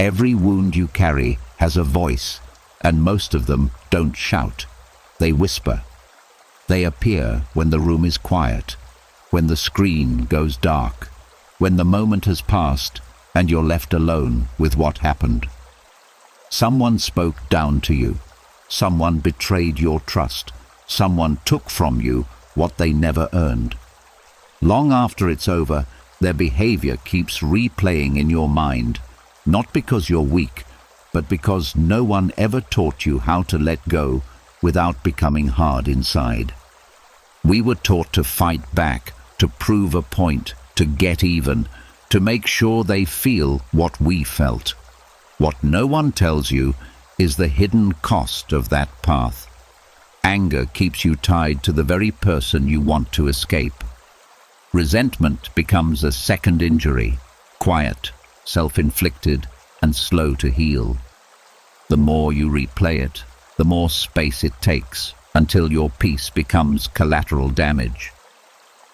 Every wound you carry has a voice, and most of them don't shout. They whisper. They appear when the room is quiet, when the screen goes dark, when the moment has passed and you're left alone with what happened. Someone spoke down to you. Someone betrayed your trust. Someone took from you what they never earned. Long after it's over, their behavior keeps replaying in your mind, not because you're weak, but because no one ever taught you how to let go without becoming hard inside. We were taught to fight back, to prove a point, to get even, to make sure they feel what we felt. What no one tells you is the hidden cost of that path. Anger keeps you tied to the very person you want to escape. Resentment becomes a second injury, quiet, self-inflicted, and slow to heal. The more you replay it, the more space it takes, until your peace becomes collateral damage.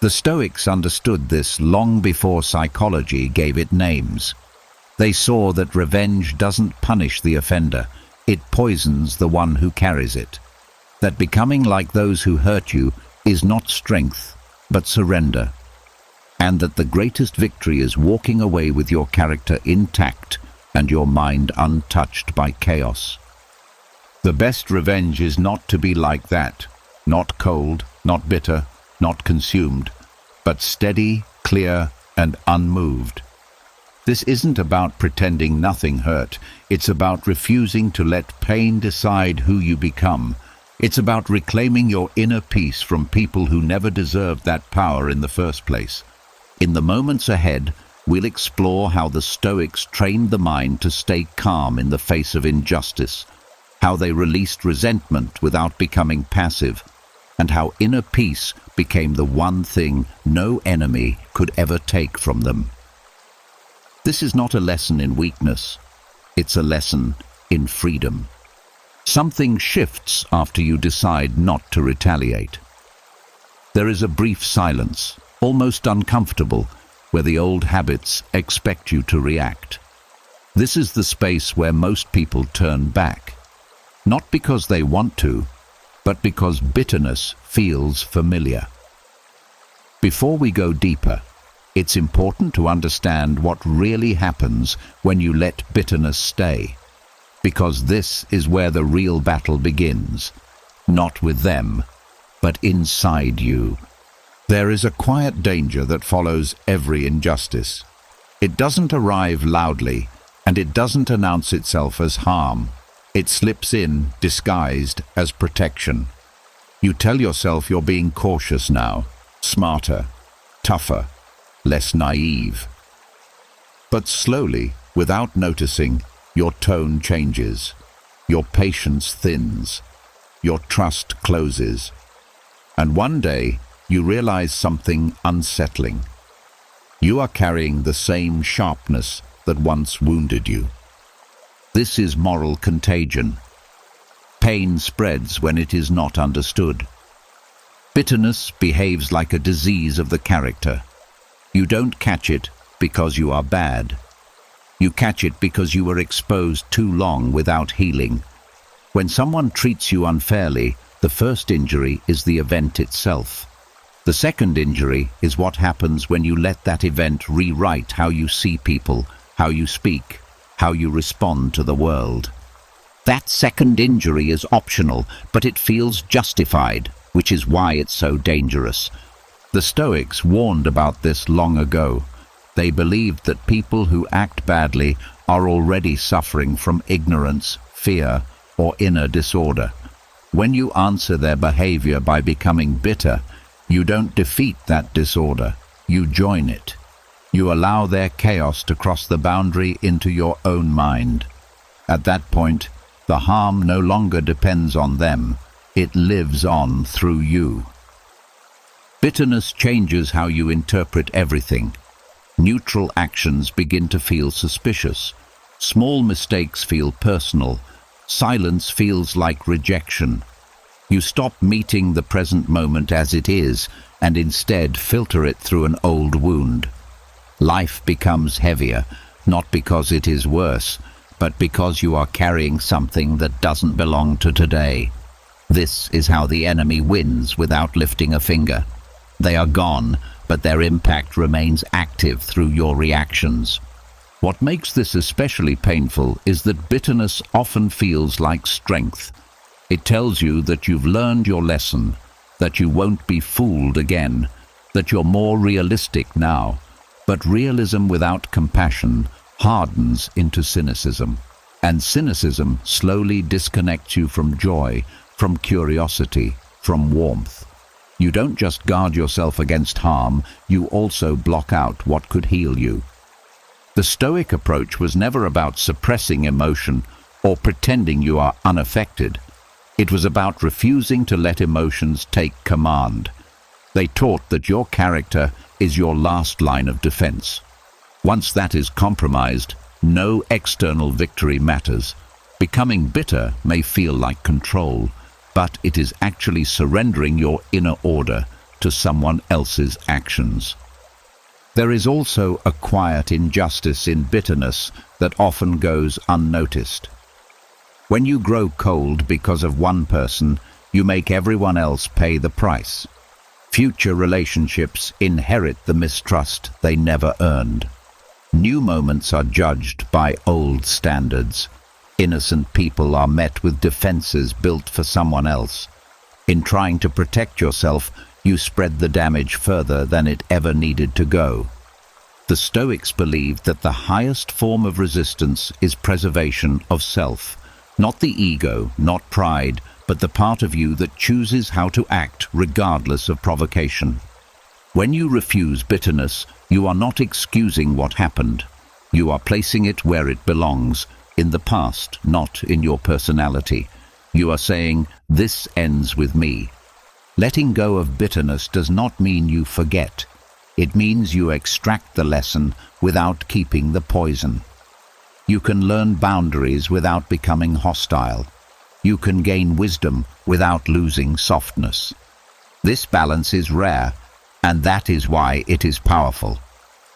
The Stoics understood this long before psychology gave it names. They saw that revenge doesn't punish the offender, it poisons the one who carries it. That becoming like those who hurt you is not strength, but surrender. And that the greatest victory is walking away with your character intact and your mind untouched by chaos. The best revenge is not to be like that, not cold, not bitter, not consumed, but steady, clear, and unmoved. This isn't about pretending nothing hurt. It's about refusing to let pain decide who you become. It's about reclaiming your inner peace from people who never deserved that power in the first place. In the moments ahead, we'll explore how the Stoics trained the mind to stay calm in the face of injustice, how they released resentment without becoming passive, and how inner peace became the one thing no enemy could ever take from them. This is not a lesson in weakness, it's a lesson in freedom. Something shifts after you decide not to retaliate. There is a brief silence, almost uncomfortable, where the old habits expect you to react. This is the space where most people turn back, not because they want to, but because bitterness feels familiar. Before we go deeper, it's important to understand what really happens when you let bitterness stay, because this is where the real battle begins, not with them, but inside you. There is a quiet danger that follows every injustice. It doesn't arrive loudly, and it doesn't announce itself as harm. It slips in, disguised as protection. You tell yourself you're being cautious now, smarter, tougher, less naive. But slowly, without noticing, your tone changes. Your patience thins. Your trust closes. And one day, you realize something unsettling. You are carrying the same sharpness that once wounded you. This is moral contagion. Pain spreads when it is not understood. Bitterness behaves like a disease of the character. You don't catch it because you are bad. You catch it because you were exposed too long without healing. When someone treats you unfairly, the first injury is the event itself. The second injury is what happens when you let that event rewrite how you see people, how you speak, how you respond to the world. That second injury is optional, but it feels justified, which is why it's so dangerous. The Stoics warned about this long ago. They believed that people who act badly are already suffering from ignorance, fear, or inner disorder. When you answer their behavior by becoming bitter, you don't defeat that disorder, you join it. You allow their chaos to cross the boundary into your own mind. At that point, the harm no longer depends on them, it lives on through you. Bitterness changes how you interpret everything. Neutral actions begin to feel suspicious. Small mistakes feel personal. Silence feels like rejection. You stop meeting the present moment as it is and instead filter it through an old wound. Life becomes heavier, not because it is worse, but because you are carrying something that doesn't belong to today. This is how the enemy wins without lifting a finger. They are gone, but their impact remains active through your reactions. What makes this especially painful is that bitterness often feels like strength. It tells you that you've learned your lesson, that you won't be fooled again, that you're more realistic now. But realism without compassion hardens into cynicism, and cynicism slowly disconnects you from joy, from curiosity, from warmth. You don't just guard yourself against harm, you also block out what could heal you. The Stoic approach was never about suppressing emotion or pretending you are unaffected. It was about refusing to let emotions take command. They taught that your character is your last line of defense. Once that is compromised, no external victory matters. Becoming bitter may feel like control, but it is actually surrendering your inner order to someone else's actions. There is also a quiet injustice in bitterness that often goes unnoticed. When you grow cold because of one person, you make everyone else pay the price. Future relationships inherit the mistrust they never earned. New moments are judged by old standards. Innocent people are met with defenses built for someone else. In trying to protect yourself, you spread the damage further than it ever needed to go. The Stoics believed that the highest form of resistance is preservation of self. Not the ego, not pride, but the part of you that chooses how to act regardless of provocation. When you refuse bitterness, you are not excusing what happened. You are placing it where it belongs, in the past, not in your personality. You are saying, "This ends with me." Letting go of bitterness does not mean you forget. It means you extract the lesson without keeping the poison. You can learn boundaries without becoming hostile. You can gain wisdom without losing softness. This balance is rare, and that is why it is powerful.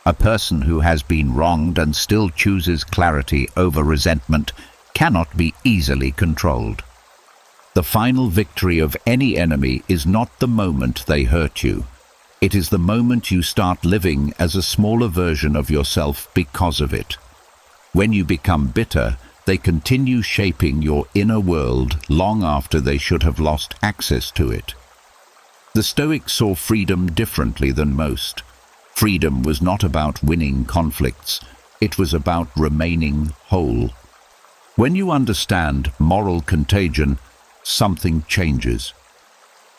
A person who has been wronged and still chooses clarity over resentment cannot be easily controlled. The final victory of any enemy is not the moment they hurt you. It is the moment you start living as a smaller version of yourself because of it. When you become bitter, they continue shaping your inner world long after they should have lost access to it. The Stoics saw freedom differently than most. Freedom was not about winning conflicts, it was about remaining whole. When you understand moral contagion, something changes.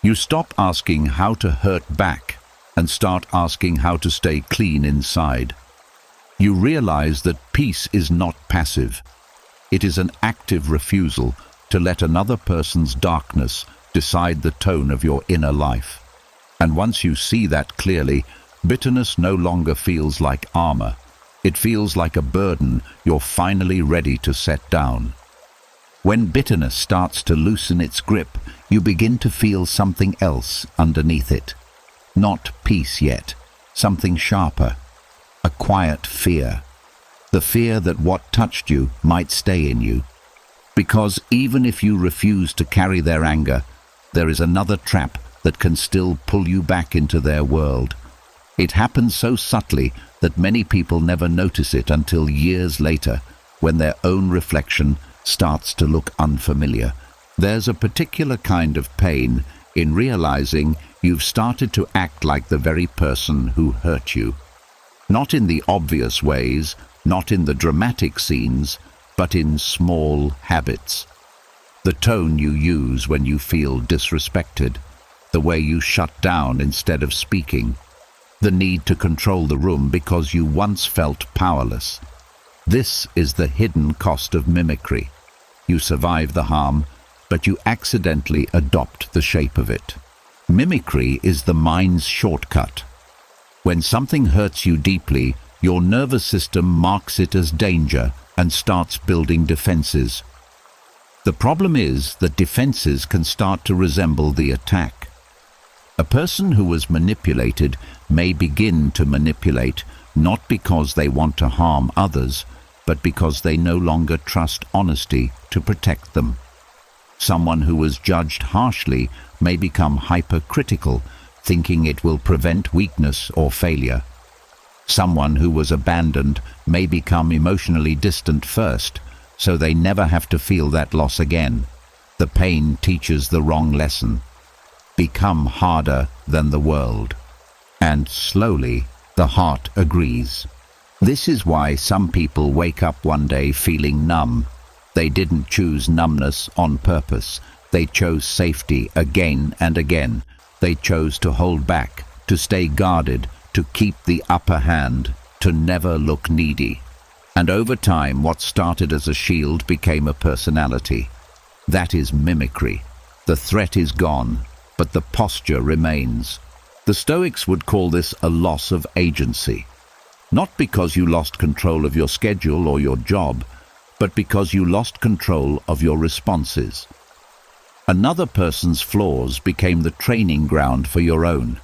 You stop asking how to hurt back and start asking how to stay clean inside. You realize that peace is not passive. It is an active refusal to let another person's darkness decide the tone of your inner life. And once you see that clearly, bitterness no longer feels like armor. It feels like a burden you're finally ready to set down. When bitterness starts to loosen its grip, you begin to feel something else underneath it. Not peace yet, something sharper. A quiet fear. The fear that what touched you might stay in you. Because even if you refuse to carry their anger, there is another trap that can still pull you back into their world. It happens so subtly that many people never notice it until years later, when their own reflection starts to look unfamiliar. There's a particular kind of pain in realizing you've started to act like the very person who hurt you. Not in the obvious ways, not in the dramatic scenes, but in small habits. The tone you use when you feel disrespected, the way you shut down instead of speaking, the need to control the room because you once felt powerless. This is the hidden cost of mimicry. You survive the harm, but you accidentally adopt the shape of it. Mimicry is the mind's shortcut. When something hurts you deeply, your nervous system marks it as danger and starts building defenses. The problem is that defenses can start to resemble the attack. A person who was manipulated may begin to manipulate not because they want to harm others, but because they no longer trust honesty to protect them. Someone who was judged harshly may become hypercritical, thinking it will prevent weakness or failure. Someone who was abandoned may become emotionally distant first, so they never have to feel that loss again. The pain teaches the wrong lesson. Become harder than the world. And slowly, the heart agrees. This is why some people wake up one day feeling numb. They didn't choose numbness on purpose. They chose safety again and again. They chose to hold back, to stay guarded, to keep the upper hand, to never look needy. And over time, what started as a shield became a personality. That is mimicry. The threat is gone, but the posture remains. The Stoics would call this a loss of agency. Not because you lost control of your schedule or your job, but because you lost control of your responses. Another person's flaws became the training ground for your own.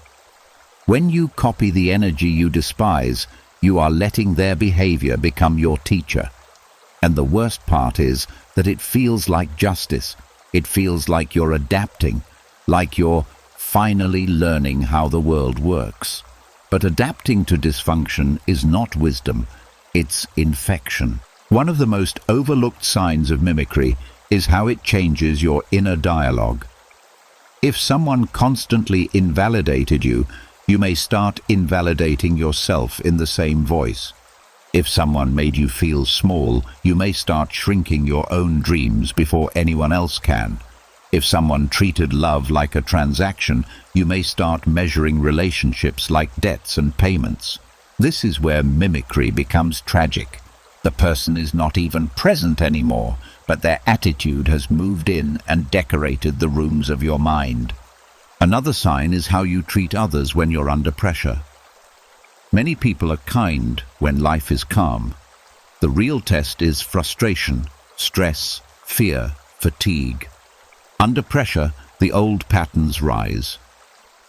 When you copy the energy you despise, you are letting their behavior become your teacher. And the worst part is that it feels like justice. It feels like you're adapting, like you're finally learning how the world works. But adapting to dysfunction is not wisdom, it's infection. One of the most overlooked signs of mimicry is how it changes your inner dialogue. If someone constantly invalidated you, you may start invalidating yourself in the same voice. If someone made you feel small, you may start shrinking your own dreams before anyone else can. If someone treated love like a transaction, you may start measuring relationships like debts and payments. This is where mimicry becomes tragic. The person is not even present anymore, but their attitude has moved in and decorated the rooms of your mind. Another sign is how you treat others when you're under pressure. Many people are kind when life is calm. The real test is frustration, stress, fear, fatigue. Under pressure, the old patterns rise.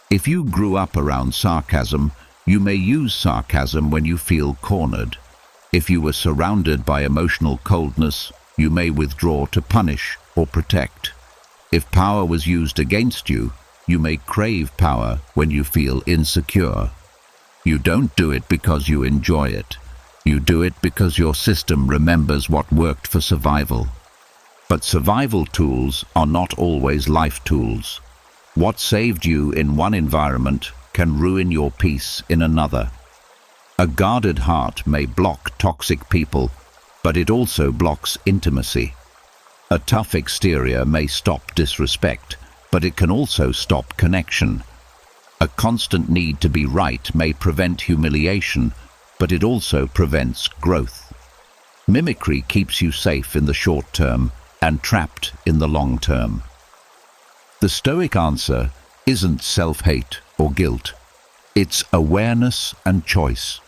If you grew up around sarcasm, you may use sarcasm when you feel cornered. If you were surrounded by emotional coldness, you may withdraw to punish or protect. If power was used against you, you may crave power when you feel insecure. You don't do it because you enjoy it. You do it because your system remembers what worked for survival. But survival tools are not always life tools. What saved you in one environment can ruin your peace in another. A guarded heart may block toxic people, but it also blocks intimacy. A tough exterior may stop disrespect, but it can also stop connection. A constant need to be right may prevent humiliation, but it also prevents growth. Mimicry keeps you safe in the short term and trapped in the long term. The Stoic answer isn't self-hate or guilt. It's awareness and choice.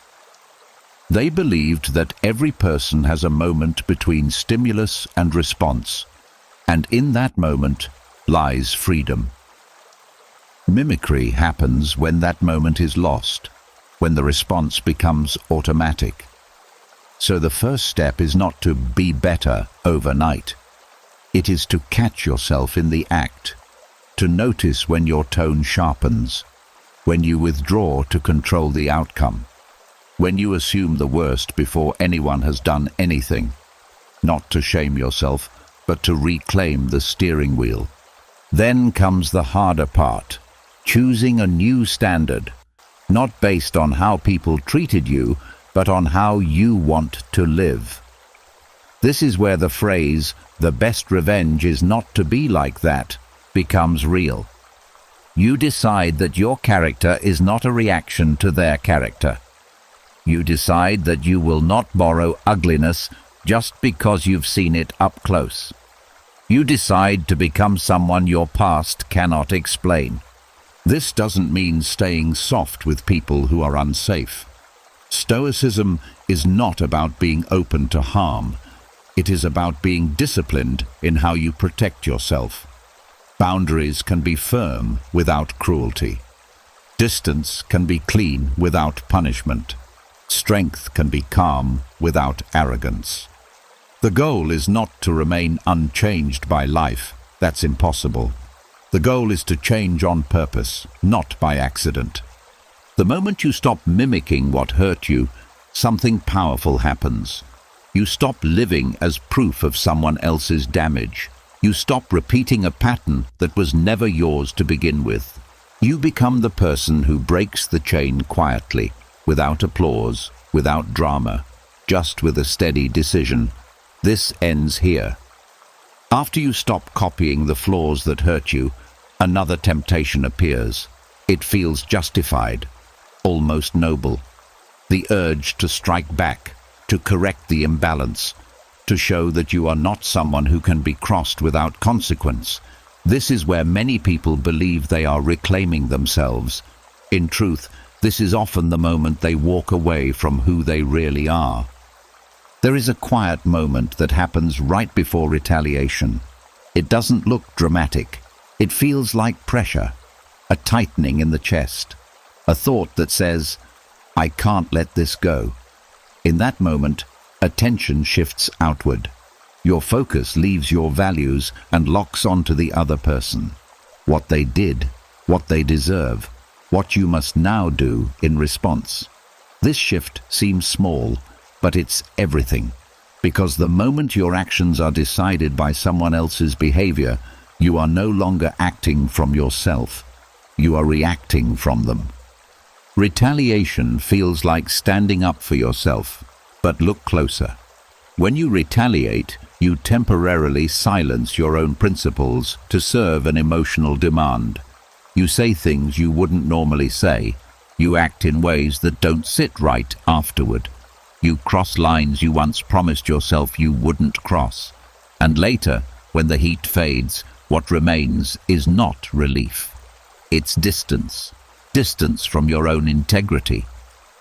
They believed that every person has a moment between stimulus and response, and in that moment lies freedom. Mimicry happens when that moment is lost, when the response becomes automatic. So the first step is not to be better overnight. It is to catch yourself in the act, to notice when your tone sharpens, when you withdraw to control the outcome, when you assume the worst before anyone has done anything, not to shame yourself, but to reclaim the steering wheel. Then comes the harder part, choosing a new standard, not based on how people treated you, but on how you want to live. This is where the phrase, "the best revenge is not to be like that," becomes real. You decide that your character is not a reaction to their character. You decide that you will not borrow ugliness just because you've seen it up close. You decide to become someone your past cannot explain. This doesn't mean staying soft with people who are unsafe. Stoicism is not about being open to harm. It is about being disciplined in how you protect yourself. Boundaries can be firm without cruelty. Distance can be clean without punishment. Strength can be calm without arrogance. The goal is not to remain unchanged by life. That's impossible. The goal is to change on purpose, not by accident. The moment you stop mimicking what hurt you, something powerful happens. You stop living as proof of someone else's damage. You stop repeating a pattern that was never yours to begin with. You become the person who breaks the chain quietly, without applause, without drama, just with a steady decision. This ends here. After you stop copying the flaws that hurt you, another temptation appears. It feels justified, almost noble. The urge to strike back, to correct the imbalance, to show that you are not someone who can be crossed without consequence. This is where many people believe they are reclaiming themselves. In truth, this is often the moment they walk away from who they really are. There is a quiet moment that happens right before retaliation. It doesn't look dramatic. It feels like pressure, a tightening in the chest, a thought that says, "I can't let this go." In that moment, attention shifts outward. Your focus leaves your values and locks onto the other person. What they did, what they deserve, what you must now do in response. This shift seems small, but it's everything. Because the moment your actions are decided by someone else's behavior, you are no longer acting from yourself. You are reacting from them. Retaliation feels like standing up for yourself, but look closer. When you retaliate, you temporarily silence your own principles to serve an emotional demand. You say things you wouldn't normally say. You act in ways that don't sit right afterward. You cross lines you once promised yourself you wouldn't cross. And later, when the heat fades, what remains is not relief. It's distance. Distance from your own integrity.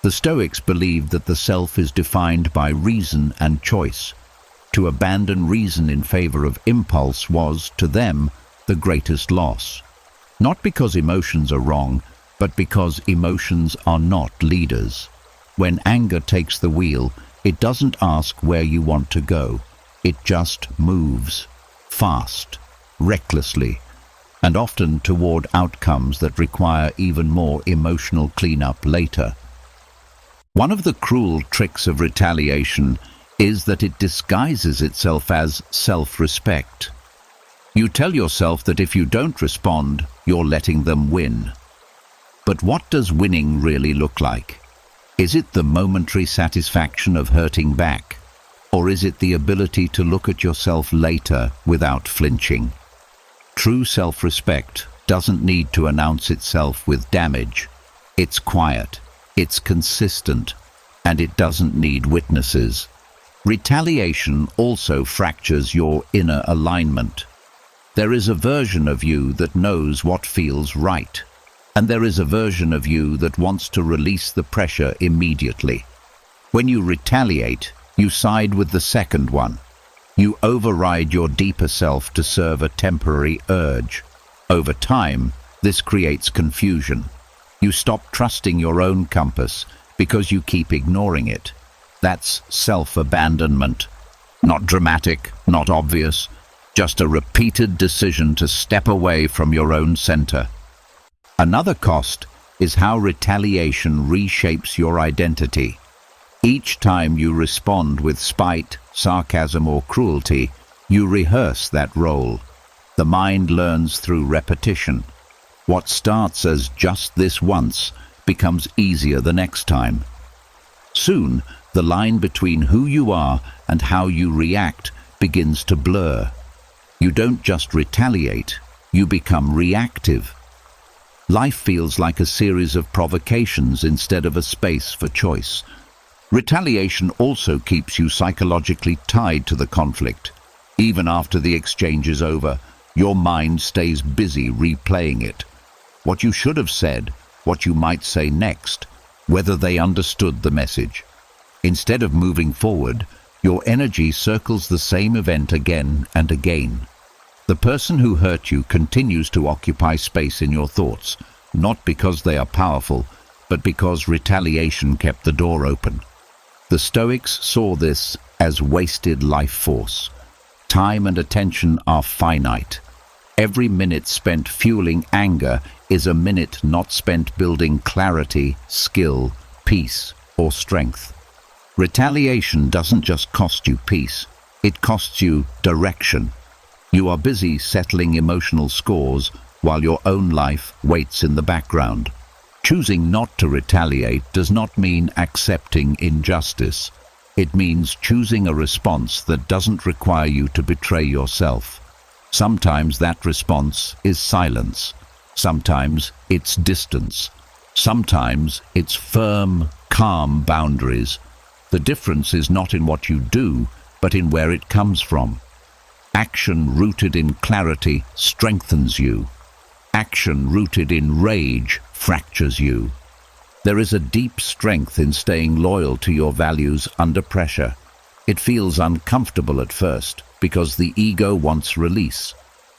The Stoics believed that the self is defined by reason and choice. To abandon reason in favor of impulse was, to them, the greatest loss. Not because emotions are wrong, but because emotions are not leaders. When anger takes the wheel, it doesn't ask where you want to go. It just moves, fast, recklessly, and often toward outcomes that require even more emotional cleanup later. One of the cruel tricks of retaliation is that it disguises itself as self-respect. You tell yourself that if you don't respond, you're letting them win. But what does winning really look like? Is it the momentary satisfaction of hurting back? Or is it the ability to look at yourself later without flinching? True self-respect doesn't need to announce itself with damage. It's quiet, it's consistent, and it doesn't need witnesses. Retaliation also fractures your inner alignment. There is a version of you that knows what feels right, and there is a version of you that wants to release the pressure immediately. When you retaliate, you side with the second one. You override your deeper self to serve a temporary urge. Over time, this creates confusion. You stop trusting your own compass because you keep ignoring it. That's self-abandonment. Not dramatic, not obvious, just a repeated decision to step away from your own center. Another cost is how retaliation reshapes your identity. Each time you respond with spite, sarcasm, or cruelty, you rehearse that role. The mind learns through repetition. What starts as just this once becomes easier the next time. Soon, the line between who you are and how you react begins to blur. You don't just retaliate, you become reactive. Life feels like a series of provocations instead of a space for choice. Retaliation also keeps you psychologically tied to the conflict. Even after the exchange is over, your mind stays busy replaying it. What you should have said, what you might say next, whether they understood the message. Instead of moving forward, your energy circles the same event again and again. The person who hurt you continues to occupy space in your thoughts, not because they are powerful, but because retaliation kept the door open. The Stoics saw this as wasted life force. Time and attention are finite. Every minute spent fueling anger is a minute not spent building clarity, skill, peace, or strength. Retaliation doesn't just cost you peace, it costs you direction. You are busy settling emotional scores while your own life waits in the background. Choosing not to retaliate does not mean accepting injustice. It means choosing a response that doesn't require you to betray yourself. Sometimes that response is silence. Sometimes it's distance. Sometimes it's firm, calm boundaries. The difference is not in what you do, but in where it comes from. Action rooted in clarity strengthens you. Action rooted in rage fractures you. There is a deep strength in staying loyal to your values under pressure. It feels uncomfortable at first because the ego wants release.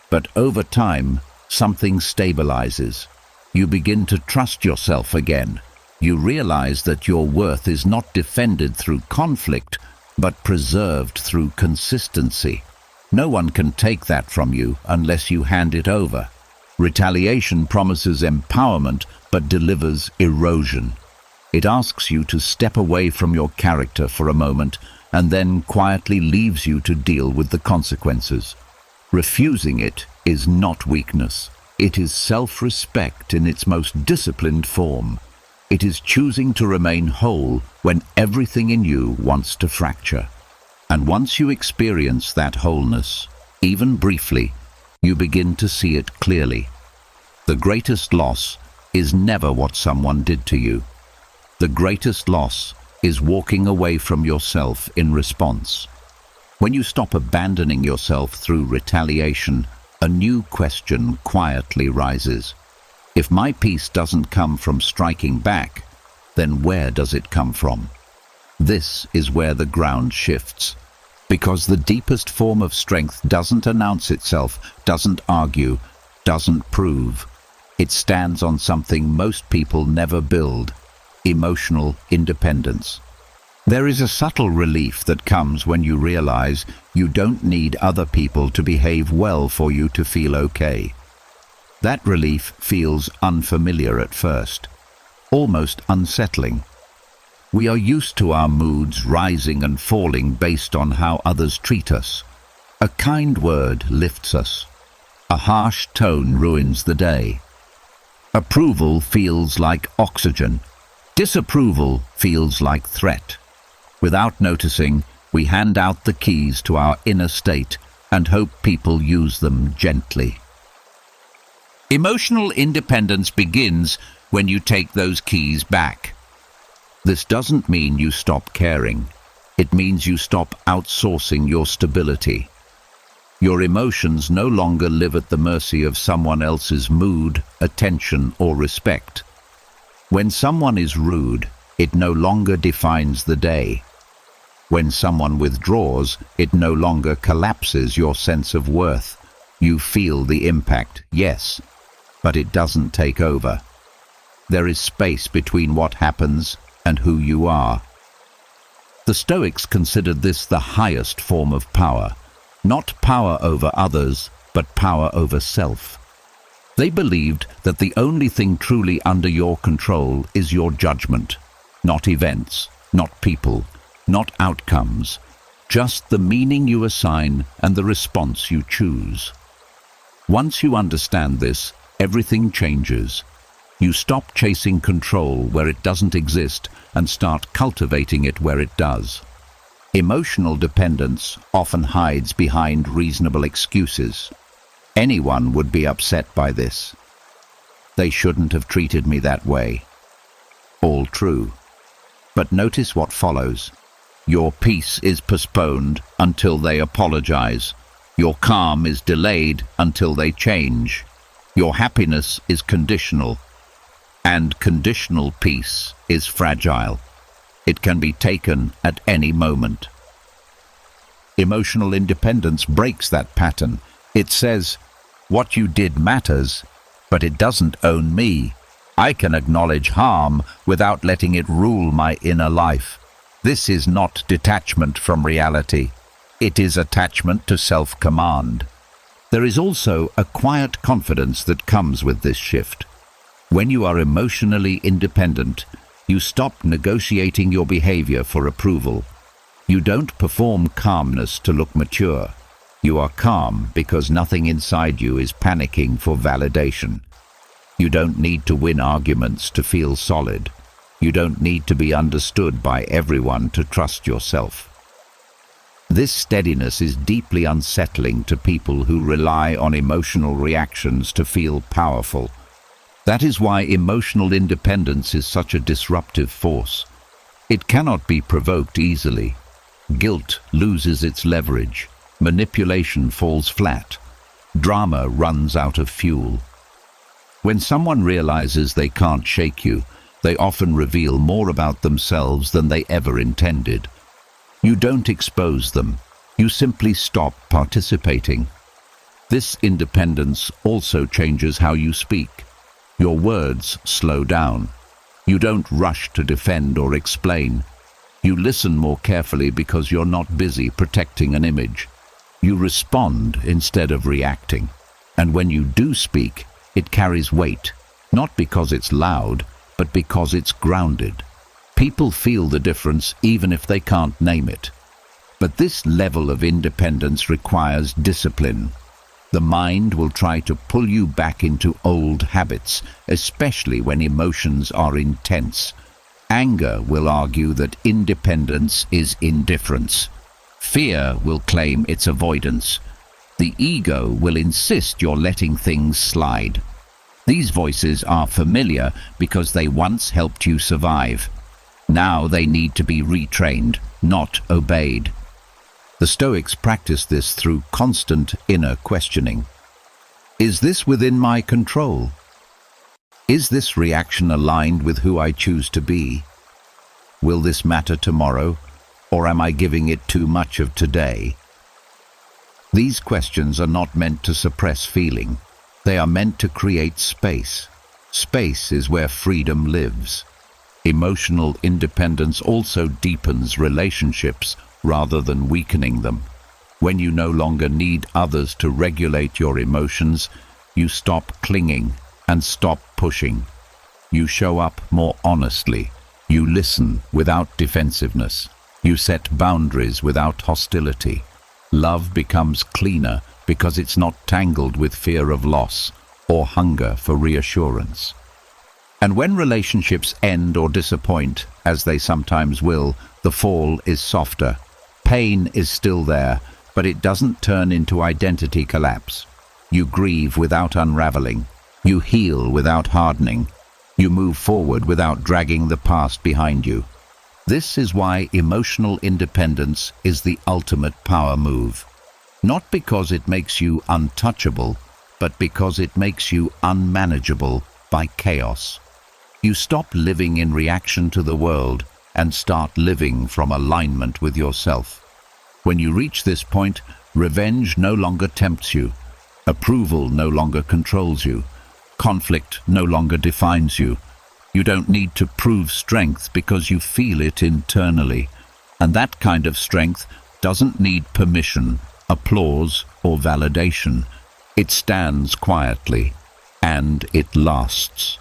But over time, something stabilizes. You begin to trust yourself again. You realize that your worth is not defended through conflict, but preserved through consistency. No one can take that from you unless you hand it over. Retaliation promises empowerment but delivers erosion. It asks you to step away from your character for a moment and then quietly leaves you to deal with the consequences. Refusing it is not weakness. It is self-respect in its most disciplined form. It is choosing to remain whole when everything in you wants to fracture. And once you experience that wholeness, even briefly, you begin to see it clearly. The greatest loss is never what someone did to you. The greatest loss is walking away from yourself in response. When you stop abandoning yourself through retaliation, a new question quietly rises. If my peace doesn't come from striking back, then where does it come from? This is where the ground shifts. Because the deepest form of strength doesn't announce itself, doesn't argue, doesn't prove. It stands on something most people never build: emotional independence. There is a subtle relief that comes when you realize you don't need other people to behave well for you to feel okay. That relief feels unfamiliar at first, almost unsettling. We are used to our moods rising and falling based on how others treat us. A kind word lifts us. A harsh tone ruins the day. Approval feels like oxygen. Disapproval feels like threat. Without noticing, we hand out the keys to our inner state and hope people use them gently. Emotional independence begins when you take those keys back. This doesn't mean you stop caring. It means you stop outsourcing your stability. Your emotions no longer live at the mercy of someone else's mood, attention, or respect. When someone is rude, it no longer defines the day. When someone withdraws, it no longer collapses your sense of worth. You feel the impact, yes, but it doesn't take over. There is space between what happens and who you are. The Stoics considered this the highest form of power, not power over others, but power over self. They believed that the only thing truly under your control is your judgment, not events, not people, not outcomes, just the meaning you assign and the response you choose. Once you understand this, everything changes. You stop chasing control where it doesn't exist and start cultivating it where it does. Emotional dependence often hides behind reasonable excuses. Anyone would be upset by this. They shouldn't have treated me that way. All true. But notice what follows. Your peace is postponed until they apologize. Your calm is delayed until they change. Your happiness is conditional. And conditional peace is fragile. It can be taken at any moment. Emotional independence breaks that pattern. It says, what you did matters, but it doesn't own me. I can acknowledge harm without letting it rule my inner life. This is not detachment from reality. It is attachment to self-command. There is also a quiet confidence that comes with this shift. When you are emotionally independent, you stop negotiating your behavior for approval. You don't perform calmness to look mature. You are calm because nothing inside you is panicking for validation. You don't need to win arguments to feel solid. You don't need to be understood by everyone to trust yourself. This steadiness is deeply unsettling to people who rely on emotional reactions to feel powerful. That is why emotional independence is such a disruptive force. It cannot be provoked easily. Guilt loses its leverage. Manipulation falls flat. Drama runs out of fuel. When someone realizes they can't shake you, they often reveal more about themselves than they ever intended. You don't expose them. You simply stop participating. This independence also changes how you speak. Your words slow down. You don't rush to defend or explain. You listen more carefully because you're not busy protecting an image. You respond instead of reacting. And when you do speak, it carries weight, not because it's loud, but because it's grounded. People feel the difference even if they can't name it. But this level of independence requires discipline. The mind will try to pull you back into old habits, especially when emotions are intense. Anger will argue that independence is indifference. Fear will claim it's avoidance. The ego will insist you're letting things slide. These voices are familiar because they once helped you survive. Now they need to be retrained, not obeyed. The Stoics practice this through constant inner questioning. Is this within my control? Is this reaction aligned with who I choose to be? Will this matter tomorrow, or am I giving it too much of today? These questions are not meant to suppress feeling. They are meant to create space. Space is where freedom lives. Emotional independence also deepens relationships rather than weakening them. When you no longer need others to regulate your emotions, you stop clinging and stop pushing. You show up more honestly. You listen without defensiveness. You set boundaries without hostility. Love becomes cleaner because it's not tangled with fear of loss or hunger for reassurance. And when relationships end or disappoint, as they sometimes will, the fall is softer. Pain is still there, but it doesn't turn into identity collapse. You grieve without unraveling. You heal without hardening. You move forward without dragging the past behind you. This is why emotional independence is the ultimate power move. Not because it makes you untouchable, but because it makes you unmanageable by chaos. You stop living in reaction to the world and start living from alignment with yourself. When you reach this point, revenge no longer tempts you. Approval no longer controls you. Conflict no longer defines you. You don't need to prove strength because you feel it internally. And that kind of strength doesn't need permission, applause, or validation. It stands quietly, and it lasts.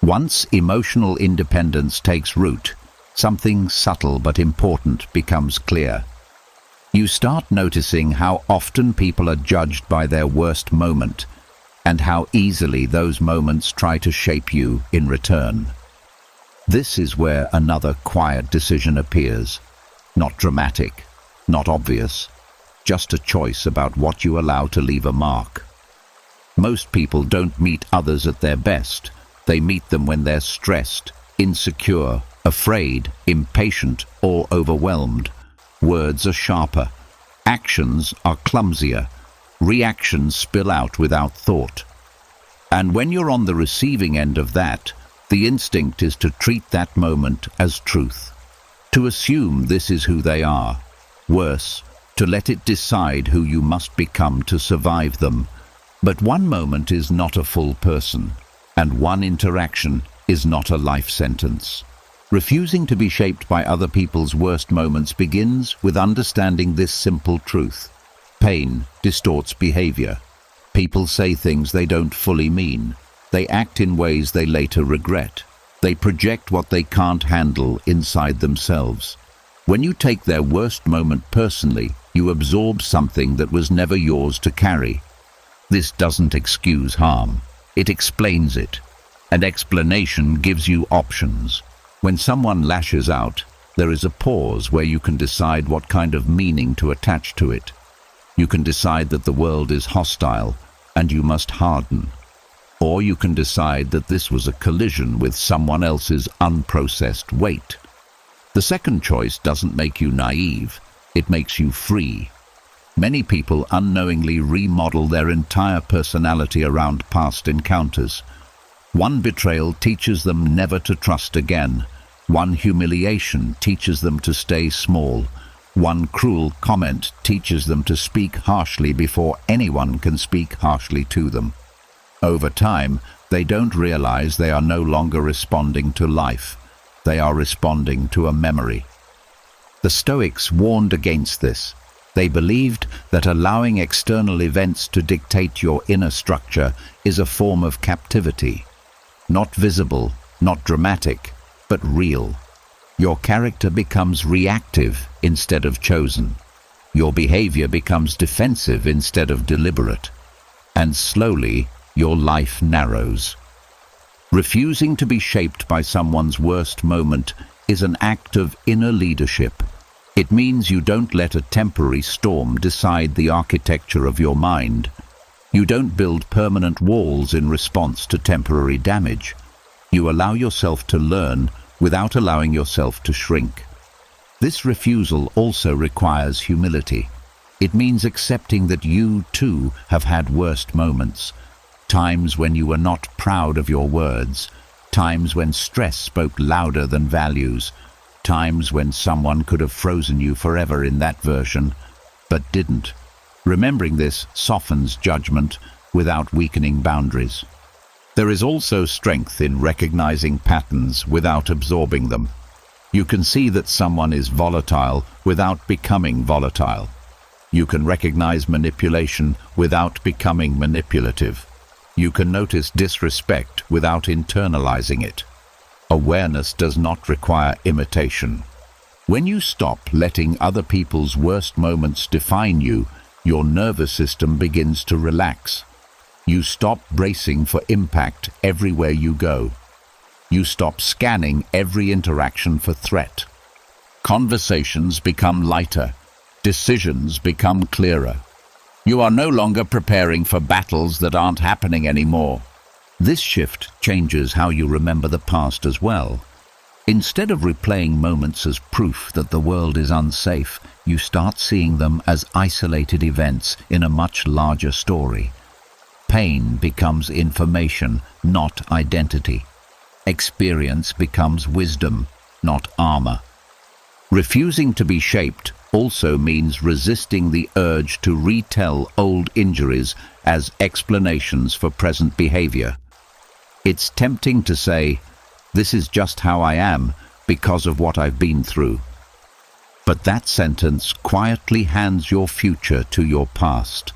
Once emotional independence takes root, something subtle but important becomes clear. You start noticing how often people are judged by their worst moment, and how easily those moments try to shape you in return. This is where another quiet decision appears. Not dramatic, not obvious, just a choice about what you allow to leave a mark. Most people don't meet others at their best. They meet them when they're stressed, insecure, afraid, impatient, or overwhelmed. Words are sharper. Actions are clumsier. Reactions spill out without thought. And when you're on the receiving end of that, the instinct is to treat that moment as truth. To assume this is who they are. Worse, to let it decide who you must become to survive them. But one moment is not a full person, and one interaction is not a life sentence. Refusing to be shaped by other people's worst moments begins with understanding this simple truth. Pain distorts behavior. People say things they don't fully mean. They act in ways they later regret. They project what they can't handle inside themselves. When you take their worst moment personally, you absorb something that was never yours to carry. This doesn't excuse harm. It explains it. An explanation gives you options. When someone lashes out, there is a pause where you can decide what kind of meaning to attach to it. You can decide that the world is hostile and you must harden. Or you can decide that this was a collision with someone else's unprocessed weight. The second choice doesn't make you naive, it makes you free. Many people unknowingly remodel their entire personality around past encounters. One betrayal teaches them never to trust again. One humiliation teaches them to stay small. One cruel comment teaches them to speak harshly before anyone can speak harshly to them. Over time, they don't realize they are no longer responding to life. They are responding to a memory. The Stoics warned against this. They believed that allowing external events to dictate your inner structure is a form of captivity. Not visible, not dramatic, but real. Your character becomes reactive instead of chosen. Your behavior becomes defensive instead of deliberate. And slowly, your life narrows. Refusing to be shaped by someone's worst moment is an act of inner leadership. It means you don't let a temporary storm decide the architecture of your mind. You don't build permanent walls in response to temporary damage. You allow yourself to learn without allowing yourself to shrink. This refusal also requires humility. It means accepting that you, too, have had worst moments. Times when you were not proud of your words. Times when stress spoke louder than values. Times when someone could have frozen you forever in that version, but didn't. Remembering this softens judgment without weakening boundaries. There is also strength in recognizing patterns without absorbing them. You can see that someone is volatile without becoming volatile. You can recognize manipulation without becoming manipulative. You can notice disrespect without internalizing it. Awareness does not require imitation. When you stop letting other people's worst moments define you, your nervous system begins to relax. You stop bracing for impact everywhere you go. You stop scanning every interaction for threat. Conversations become lighter. Decisions become clearer. You are no longer preparing for battles that aren't happening anymore. This shift changes how you remember the past as well. Instead of replaying moments as proof that the world is unsafe, you start seeing them as isolated events in a much larger story. Pain becomes information, not identity. Experience becomes wisdom, not armor. Refusing to be shaped also means resisting the urge to retell old injuries as explanations for present behavior. It's tempting to say, "This is just how I am because of what I've been through." But that sentence quietly hands your future to your past.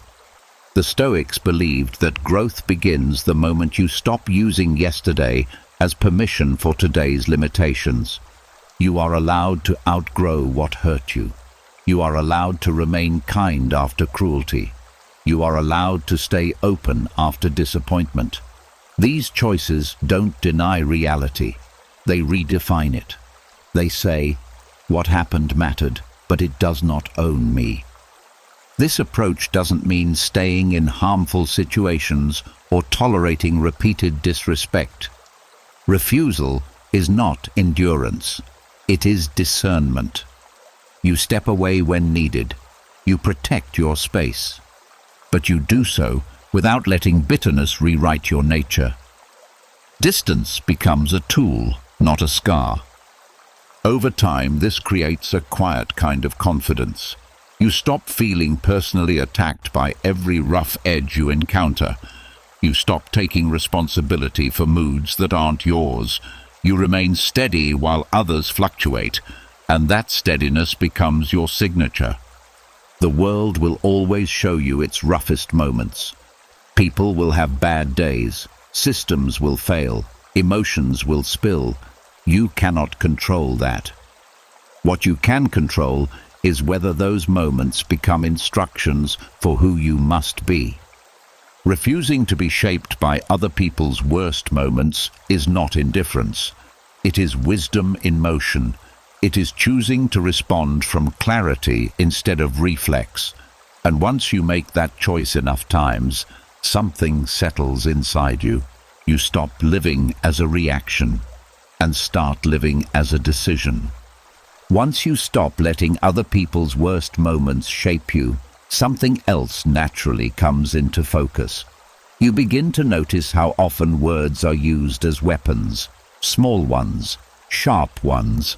The Stoics believed that growth begins the moment you stop using yesterday as permission for today's limitations. You are allowed to outgrow what hurt you. You are allowed to remain kind after cruelty. You are allowed to stay open after disappointment. These choices don't deny reality. They redefine it. They say, "What happened mattered, but it does not own me." This approach doesn't mean staying in harmful situations or tolerating repeated disrespect. Refusal is not endurance. It is discernment. You step away when needed. You protect your space. But you do so without letting bitterness rewrite your nature. Distance becomes a tool, not a scar. Over time, this creates a quiet kind of confidence. You stop feeling personally attacked by every rough edge you encounter. You stop taking responsibility for moods that aren't yours. You remain steady while others fluctuate, and that steadiness becomes your signature. The world will always show you its roughest moments. People will have bad days, systems will fail, emotions will spill. You cannot control that. What you can control is whether those moments become instructions for who you must be. Refusing to be shaped by other people's worst moments is not indifference. It is wisdom in motion. It is choosing to respond from clarity instead of reflex. And once you make that choice enough times, something settles inside you. You stop living as a reaction and start living as a decision. Once you stop letting other people's worst moments shape you, something else naturally comes into focus. You begin to notice how often words are used as weapons, small ones, sharp ones,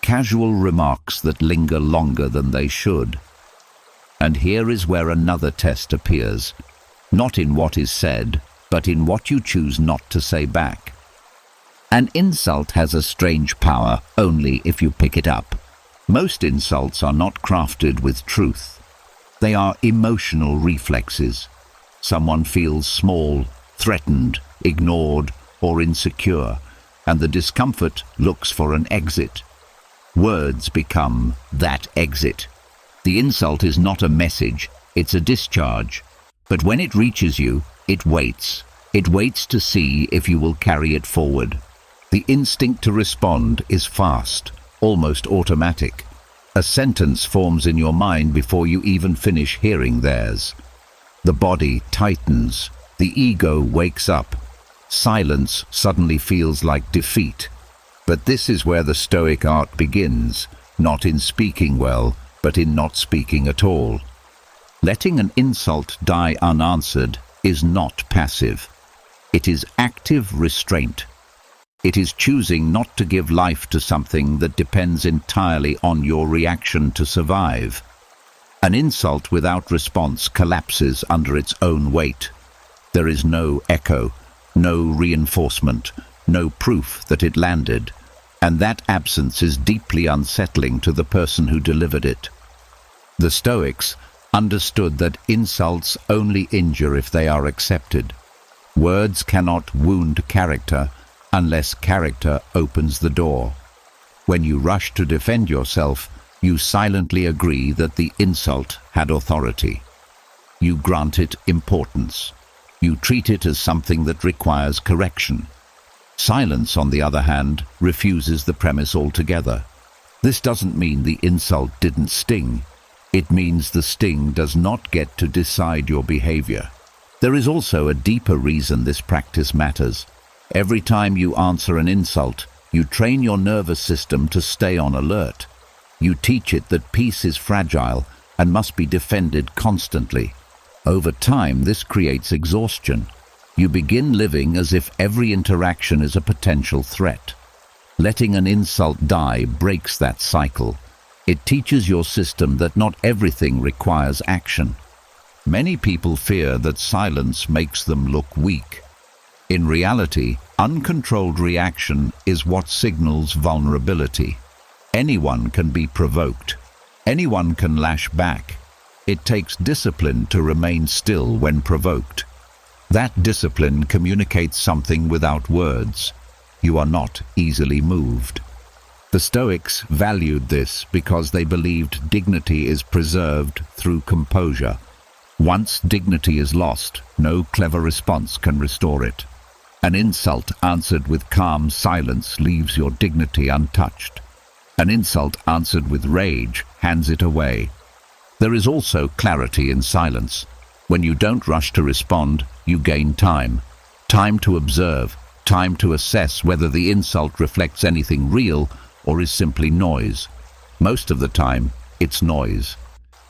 casual remarks that linger longer than they should. And here is where another test appears, not in what is said, but in what you choose not to say back. An insult has a strange power only if you pick it up. Most insults are not crafted with truth. They are emotional reflexes. Someone feels small, threatened, ignored, or insecure, and the discomfort looks for an exit. Words become that exit. The insult is not a message, it's a discharge. But when it reaches you, it waits. It waits to see if you will carry it forward. The instinct to respond is fast, almost automatic. A sentence forms in your mind before you even finish hearing theirs. The body tightens, the ego wakes up. Silence suddenly feels like defeat. But this is where the Stoic art begins, not in speaking well, but in not speaking at all. Letting an insult die unanswered is not passive. It is active restraint. It is choosing not to give life to something that depends entirely on your reaction to survive. An insult without response collapses under its own weight. There is no echo, no reinforcement, no proof that it landed, and that absence is deeply unsettling to the person who delivered it. The Stoics understood that insults only injure if they are accepted. Words cannot wound character unless character opens the door. When you rush to defend yourself, you silently agree that the insult had authority. You grant it importance. You treat it as something that requires correction. Silence, on the other hand, refuses the premise altogether. This doesn't mean the insult didn't sting. It means the sting does not get to decide your behavior. There is also a deeper reason this practice matters. Every time you answer an insult, you train your nervous system to stay on alert. You teach it that peace is fragile and must be defended constantly. Over time, this creates exhaustion. You begin living as if every interaction is a potential threat. Letting an insult die breaks that cycle. It teaches your system that not everything requires action. Many people fear that silence makes them look weak. In reality, uncontrolled reaction is what signals vulnerability. Anyone can be provoked. Anyone can lash back. It takes discipline to remain still when provoked. That discipline communicates something without words. You are not easily moved. The Stoics valued this because they believed dignity is preserved through composure. Once dignity is lost, no clever response can restore it. An insult answered with calm silence leaves your dignity untouched. An insult answered with rage hands it away. There is also clarity in silence. When you don't rush to respond, you gain time. Time to observe, time to assess whether the insult reflects anything real or is simply noise. Most of the time, it's noise.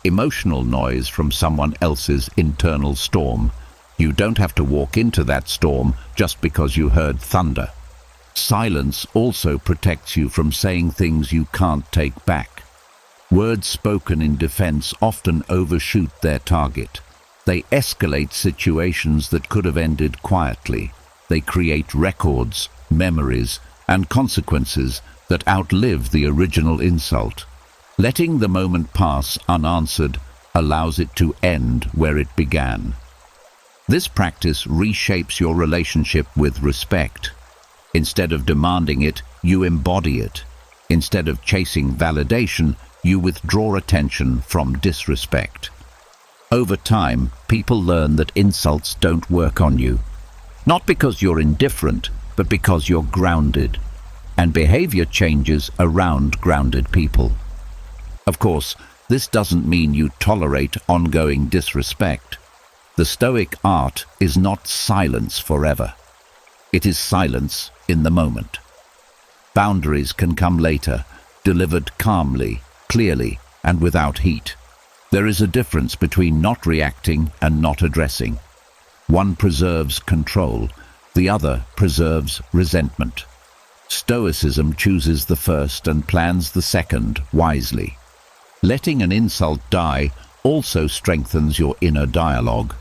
Emotional noise from someone else's internal storm. You don't have to walk into that storm just because you heard thunder. Silence also protects you from saying things you can't take back. Words spoken in defense often overshoot their target. They escalate situations that could have ended quietly. They create records, memories, and consequences that outlive the original insult. Letting the moment pass unanswered allows it to end where it began. This practice reshapes your relationship with respect. Instead of demanding it, you embody it. Instead of chasing validation, you withdraw attention from disrespect. Over time, people learn that insults don't work on you. Not because you're indifferent, but because you're grounded. And behavior changes around grounded people. Of course, this doesn't mean you tolerate ongoing disrespect. The Stoic art is not silence forever. It is silence in the moment. Boundaries can come later, delivered calmly, clearly, and without heat. There is a difference between not reacting and not addressing. One preserves control, the other preserves resentment. Stoicism chooses the first and plans the second wisely. Letting an insult die also strengthens your inner dialogue.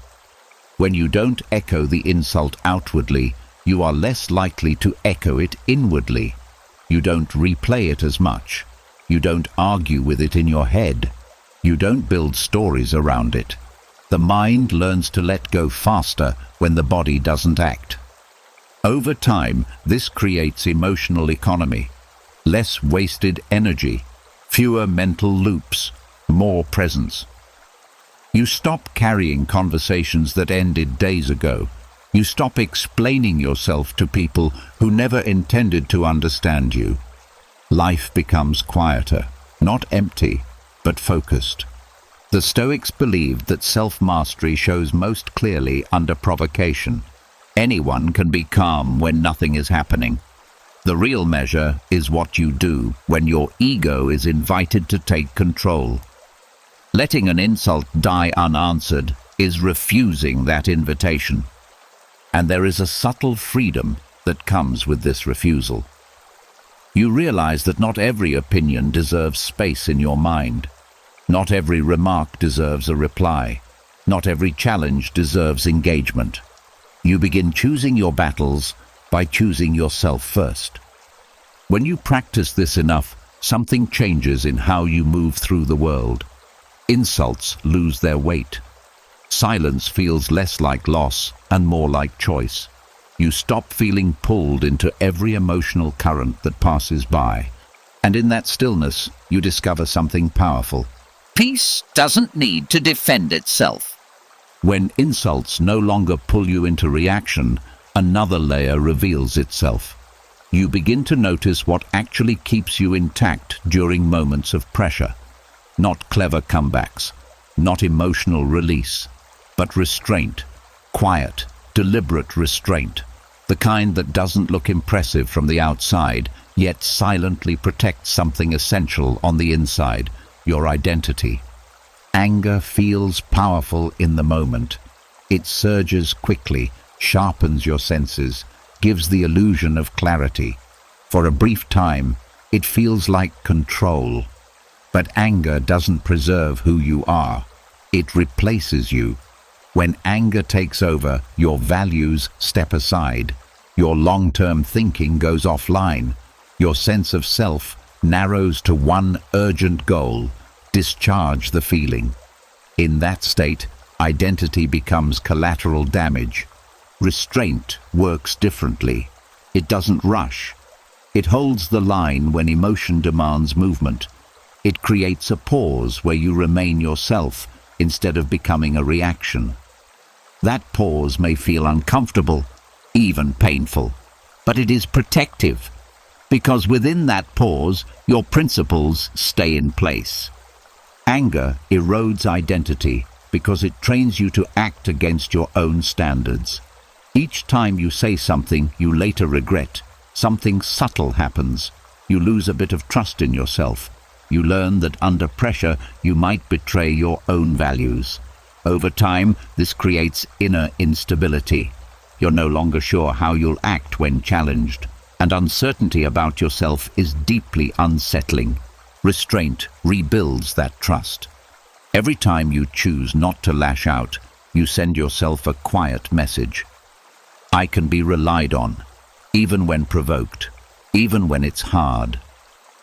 When you don't echo the insult outwardly, you are less likely to echo it inwardly. You don't replay it as much. You don't argue with it in your head. You don't build stories around it. The mind learns to let go faster when the body doesn't act. Over time, this creates emotional economy. Less wasted energy, fewer mental loops, more presence. You stop carrying conversations that ended days ago. You stop explaining yourself to people who never intended to understand you. Life becomes quieter, not empty, but focused. The Stoics believed that self-mastery shows most clearly under provocation. Anyone can be calm when nothing is happening. The real measure is what you do when your ego is invited to take control. Letting an insult die unanswered is refusing that invitation. And there is a subtle freedom that comes with this refusal. You realize that not every opinion deserves space in your mind. Not every remark deserves a reply. Not every challenge deserves engagement. You begin choosing your battles by choosing yourself first. When you practice this enough, something changes in how you move through the world. Insults lose their weight. Silence feels less like loss and more like choice. You stop feeling pulled into every emotional current that passes by. And in that stillness, you discover something powerful. Peace doesn't need to defend itself. When insults no longer pull you into reaction, another layer reveals itself. You begin to notice what actually keeps you intact during moments of pressure. Not clever comebacks, not emotional release, but restraint, quiet, deliberate restraint, the kind that doesn't look impressive from the outside, yet silently protects something essential on the inside, your identity. Anger feels powerful in the moment. It surges quickly, sharpens your senses, gives the illusion of clarity. For a brief time, it feels like control. But anger doesn't preserve who you are. It replaces you. When anger takes over, your values step aside. Your long-term thinking goes offline. Your sense of self narrows to one urgent goal: discharge the feeling. In that state, identity becomes collateral damage. Restraint works differently. It doesn't rush. It holds the line when emotion demands movement. It creates a pause where you remain yourself instead of becoming a reaction. That pause may feel uncomfortable, even painful, but it is protective, because within that pause, your principles stay in place. Anger erodes identity because it trains you to act against your own standards. Each time you say something you later regret, something subtle happens. You lose a bit of trust in yourself. You learn that under pressure you might betray your own values. Over time, this creates inner instability. You're no longer sure how you'll act when challenged, and uncertainty about yourself is deeply unsettling. Restraint rebuilds that trust. Every time you choose not to lash out, You send yourself a quiet message. I can be relied on, even when provoked, even when it's hard.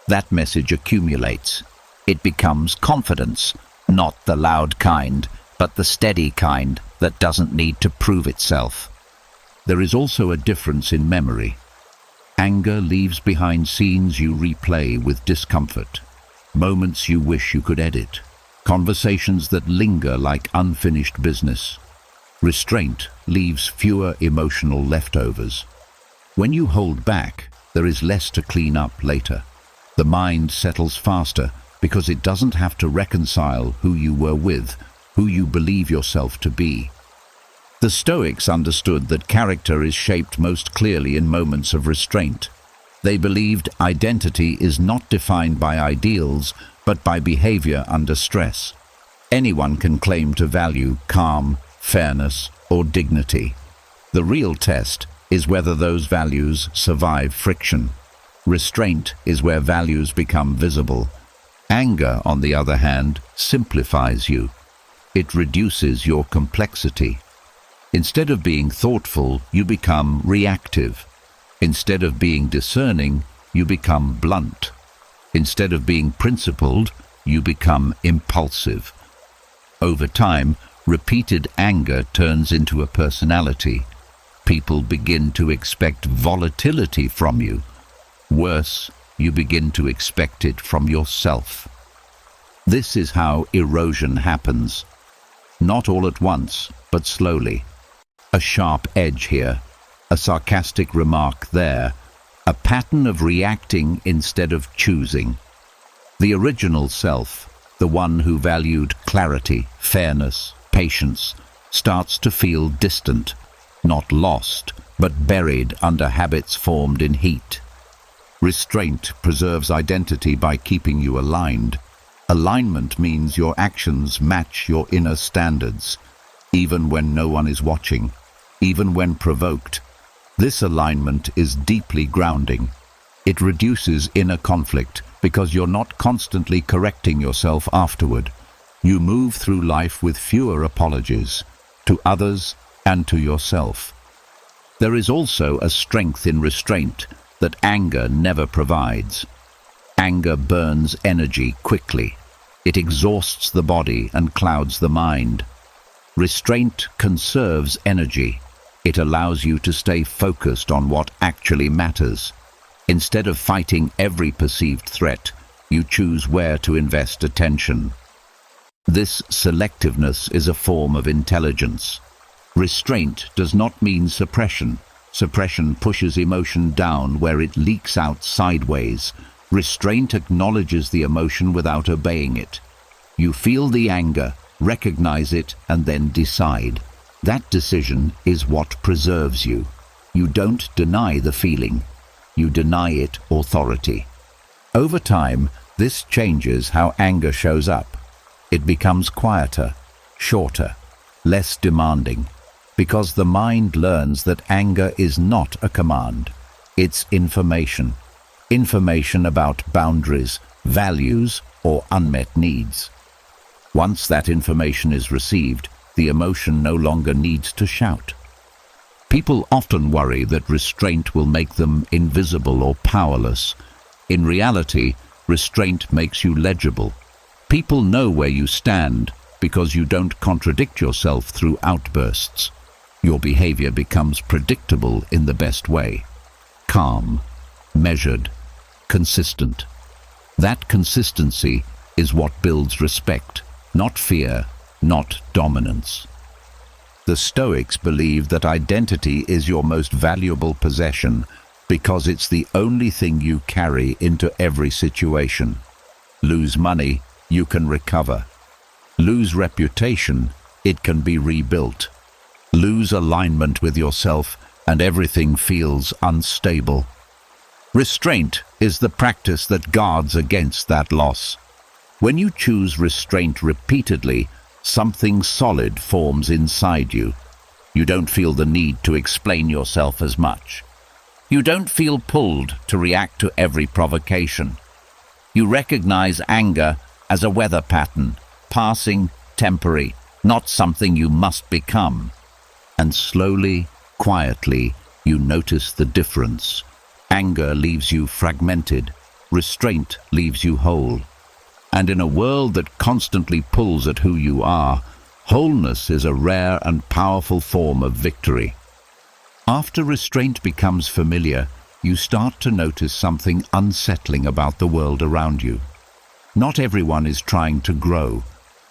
That message accumulates. It becomes confidence, not the loud kind, but the steady kind that doesn't need to prove itself. There is also a difference in memory. Anger leaves behind scenes you replay with discomfort, moments you wish you could edit, conversations that linger like unfinished business. Restraint leaves fewer emotional leftovers. When you hold back, there is less to clean up later. The mind settles faster because it doesn't have to reconcile who you were with, who you believe yourself to be. The Stoics understood that character is shaped most clearly in moments of restraint. They believed identity is not defined by ideals, but by behavior under stress. Anyone can claim to value calm, fairness, or dignity. The real test is whether those values survive friction. Restraint is where values become visible. Anger, on the other hand, simplifies you. It reduces your complexity. Instead of being thoughtful, you become reactive. Instead of being discerning, you become blunt. Instead of being principled, you become impulsive. Over time, repeated anger turns into a personality. People begin to expect volatility from you. Worse, you begin to expect it from yourself. This is how erosion happens. Not all at once, but slowly. A sharp edge here, a sarcastic remark there, a pattern of reacting instead of choosing. The original self, the one who valued clarity, fairness, patience, starts to feel distant, not lost, but buried under habits formed in heat. Restraint preserves identity by keeping you aligned. Alignment means your actions match your inner standards, even when no one is watching, even when provoked. This alignment is deeply grounding. It reduces inner conflict because you're not constantly correcting yourself afterward. You move through life with fewer apologies, to others and to yourself. There is also a strength in restraint that anger never provides. Anger burns energy quickly. It exhausts the body and clouds the mind. Restraint conserves energy. It allows you to stay focused on what actually matters. Instead of fighting every perceived threat, you choose where to invest attention. This selectiveness is a form of intelligence. Restraint does not mean suppression. Suppression pushes emotion down where it leaks out sideways. Restraint acknowledges the emotion without obeying it. You feel the anger, recognize it, and then decide. That decision is what preserves you. You don't deny the feeling. You deny it authority. Over time, this changes how anger shows up. It becomes quieter, shorter, less demanding, because the mind learns that anger is not a command. It's information. Information about boundaries, values, or unmet needs. Once that information is received, the emotion no longer needs to shout. People often worry that restraint will make them invisible or powerless. In reality, restraint makes you legible. People know where you stand because you don't contradict yourself through outbursts. Your behavior becomes predictable in the best way. Calm, measured, consistent. That consistency is what builds respect, not fear, not dominance. The Stoics believe that identity is your most valuable possession because it's the only thing you carry into every situation. Lose money, you can recover. Lose reputation, it can be rebuilt. Lose alignment with yourself, and everything feels unstable. Restraint is the practice that guards against that loss. When you choose restraint repeatedly, something solid forms inside you. You don't feel the need to explain yourself as much. You don't feel pulled to react to every provocation. You recognize anger as a weather pattern, passing, temporary, not something you must become. And slowly, quietly, you notice the difference. Anger leaves you fragmented. Restraint leaves you whole. And in a world that constantly pulls at who you are, wholeness is a rare and powerful form of victory. After restraint becomes familiar, you start to notice something unsettling about the world around you. Not everyone is trying to grow.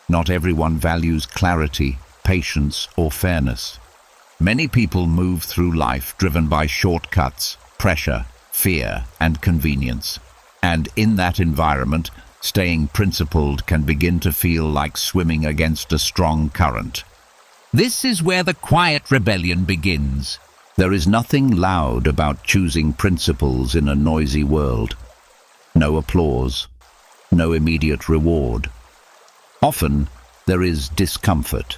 Not everyone values clarity, patience, or fairness. Many people move through life driven by shortcuts, pressure, fear, and convenience. And in that environment, staying principled can begin to feel like swimming against a strong current. This is where the quiet rebellion begins. There is nothing loud about choosing principles in a noisy world. No applause, no immediate reward. Often, there is discomfort.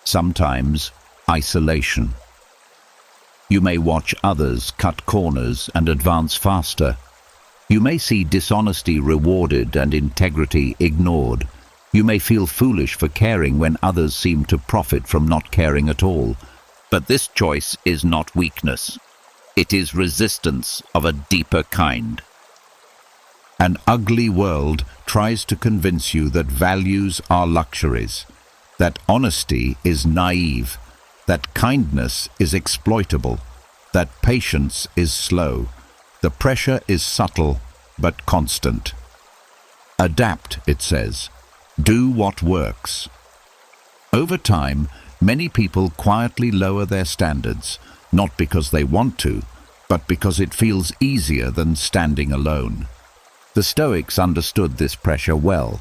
Sometimes, isolation. You may watch others cut corners and advance faster. You may see dishonesty rewarded and integrity ignored. You may feel foolish for caring when others seem to profit from not caring at all. But this choice is not weakness. It is resistance of a deeper kind. An ugly world tries to convince you that values are luxuries, that honesty is naive, that kindness is exploitable, that patience is slow. The pressure is subtle but constant. Adapt, it says. Do what works. Over time, many people quietly lower their standards, not because they want to, but because it feels easier than standing alone. The Stoics understood this pressure well.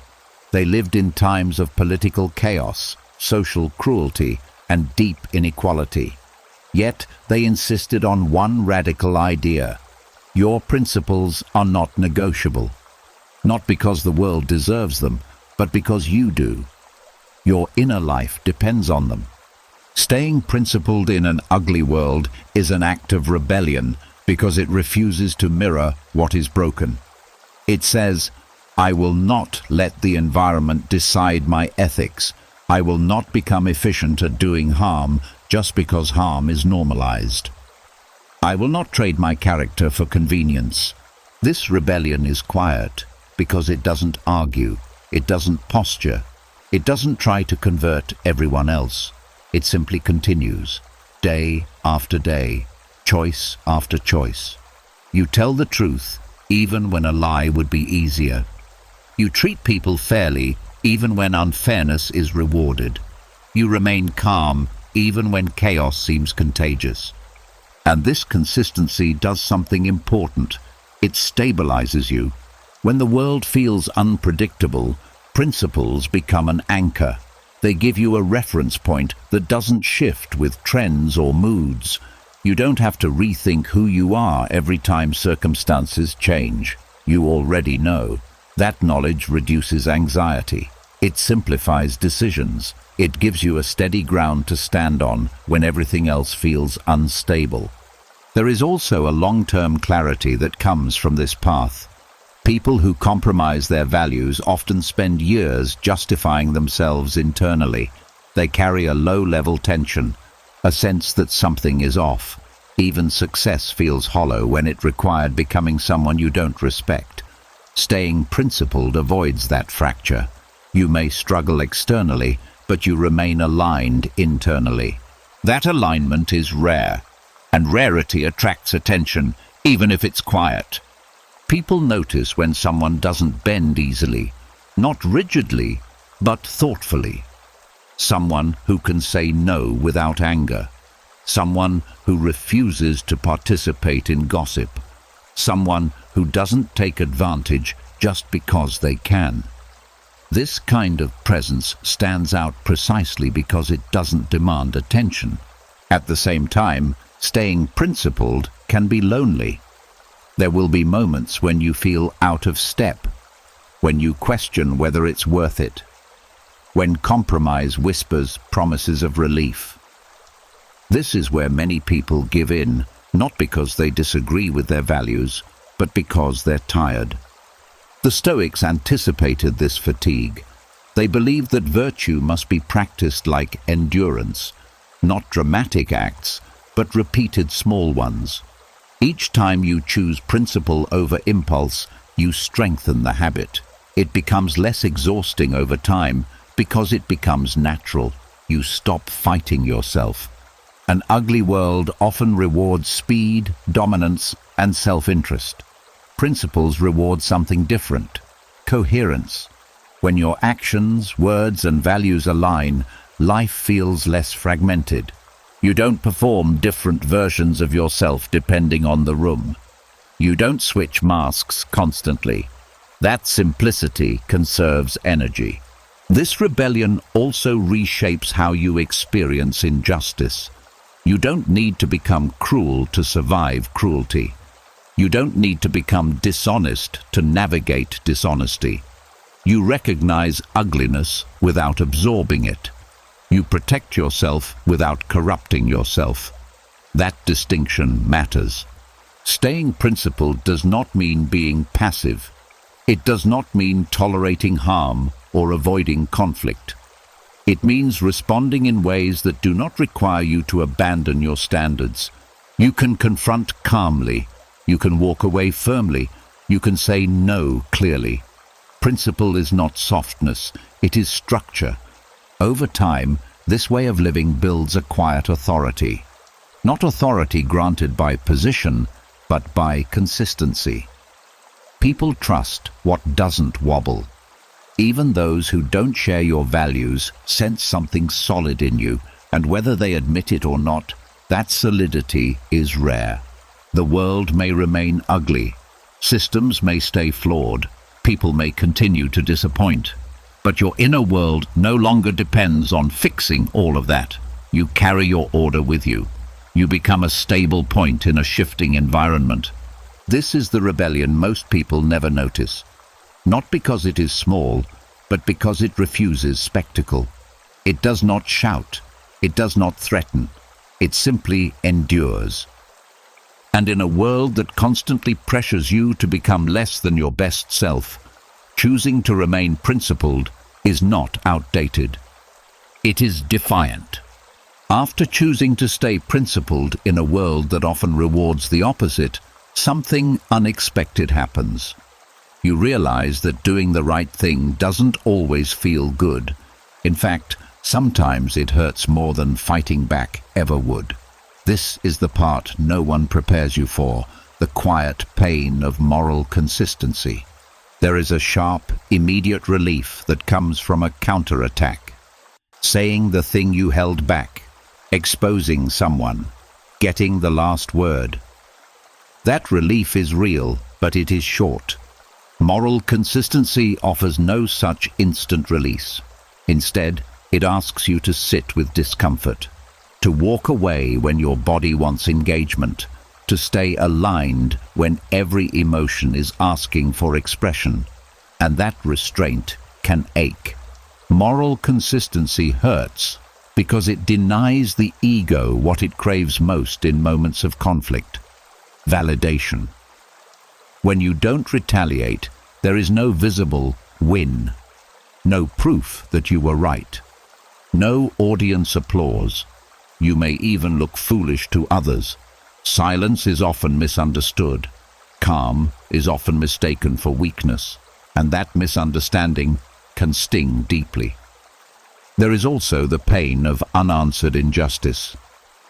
They lived in times of political chaos, social cruelty, and deep inequality. Yet they insisted on one radical idea: your principles are not negotiable. Not because the world deserves them, but because you do. Your inner life depends on them. Staying principled in an ugly world is an act of rebellion because it refuses to mirror what is broken. It says, I will not let the environment decide my ethics. I will not become efficient at doing harm just because harm is normalized. I will not trade my character for convenience. This rebellion is quiet because it doesn't argue, it doesn't posture, it doesn't try to convert everyone else. It simply continues, day after day, choice after choice. You tell the truth even when a lie would be easier. You treat people fairly even when unfairness is rewarded. You remain calm even when chaos seems contagious. And this consistency does something important. It stabilizes you. When the world feels unpredictable, principles become an anchor. They give you a reference point that doesn't shift with trends or moods. You don't have to rethink who you are every time circumstances change. You already know. That knowledge reduces anxiety. It simplifies decisions. It gives you a steady ground to stand on when everything else feels unstable. There is also a long-term clarity that comes from this path. People who compromise their values often spend years justifying themselves internally. They carry a low-level tension, a sense that something is off. Even success feels hollow when it required becoming someone you don't respect. Staying principled avoids that fracture. You may struggle externally, but you remain aligned internally. That alignment is rare, and rarity attracts attention, even if it's quiet. People notice when someone doesn't bend easily, not rigidly, but thoughtfully. Someone who can say no without anger. Someone who refuses to participate in gossip. Someone who doesn't take advantage just because they can. This kind of presence stands out precisely because it doesn't demand attention. At the same time, staying principled can be lonely. There will be moments when you feel out of step, when you question whether it's worth it, when compromise whispers promises of relief. This is where many people give in, not because they disagree with their values, but because they're tired. The Stoics anticipated this fatigue. They believe that virtue must be practiced like endurance, not dramatic acts, but repeated small ones. Each time you choose principle over impulse, you strengthen the habit. It becomes less exhausting over time because it becomes natural. You stop fighting yourself. An ugly world often rewards speed, dominance, and self-interest. Principles reward something different: coherence. When your actions, words, and values align, life feels less fragmented. You don't perform different versions of yourself depending on the room. You don't switch masks constantly. That simplicity conserves energy. This rebellion also reshapes how you experience injustice. You don't need to become cruel to survive cruelty. You don't need to become dishonest to navigate dishonesty. You recognize ugliness without absorbing it. You protect yourself without corrupting yourself. That distinction matters. Staying principled does not mean being passive. It does not mean tolerating harm or avoiding conflict. It means responding in ways that do not require you to abandon your standards. You can confront calmly. You can walk away firmly. You can say no clearly. Principle is not softness, it is structure. Over time, this way of living builds a quiet authority. Not authority granted by position, but by consistency. People trust what doesn't wobble. Even those who don't share your values sense something solid in you, and whether they admit it or not, that solidity is rare. The world may remain ugly. Systems may stay flawed. People may continue to disappoint. But your inner world no longer depends on fixing all of that. You carry your order with you. You become a stable point in a shifting environment. This is the rebellion most people never notice. Not because it is small, but because it refuses spectacle. It does not shout. It does not threaten. It simply endures. And in a world that constantly pressures you to become less than your best self, choosing to remain principled is not outdated. It is defiant. After choosing to stay principled in a world that often rewards the opposite, something unexpected happens. You realize that doing the right thing doesn't always feel good. In fact, sometimes it hurts more than fighting back ever would. This is the part no one prepares you for, the quiet pain of moral consistency. There is a sharp, immediate relief that comes from a counterattack. Saying the thing you held back, exposing someone, getting the last word. That relief is real, but it is short. Moral consistency offers no such instant release. Instead, it asks you to sit with discomfort, to walk away when your body wants engagement, to stay aligned when every emotion is asking for expression. And that restraint can ache. Moral consistency hurts because it denies the ego what it craves most in moments of conflict: validation. When you don't retaliate, there is no visible win, no proof that you were right, no audience applause. You may even look foolish to others. Silence is often misunderstood. Calm is often mistaken for weakness, and that misunderstanding can sting deeply. There is also the pain of unanswered injustice.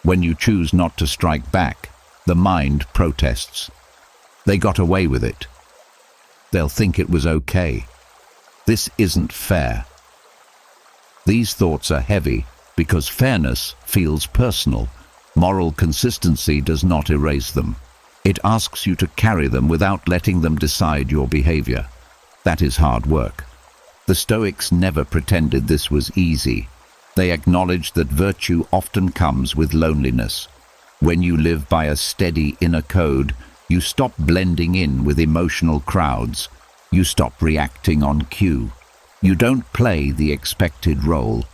When you choose not to strike back, the mind protests. They got away with it. They'll think it was okay. This isn't fair. These thoughts are heavy because fairness feels personal. Moral consistency does not erase them. It asks you to carry them without letting them decide your behavior. That is hard work. The Stoics never pretended this was easy. They acknowledged that virtue often comes with loneliness. When you live by a steady inner code, you stop blending in with emotional crowds. You stop reacting on cue. You don't play the expected role.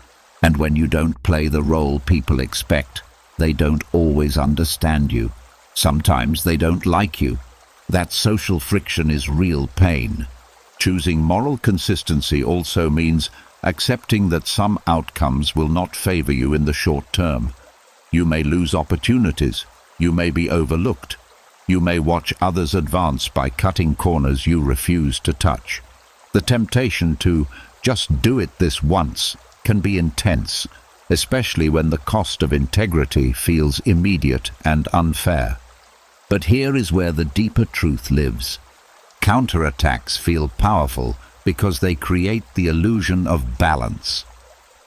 And when you don't play the role people expect, they don't always understand you. Sometimes they don't like you. That social friction is real pain. Choosing moral consistency also means accepting that some outcomes will not favor you in the short term. You may lose opportunities, you may be overlooked, you may watch others advance by cutting corners you refuse to touch. The temptation to just do it this once can be intense, especially when the cost of integrity feels immediate and unfair. But here is where the deeper truth lives. Counterattacks feel powerful because they create the illusion of balance.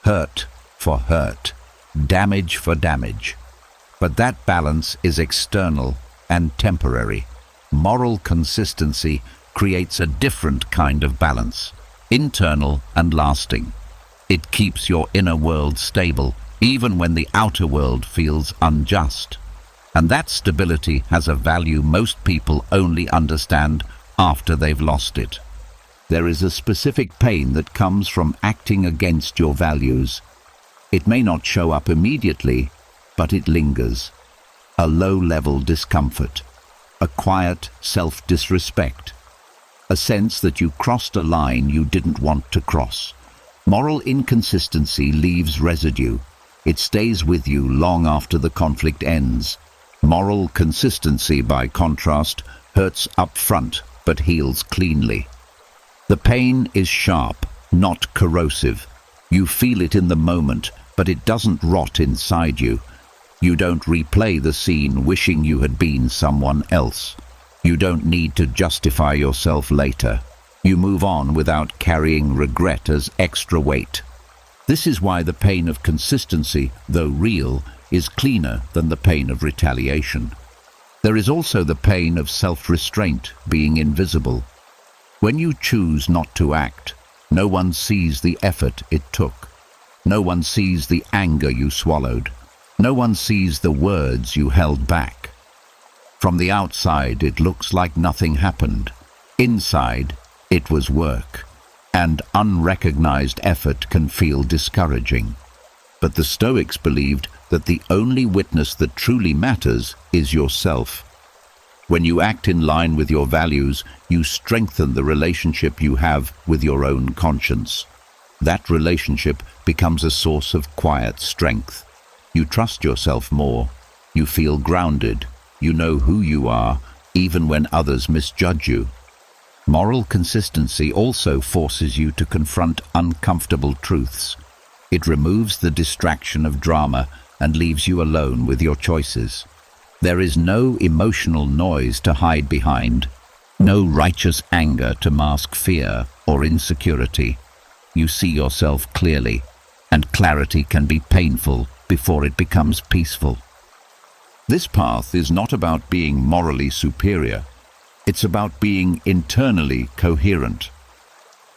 Hurt for hurt, damage for damage. But that balance is external and temporary. Moral consistency creates a different kind of balance, internal and lasting. It keeps your inner world stable, even when the outer world feels unjust. And that stability has a value most people only understand after they've lost it. There is a specific pain that comes from acting against your values. It may not show up immediately, but it lingers. A low-level discomfort, a quiet self-disrespect, a sense that you crossed a line you didn't want to cross. Moral inconsistency leaves residue. It stays with you long after the conflict ends. Moral consistency, by contrast, hurts up front but heals cleanly. The pain is sharp, not corrosive. You feel it in the moment, but it doesn't rot inside you. You don't replay the scene wishing you had been someone else. You don't need to justify yourself later. You move on without carrying regret as extra weight. This is why the pain of consistency, though real, is cleaner than the pain of retaliation. There is also the pain of self-restraint being invisible. When you choose not to act, no one sees the effort it took. No one sees the anger you swallowed. No one sees the words you held back. From the outside, it looks like nothing happened. Inside, it was work, and unrecognized effort can feel discouraging. But the Stoics believed that the only witness that truly matters is yourself. When you act in line with your values, you strengthen the relationship you have with your own conscience. That relationship becomes a source of quiet strength. You trust yourself more. You feel grounded. You know who you are, even when others misjudge you. Moral consistency also forces you to confront uncomfortable truths. It removes the distraction of drama and leaves you alone with your choices. There is no emotional noise to hide behind, no righteous anger to mask fear or insecurity. You see yourself clearly, and clarity can be painful before it becomes peaceful. This path is not about being morally superior. It's about being internally coherent.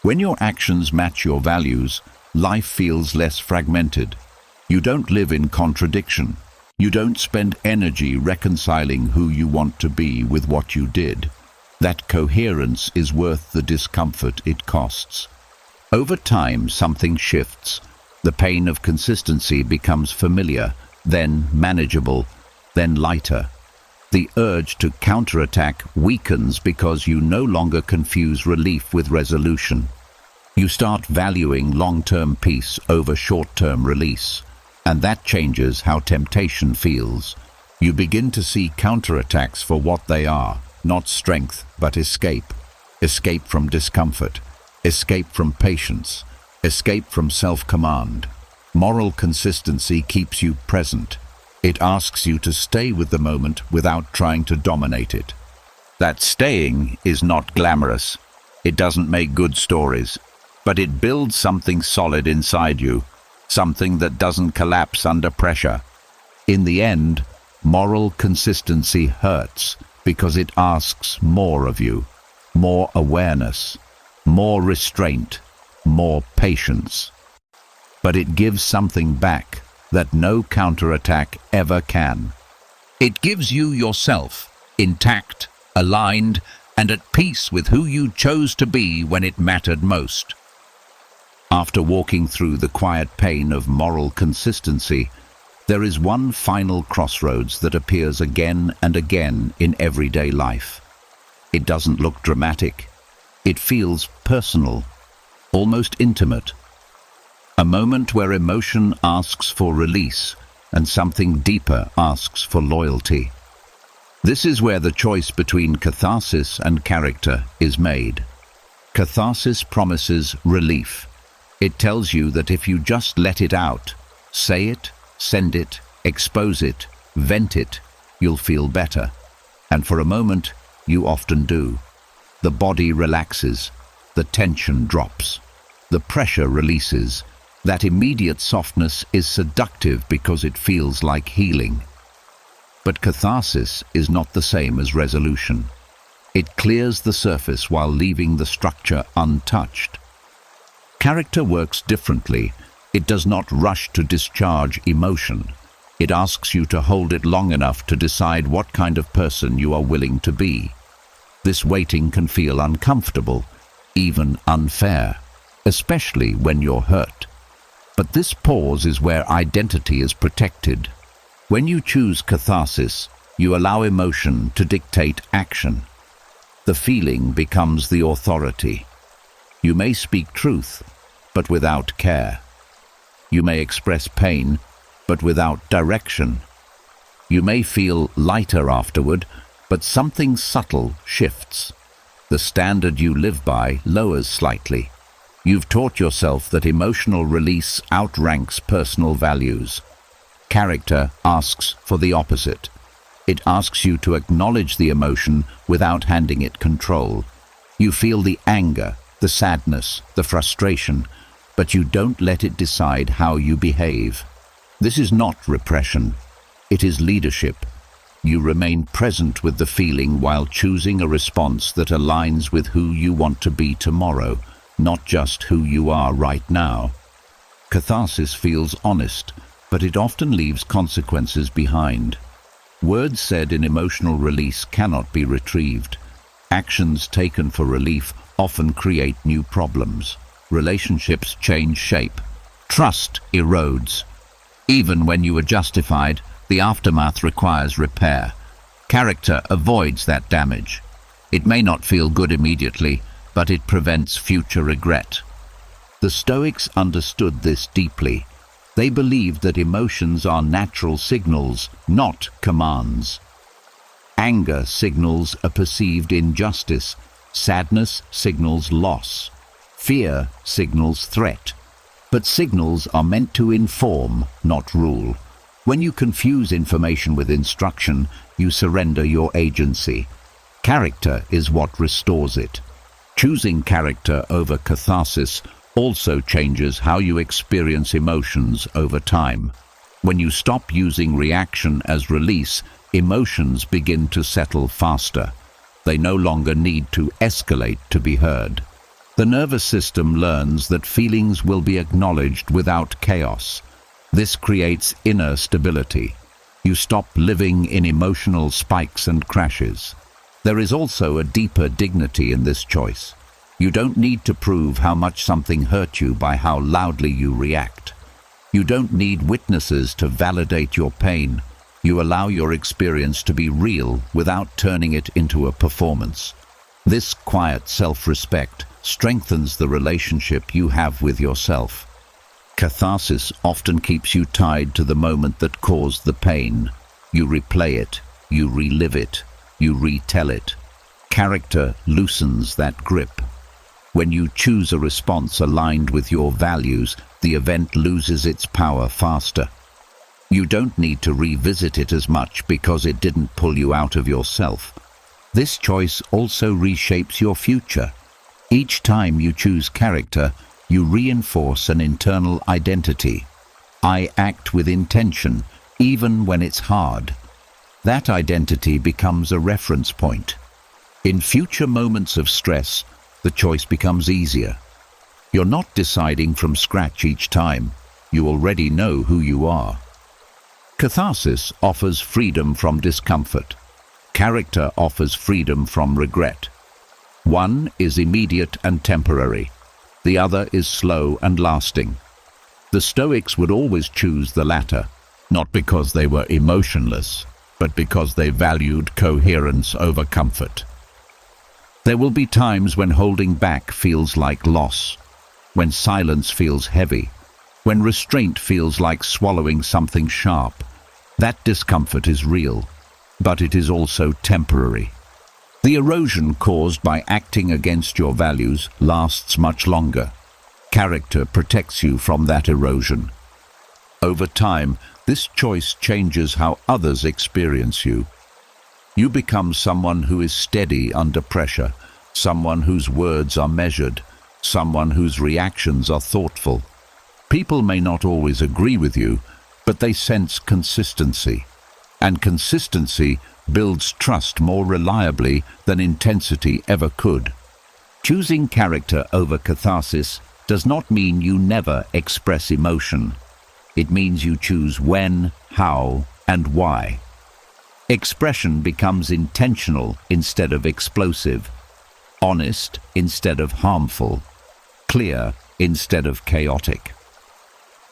When your actions match your values, life feels less fragmented. You don't live in contradiction. You don't spend energy reconciling who you want to be with what you did. That coherence is worth the discomfort it costs. Over time, something shifts. The pain of consistency becomes familiar, then manageable, then lighter. The urge to counterattack weakens because you no longer confuse relief with resolution. You start valuing long-term peace over short-term release, and that changes how temptation feels. You begin to see counterattacks for what they are, not strength, but escape. Escape from discomfort, escape from patience, escape from self-command. Moral consistency keeps you present. It asks you to stay with the moment without trying to dominate it. That staying is not glamorous. It doesn't make good stories, but it builds something solid inside you, something that doesn't collapse under pressure. In the end, moral consistency hurts because it asks more of you, more awareness, more restraint, more patience. But it gives something back that no counterattack ever can. It gives you yourself, intact, aligned, and at peace with who you chose to be when it mattered most. After walking through the quiet pain of moral consistency, there is one final crossroads that appears again and again in everyday life. It doesn't look dramatic. It feels personal, almost intimate. A moment where emotion asks for release and something deeper asks for loyalty. This is where the choice between catharsis and character is made. Catharsis promises relief. It tells you that if you just let it out, say it, send it, expose it, vent it, you'll feel better. And for a moment, you often do. The body relaxes, the tension drops, the pressure releases. That immediate softness is seductive because it feels like healing. But catharsis is not the same as resolution. It clears the surface while leaving the structure untouched. Character works differently. It does not rush to discharge emotion. It asks you to hold it long enough to decide what kind of person you are willing to be. This waiting can feel uncomfortable, even unfair, especially when you're hurt. But this pause is where identity is protected. When you choose catharsis, you allow emotion to dictate action. The feeling becomes the authority. You may speak truth, but without care. You may express pain, but without direction. You may feel lighter afterward, but something subtle shifts. The standard you live by lowers slightly. You've taught yourself that emotional release outranks personal values. Character asks for the opposite. It asks you to acknowledge the emotion without handing it control. You feel the anger, the sadness, the frustration, but you don't let it decide how you behave. This is not repression. It is leadership. You remain present with the feeling while choosing a response that aligns with who you want to be tomorrow, not just who you are right now. Catharsis feels honest, but it often leaves consequences behind. Words said in emotional release cannot be retrieved. Actions taken for relief often create new problems. Relationships change shape. Trust erodes. Even when you are justified, the aftermath requires repair. Character avoids that damage. It may not feel good immediately, but it prevents future regret. The Stoics understood this deeply. They believed that emotions are natural signals, not commands. Anger signals a perceived injustice. Sadness signals loss. Fear signals threat. But signals are meant to inform, not rule. When you confuse information with instruction, you surrender your agency. Character is what restores it. Choosing character over catharsis also changes how you experience emotions over time. When you stop using reaction as release, emotions begin to settle faster. They no longer need to escalate to be heard. The nervous system learns that feelings will be acknowledged without chaos. This creates inner stability. You stop living in emotional spikes and crashes. There is also a deeper dignity in this choice. You don't need to prove how much something hurt you by how loudly you react. You don't need witnesses to validate your pain. You allow your experience to be real without turning it into a performance. This quiet self-respect strengthens the relationship you have with yourself. Catharsis often keeps you tied to the moment that caused the pain. You replay it, you relive it, you retell it. Character loosens that grip. When you choose a response aligned with your values, the event loses its power faster. You don't need to revisit it as much because it didn't pull you out of yourself. This choice also reshapes your future. Each time you choose character, you reinforce an internal identity. I act with intention, even when it's hard. That identity becomes a reference point. In future moments of stress, the choice becomes easier. You're not deciding from scratch each time. You already know who you are. Catharsis offers freedom from discomfort. Character offers freedom from regret. One is immediate and temporary. The other is slow and lasting. The Stoics would always choose the latter, not because they were emotionless, but because they valued coherence over comfort. There will be times when holding back feels like loss, when silence feels heavy, When restraint feels like swallowing something sharp, that discomfort is real, but it is also temporary. The erosion caused by acting against your values lasts much longer. Character protects you from that erosion. Over time, this choice changes how others experience you. You become someone who is steady under pressure, someone whose words are measured, someone whose reactions are thoughtful. People may not always agree with you, but they sense consistency. And consistency builds trust more reliably than intensity ever could. Choosing character over catharsis does not mean you never express emotion. It means you choose when, how, and why. Expression becomes intentional instead of explosive, honest instead of harmful, clear instead of chaotic.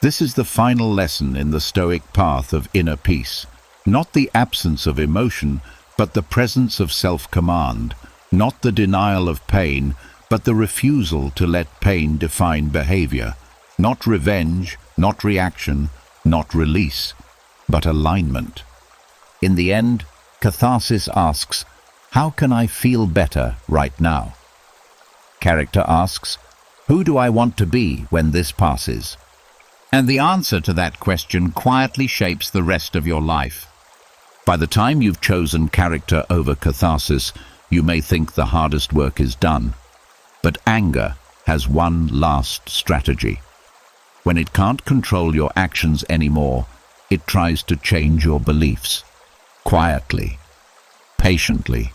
This is the final lesson in the Stoic path of inner peace. Not the absence of emotion, but the presence of self-command. Not the denial of pain, but the refusal to let pain define behavior. Not revenge, not reaction, not release, but alignment. In the end, catharsis asks, how can I feel better right now? Character asks, who do I want to be when this passes? And the answer to that question quietly shapes the rest of your life. By the time you've chosen character over catharsis, you may think the hardest work is done. But anger has one last strategy. When it can't control your actions anymore, it tries to change your beliefs. Quietly, patiently.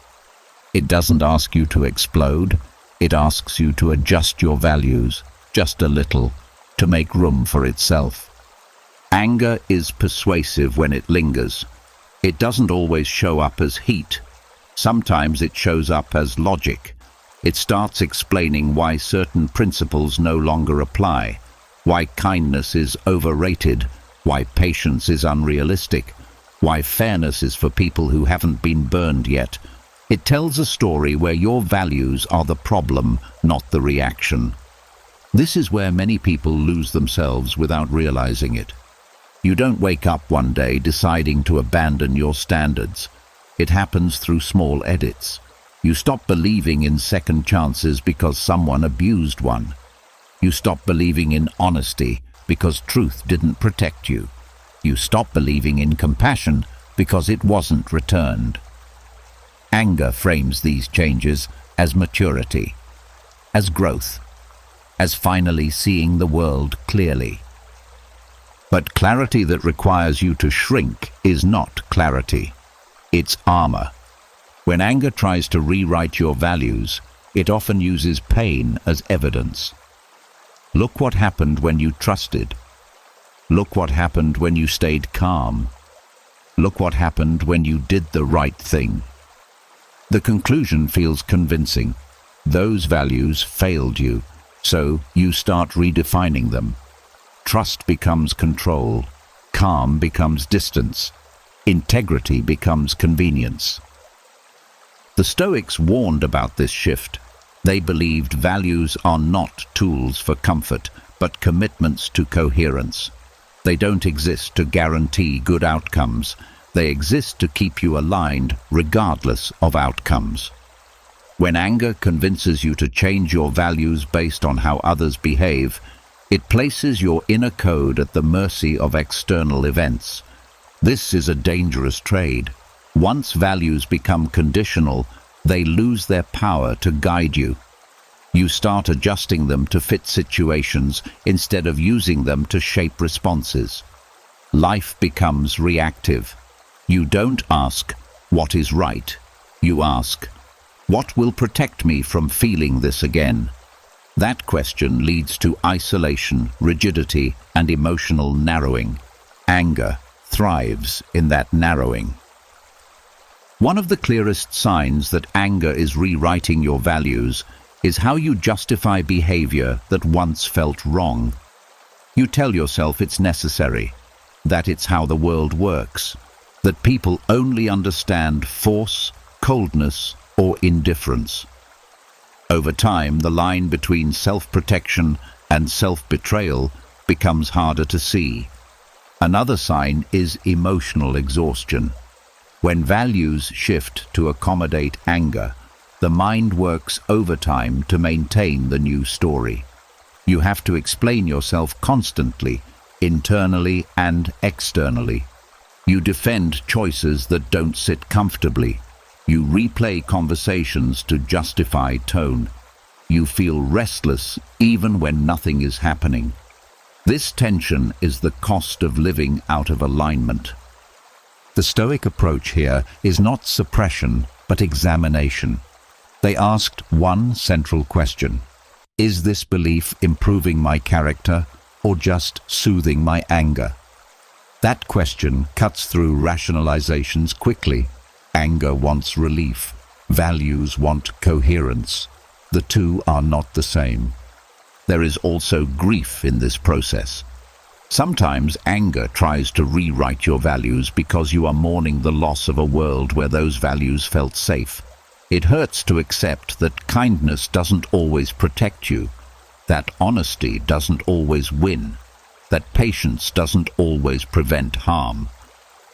It doesn't ask you to explode. It asks you to adjust your values, just a little, to make room for itself. Anger is persuasive when it lingers. It doesn't always show up as heat. Sometimes it shows up as logic. It starts explaining why certain principles no longer apply, why kindness is overrated, why patience is unrealistic, why fairness is for people who haven't been burned yet. It tells a story where your values are the problem, not the reaction. This is where many people lose themselves without realizing it. You don't wake up one day deciding to abandon your standards. It happens through small edits. You stop believing in second chances because someone abused one. You stop believing in honesty because truth didn't protect you. You stop believing in compassion because it wasn't returned. Anger frames these changes as maturity, as growth, as finally seeing the world clearly. But clarity that requires you to shrink is not clarity. It's armor. When anger tries to rewrite your values, it often uses pain as evidence. Look what happened when you trusted. Look what happened when you stayed calm. Look what happened when you did the right thing. The conclusion feels convincing. Those values failed you, so you start redefining them. Trust becomes control. Calm becomes distance. Integrity becomes convenience. The Stoics warned about this shift. They believed values are not tools for comfort, but commitments to coherence. They don't exist to guarantee good outcomes. They exist to keep you aligned regardless of outcomes. When anger convinces you to change your values based on how others behave, it places your inner code at the mercy of external events. This is a dangerous trade. Once values become conditional, they lose their power to guide you. You start adjusting them to fit situations instead of using them to shape responses. Life becomes reactive. You don't ask, what is right? You ask, what will protect me from feeling this again? That question leads to isolation, rigidity, and emotional narrowing. Anger thrives in that narrowing. One of the clearest signs that anger is rewriting your values is how you justify behavior that once felt wrong. You tell yourself it's necessary, that it's how the world works, that people only understand force, coldness, or indifference. Over time, the line between self-protection and self-betrayal becomes harder to see. Another sign is emotional exhaustion. When values shift to accommodate anger, the mind works overtime to maintain the new story. You have to explain yourself constantly, internally and externally. You defend choices that don't sit comfortably. You replay conversations to justify tone. You feel restless even when nothing is happening. This tension is the cost of living out of alignment. The Stoic approach here is not suppression, but examination. They asked one central question: is this belief improving my character or just soothing my anger? That question cuts through rationalizations quickly. Anger wants relief. Values want coherence. The two are not the same. There is also grief in this process. Sometimes anger tries to rewrite your values because you are mourning the loss of a world where those values felt safe. It hurts to accept that kindness doesn't always protect you, that honesty doesn't always win, that patience doesn't always prevent harm.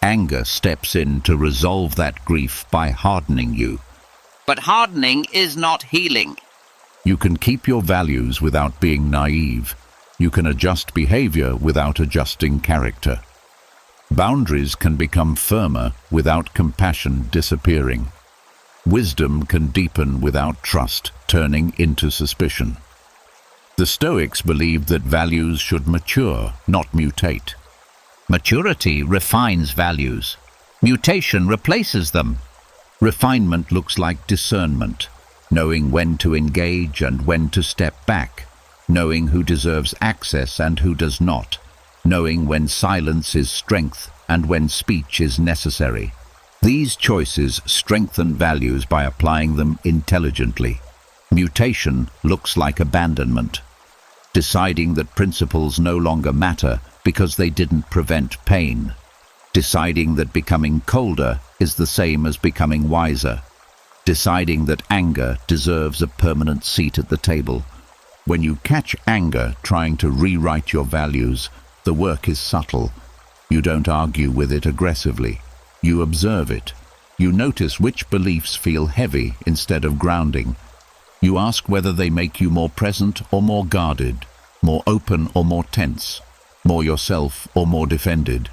Anger steps in to resolve that grief by hardening you. But hardening is not healing. You can keep your values without being naive. You can adjust behavior without adjusting character. Boundaries can become firmer without compassion disappearing. Wisdom can deepen without trust turning into suspicion. The Stoics believed that values should mature, not mutate. Maturity refines values. Mutation replaces them. Refinement looks like discernment, knowing when to engage and when to step back, knowing who deserves access and who does not, knowing when silence is strength and when speech is necessary. These choices strengthen values by applying them intelligently. Mutation looks like abandonment, deciding that principles no longer matter because they didn't prevent pain, deciding that becoming colder is the same as becoming wiser, deciding that anger deserves a permanent seat at the table. When you catch anger trying to rewrite your values, the work is subtle. You don't argue with it aggressively. You observe it. You notice which beliefs feel heavy instead of grounding. You ask whether they make you more present or more guarded, more open or more tense, more yourself or more defended.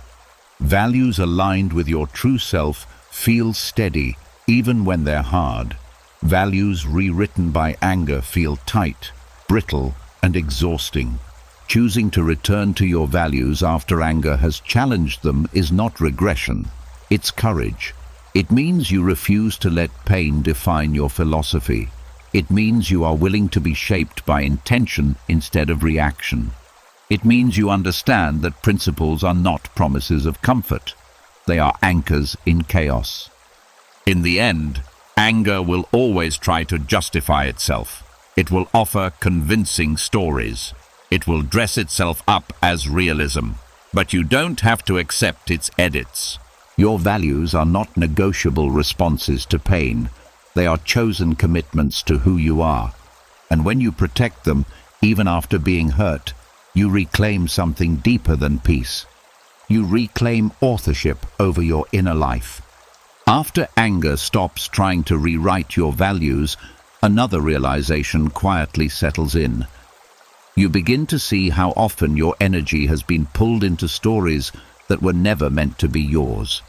Values aligned with your true self feel steady even when they're hard. Values rewritten by anger feel tight, brittle, and exhausting. Choosing to return to your values after anger has challenged them is not regression, it's courage. It means you refuse to let pain define your philosophy. It means you are willing to be shaped by intention instead of reaction. It means you understand that principles are not promises of comfort. They are anchors in chaos. In the end, anger will always try to justify itself. It will offer convincing stories. It will dress itself up as realism. But you don't have to accept its edits. Your values are not negotiable responses to pain. They are chosen commitments to who you are. And when you protect them, even after being hurt, you reclaim something deeper than peace. You reclaim authorship over your inner life. After anger stops trying to rewrite your values, another realization quietly settles in. You begin to see how often your energy has been pulled into stories that were never meant to be yours.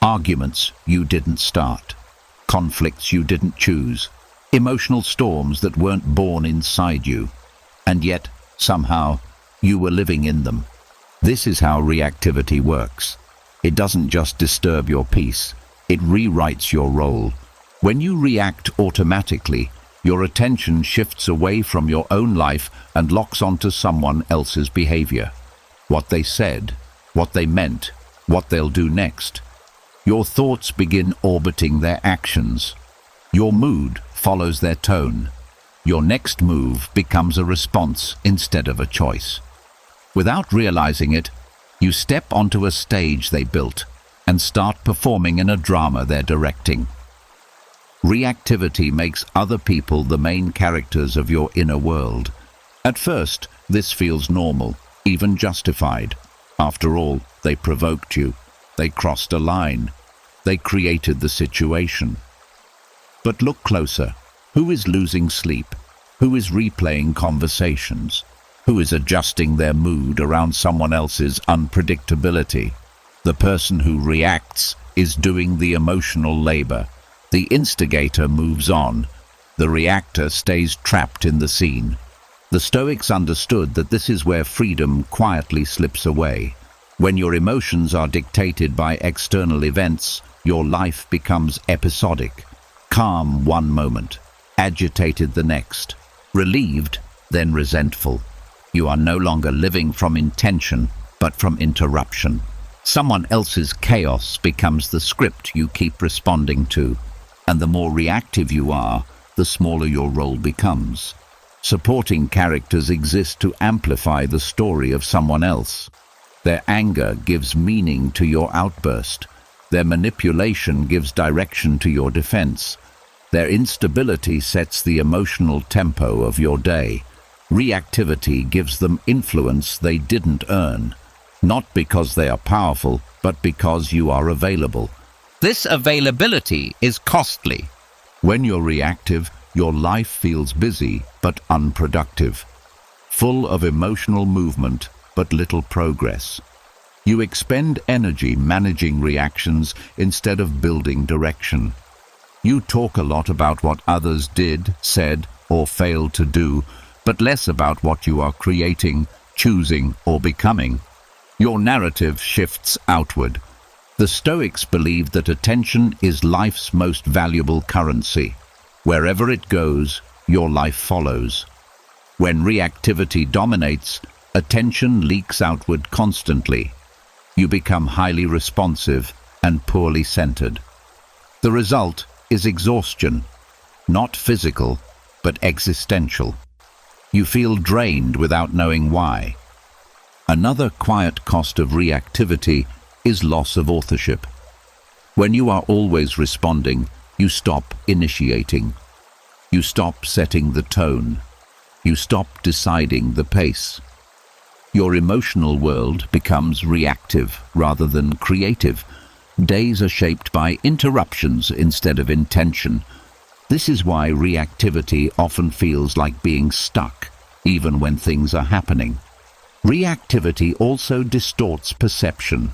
Arguments you didn't start. Conflicts you didn't choose. Emotional storms that weren't born inside you. And yet, somehow, you were living in them. This is how reactivity works. It doesn't just disturb your peace. It rewrites your role. When you react automatically, your attention shifts away from your own life and locks onto someone else's behavior. What they said, what they meant, what they'll do next. Your thoughts begin orbiting their actions. Your mood follows their tone. Your next move becomes a response instead of a choice. Without realizing it, you step onto a stage they built and start performing in a drama they're directing. Reactivity makes other people the main characters of your inner world. At first, this feels normal. even justified. After all, they provoked you. They crossed a line. They created the situation. But look closer. Who is losing sleep? Who is replaying conversations? Who is adjusting their mood around someone else's unpredictability? The person who reacts is doing the emotional labor. The instigator moves on. The reactor stays trapped in the scene. The Stoics understood that this is where freedom quietly slips away. When your emotions are dictated by external events, your life becomes episodic. Calm one moment, agitated the next, relieved, then resentful. You are no longer living from intention, but from interruption. Someone else's chaos becomes the script you keep responding to, and the more reactive you are, the smaller your role becomes. Supporting characters exist to amplify the story of someone else. Their anger gives meaning to your outburst. Their manipulation gives direction to your defense. Their instability sets the emotional tempo of your day. Reactivity gives them influence they didn't earn, not because they are powerful, but because you are available. This availability is costly. When you're reactive, your life feels busy but unproductive, full of emotional movement but little progress. You expend energy managing reactions instead of building direction. You talk a lot about what others did, said, or failed to do, but less about what you are creating, choosing, or becoming. Your narrative shifts outward. The Stoics believed that attention is life's most valuable currency. Wherever it goes, your life follows. When reactivity dominates, attention leaks outward constantly. You become highly responsive and poorly centered. The result is exhaustion, not physical, but existential. You feel drained without knowing why. Another quiet cost of reactivity is loss of authorship. When you are always responding, you stop initiating. You stop setting the tone. You stop deciding the pace. Your emotional world becomes reactive rather than creative. Days are shaped by interruptions instead of intention. This is why reactivity often feels like being stuck, even when things are happening. Reactivity also distorts perception.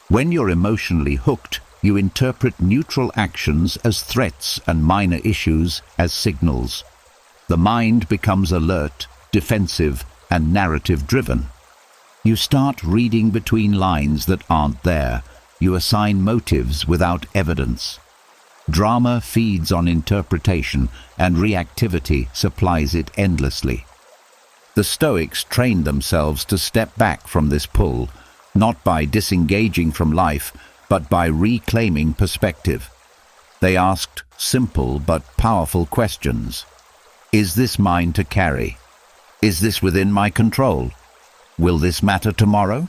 When you're emotionally hooked, you interpret neutral actions as threats and minor issues as signals. The mind becomes alert, defensive, and narrative-driven. You start reading between lines that aren't there. You assign motives without evidence. Drama feeds on interpretation, and reactivity supplies it endlessly. The Stoics trained themselves to step back from this pull, not by disengaging from life, but by reclaiming perspective. They asked simple but powerful questions. Is this mine to carry? Is this within my control? Will this matter tomorrow?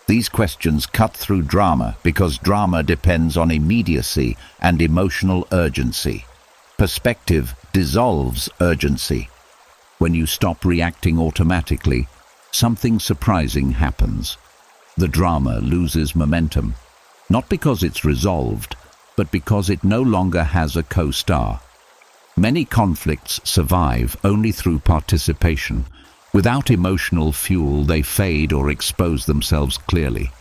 These questions cut through drama because drama depends on immediacy and emotional urgency. Perspective dissolves urgency. When you stop reacting automatically, something surprising happens. The drama loses momentum, not because it's resolved, but because it no longer has a co-star. Many conflicts survive only through participation. Without emotional fuel, they fade or expose themselves clearly.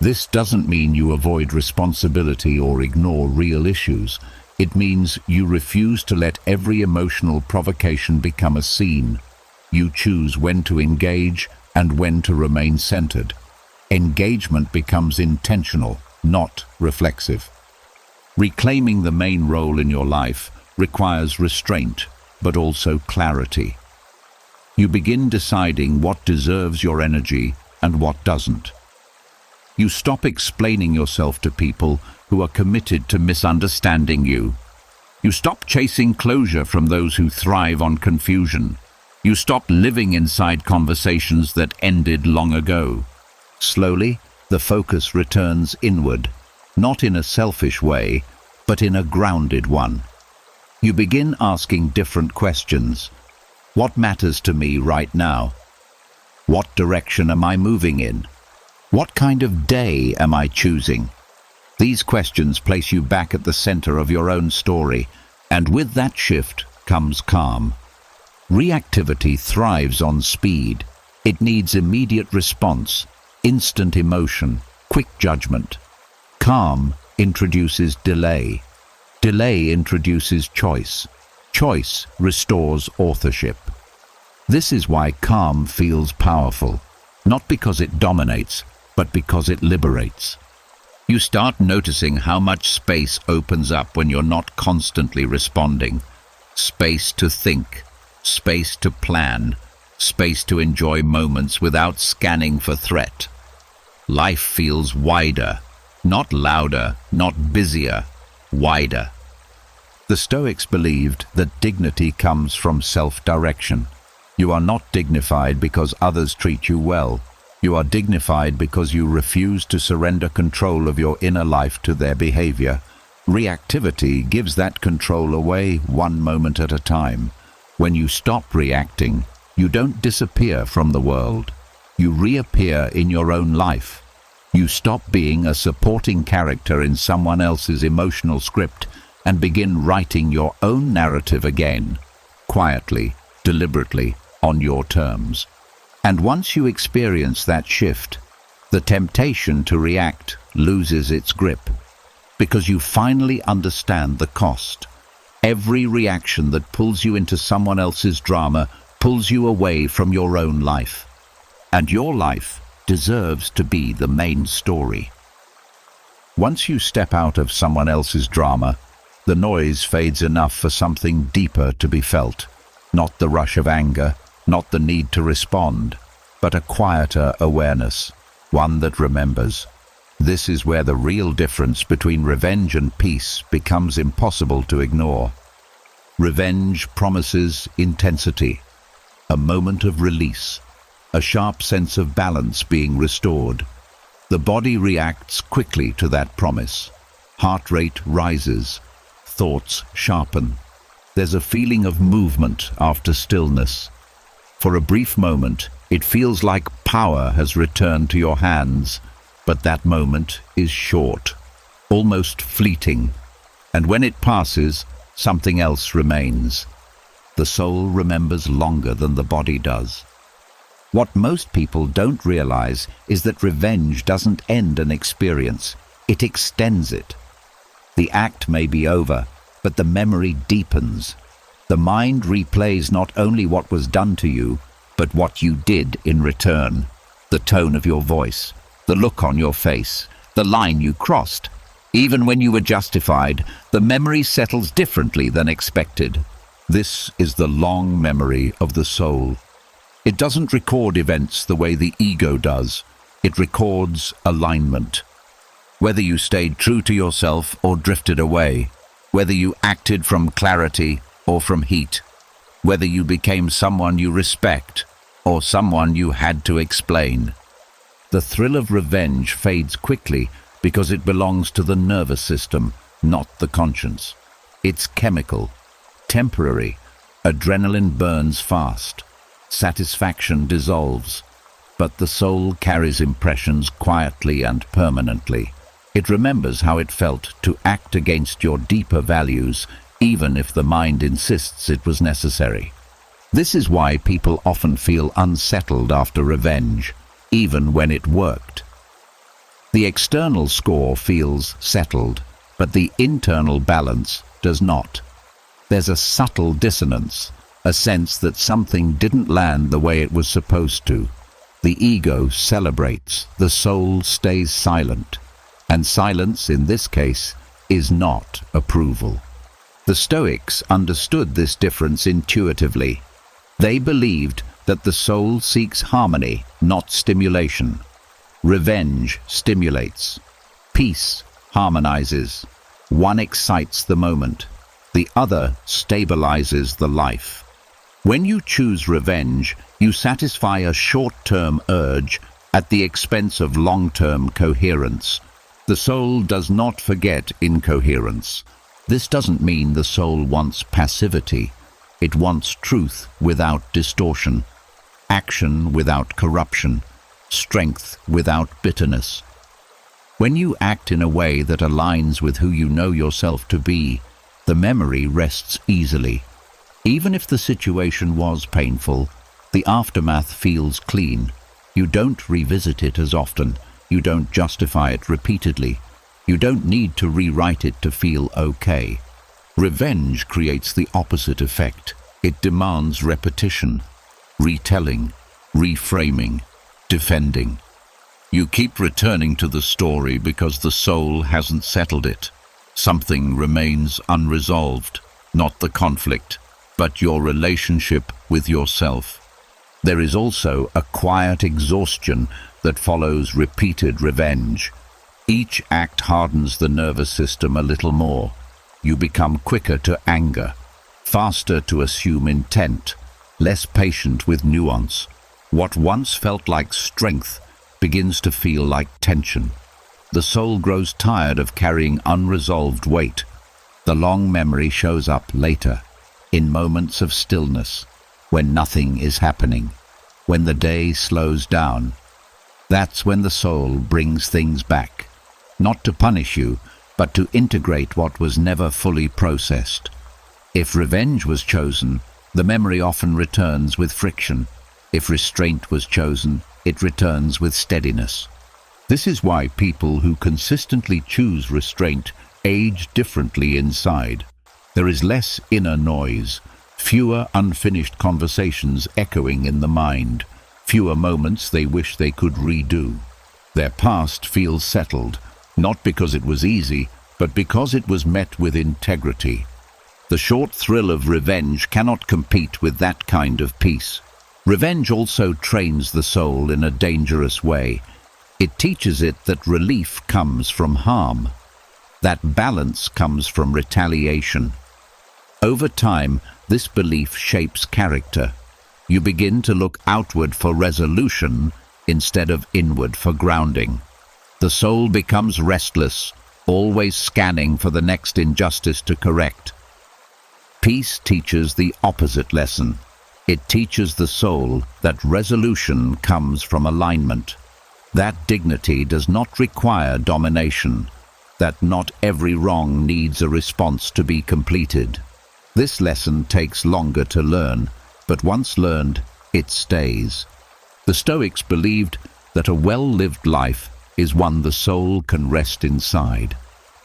This doesn't mean you avoid responsibility or ignore real issues. It means you refuse to let every emotional provocation become a scene. You choose when to engage and when to remain centered. Engagement becomes intentional, not reflexive. Reclaiming the main role in your life requires restraint, but also clarity. You begin deciding what deserves your energy and what doesn't. You stop explaining yourself to people who are committed to misunderstanding you. You stop chasing closure from those who thrive on confusion. You stop living inside conversations that ended long ago. Slowly, the focus returns inward, not in a selfish way, but in a grounded one. You begin asking different questions. What matters to me right now? What direction am I moving in? What kind of day am I choosing? These questions place you back at the center of your own story, and with that shift comes calm. Reactivity thrives on speed. It needs immediate response, instant emotion, quick judgment. Calm introduces delay. Delay introduces choice. Choice restores authorship. This is why calm feels powerful, not because it dominates, but because it liberates. You start noticing how much space opens up when you're not constantly responding. Space to think, space to plan, space to enjoy moments without scanning for threat. Life feels wider, not louder, not busier, wider. The Stoics believed that dignity comes from self-direction. You are not dignified because others treat you well. You are dignified because you refuse to surrender control of your inner life to their behavior. Reactivity gives that control away one moment at a time. When you stop reacting, you don't disappear from the world. You reappear in your own life. You stop being a supporting character in someone else's emotional script and begin writing your own narrative again, quietly, deliberately, on your terms. And once you experience that shift, the temptation to react loses its grip, because you finally understand the cost. Every reaction that pulls you into someone else's drama pulls you away from your own life. And your life deserves to be the main story. Once you step out of someone else's drama, the noise fades enough for something deeper to be felt. Not the rush of anger, not the need to respond, but a quieter awareness, one that remembers. This is where the real difference between revenge and peace becomes impossible to ignore. Revenge promises intensity, a moment of release, a sharp sense of balance being restored. The body reacts quickly to that promise. Heart rate rises, thoughts sharpen. There's a feeling of movement after stillness. For a brief moment, it feels like power has returned to your hands, but that moment is short, almost fleeting, and when it passes, something else remains. The soul remembers longer than the body does. What most people don't realize is that revenge doesn't end an experience, it extends it. The act may be over, but the memory deepens. The mind replays not only what was done to you, but what you did in return. The tone of your voice, the look on your face, the line you crossed. Even when you were justified, the memory settles differently than expected. This is the long memory of the soul. It doesn't record events the way the ego does. It records alignment. Whether you stayed true to yourself or drifted away, whether you acted from clarity or from heat, whether you became someone you respect or someone you had to explain. The thrill of revenge fades quickly because it belongs to the nervous system, not the conscience. It's chemical, temporary. Adrenaline burns fast. Satisfaction dissolves. But the soul carries impressions quietly and permanently. It remembers how it felt to act against your deeper values, even if the mind insists it was necessary. This is why people often feel unsettled after revenge, even when it worked. The external score feels settled, but the internal balance does not. There's a subtle dissonance, a sense that something didn't land the way it was supposed to. The ego celebrates, the soul stays silent, and silence in this case is not approval. The Stoics understood this difference intuitively. They believed that the soul seeks harmony, not stimulation. Revenge stimulates. Peace harmonizes. One excites the moment. The other stabilizes the life. When you choose revenge, you satisfy a short-term urge at the expense of long-term coherence. The soul does not forget incoherence. This doesn't mean the soul wants passivity. It wants truth without distortion. action without corruption, strength without bitterness. When you act in a way that aligns with who you know yourself to be, the memory rests easily. Even if the situation was painful, the aftermath feels clean. You don't revisit it as often. You don't justify it repeatedly. You don't need to rewrite it to feel okay. Revenge creates the opposite effect. It demands repetition, retelling, reframing, defending. You keep returning to the story because the soul hasn't settled it. Something remains unresolved, not the conflict, but your relationship with yourself. There is also a quiet exhaustion that follows repeated revenge. Each act hardens the nervous system a little more. You become quicker to anger, faster to assume intent, less patient with nuance. What once felt like strength begins to feel like tension. The soul grows tired of carrying unresolved weight. The long memory shows up later, in moments of stillness, when nothing is happening, when the day slows down. That's when the soul brings things back, not to punish you, but to integrate what was never fully processed. If revenge was chosen, the memory often returns with friction. If restraint was chosen, it returns with steadiness. This is why people who consistently choose restraint age differently inside. There is less inner noise, fewer unfinished conversations echoing in the mind, fewer moments they wish they could redo. Their past feels settled, not because it was easy, but because it was met with integrity. The short thrill of revenge cannot compete with that kind of peace. Revenge also trains the soul in a dangerous way. It teaches it that relief comes from harm, that balance comes from retaliation. Over time, this belief shapes character. You begin to look outward for resolution instead of inward for grounding. The soul becomes restless, always scanning for the next injustice to correct. Peace teaches the opposite lesson. It teaches the soul that resolution comes from alignment, that dignity does not require domination, that not every wrong needs a response to be completed. This lesson takes longer to learn, but once learned, it stays. The Stoics believed that a well-lived life is one the soul can rest inside.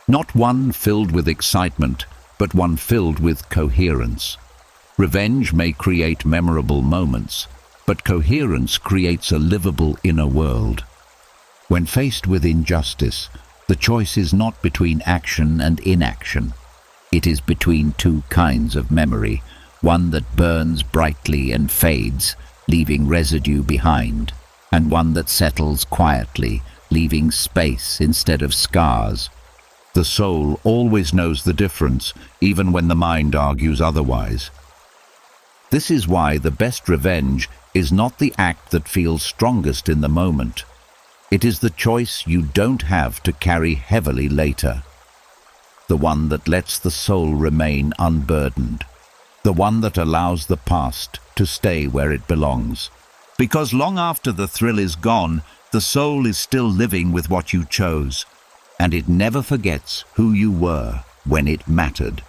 Not one filled with excitement, but one filled with coherence. Revenge may create memorable moments, but coherence creates a livable inner world. When faced with injustice, the choice is not between action and inaction. It is between two kinds of memory, one that burns brightly and fades, leaving residue behind, and one that settles quietly, leaving space instead of scars. The soul always knows the difference, even when the mind argues otherwise. This is why the best revenge is not the act that feels strongest in the moment. It is the choice you don't have to carry heavily later. The one that lets the soul remain unburdened. The one that allows the past to stay where it belongs. Because long after the thrill is gone, the soul is still living with what you chose, and it never forgets who you were when it mattered.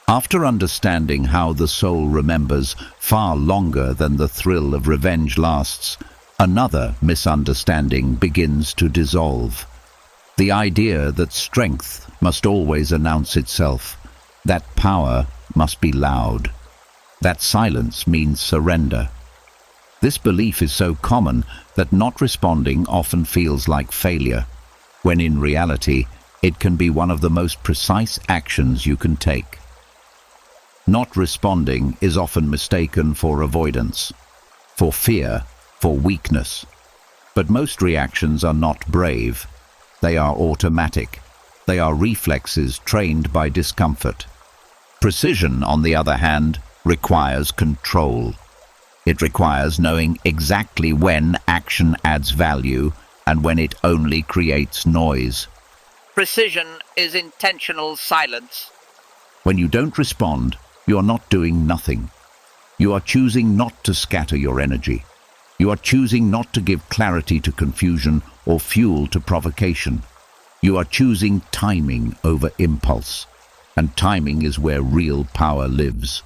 After understanding how the soul remembers far longer than the thrill of revenge lasts, another misunderstanding begins to dissolve. The idea that strength must always announce itself, that power must be loud, that silence means surrender. This belief is so common that not responding often feels like failure, when in reality it can be one of the most precise actions you can take. Not responding is often mistaken for avoidance, for fear, for weakness. But most reactions are not brave. They are automatic. They are reflexes trained by discomfort. Precision, on the other hand, requires control. It requires knowing exactly when action adds value and when it only creates noise. Precision is intentional silence. When you don't respond, you're not doing nothing. You are choosing not to scatter your energy. You are choosing not to give clarity to confusion or fuel to provocation. You are choosing timing over impulse, and timing is where real power lives.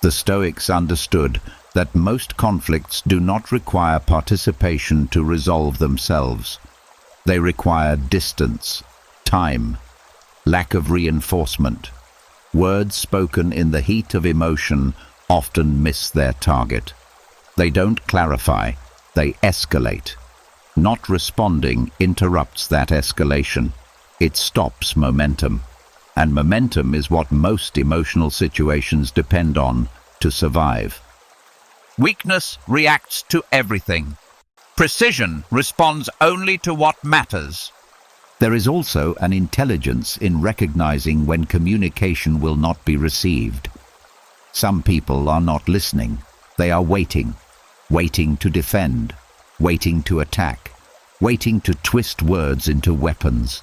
The Stoics understood that most conflicts do not require participation to resolve themselves. They require distance, time, lack of reinforcement. Words spoken in the heat of emotion often miss their target. They don't clarify, they escalate. Not responding interrupts that escalation. It stops momentum. And momentum is what most emotional situations depend on to survive. Weakness reacts to everything. Precision responds only to what matters. There is also an intelligence in recognizing when communication will not be received. Some people are not listening. They are waiting. Waiting to defend. Waiting to attack. Waiting to twist words into weapons.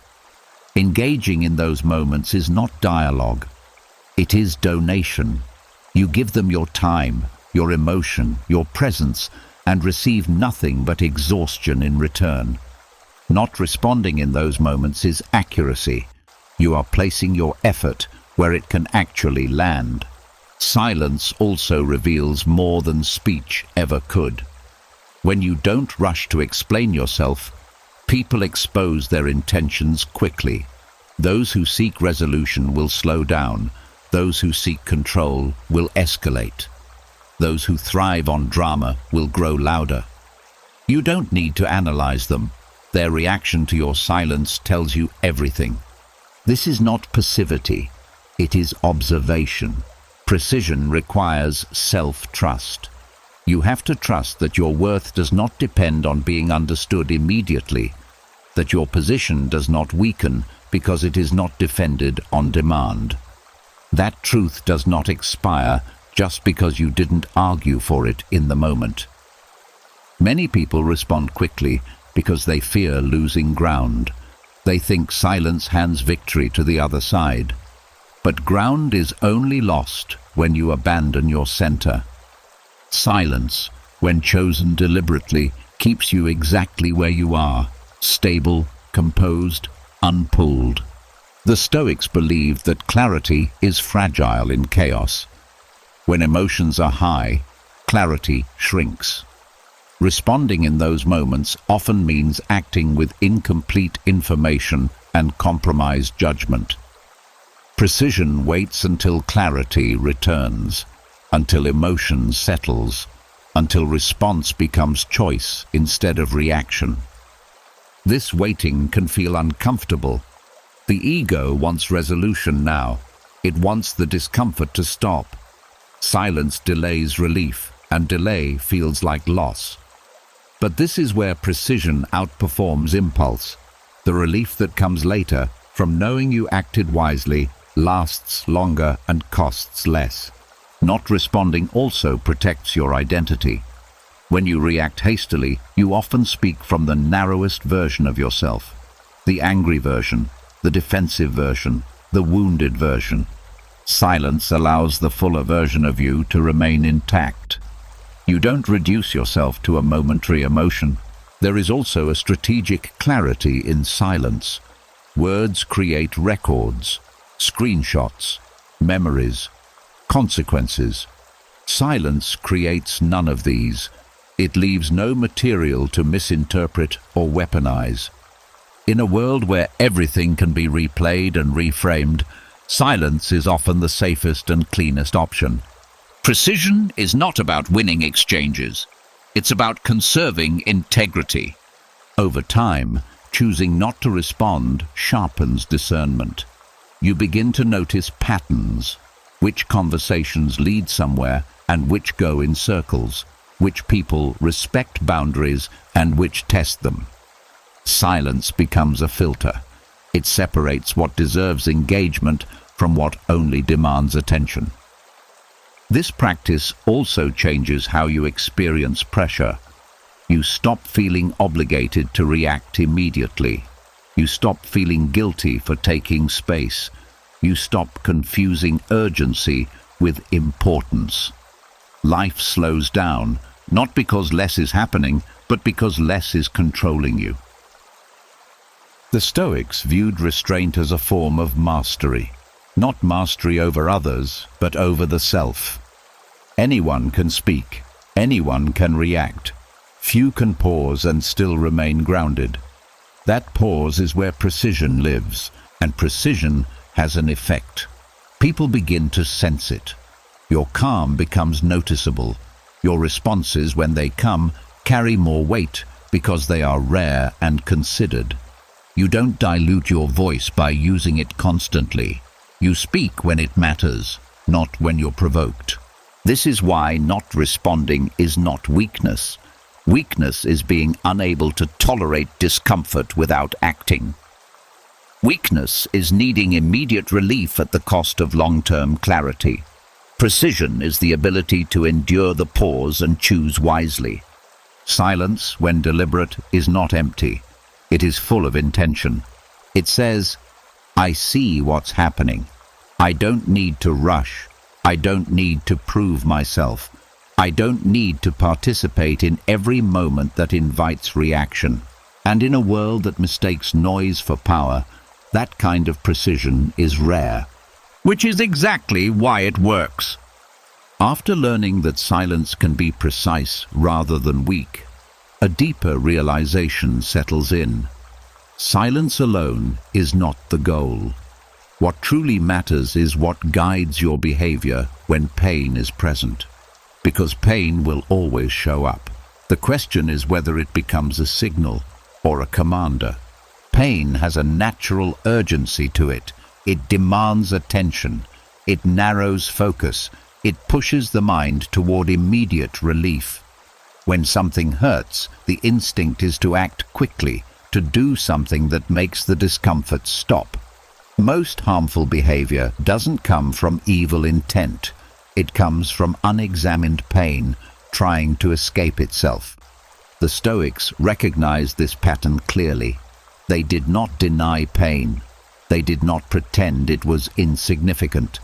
Engaging in those moments is not dialogue. It is donation. You give them your time, your emotion, your presence, and receive nothing but exhaustion in return. Not responding in those moments is accuracy. You are placing your effort where it can actually land. Silence also reveals more than speech ever could. When you don't rush to explain yourself, people expose their intentions quickly. Those who seek resolution will slow down. Those who seek control will escalate. Those who thrive on drama will grow louder. You don't need to analyze them. Their reaction to your silence tells you everything. This is not passivity. It is observation. Precision requires self-trust. You have to trust that your worth does not depend on being understood immediately, that your position does not weaken because it is not defended on demand. That truth does not expire just because you didn't argue for it in the moment. Many people respond quickly because they fear losing ground. They think silence hands victory to the other side. But ground is only lost when you abandon your center. Silence, when chosen deliberately, keeps you exactly where you are, stable, composed, unpulled. The Stoics believed that clarity is fragile in chaos. When emotions are high, clarity shrinks. Responding in those moments often means acting with incomplete information and compromised judgment. Precision waits until clarity returns, until emotion settles, until response becomes choice instead of reaction. This waiting can feel uncomfortable. The ego wants resolution now. It wants the discomfort to stop. Silence delays relief, and delay feels like loss. But this is where precision outperforms impulse. The relief that comes later, from knowing you acted wisely, lasts longer and costs less. Not responding also protects your identity. When you react hastily, you often speak from the narrowest version of yourself. The angry version, the defensive version, the wounded version. Silence allows the fuller version of you to remain intact. You don't reduce yourself to a momentary emotion. There is also a strategic clarity in silence. Words create records, screenshots, memories, consequences. Silence creates none of these. It leaves no material to misinterpret or weaponize. In a world where everything can be replayed and reframed, silence is often the safest and cleanest option. Precision is not about winning exchanges. It's about conserving integrity. Over time, choosing not to respond sharpens discernment. You begin to notice patterns, which conversations lead somewhere and which go in circles, which people respect boundaries and which test them. Silence becomes a filter. It separates what deserves engagement from what only demands attention. This practice also changes how you experience pressure. You stop feeling obligated to react immediately. You stop feeling guilty for taking space. You stop confusing urgency with importance. Life slows down, not because less is happening, but because less is controlling you. The Stoics viewed restraint as a form of mastery, not mastery over others, but over the self. Anyone can speak, anyone can react. Few can pause and still remain grounded. That pause is where precision lives, and precision has an effect. People begin to sense it. Your calm becomes noticeable. Your responses, when they come, carry more weight because they are rare and considered. You don't dilute your voice by using it constantly. You speak when it matters, not when you're provoked. This is why not responding is not weakness. Weakness is being unable to tolerate discomfort without acting. Weakness is needing immediate relief at the cost of long-term clarity. Precision is the ability to endure the pause and choose wisely. Silence, when deliberate, is not empty. It is full of intention. It says, I see what's happening. I don't need to rush. I don't need to prove myself. I don't need to participate in every moment that invites reaction. And in a world that mistakes noise for power, that kind of precision is rare. Which is exactly why it works. After learning that silence can be precise rather than weak, a deeper realization settles in. Silence alone is not the goal. What truly matters is what guides your behavior when pain is present. Because pain will always show up. The question is whether it becomes a signal or a commander. Pain has a natural urgency to it. It demands attention. It narrows focus. It pushes the mind toward immediate relief. When something hurts, the instinct is to act quickly, to do something that makes the discomfort stop. Most harmful behavior doesn't come from evil intent. It comes from unexamined pain, trying to escape itself. The Stoics recognized this pattern clearly. They did not deny pain. They did not pretend it was insignificant.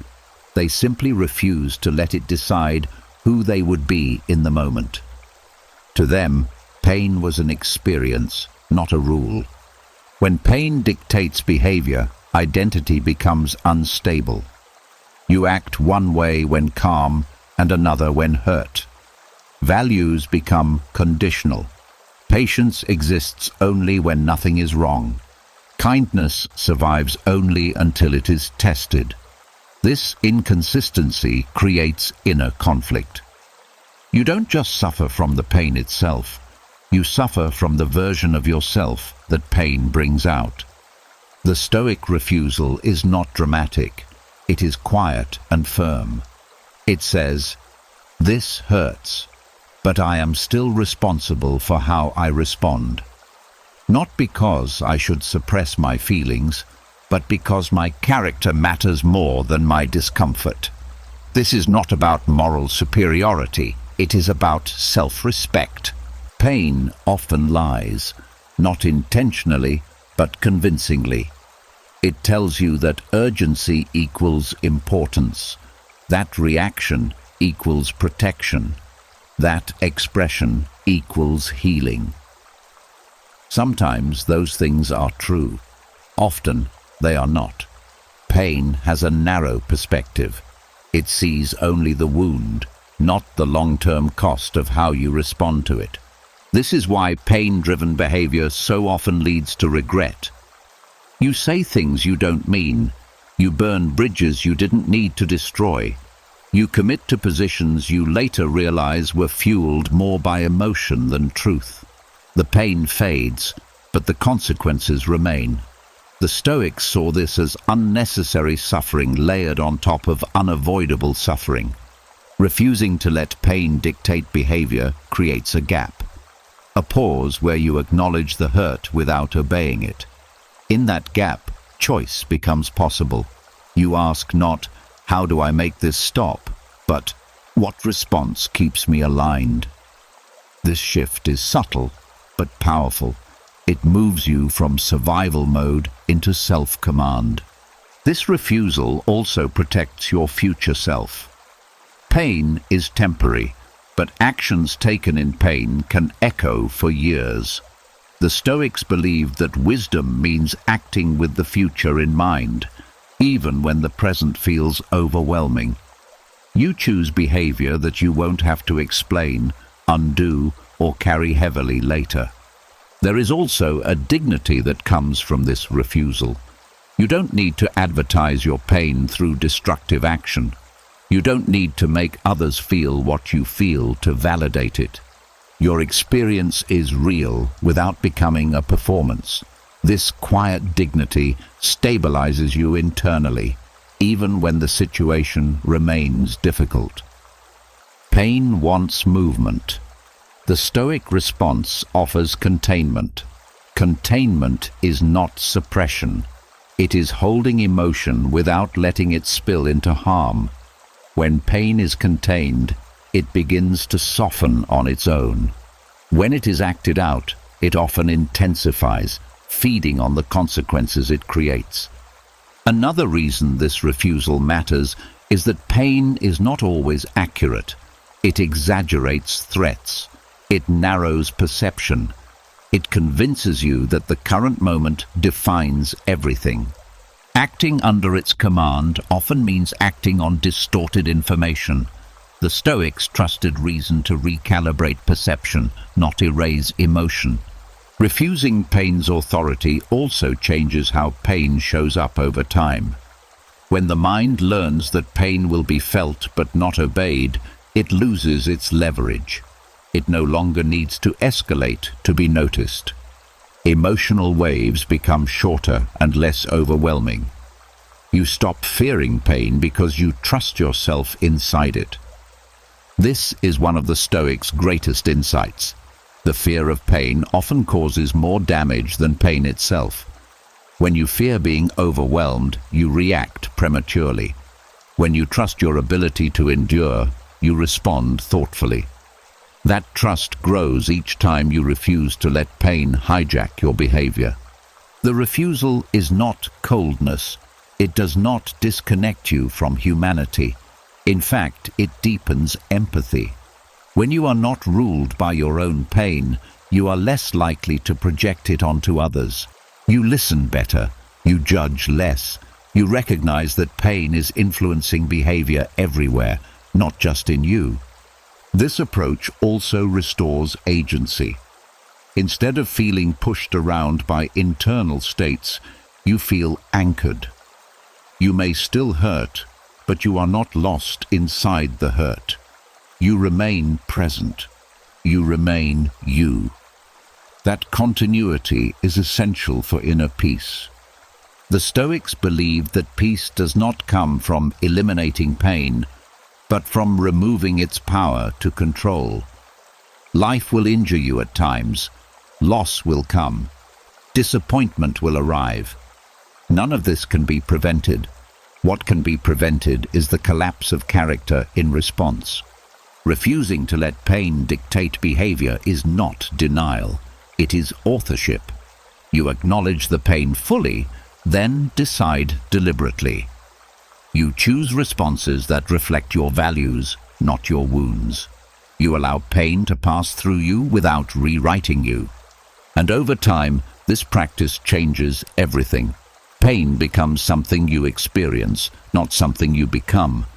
They simply refused to let it decide who they would be in the moment. To them, pain was an experience, not a rule. When pain dictates behavior, identity becomes unstable. You act one way when calm and another when hurt. Values become conditional. Patience exists only when nothing is wrong. Kindness survives only until it is tested. This inconsistency creates inner conflict. You don't just suffer from the pain itself. You suffer from the version of yourself that pain brings out. The Stoic refusal is not dramatic. It is quiet and firm. It says, "This hurts, but I am still responsible for how I respond. Not because I should suppress my feelings, but because my character matters more than my discomfort." This is not about moral superiority. It is about self-respect. Pain often lies, not intentionally, but convincingly. It tells you that urgency equals importance, that reaction equals protection, that expression equals healing. Sometimes those things are true. Often they are not. Pain has a narrow perspective. It sees only the wound, not the long-term cost of how you respond to it. This is why pain-driven behavior so often leads to regret. You say things you don't mean. You burn bridges you didn't need to destroy. You commit to positions you later realize were fueled more by emotion than truth. The pain fades, but the consequences remain. The Stoics saw this as unnecessary suffering layered on top of unavoidable suffering. Refusing to let pain dictate behavior creates a gap. A pause where you acknowledge the hurt without obeying it. In that gap, choice becomes possible. You ask not, "How do I make this stop?" but "What response keeps me aligned?" This shift is subtle, but powerful. It moves you from survival mode into self-command. This refusal also protects your future self. Pain is temporary, but actions taken in pain can echo for years. The Stoics believed that wisdom means acting with the future in mind, even when the present feels overwhelming. You choose behavior that you won't have to explain, undo, or carry heavily later. There is also a dignity that comes from this refusal. You don't need to advertise your pain through destructive action. You don't need to make others feel what you feel to validate it. Your experience is real without becoming a performance. This quiet dignity stabilizes you internally, even when the situation remains difficult. Pain wants movement. The Stoic response offers containment. Containment is not suppression. It is holding emotion without letting it spill into harm. When pain is contained, it begins to soften on its own. When it is acted out, it often intensifies, feeding on the consequences it creates. Another reason this refusal matters is that pain is not always accurate. It exaggerates threats. It narrows perception. It convinces you that the current moment defines everything. Acting under its command often means acting on distorted information. The Stoics trusted reason to recalibrate perception, not erase emotion. Refusing pain's authority also changes how pain shows up over time. When the mind learns that pain will be felt but not obeyed, it loses its leverage. It no longer needs to escalate to be noticed. Emotional waves become shorter and less overwhelming. You stop fearing pain because you trust yourself inside it. This is one of the Stoics' greatest insights. The fear of pain often causes more damage than pain itself. When you fear being overwhelmed, you react prematurely. When you trust your ability to endure, you respond thoughtfully. That trust grows each time you refuse to let pain hijack your behavior. The refusal is not coldness. It does not disconnect you from humanity. In fact, it deepens empathy. When you are not ruled by your own pain, you are less likely to project it onto others. You listen better. You judge less. You recognize that pain is influencing behavior everywhere, not just in you. This approach also restores agency. Instead of feeling pushed around by internal states, you feel anchored. You may still hurt, but you are not lost inside the hurt. You remain present. You remain you. That continuity is essential for inner peace. The Stoics believed that peace does not come from eliminating pain, but from removing its power to control. Life will injure you at times. Loss will come. Disappointment will arrive. None of this can be prevented. What can be prevented is the collapse of character in response. Refusing to let pain dictate behavior is not denial. It is authorship. You acknowledge the pain fully, then decide deliberately. You choose responses that reflect your values, not your wounds. You allow pain to pass through you without rewriting you. And over time, this practice changes everything. Pain becomes something you experience, not something you become.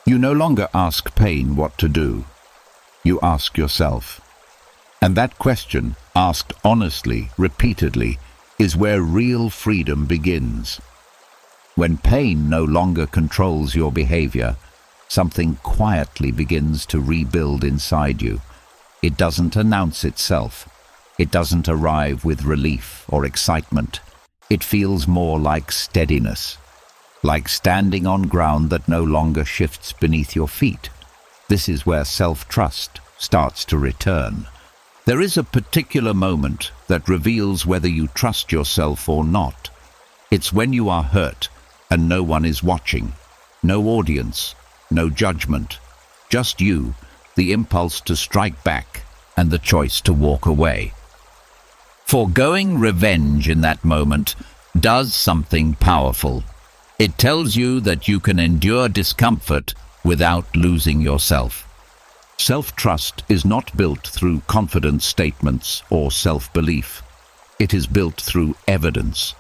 You no longer ask pain what to do. You ask yourself. And that question, asked honestly, repeatedly, is where real freedom begins. When pain no longer controls your behavior, something quietly begins to rebuild inside you. It doesn't announce itself. It doesn't arrive with relief or excitement. It feels more like steadiness, like standing on ground that no longer shifts beneath your feet. This is where self-trust starts to return. There is a particular moment that reveals whether you trust yourself or not. It's when you are hurt and no one is watching. No audience, no judgment. Just you, the impulse to strike back, and the choice to walk away. Foregoing revenge in that moment does something powerful. It tells you that you can endure discomfort without losing yourself. Self-trust is not built through confident statements or self-belief. It is built through evidence.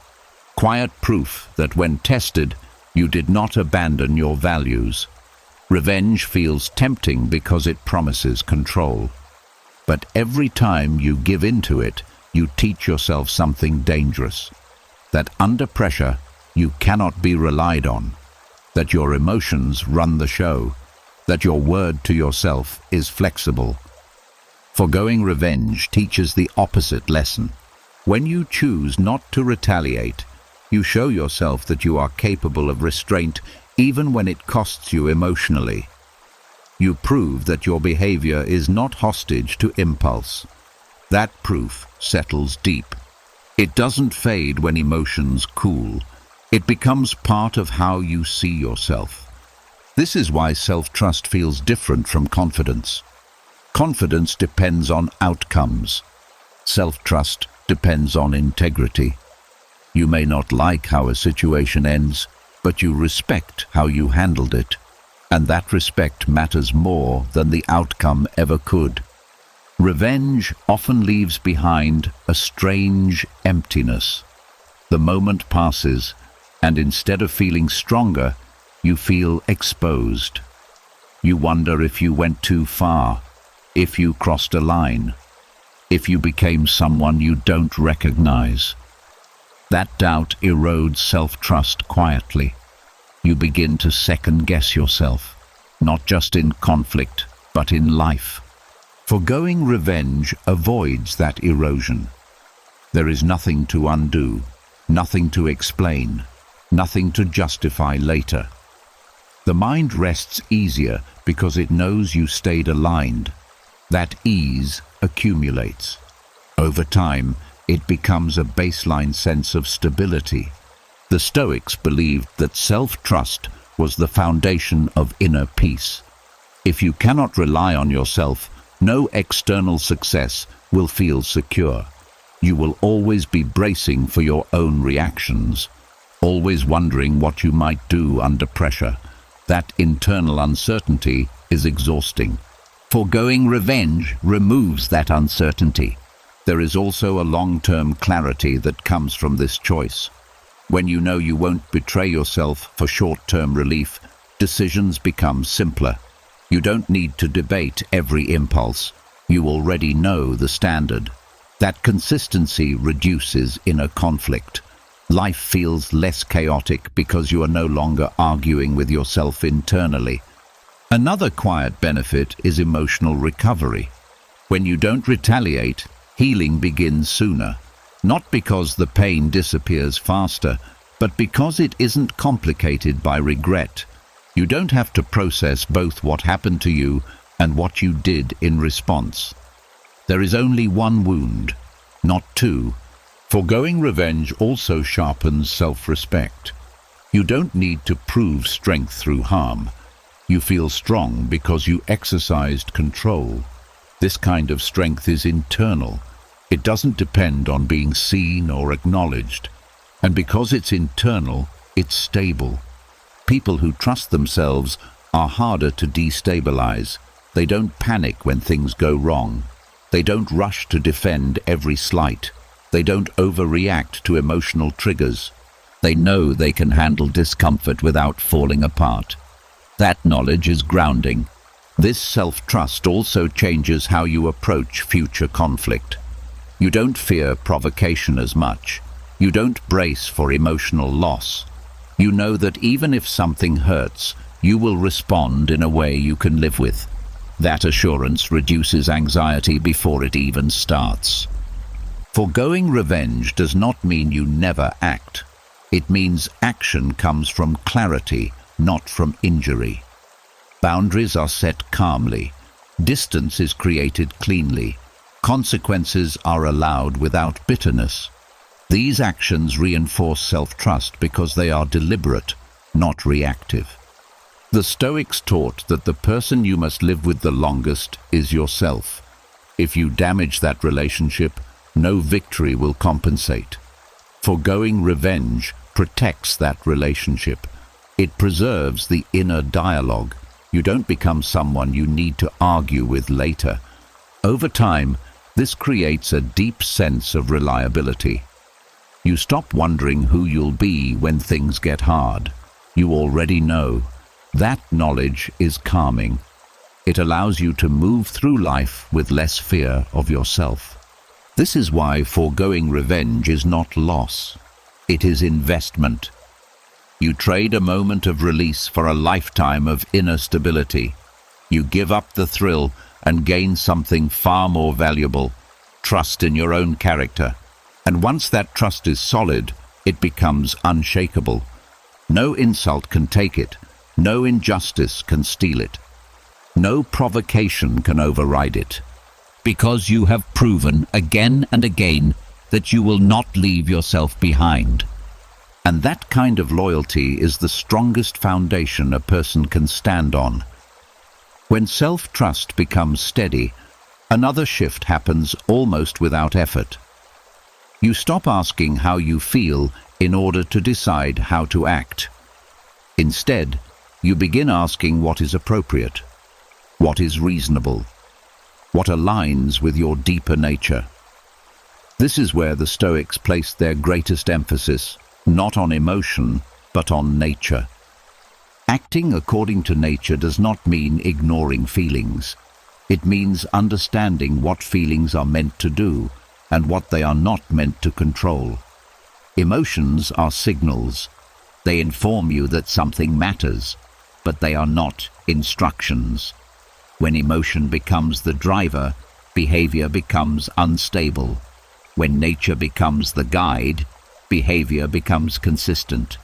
Quiet proof that when tested, you did not abandon your values. Revenge feels tempting because it promises control. But every time you give in to it, you teach yourself something dangerous. That under pressure, you cannot be relied on. That your emotions run the show. That your word to yourself is flexible. Foregoing revenge teaches the opposite lesson. When you choose not to retaliate, you show yourself that you are capable of restraint even when it costs you emotionally. You prove that your behavior is not hostage to impulse. That proof settles deep. It doesn't fade when emotions cool. It becomes part of how you see yourself. This is why self-trust feels different from confidence. Confidence depends on outcomes. Self-trust depends on integrity. You may not like how a situation ends, but you respect how you handled it. And that respect matters more than the outcome ever could. Revenge often leaves behind a strange emptiness. The moment passes, and instead of feeling stronger, you feel exposed. You wonder if you went too far, if you crossed a line, if you became someone you don't recognize. That doubt erodes self-trust quietly. You begin to second-guess yourself, not just in conflict, but in life. Foregoing revenge avoids that erosion. There is nothing to undo, nothing to explain, nothing to justify later. The mind rests easier because it knows you stayed aligned. That ease accumulates. Over time, it becomes a baseline sense of stability. The Stoics believed that self-trust was the foundation of inner peace. If you cannot rely on yourself, no external success will feel secure. You will always be bracing for your own reactions, always wondering what you might do under pressure. That internal uncertainty is exhausting. Foregoing revenge removes that uncertainty. There is also a long-term clarity that comes from this choice. When you know you won't betray yourself for short-term relief, decisions become simpler. You don't need to debate every impulse. You already know the standard. That consistency reduces inner conflict. Life feels less chaotic because you are no longer arguing with yourself internally. Another quiet benefit is emotional recovery. When you don't retaliate, healing begins sooner. Not because the pain disappears faster, but because it isn't complicated by regret. You don't have to process both what happened to you and what you did in response. There is only one wound, not two. Foregoing revenge also sharpens self-respect. You don't need to prove strength through harm. You feel strong because you exercised control. This kind of strength is internal. It doesn't depend on being seen or acknowledged. And because it's internal, it's stable. People who trust themselves are harder to destabilize. They don't panic when things go wrong. They don't rush to defend every slight. They don't overreact to emotional triggers. They know they can handle discomfort without falling apart. That knowledge is grounding. This self-trust also changes how you approach future conflict. You don't fear provocation as much. You don't brace for emotional loss. You know that even if something hurts, you will respond in a way you can live with. That assurance reduces anxiety before it even starts. Foregoing revenge does not mean you never act. It means action comes from clarity, not from injury. Boundaries are set calmly. Distance is created cleanly. Consequences are allowed without bitterness. These actions reinforce self-trust because they are deliberate, not reactive. The Stoics taught that the person you must live with the longest is yourself. If you damage that relationship, no victory will compensate. Foregoing revenge protects that relationship. It preserves the inner dialogue. You don't become someone you need to argue with later. Over time, this creates a deep sense of reliability. You stop wondering who you'll be when things get hard. You already know. That knowledge is calming. It allows you to move through life with less fear of yourself. This is why foregoing revenge is not loss. It is investment. You trade a moment of release for a lifetime of inner stability. You give up the thrill and gain something far more valuable, trust in your own character. And once that trust is solid, it becomes unshakable. No insult can take it. No injustice can steal it. No provocation can override it. Because you have proven again and again that you will not leave yourself behind. And that kind of loyalty is the strongest foundation a person can stand on. When self-trust becomes steady, another shift happens almost without effort. You stop asking how you feel in order to decide how to act. Instead, you begin asking what is appropriate, what is reasonable, what aligns with your deeper nature. This is where the Stoics placed their greatest emphasis, not on emotion, but on nature. Acting according to nature does not mean ignoring feelings. It means understanding what feelings are meant to do and what they are not meant to control. Emotions are signals. They inform you that something matters, but they are not instructions. When emotion becomes the driver, behavior becomes unstable. When nature becomes the guide, behavior becomes consistent.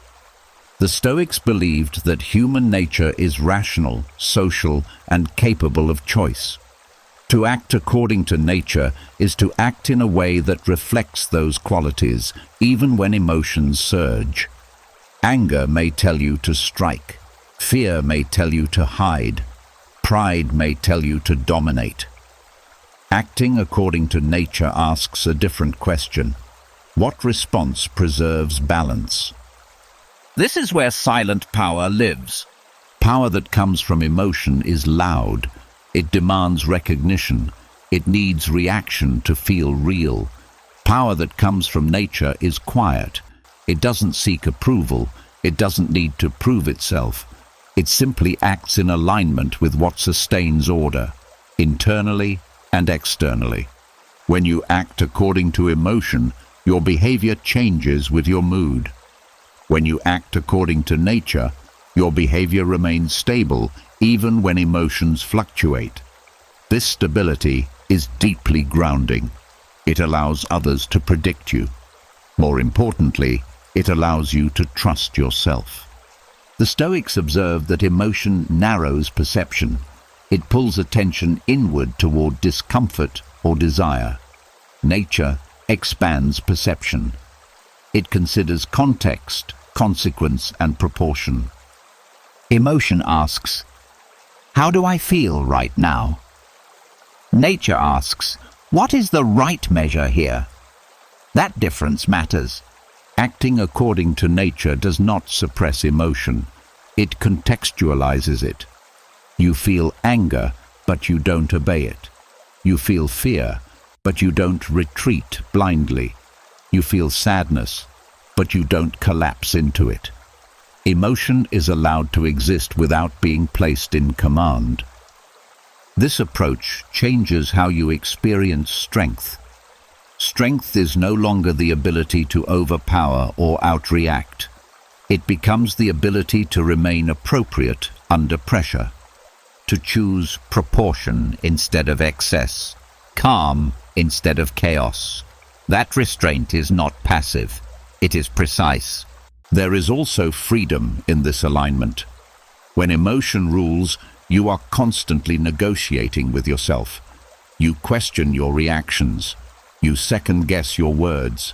The Stoics believed that human nature is rational, social, and capable of choice. To act according to nature is to act in a way that reflects those qualities, even when emotions surge. Anger may tell you to strike. Fear may tell you to hide. Pride may tell you to dominate. Acting according to nature asks a different question. What response preserves balance? This is where silent power lives. Power that comes from emotion is loud. It demands recognition. It needs reaction to feel real. Power that comes from nature is quiet. It doesn't seek approval. It doesn't need to prove itself. It simply acts in alignment with what sustains order, internally and externally. When you act according to emotion, your behavior changes with your mood. When you act according to nature, your behavior remains stable even when emotions fluctuate. This stability is deeply grounding. It allows others to predict you. More importantly, it allows you to trust yourself. The Stoics observed that emotion narrows perception. It pulls attention inward toward discomfort or desire. Nature expands perception. It considers context, consequence, and proportion. Emotion asks, "How do I feel right now?" Nature asks, "What is the right measure here?" That difference matters. Acting according to nature does not suppress emotion. It contextualizes it. You feel anger, but you don't obey it. You feel fear, but you don't retreat blindly. You feel sadness, but you don't collapse into it. Emotion is allowed to exist without being placed in command. This approach changes how you experience strength. Strength is no longer the ability to overpower or outreact. It becomes the ability to remain appropriate under pressure, to choose proportion instead of excess, calm instead of chaos. That restraint is not passive, it is precise. There is also freedom in this alignment. When emotion rules, you are constantly negotiating with yourself. You question your reactions. You second-guess your words.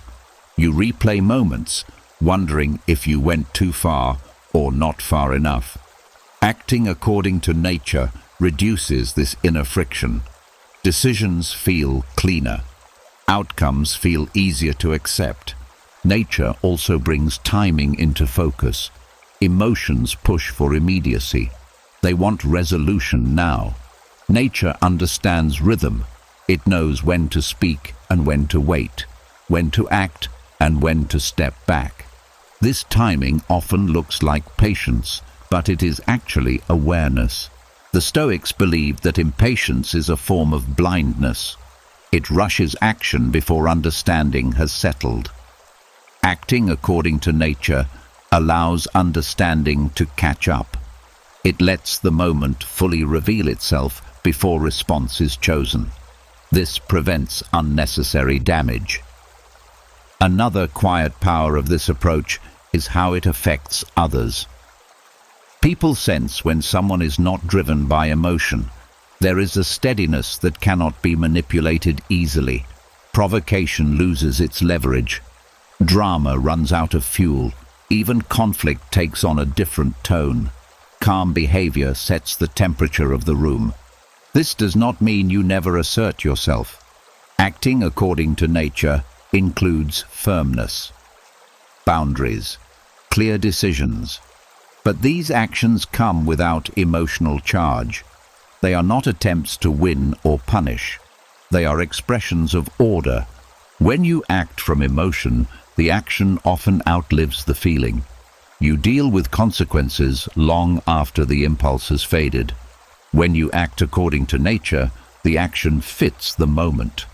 You replay moments, wondering if you went too far or not far enough. Acting according to nature reduces this inner friction. Decisions feel cleaner. Outcomes feel easier to accept. Nature also brings timing into focus. Emotions push for immediacy. They want resolution now. Nature understands rhythm. It knows when to speak and when to wait, when to act and when to step back. This timing often looks like patience, but it is actually awareness. The Stoics believed that impatience is a form of blindness. It rushes action before understanding has settled. Acting according to nature allows understanding to catch up. It lets the moment fully reveal itself before response is chosen. This prevents unnecessary damage. Another quiet power of this approach is how it affects others. People sense when someone is not driven by emotion. There is a steadiness that cannot be manipulated easily. Provocation loses its leverage. Drama runs out of fuel. Even conflict takes on a different tone. Calm behavior sets the temperature of the room. This does not mean you never assert yourself. Acting according to nature includes firmness, boundaries, clear decisions. But these actions come without emotional charge. They are not attempts to win or punish. They are expressions of order. When you act from emotion, the action often outlives the feeling. You deal with consequences long after the impulse has faded. When you act according to nature, the action fits the moment.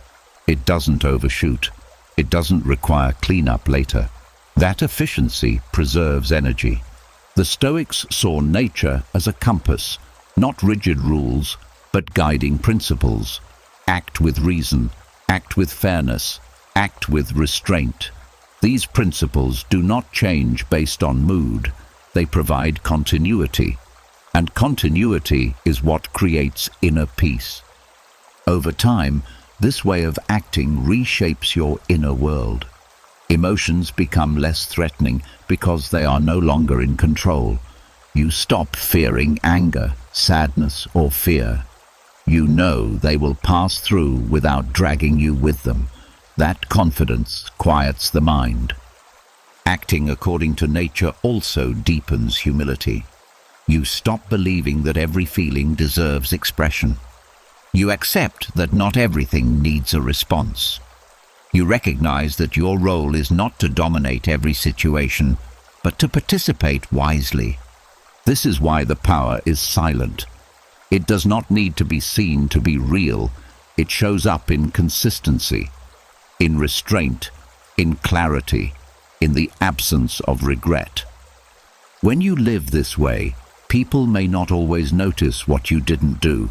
It doesn't overshoot. It doesn't require cleanup later. That efficiency preserves energy. The Stoics saw nature as a compass, not rigid rules, but guiding principles. Act with reason, act with fairness, act with restraint. These principles do not change based on mood. They provide continuity. And continuity is what creates inner peace. Over time, this way of acting reshapes your inner world. Emotions become less threatening because they are no longer in control. You stop fearing anger, sadness, or fear. You know they will pass through without dragging you with them. That confidence quiets the mind. Acting according to nature also deepens humility. You stop believing that every feeling deserves expression. You accept that not everything needs a response. You recognize that your role is not to dominate every situation, but to participate wisely. This is why the power is silent. It does not need to be seen to be real. It shows up in consistency, in restraint, in clarity, in the absence of regret. When you live this way, people may not always notice what you didn't do.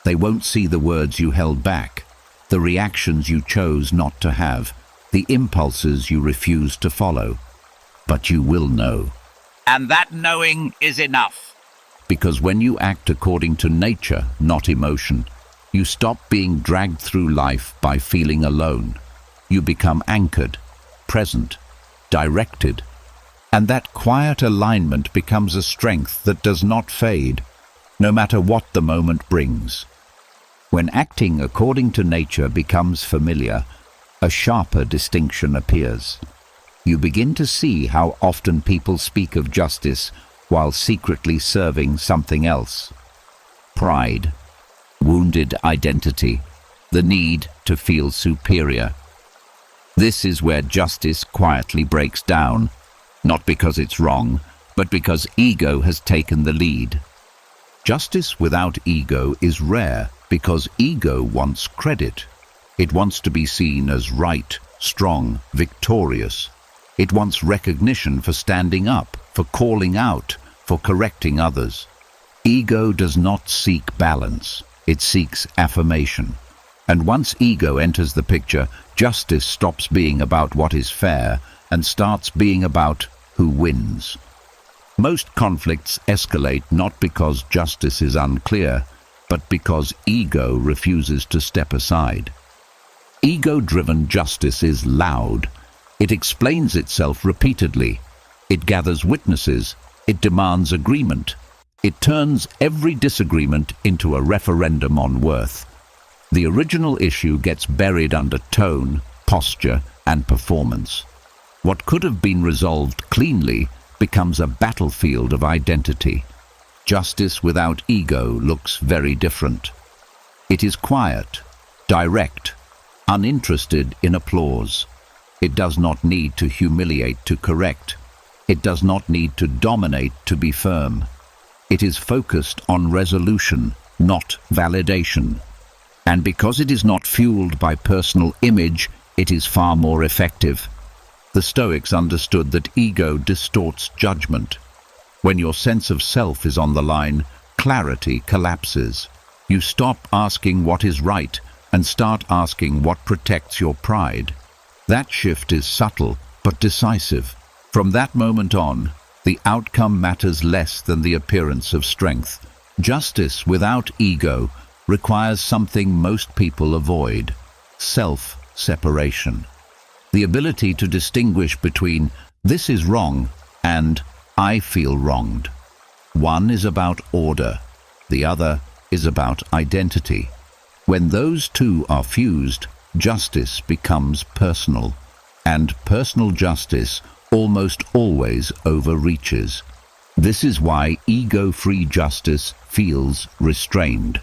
They won't see the words you held back, the reactions you chose not to have, the impulses you refused to follow. But you will know. And that knowing is enough. Because when you act according to nature, not emotion, you stop being dragged through life by feeling alone. You become anchored, present, directed. And that quiet alignment becomes a strength that does not fade, no matter what the moment brings. When acting according to nature becomes familiar, a sharper distinction appears. You begin to see how often people speak of justice while secretly serving something else. Pride, wounded identity, the need to feel superior. This is where justice quietly breaks down, not because it's wrong, but because ego has taken the lead. Justice without ego is rare because ego wants credit. It wants to be seen as right, strong, victorious. It wants recognition for standing up, for calling out, for correcting others. Ego does not seek balance. It seeks affirmation. And once ego enters the picture, justice stops being about what is fair and starts being about who wins. Most conflicts escalate not because justice is unclear, but because ego refuses to step aside. Ego-driven justice is loud. It explains itself repeatedly. It gathers witnesses. It demands agreement. It turns every disagreement into a referendum on worth. The original issue gets buried under tone, posture, and performance. What could have been resolved cleanly becomes a battlefield of identity. Justice without ego looks very different. It is quiet, direct, uninterested in applause. It does not need to humiliate to correct. It does not need to dominate to be firm. It is focused on resolution, not validation. And because it is not fueled by personal image, it is far more effective. The Stoics understood that ego distorts judgment. When your sense of self is on the line, clarity collapses. You stop asking what is right and start asking what protects your pride. That shift is subtle but decisive. From that moment on, the outcome matters less than the appearance of strength. Justice without ego requires something most people avoid: self-separation. The ability to distinguish between "this is wrong" and "I feel wronged." One is about order, the other is about identity. When those two are fused, justice becomes personal, and personal justice almost always overreaches. This is why ego-free justice feels restrained.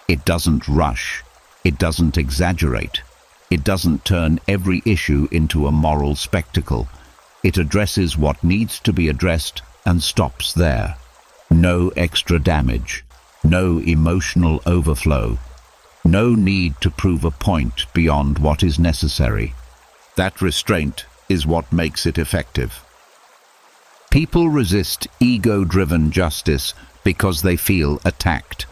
It doesn't rush, it doesn't exaggerate, it doesn't turn every issue into a moral spectacle. It addresses what needs to be addressed and stops there. No extra damage, no emotional overflow, no need to prove a point beyond what is necessary. That restraint is what makes it effective. People resist ego-driven justice because they feel attacked.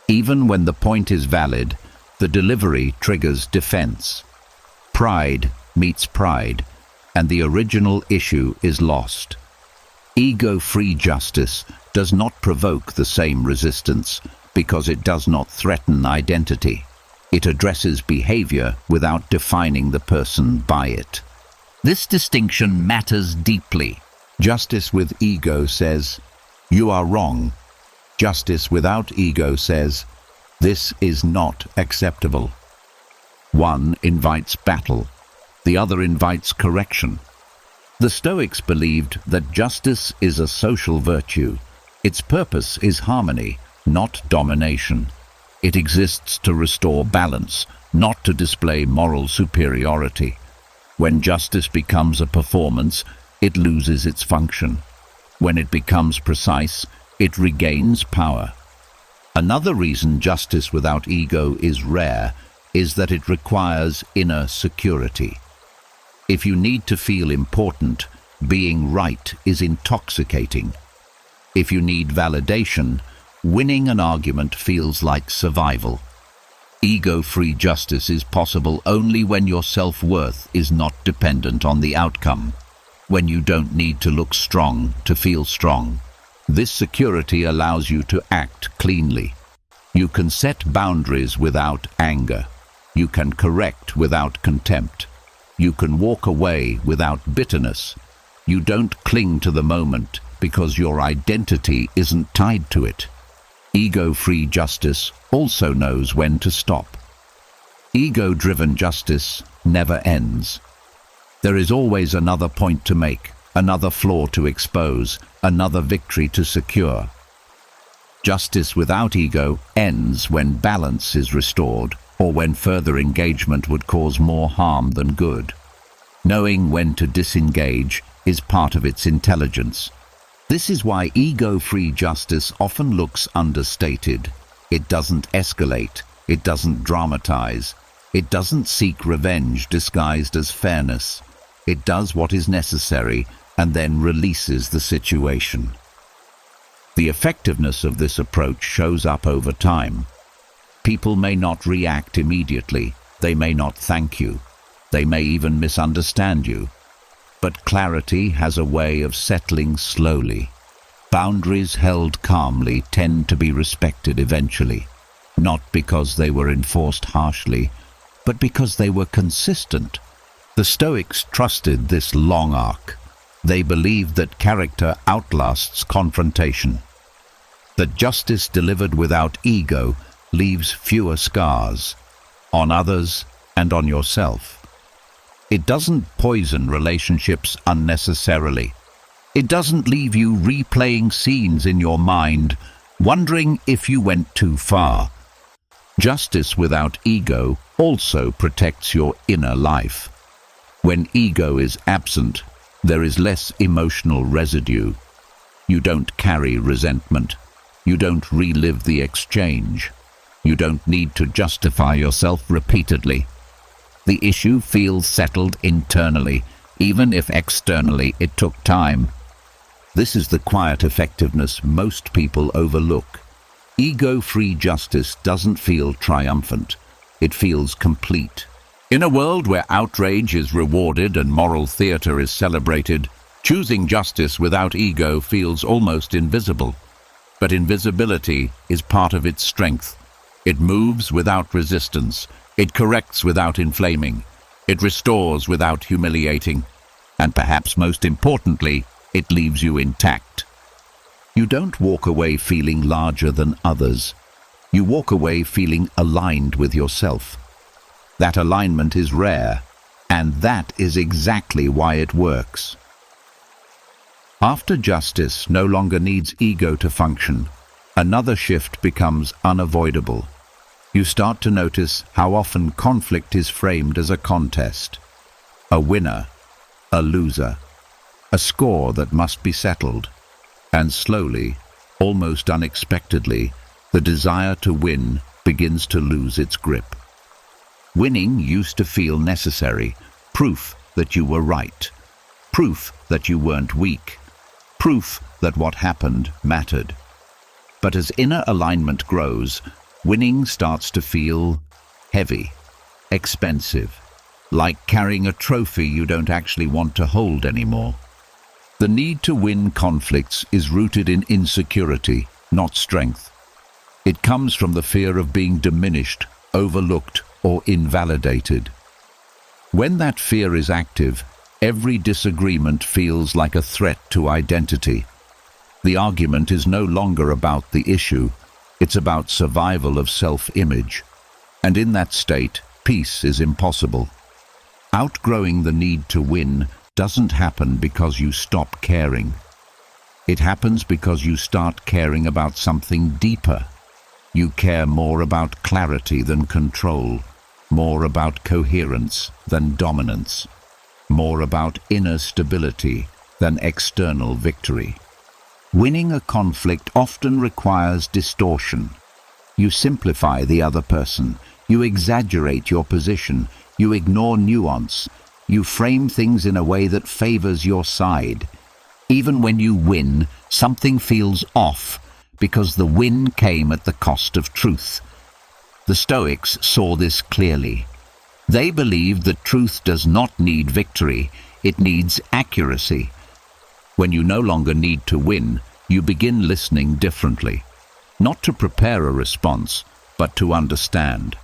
Even when the point is valid, the delivery triggers defense. Pride meets pride, and the original issue is lost. Ego-free justice does not provoke the same resistance because it does not threaten identity. It addresses behavior without defining the person by it. This distinction matters deeply. Justice with ego says, "You are wrong." Justice without ego says, "This is not acceptable." One invites battle, the other invites correction. The Stoics believed that justice is a social virtue. Its purpose is harmony, not domination. It exists to restore balance, not to display moral superiority. When justice becomes a performance, it loses its function. When it becomes precise, it regains power. Another reason justice without ego is rare is that it requires inner security. If you need to feel important, being right is intoxicating. If you need validation, winning an argument feels like survival. Ego-free justice is possible only when your self-worth is not dependent on the outcome, when you don't need to look strong to feel strong. This security allows you to act cleanly. You can set boundaries without anger. You can correct without contempt. You can walk away without bitterness. You don't cling to the moment because your identity isn't tied to it. Ego-free justice also knows when to stop. Ego-driven justice never ends. There is always another point to make, another flaw to expose, another victory to secure. Justice without ego ends when balance is restored, or when further engagement would cause more harm than good. Knowing when to disengage is part of its intelligence. This is why ego-free justice often looks understated. It doesn't escalate, it doesn't dramatize, it doesn't seek revenge disguised as fairness. It does what is necessary and then releases the situation. The effectiveness of this approach shows up over time. People may not react immediately, they may not thank you, they may even misunderstand you. But clarity has a way of settling slowly. Boundaries held calmly tend to be respected eventually, not because they were enforced harshly, but because they were consistent. The Stoics trusted this long arc. They believed that character outlasts confrontation, that justice delivered without ego leaves fewer scars, on others and on yourself. It doesn't poison relationships unnecessarily. It doesn't leave you replaying scenes in your mind, wondering if you went too far. Justice without ego also protects your inner life. When ego is absent, there is less emotional residue. You don't carry resentment. You don't relive the exchange. You don't need to justify yourself repeatedly. The issue feels settled internally, even if externally it took time. This is the quiet effectiveness most people overlook. Ego-free justice doesn't feel triumphant. It feels complete. In a world where outrage is rewarded and moral theater is celebrated, choosing justice without ego feels almost invisible. But invisibility is part of its strength. It moves without resistance. It corrects without inflaming. It restores without humiliating. And perhaps most importantly, it leaves you intact. You don't walk away feeling larger than others. You walk away feeling aligned with yourself. That alignment is rare, and that is exactly why it works. After justice no longer needs ego to function, another shift becomes unavoidable. You start to notice how often conflict is framed as a contest. A winner, a loser, a score that must be settled. And slowly, almost unexpectedly, the desire to win begins to lose its grip. Winning used to feel necessary, proof that you were right, proof that you weren't weak, proof that what happened mattered. But as inner alignment grows, winning starts to feel heavy, expensive, like carrying a trophy you don't actually want to hold anymore. The need to win conflicts is rooted in insecurity, not strength. It comes from the fear of being diminished, overlooked, or invalidated. When that fear is active, every disagreement feels like a threat to identity. The argument is no longer about the issue, it's about survival of self-image. And in that state, peace is impossible. Outgrowing the need to win doesn't happen because you stop caring. It happens because you start caring about something deeper. You care more about clarity than control, more about coherence than dominance, more about inner stability than external victory. Winning a conflict often requires distortion. You simplify the other person, you exaggerate your position, you ignore nuance, you frame things in a way that favors your side. Even when you win, something feels off because the win came at the cost of truth. The Stoics saw this clearly. They believed that truth does not need victory, it needs accuracy. When you no longer need to win, you begin listening differently. Not to prepare a response, but to understand.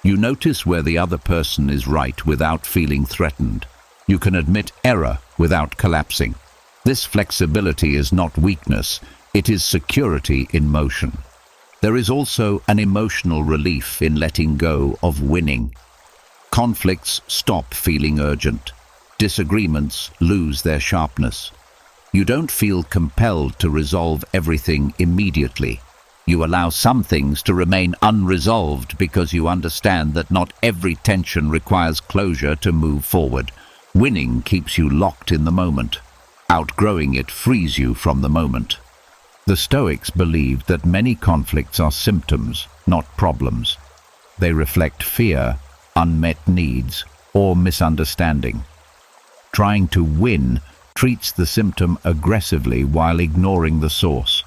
You notice where the other person is right without feeling threatened. You can admit error without collapsing. This flexibility is not weakness, it is security in motion. There is also an emotional relief in letting go of winning. Conflicts stop feeling urgent. Disagreements lose their sharpness. You don't feel compelled to resolve everything immediately. You allow some things to remain unresolved because you understand that not every tension requires closure to move forward. Winning keeps you locked in the moment. Outgrowing it frees you from the moment. The Stoics believed that many conflicts are symptoms, not problems. They reflect fear, unmet needs, or misunderstanding. Trying to win treats the symptom aggressively while ignoring the source.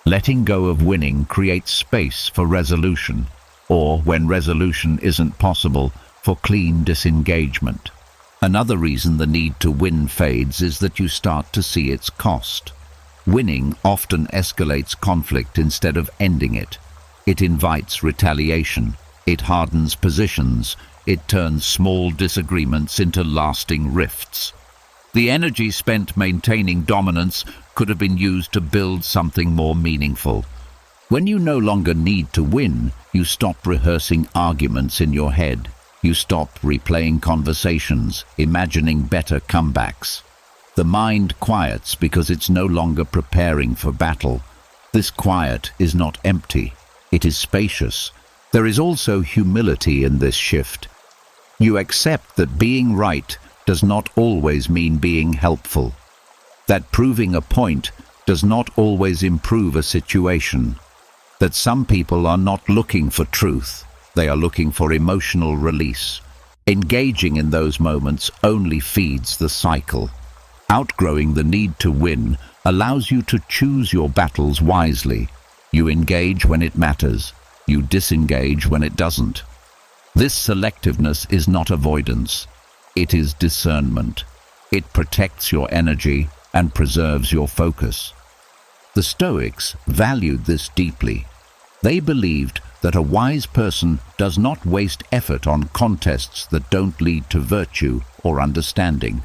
Letting go of winning creates space for resolution, or, when resolution isn't possible, for clean disengagement. Another reason the need to win fades is that you start to see its cost. Winning often escalates conflict instead of ending it. It invites retaliation. It hardens positions. It turns small disagreements into lasting rifts. The energy spent maintaining dominance could have been used to build something more meaningful. When you no longer need to win, you stop rehearsing arguments in your head. You stop replaying conversations, imagining better comebacks. The mind quiets because it's no longer preparing for battle. This quiet is not empty, it is spacious. There is also humility in this shift. You accept that being right does not always mean being helpful, that proving a point does not always improve a situation, that some people are not looking for truth, they are looking for emotional release. Engaging in those moments only feeds the cycle. Outgrowing the need to win allows you to choose your battles wisely. You engage when it matters, you disengage when it doesn't. This selectiveness is not avoidance, it is discernment. It protects your energy and preserves your focus. The Stoics valued this deeply. They believed that a wise person does not waste effort on contests that don't lead to virtue or understanding.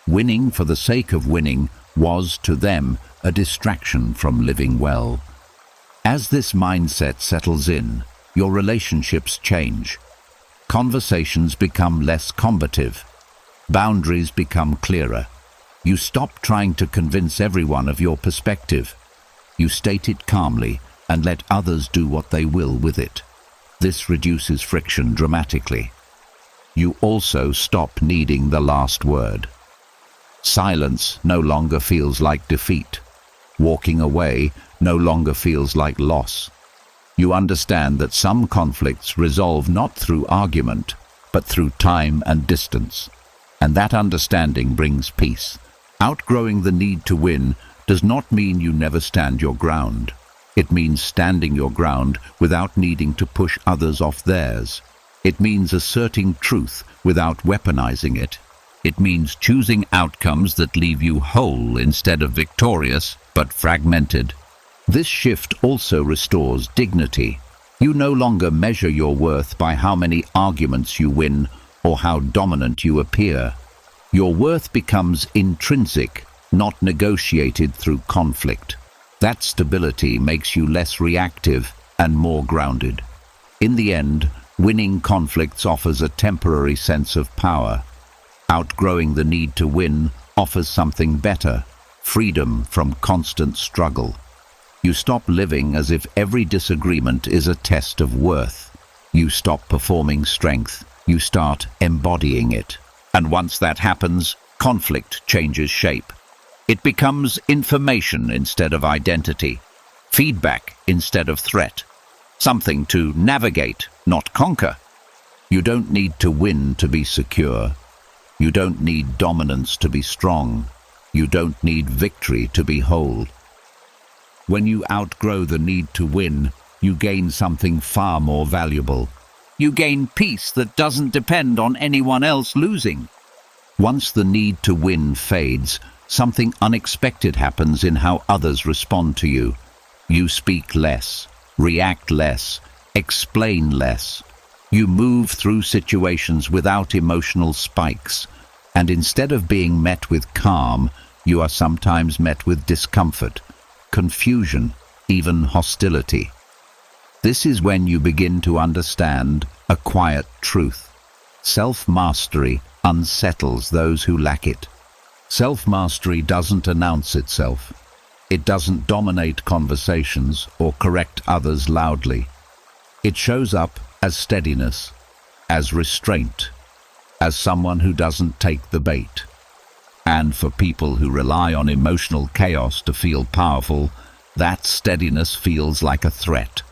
Winning for the sake of winning was, to them, a distraction from living well. As this mindset settles in, your relationships change. Conversations become less combative. Boundaries become clearer. You stop trying to convince everyone of your perspective. You state it calmly and let others do what they will with it. This reduces friction dramatically. You also stop needing the last word. Silence no longer feels like defeat. Walking away no longer feels like loss. You understand that some conflicts resolve not through argument, but through time and distance. And that understanding brings peace. Outgrowing the need to win does not mean you never stand your ground. It means standing your ground without needing to push others off theirs. It means asserting truth without weaponizing it. It means choosing outcomes that leave you whole instead of victorious, but fragmented. This shift also restores dignity. You no longer measure your worth by how many arguments you win or how dominant you appear. Your worth becomes intrinsic, not negotiated through conflict. That stability makes you less reactive and more grounded. In the end, winning conflicts offers a temporary sense of power. Outgrowing the need to win offers something better, freedom from constant struggle. You stop living as if every disagreement is a test of worth. You stop performing strength, you start embodying it. And once that happens, conflict changes shape. It becomes information instead of identity, feedback instead of threat, something to navigate, not conquer. You don't need to win to be secure. You don't need dominance to be strong. You don't need victory to be whole. When you outgrow the need to win, you gain something far more valuable. You gain peace that doesn't depend on anyone else losing. Once the need to win fades, something unexpected happens in how others respond to you. You speak less, react less, explain less. You move through situations without emotional spikes, and instead of being met with calm, you are sometimes met with discomfort, confusion, even hostility. This is when you begin to understand a quiet truth. Self-mastery unsettles those who lack it. Self-mastery doesn't announce itself. It doesn't dominate conversations or correct others loudly. It shows up as steadiness, as restraint, as someone who doesn't take the bait. And for people who rely on emotional chaos to feel powerful, that steadiness feels like a threat.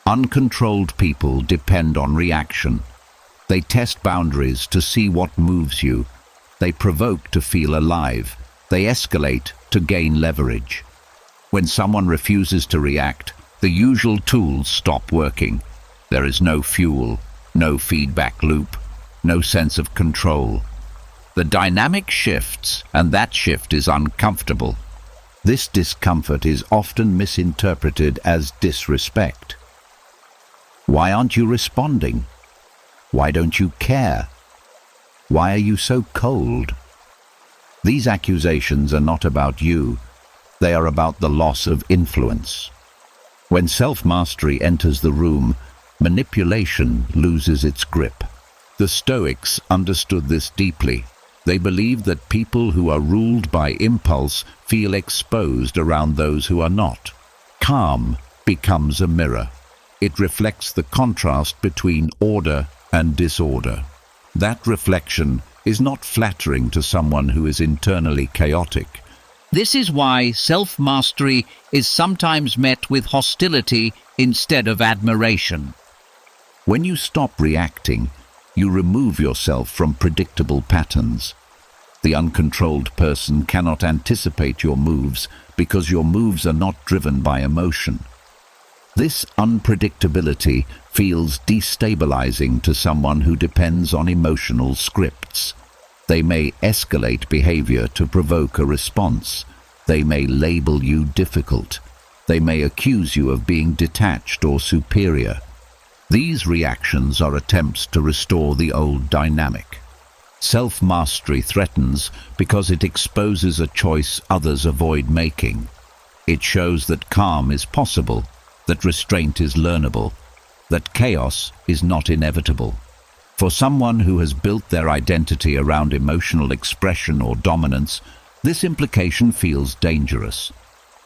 Uncontrolled people depend on reaction. They test boundaries to see what moves you. They provoke to feel alive. They escalate to gain leverage. When someone refuses to react, the usual tools stop working. There is no fuel, no feedback loop, no sense of control. The dynamic shifts, and that shift is uncomfortable. This discomfort is often misinterpreted as disrespect. Why aren't you responding? Why don't you care? Why are you so cold? These accusations are not about you. They are about the loss of influence. When self-mastery enters the room, manipulation loses its grip. The Stoics understood this deeply. They believe that people who are ruled by impulse feel exposed around those who are not. Calm becomes a mirror. It reflects the contrast between order and disorder. That reflection is not flattering to someone who is internally chaotic. This is why self-mastery is sometimes met with hostility instead of admiration. When you stop reacting, you remove yourself from predictable patterns. The uncontrolled person cannot anticipate your moves because your moves are not driven by emotion. This unpredictability feels destabilizing to someone who depends on emotional scripts. They may escalate behavior to provoke a response. They may label you difficult. They may accuse you of being detached or superior. These reactions are attempts to restore the old dynamic. Self-mastery threatens because it exposes a choice others avoid making. It shows that calm is possible, that restraint is learnable, that chaos is not inevitable. For someone who has built their identity around emotional expression or dominance, this implication feels dangerous.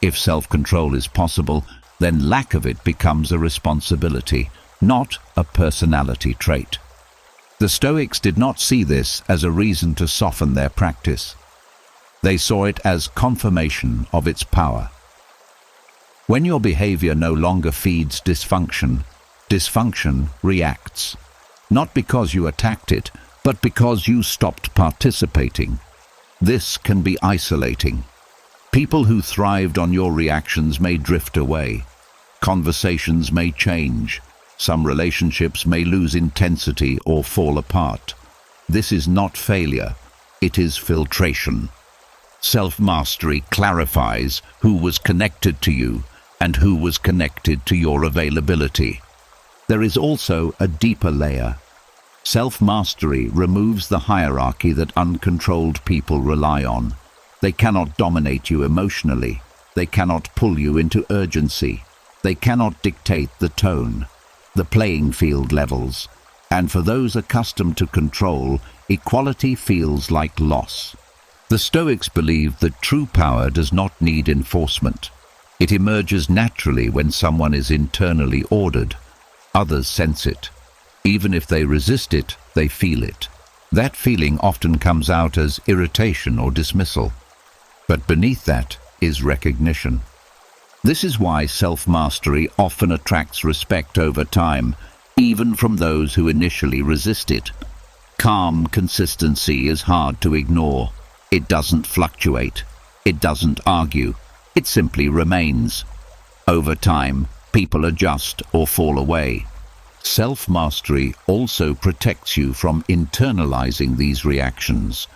If self-control is possible, then lack of it becomes a responsibility, not a personality trait. The Stoics did not see this as a reason to soften their practice. They saw it as confirmation of its power. When your behavior no longer feeds dysfunction, dysfunction reacts. Not because you attacked it, but because you stopped participating. This can be isolating. People who thrived on your reactions may drift away. Conversations may change. Some relationships may lose intensity or fall apart. This is not failure, it is filtration. Self-mastery clarifies who was connected to you and who was connected to your availability. There is also a deeper layer. Self-mastery removes the hierarchy that uncontrolled people rely on. They cannot dominate you emotionally. They cannot pull you into urgency. They cannot dictate the tone. The playing field levels, and for those accustomed to control, equality feels like loss. The Stoics believe that true power does not need enforcement. It emerges naturally when someone is internally ordered. Others sense it. Even if they resist it, they feel it. That feeling often comes out as irritation or dismissal. But beneath that is recognition. This is why self-mastery often attracts respect over time, even from those who initially resist it. Calm consistency is hard to ignore. It doesn't fluctuate. It doesn't argue. It simply remains. Over time, people adjust or fall away. Self-mastery also protects you from internalizing these reactions.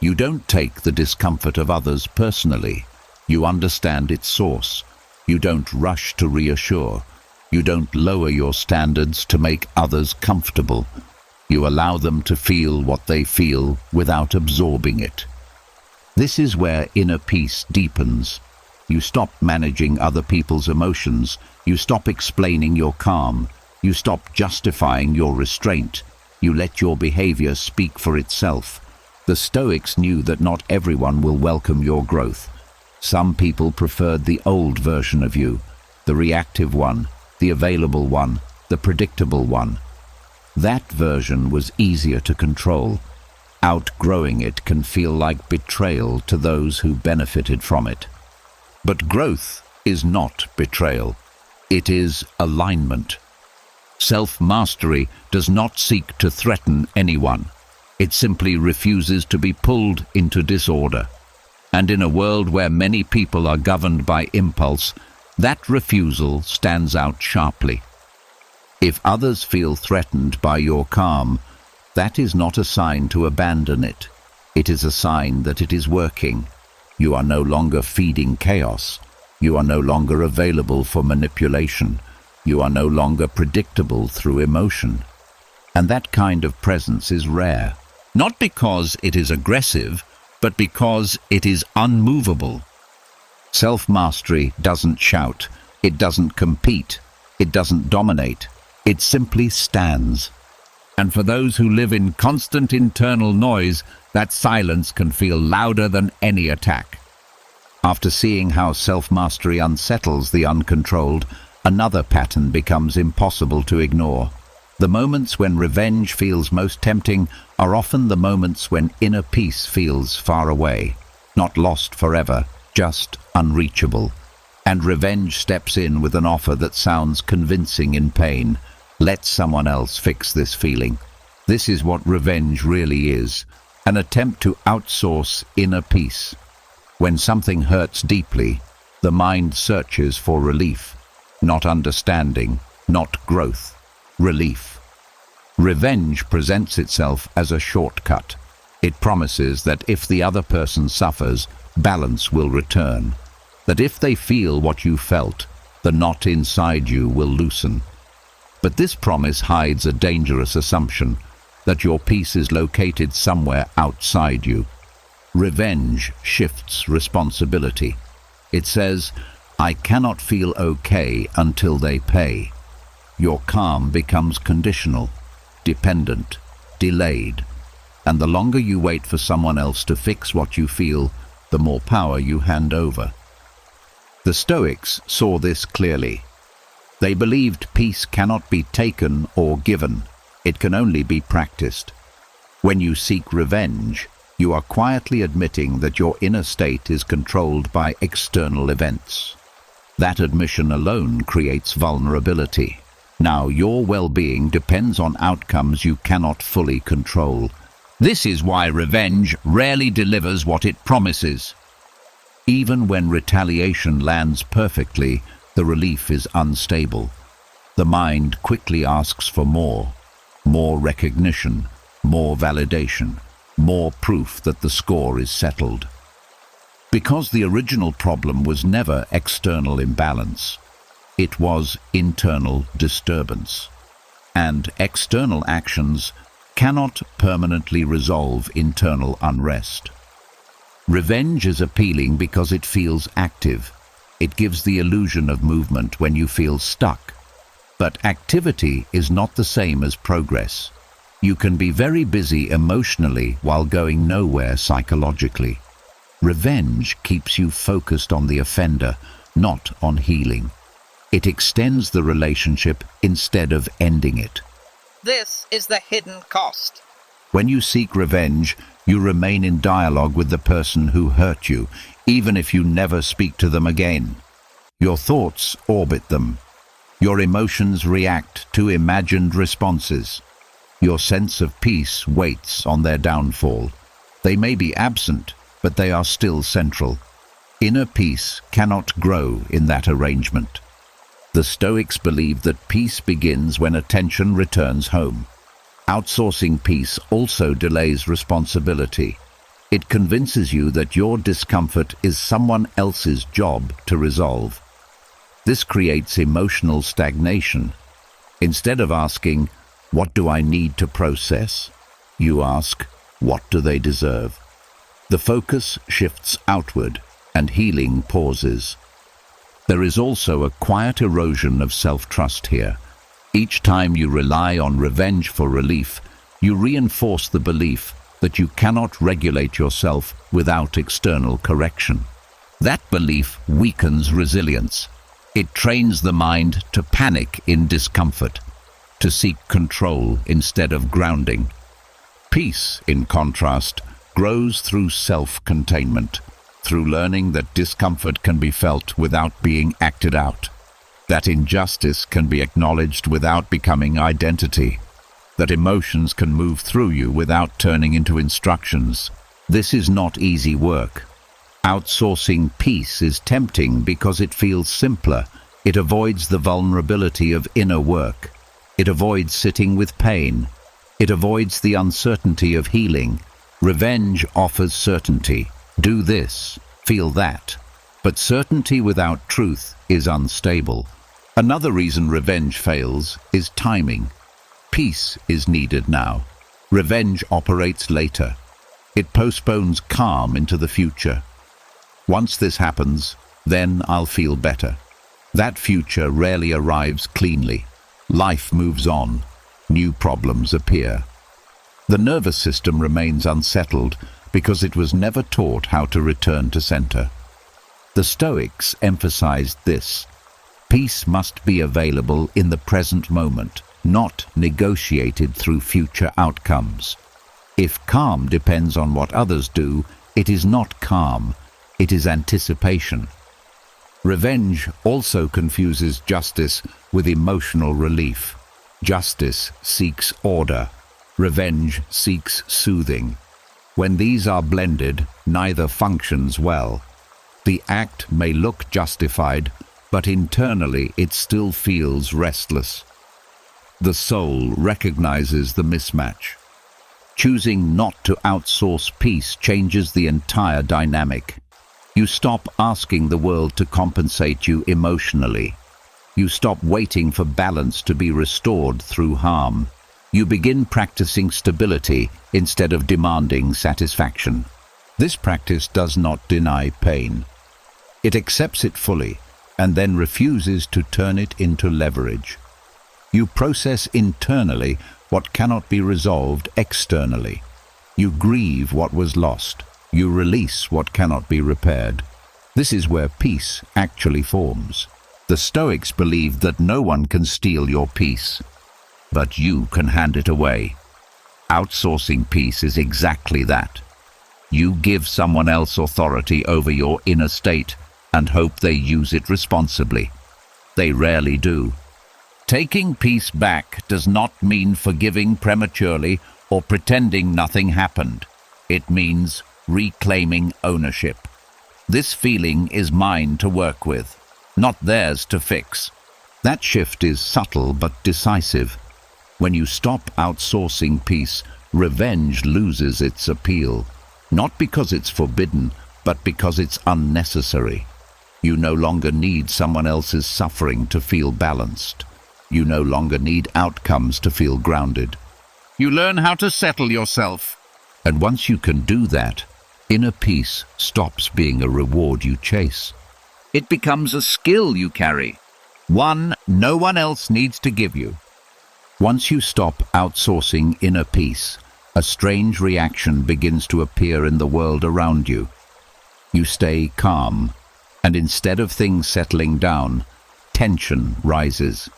You don't take the discomfort of others personally. You understand its source. You don't rush to reassure. You don't lower your standards to make others comfortable. You allow them to feel what they feel without absorbing it. This is where inner peace deepens. You stop managing other people's emotions. You stop explaining your calm. You stop justifying your restraint. You let your behavior speak for itself. The Stoics knew that not everyone will welcome your growth. Some people preferred the old version of you, the reactive one, the available one, the predictable one. That version was easier to control. Outgrowing it can feel like betrayal to those who benefited from it. But growth is not betrayal. It is alignment. Self-mastery does not seek to threaten anyone. It simply refuses to be pulled into disorder. And in a world where many people are governed by impulse, that refusal stands out sharply. If others feel threatened by your calm, that is not a sign to abandon it. It is a sign that it is working. You are no longer feeding chaos. You are no longer available for manipulation. You are no longer predictable through emotion. And that kind of presence is rare. Not because it is aggressive, but because it is unmovable. Self-mastery doesn't shout, it doesn't compete, it doesn't dominate, it simply stands. And for those who live in constant internal noise, that silence can feel louder than any attack. After seeing how self-mastery unsettles the uncontrolled, another pattern becomes impossible to ignore. The moments when revenge feels most tempting are often the moments when inner peace feels far away, not lost forever, just unreachable. And revenge steps in with an offer that sounds convincing in pain. Let someone else fix this feeling. This is what revenge really is, an attempt to outsource inner peace. When something hurts deeply, the mind searches for relief, not understanding, not growth, relief. Revenge presents itself as a shortcut. It promises that if the other person suffers, balance will return. That if they feel what you felt, the knot inside you will loosen. But this promise hides a dangerous assumption that your peace is located somewhere outside you. Revenge shifts responsibility. It says, I cannot feel okay until they pay. Your calm becomes conditional, dependent, delayed, and the longer you wait for someone else to fix what you feel, the more power you hand over. The Stoics saw this clearly. They believed peace cannot be taken or given. It can only be practiced. When you seek revenge, you are quietly admitting that your inner state is controlled by external events. That admission alone creates vulnerability. Now, your well-being depends on outcomes you cannot fully control. This is why revenge rarely delivers what it promises. Even when retaliation lands perfectly, the relief is unstable. The mind quickly asks for more recognition, more validation, more proof that the score is settled. Because the original problem was never external imbalance, it was internal disturbance. And external actions cannot permanently resolve internal unrest. Revenge is appealing because it feels active. It gives the illusion of movement when you feel stuck. But activity is not the same as progress. You can be very busy emotionally while going nowhere psychologically. Revenge keeps you focused on the offender, not on healing. It extends the relationship instead of ending it. This is the hidden cost. When you seek revenge, you remain in dialogue with the person who hurt you, even if you never speak to them again. Your thoughts orbit them. Your emotions react to imagined responses. Your sense of peace waits on their downfall. They may be absent, but they are still central. Inner peace cannot grow in that arrangement. The Stoics believe that peace begins when attention returns home. Outsourcing peace also delays responsibility. It convinces you that your discomfort is someone else's job to resolve. This creates emotional stagnation. Instead of asking, "What do I need to process?" you ask, "What do they deserve?" The focus shifts outward, and healing pauses. There is also a quiet erosion of self-trust here. Each time you rely on revenge for relief, you reinforce the belief that you cannot regulate yourself without external correction. That belief weakens resilience. It trains the mind to panic in discomfort, to seek control instead of grounding. Peace, in contrast, grows through self-containment, through learning that discomfort can be felt without being acted out, that injustice can be acknowledged without becoming identity, that emotions can move through you without turning into instructions. This is not easy work. Outsourcing peace is tempting because it feels simpler. It avoids the vulnerability of inner work. It avoids sitting with pain. It avoids the uncertainty of healing. Revenge offers certainty. Do this, feel that. But certainty without truth is unstable. Another reason revenge fails is timing. Peace is needed now. Revenge operates later. It postpones calm into the future. Once this happens, then I'll feel better. That future rarely arrives cleanly. Life moves on. new problems appear. The nervous system remains unsettled because it was never taught how to return to center. The Stoics emphasized this. Peace must be available in the present moment, not negotiated through future outcomes. If calm depends on what others do, it is not calm, it is anticipation. Revenge also confuses justice with emotional relief. Justice seeks order. Revenge seeks soothing. When these are blended, neither functions well. The act may look justified, but internally it still feels restless. The soul recognizes the mismatch. Choosing not to outsource peace changes the entire dynamic. You stop asking the world to compensate you emotionally. You stop waiting for balance to be restored through harm. You begin practicing stability instead of demanding satisfaction. This practice does not deny pain. It accepts it fully and then refuses to turn it into leverage. You process internally what cannot be resolved externally. You grieve what was lost. You release what cannot be repaired. This is where peace actually forms. The Stoics believed that no one can steal your peace, but you can hand it away. Outsourcing peace is exactly that. You give someone else authority over your inner state and hope they use it responsibly. They rarely do. Taking peace back does not mean forgiving prematurely or pretending nothing happened. It means reclaiming ownership. This feeling is mine to work with, not theirs to fix. That shift is subtle but decisive. When you stop outsourcing peace, revenge loses its appeal, not because it's forbidden, but because it's unnecessary. You no longer need someone else's suffering to feel balanced. You no longer need outcomes to feel grounded. You learn how to settle yourself. And once you can do that, inner peace stops being a reward you chase. It becomes a skill you carry, one no one else needs to give you. Once you stop outsourcing inner peace, a strange reaction begins to appear in the world around you. You stay calm, and instead of things settling down, tension rises.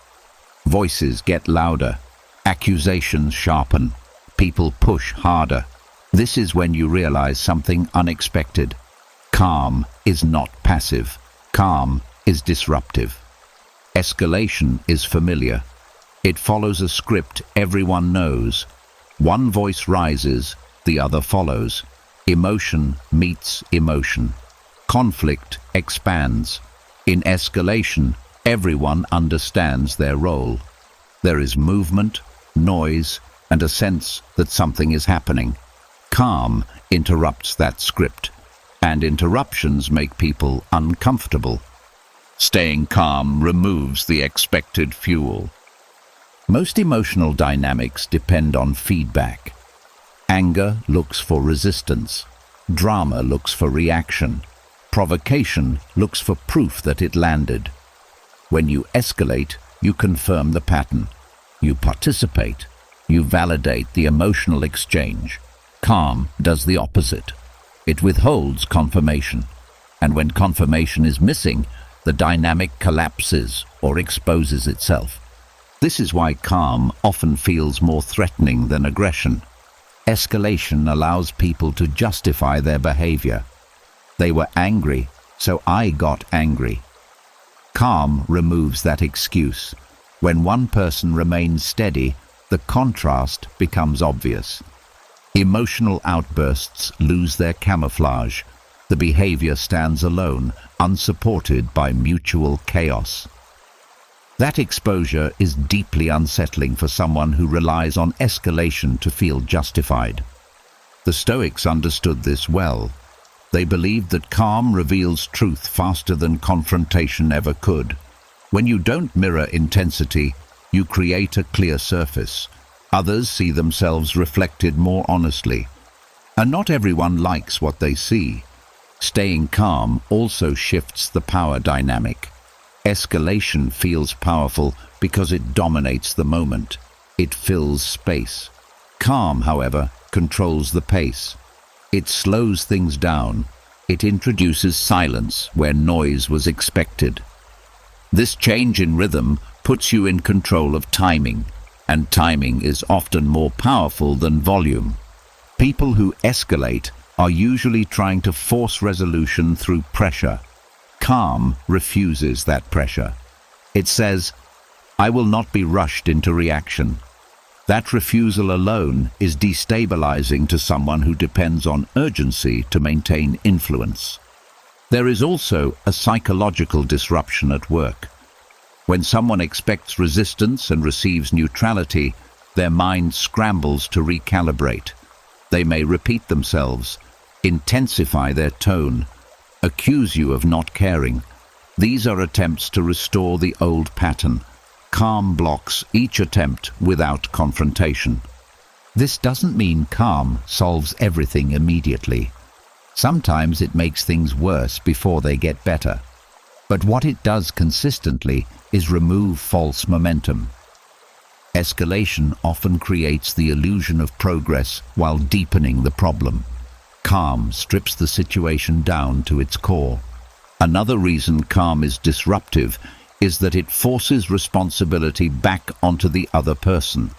Voices get louder, accusations sharpen, people push harder. This is when you realize something unexpected. Calm is not passive. Calm is disruptive. Escalation is familiar. It follows a script everyone knows. One voice rises, the other follows. Emotion meets emotion. Conflict expands. In escalation, everyone understands their role. There is movement, noise, and a sense that something is happening. Calm interrupts that script, and interruptions make people uncomfortable. Staying calm removes the expected fuel. Most emotional dynamics depend on feedback. Anger looks for resistance. Drama looks for reaction. Provocation looks for proof that it landed. When you escalate, you confirm the pattern. You participate. You validate the emotional exchange. Calm does the opposite. It withholds confirmation. And when confirmation is missing, the dynamic collapses or exposes itself. This is why calm often feels more threatening than aggression. Escalation allows people to justify their behavior. They were angry, so I got angry. Calm removes that excuse. When one person remains steady, the contrast becomes obvious. Emotional outbursts lose their camouflage. The behavior stands alone, unsupported by mutual chaos. That exposure is deeply unsettling for someone who relies on escalation to feel justified. The Stoics understood this well. They believed that calm reveals truth faster than confrontation ever could. When you don't mirror intensity, you create a clear surface. Others see themselves reflected more honestly. And not everyone likes what they see. Staying calm also shifts the power dynamic. Escalation feels powerful because it dominates the moment. It fills space. Calm, however, controls the pace. It slows things down. It introduces silence where noise was expected. This change in rhythm puts you in control of timing, and timing is often more powerful than volume. People who escalate are usually trying to force resolution through pressure. Calm refuses that pressure. It says, "I will not be rushed into reaction." That refusal alone is destabilizing to someone who depends on urgency to maintain influence. There is also a psychological disruption at work. When someone expects resistance and receives neutrality, their mind scrambles to recalibrate. They may repeat themselves, intensify their tone, accuse you of not caring. These are attempts to restore the old pattern. Calm blocks each attempt without confrontation. This doesn't mean calm solves everything immediately. Sometimes it makes things worse before they get better. But what it does consistently is remove false momentum. Escalation often creates the illusion of progress while deepening the problem. Calm strips the situation down to its core. Another reason calm is disruptive is that it forces responsibility back onto the other person.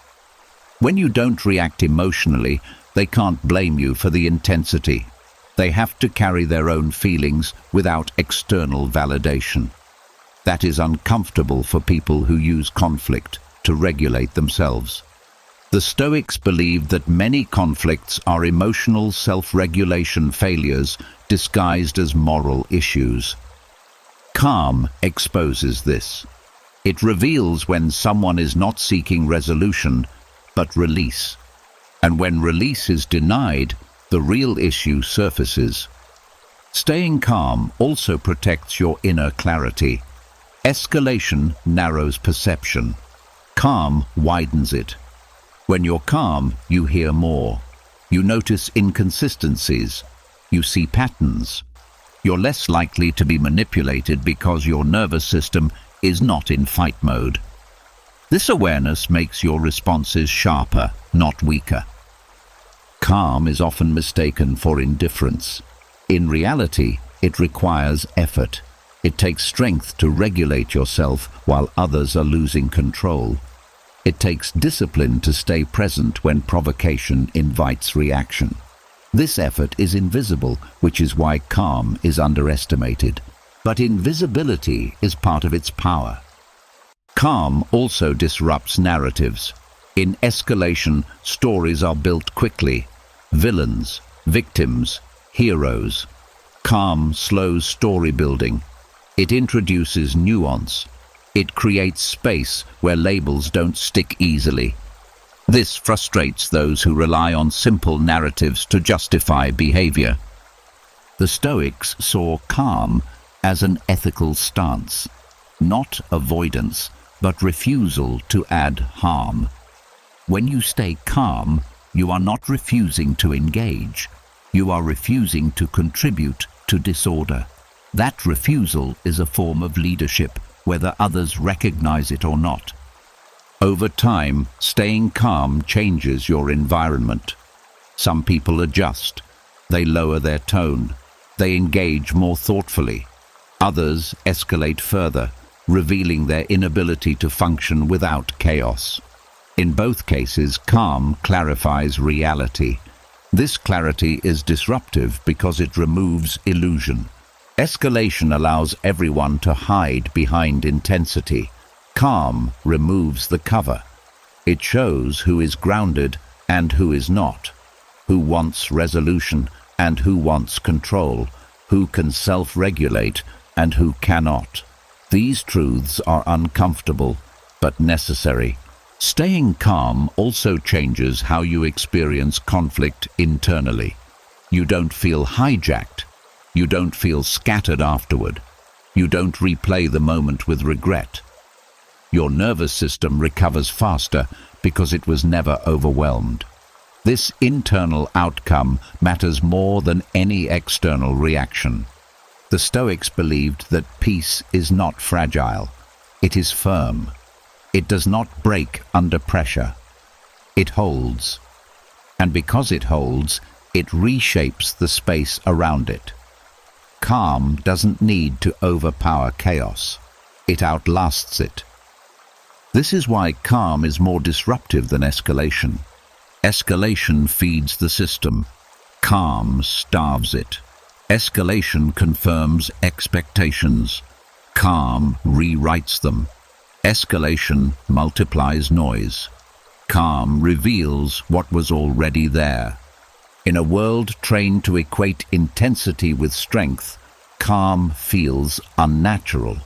When you don't react emotionally, they can't blame you for the intensity. They have to carry their own feelings without external validation. That is uncomfortable for people who use conflict to regulate themselves. The Stoics believed that many conflicts are emotional self-regulation failures disguised as moral issues. Calm exposes this. It reveals when someone is not seeking resolution, but release. And when release is denied, the real issue surfaces. Staying calm also protects your inner clarity. Escalation narrows perception. Calm widens it. When you're calm, you hear more. You notice inconsistencies. You see patterns. You're less likely to be manipulated because your nervous system is not in fight mode. This awareness makes your responses sharper, not weaker. Calm is often mistaken for indifference. In reality, it requires effort. It takes strength to regulate yourself while others are losing control. It takes discipline to stay present when provocation invites reaction. This effort is invisible, which is why calm is underestimated. But invisibility is part of its power. Calm also disrupts narratives. In escalation, stories are built quickly. Villains, victims, heroes. Calm slows story building. It introduces nuance. It creates space where labels don't stick easily. This frustrates those who rely on simple narratives to justify behavior. The Stoics saw calm as an ethical stance, not avoidance, but refusal to add harm. When you stay calm, you are not refusing to engage. You are refusing to contribute to disorder. That refusal is a form of leadership, whether others recognize it or not. Over time, staying calm changes your environment. Some people adjust. They lower their tone. They engage more thoughtfully. Others escalate further, revealing their inability to function without chaos. In both cases, calm clarifies reality. This clarity is disruptive because it removes illusion. Escalation allows everyone to hide behind intensity. Calm removes the cover. It shows who is grounded and who is not, who wants resolution and who wants control, who can self-regulate and who cannot. These truths are uncomfortable but necessary. Staying calm also changes how you experience conflict internally. You don't feel hijacked. You don't feel scattered afterward. You don't replay the moment with regret. Your nervous system recovers faster because it was never overwhelmed. This internal outcome matters more than any external reaction. The Stoics believed that peace is not fragile. It is firm. It does not break under pressure. It holds. And because it holds, it reshapes the space around it. Calm doesn't need to overpower chaos. It outlasts it. This is why calm is more disruptive than escalation. Escalation feeds the system. Calm starves it. Escalation confirms expectations. Calm rewrites them. Escalation multiplies noise. Calm reveals what was already there. In a world trained to equate intensity with strength, calm feels unnatural,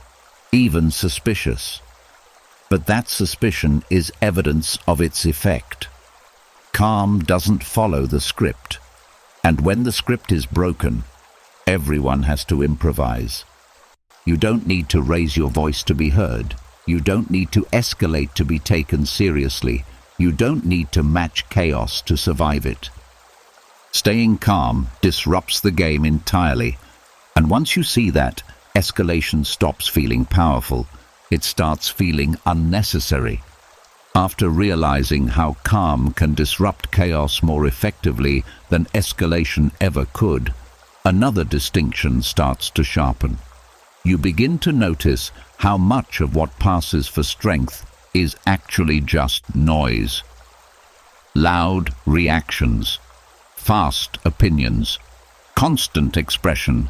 even suspicious. But that suspicion is evidence of its effect. Calm doesn't follow the script, and when the script is broken, everyone has to improvise. You don't need to raise your voice to be heard. You don't need to escalate to be taken seriously. You don't need to match chaos to survive it. Staying calm disrupts the game entirely, and once you see that, escalation stops feeling powerful. It starts feeling unnecessary. After realizing how calm can disrupt chaos more effectively than escalation ever could, another distinction starts to sharpen. You begin to notice how much of what passes for strength is actually just noise. Loud reactions, fast opinions, constant expression,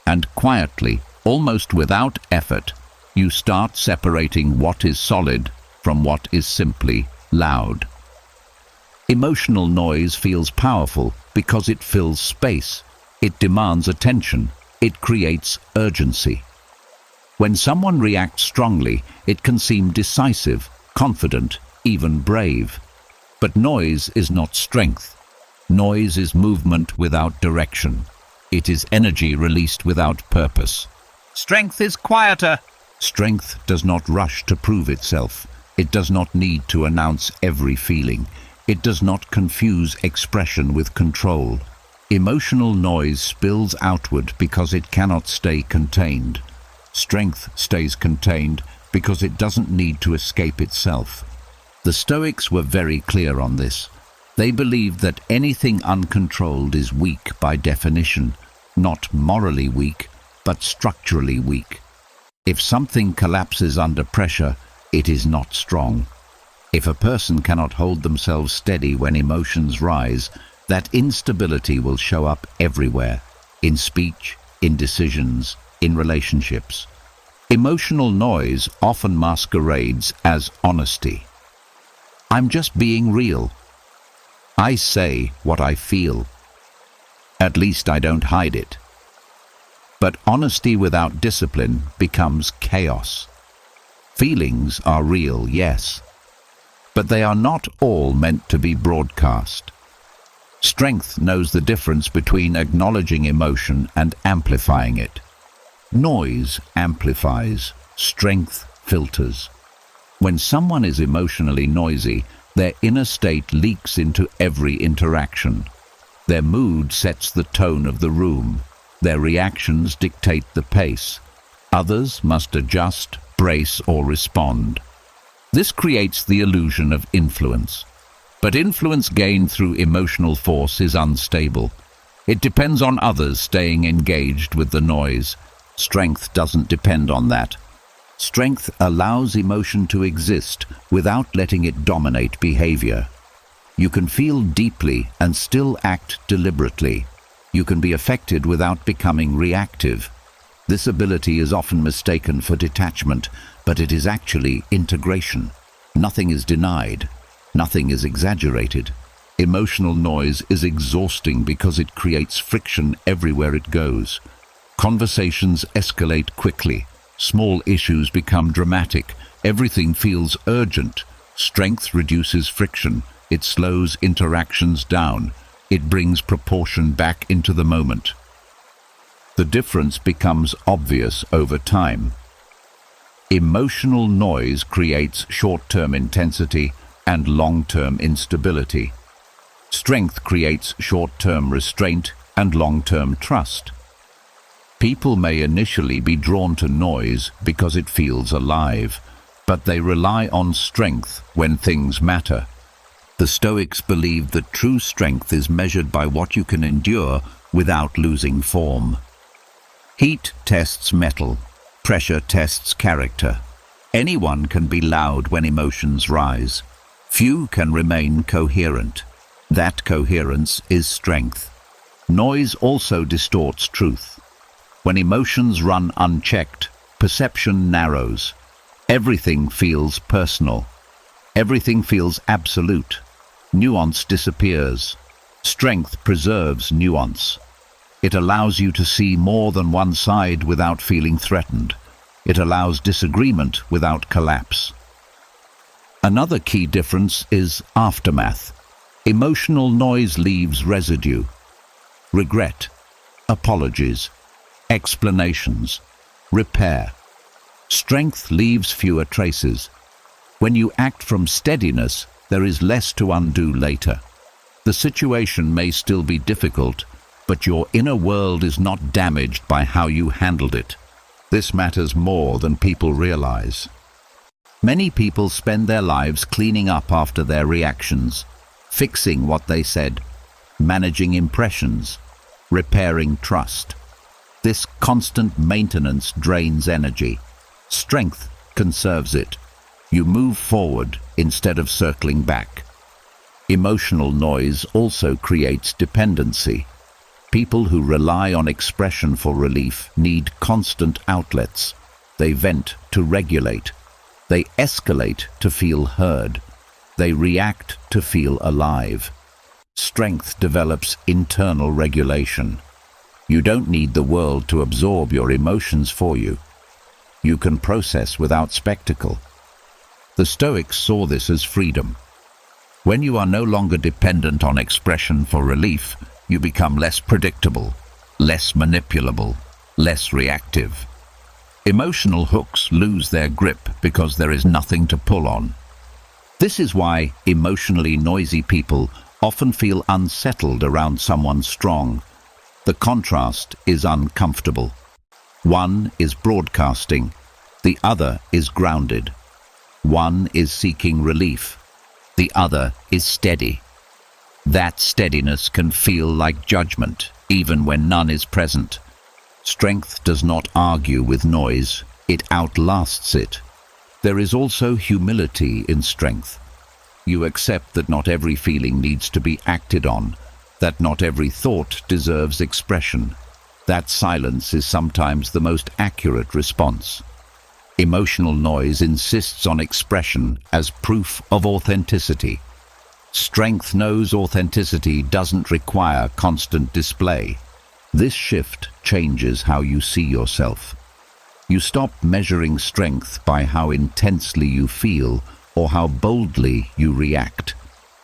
and quietly, almost without effort, you start separating what is solid from what is simply loud. Emotional noise feels powerful because it fills space. It demands attention. It creates urgency. When someone reacts strongly, it can seem decisive, confident, even brave. But noise is not strength. Noise is movement without direction. It is energy released without purpose. Strength is quieter. Strength does not rush to prove itself. It does not need to announce every feeling. It does not confuse expression with control. Emotional noise spills outward because it cannot stay contained. Strength stays contained because it doesn't need to escape itself. The Stoics were very clear on this. They believed that anything uncontrolled is weak by definition, not morally weak, but structurally weak. If something collapses under pressure, it is not strong. If a person cannot hold themselves steady when emotions rise, that instability will show up everywhere, in speech, in decisions, in relationships. Emotional noise often masquerades as honesty. I'm just being real. I say what I feel. At least I don't hide it. But honesty without discipline becomes chaos. Feelings are real, yes, but they are not all meant to be broadcast. Strength knows the difference between acknowledging emotion and amplifying it. Noise amplifies, strength filters. When someone is emotionally noisy, their inner state leaks into every interaction. Their mood sets the tone of the room. Their reactions dictate the pace. Others must adjust, brace, or respond. This creates the illusion of influence. But influence gained through emotional force is unstable. It depends on others staying engaged with the noise. Strength doesn't depend on that. Strength allows emotion to exist without letting it dominate behavior. You can feel deeply and still act deliberately. You can be affected without becoming reactive. This ability is often mistaken for detachment, but it is actually integration. Nothing is denied. Nothing is exaggerated. Emotional noise is exhausting because it creates friction everywhere it goes. Conversations escalate quickly. Small issues become dramatic. Everything feels urgent. Strength reduces friction. It slows interactions down. It brings proportion back into the moment. The difference becomes obvious over time. Emotional noise creates short-term intensity and long-term instability. Strength creates short-term restraint and long-term trust. People may initially be drawn to noise because it feels alive, but they rely on strength when things matter. The Stoics believed that true strength is measured by what you can endure without losing form. Heat tests metal, pressure tests character. Anyone can be loud when emotions rise. Few can remain coherent. That coherence is strength. Noise also distorts truth. When emotions run unchecked, perception narrows. Everything feels personal. Everything feels absolute. Nuance disappears. Strength preserves nuance. It allows you to see more than one side without feeling threatened. It allows disagreement without collapse. Another key difference is aftermath. Emotional noise leaves residue. Regret, apologies, explanations, repair. Strength leaves fewer traces. When you act from steadiness, there is less to undo later. The situation may still be difficult, but your inner world is not damaged by how you handled it. This matters more than people realize. Many people spend their lives cleaning up after their reactions, fixing what they said, managing impressions, repairing trust. This constant maintenance drains energy. Strength conserves it. You move forward instead of circling back. Emotional noise also creates dependency. People who rely on expression for relief need constant outlets. They vent to regulate. They escalate to feel heard. They react to feel alive. Strength develops internal regulation. You don't need the world to absorb your emotions for you. You can process without spectacle. The Stoics saw this as freedom. When you are no longer dependent on expression for relief, you become less predictable, less manipulable, less reactive. Emotional hooks lose their grip because there is nothing to pull on. This is why emotionally noisy people often feel unsettled around someone strong. The contrast is uncomfortable. One is broadcasting, the other is grounded. One is seeking relief, the other is steady. That steadiness can feel like judgment, even when none is present. Strength does not argue with noise, it outlasts it. There is also humility in strength. You accept that not every feeling needs to be acted on, that not every thought deserves expression. That silence is sometimes the most accurate response. Emotional noise insists on expression as proof of authenticity. Strength knows authenticity doesn't require constant display. This shift changes how you see yourself. You stop measuring strength by how intensely you feel or how boldly you react.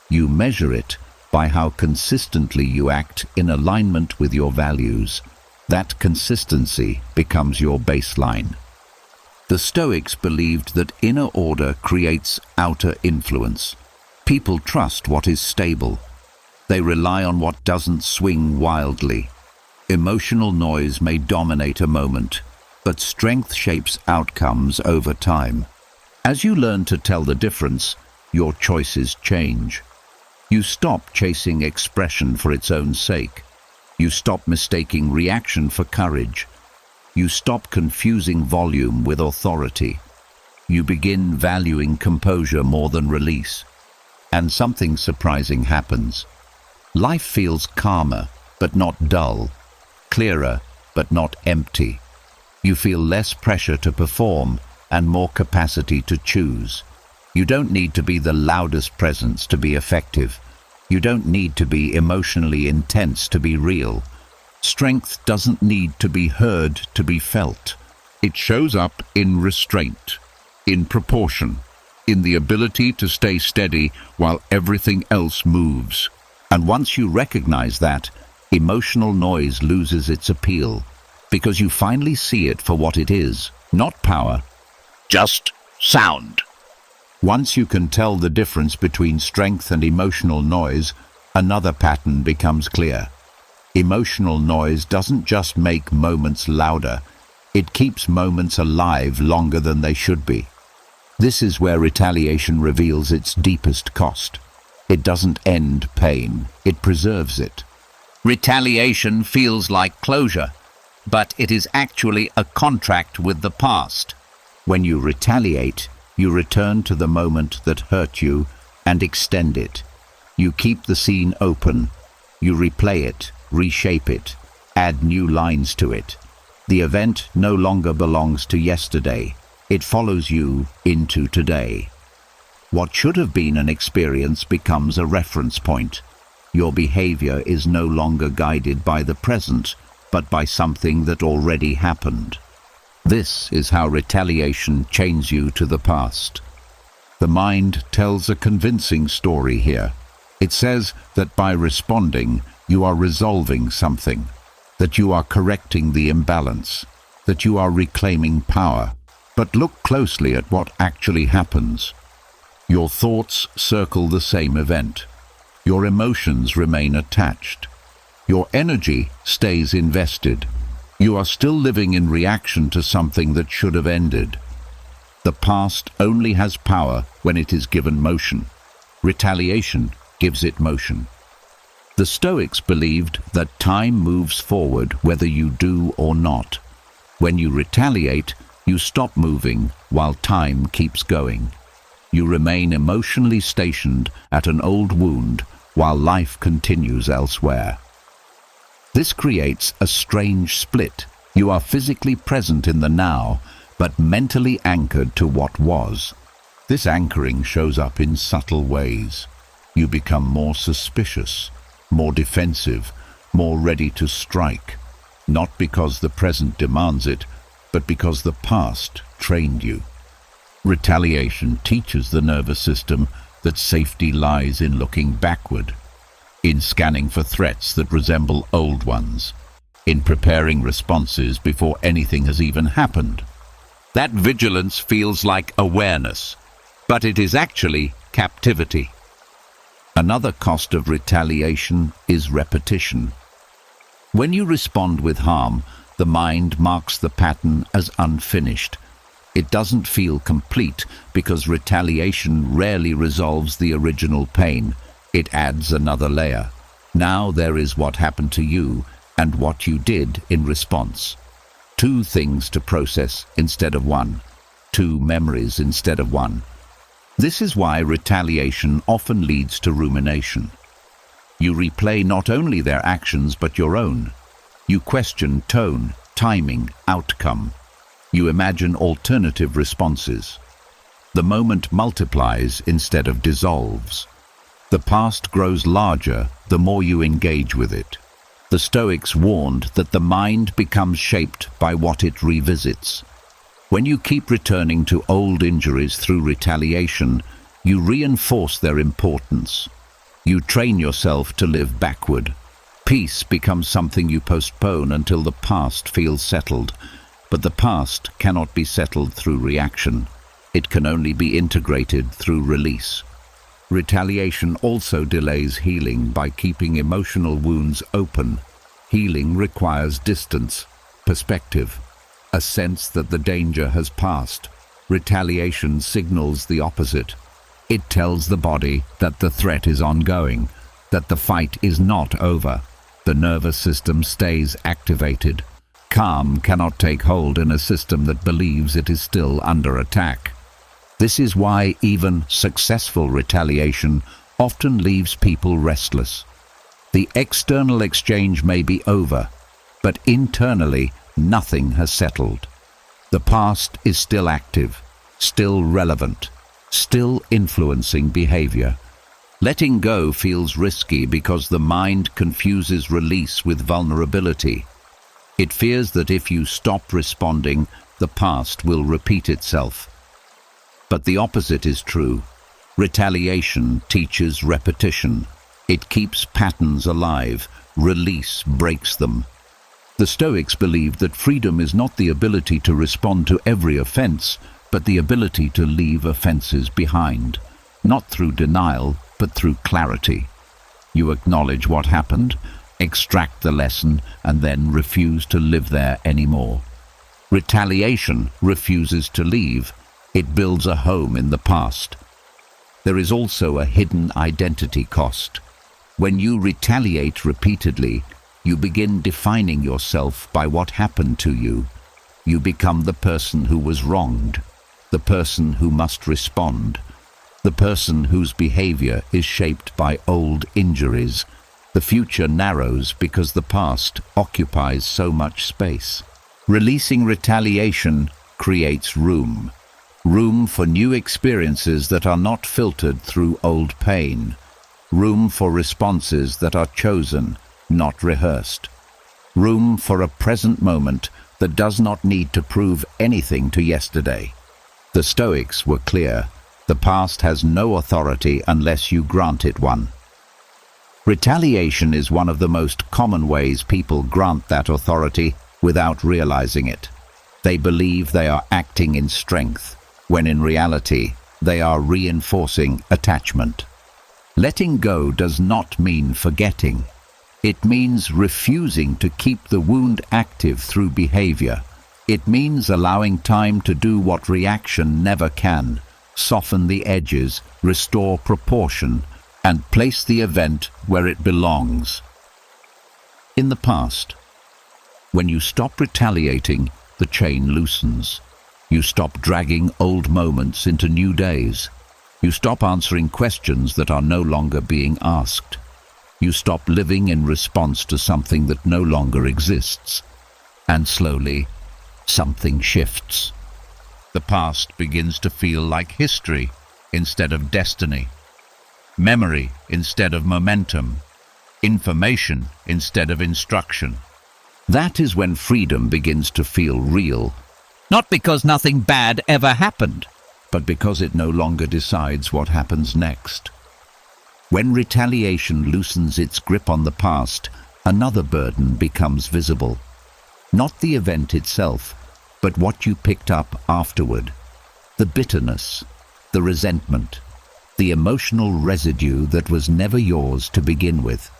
You measure it by how consistently you act in alignment with your values. That consistency becomes your baseline. The Stoics believed that inner order creates outer influence. People trust what is stable. They rely on what doesn't swing wildly. Emotional noise may dominate a moment, but strength shapes outcomes over time. As you learn to tell the difference, your choices change. You stop chasing expression for its own sake. You stop mistaking reaction for courage. You stop confusing volume with authority. You begin valuing composure more than release. And something surprising happens. Life feels calmer, but not dull. Clearer, but not empty. You feel less pressure to perform and more capacity to choose. You don't need to be the loudest presence to be effective. You don't need to be emotionally intense to be real. Strength doesn't need to be heard to be felt. It shows up in restraint, in proportion, in the ability to stay steady while everything else moves. And once you recognize that, emotional noise loses its appeal, because you finally see it for what it is, not power, just sound. Once you can tell the difference between strength and emotional noise, another pattern becomes clear. Emotional noise doesn't just make moments louder, it keeps moments alive longer than they should be. This is where retaliation reveals its deepest cost. It doesn't end pain, it preserves it. Retaliation feels like closure, but it is actually a contract with the past. When you retaliate, you return to the moment that hurt you and extend it. You keep the scene open. You replay it, reshape it, add new lines to it. The event no longer belongs to yesterday. It follows you into today. What should have been an experience becomes a reference point. Your behavior is no longer guided by the present, but by something that already happened. This is how retaliation chains you to the past. The mind tells a convincing story here. It says that by responding, you are resolving something, that you are correcting the imbalance, that you are reclaiming power. But look closely at what actually happens. Your thoughts circle the same event. Your emotions remain attached. Your energy stays invested. You are still living in reaction to something that should have ended. The past only has power when it is given motion. Retaliation gives it motion. The Stoics believed that time moves forward whether you do or not. When you retaliate, you stop moving while time keeps going. You remain emotionally stationed at an old wound while life continues elsewhere. This creates a strange split. You are physically present in the now, but mentally anchored to what was. This anchoring shows up in subtle ways. You become more suspicious, more defensive, more ready to strike, not because the present demands it, but because the past trained you. Retaliation teaches the nervous system that safety lies in looking backward, in scanning for threats that resemble old ones, in preparing responses before anything has even happened. That vigilance feels like awareness, but it is actually captivity. Another cost of retaliation is repetition. When you respond with harm, the mind marks the pattern as unfinished. It doesn't feel complete because retaliation rarely resolves the original pain. It adds another layer. Now there is what happened to you and what you did in response. Two things to process instead of one. Two memories instead of one. This is why retaliation often leads to rumination. You replay not only their actions but your own. You question tone, timing, outcome. You imagine alternative responses. The moment multiplies instead of dissolves. The past grows larger the more you engage with it. The Stoics warned that the mind becomes shaped by what it revisits. When you keep returning to old injuries through retaliation, you reinforce their importance. You train yourself to live backward. Peace becomes something you postpone until the past feels settled. But the past cannot be settled through reaction. It can only be integrated through release. Retaliation also delays healing by keeping emotional wounds open. Healing requires distance, perspective, a sense that the danger has passed. Retaliation signals the opposite. It tells the body that the threat is ongoing, that the fight is not over. The nervous system stays activated. Calm cannot take hold in a system that believes it is still under attack. This is why even successful retaliation often leaves people restless. The external exchange may be over, but internally nothing has settled. The past is still active, still relevant, still influencing behavior. Letting go feels risky because the mind confuses release with vulnerability. It fears that if you stop responding, the past will repeat itself. But the opposite is true. Retaliation teaches repetition. It keeps patterns alive. Release breaks them. The Stoics believed that freedom is not the ability to respond to every offense, but the ability to leave offenses behind, not through denial, but through clarity. You acknowledge what happened, extract the lesson, and then refuse to live there anymore. Retaliation refuses to leave. It builds a home in the past. there is also a hidden identity cost. When you retaliate repeatedly, you begin defining yourself by what happened to you. You become the person who was wronged, the person who must respond, the person whose behavior is shaped by old injuries. The future narrows because the past occupies so much space. Releasing retaliation creates room for new experiences that are not filtered through old pain, room for responses that are chosen, not rehearsed, room for a present moment that does not need to prove anything to yesterday. The Stoics were clear: the past has no authority unless you grant it one. Retaliation is one of the most common ways people grant that authority without realizing it. They believe they are acting in strength, when in reality they are reinforcing attachment. Letting go does not mean forgetting. It means refusing to keep the wound active through behavior. It means allowing time to do what reaction never can: soften the edges, restore proportion, and place the event where it belongs. In the past, when you stop retaliating, the chain loosens. You stop dragging old moments into new days. You stop answering questions that are no longer being asked. You stop living in response to something that no longer exists. And slowly, something shifts. The past begins to feel like history instead of destiny, memory instead of momentum, information instead of instruction. That is when freedom begins to feel real, Not because nothing bad ever happened. but because it no longer decides what happens next. When retaliation loosens its grip on the past, another burden becomes visible. Not the event itself, but what you picked up afterward. The bitterness, the resentment, the emotional residue that was never yours to begin with.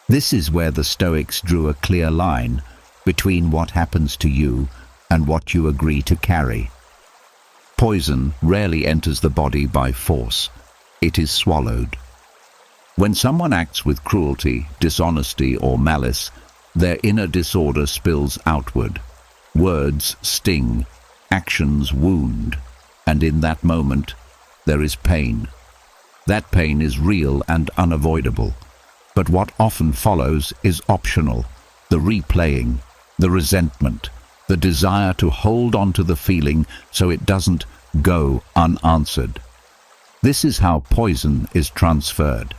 This is where the Stoics drew a clear line between what happens to you and what you agree to carry. Poison rarely enters the body by force. It is swallowed. When someone acts with cruelty, dishonesty, or malice, their inner disorder spills outward. Words sting, actions wound, and in that moment, there is pain. That pain is real and unavoidable. But what often follows is optional: the replaying, the resentment, the desire to hold on to the feeling so it doesn't go unanswered. This is how poison is transferred.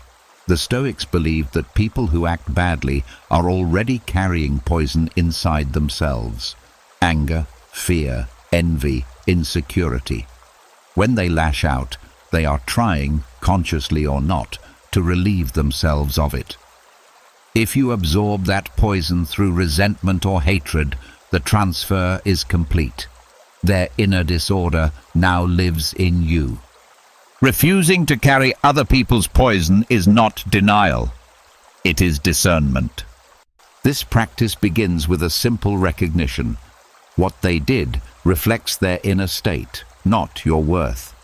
The Stoics believed that people who act badly are already carrying poison inside themselves: anger, fear, envy, insecurity. When they lash out, they are trying, consciously or not, to relieve themselves of it. If you absorb that poison through resentment or hatred, the transfer is complete. Their inner disorder now lives in you. Refusing to carry other people's poison is not denial. It is discernment. This practice begins with a simple recognition. What they did reflects their inner state, not your worth.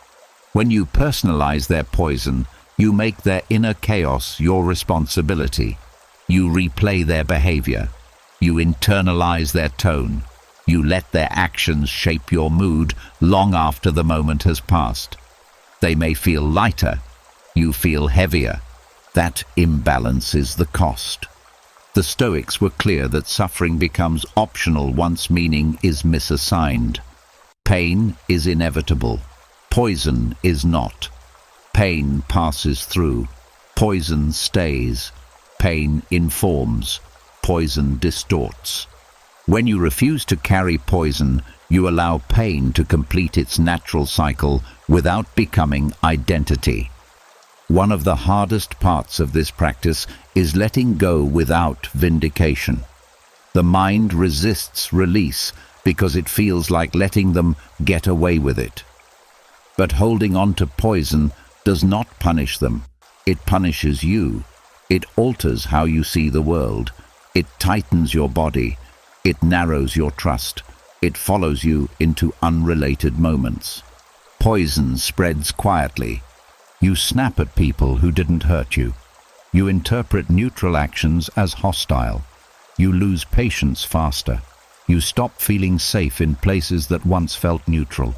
When you personalize their poison, you make their inner chaos your responsibility. You replay their behavior. You internalize their tone. You let their actions shape your mood long after the moment has passed. They may feel lighter. You feel heavier. That imbalance is the cost. The Stoics were clear that suffering becomes optional once meaning is misassigned. Pain is inevitable. Poison is not. Pain passes through. Poison stays. Pain informs. Poison distorts. When you refuse to carry poison, you allow pain to complete its natural cycle without becoming identity. One of the hardest parts of this practice is letting go without vindication. The mind resists release because it feels like letting them get away with it. But holding on to poison does not punish them. It punishes you. It alters how you see the world. It tightens your body. It narrows your trust. It follows you into unrelated moments. Poison spreads quietly. You snap at people who didn't hurt you. You interpret neutral actions as hostile. You lose patience faster. You stop feeling safe in places that once felt neutral.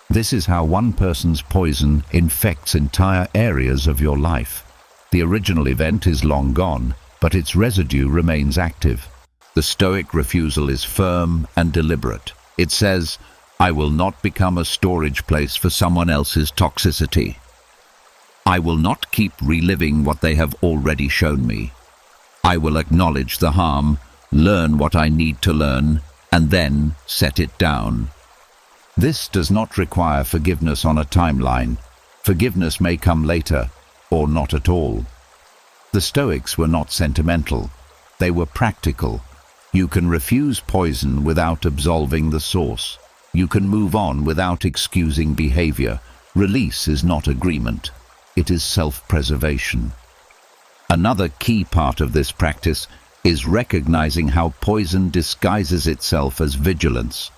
This is how one person's poison infects entire areas of your life. The original event is long gone, but its residue remains active. The Stoic refusal is firm and deliberate. It says, "I will not become a storage place for someone else's toxicity. I will not keep reliving what they have already shown me. I will acknowledge the harm, learn what I need to learn, and then set it down." This does not require forgiveness on a timeline. Forgiveness may come later, or not at all. The Stoics were not sentimental. They were practical. You can refuse poison without absolving the source. You can move on without excusing behavior. Release is not agreement. It is self-preservation. Another key part of this practice is recognizing how poison disguises itself as vigilance.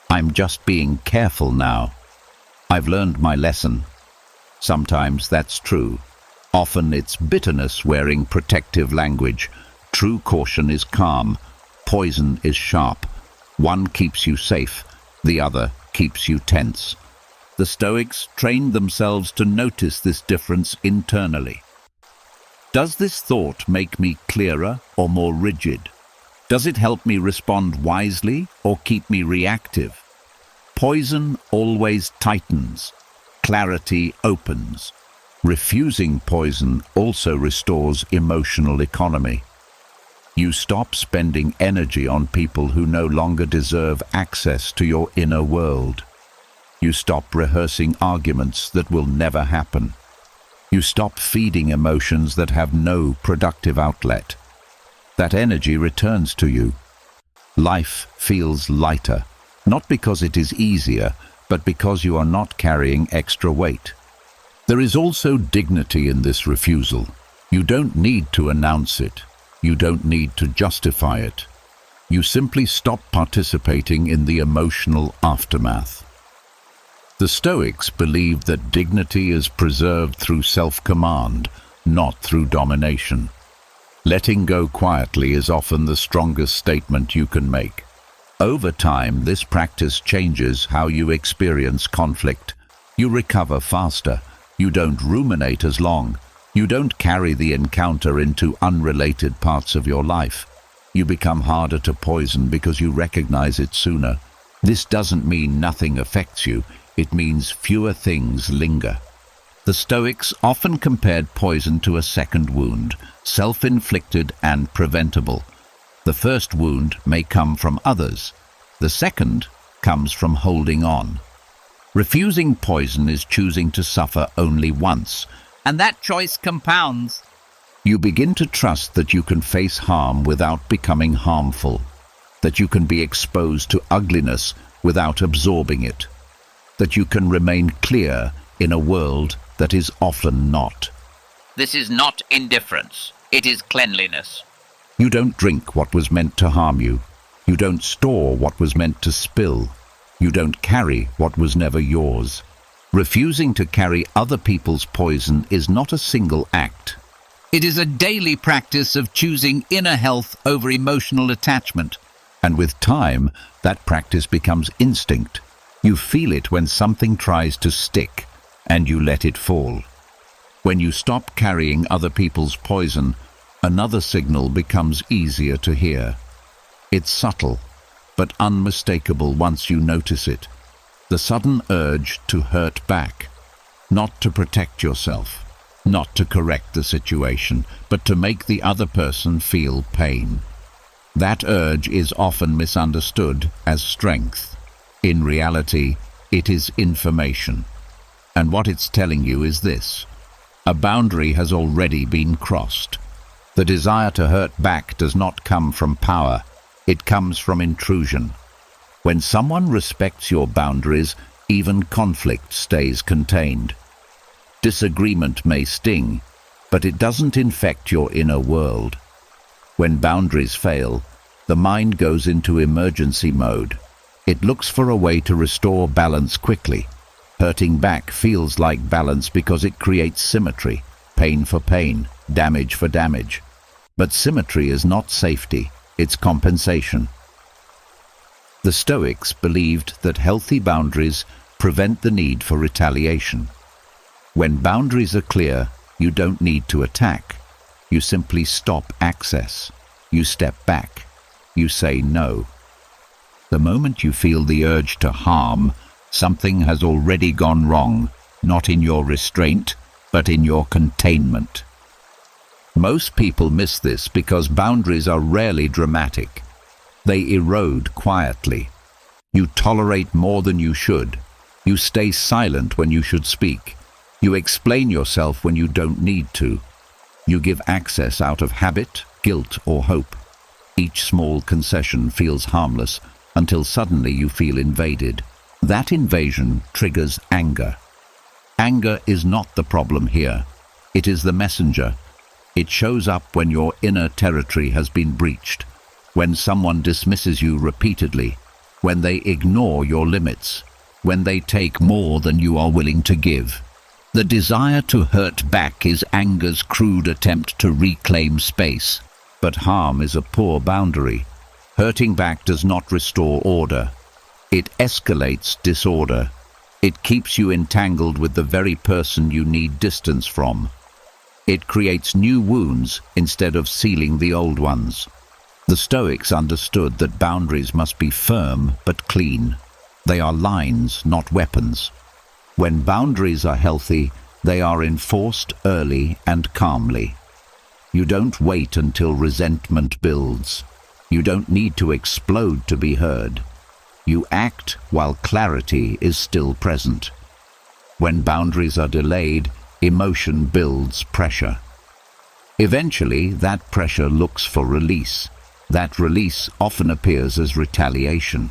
I'm just being careful now. I've learned my lesson. Sometimes that's true. Often it's bitterness wearing protective language. True caution is calm. Poison is sharp. One keeps you safe, the other keeps you tense. The Stoics trained themselves to notice this difference internally. Does this thought make me clearer or more rigid? Does it help me respond wisely or keep me reactive? Poison always tightens. Clarity opens. Refusing poison also restores emotional economy. You stop spending energy on people who no longer deserve access to your inner world. You stop rehearsing arguments that will never happen. You stop feeding emotions that have no productive outlet. That energy returns to you. Life feels lighter, not because it is easier, but because you are not carrying extra weight. There is also dignity in this refusal. You don't need to announce it. You don't need to justify it. You simply stop participating in the emotional aftermath. The Stoics believed that dignity is preserved through self-command, not through domination. Letting go quietly is often the strongest statement you can make. Over time, this practice changes how you experience conflict. You recover faster. You don't ruminate as long. You don't carry the encounter into unrelated parts of your life. You become harder to poison because you recognize it sooner. This doesn't mean nothing affects you. It means fewer things linger. The Stoics often compared poison to a second wound, self-inflicted and preventable. The first wound may come from others. The second comes from holding on. Refusing poison is choosing to suffer only once, and that choice compounds. You begin to trust that you can face harm without becoming harmful, that you can be exposed to ugliness without absorbing it, that you can remain clear in a world that is often not. This is not indifference. It is cleanliness. You don't drink what was meant to harm you. You don't store what was meant to spill. You don't carry what was never yours. Refusing to carry other people's poison is not a single act. It is a daily practice of choosing inner health over emotional attachment. And with time, that practice becomes instinct. You feel it when something tries to stick, and you let it fall. When you stop carrying other people's poison, another signal becomes easier to hear. It's subtle, but unmistakable once you notice it. The sudden urge to hurt back, not to protect yourself, not to correct the situation, but to make the other person feel pain. That urge is often misunderstood as strength. In reality, it is information. And what it's telling you is this: a boundary has already been crossed. The desire to hurt back does not come from power. It comes from intrusion. When someone respects your boundaries, even conflict stays contained. Disagreement may sting, but it doesn't infect your inner world. When boundaries fail, the mind goes into emergency mode. It looks for a way to restore balance quickly. Hurting back feels like balance because it creates symmetry, pain for pain, damage for damage. But symmetry is not safety, it's compensation. The Stoics believed that healthy boundaries prevent the need for retaliation. When boundaries are clear, you don't need to attack. You simply stop access. You step back. You say no. The moment you feel the urge to harm, something has already gone wrong, not in your restraint, but in your containment. Most people miss this because boundaries are rarely dramatic. They erode quietly. You tolerate more than you should. You stay silent when you should speak. You explain yourself when you don't need to. You give access out of habit, guilt, or hope. Each small concession feels harmless until suddenly you feel invaded. That invasion triggers anger. Anger is not the problem here. It is the messenger. It shows up when your inner territory has been breached, when someone dismisses you repeatedly, when they ignore your limits, when they take more than you are willing to give. The desire to hurt back is anger's crude attempt to reclaim space. But harm is a poor boundary. Hurting back does not restore order. It escalates disorder. It keeps you entangled with the very person you need distance from. It creates new wounds instead of sealing the old ones. The Stoics understood that boundaries must be firm but clean. They are lines, not weapons. When boundaries are healthy, they are enforced early and calmly. You don't wait until resentment builds. You don't need to explode to be heard. You act while clarity is still present. When boundaries are delayed, emotion builds pressure. Eventually, that pressure looks for release. That release often appears as retaliation.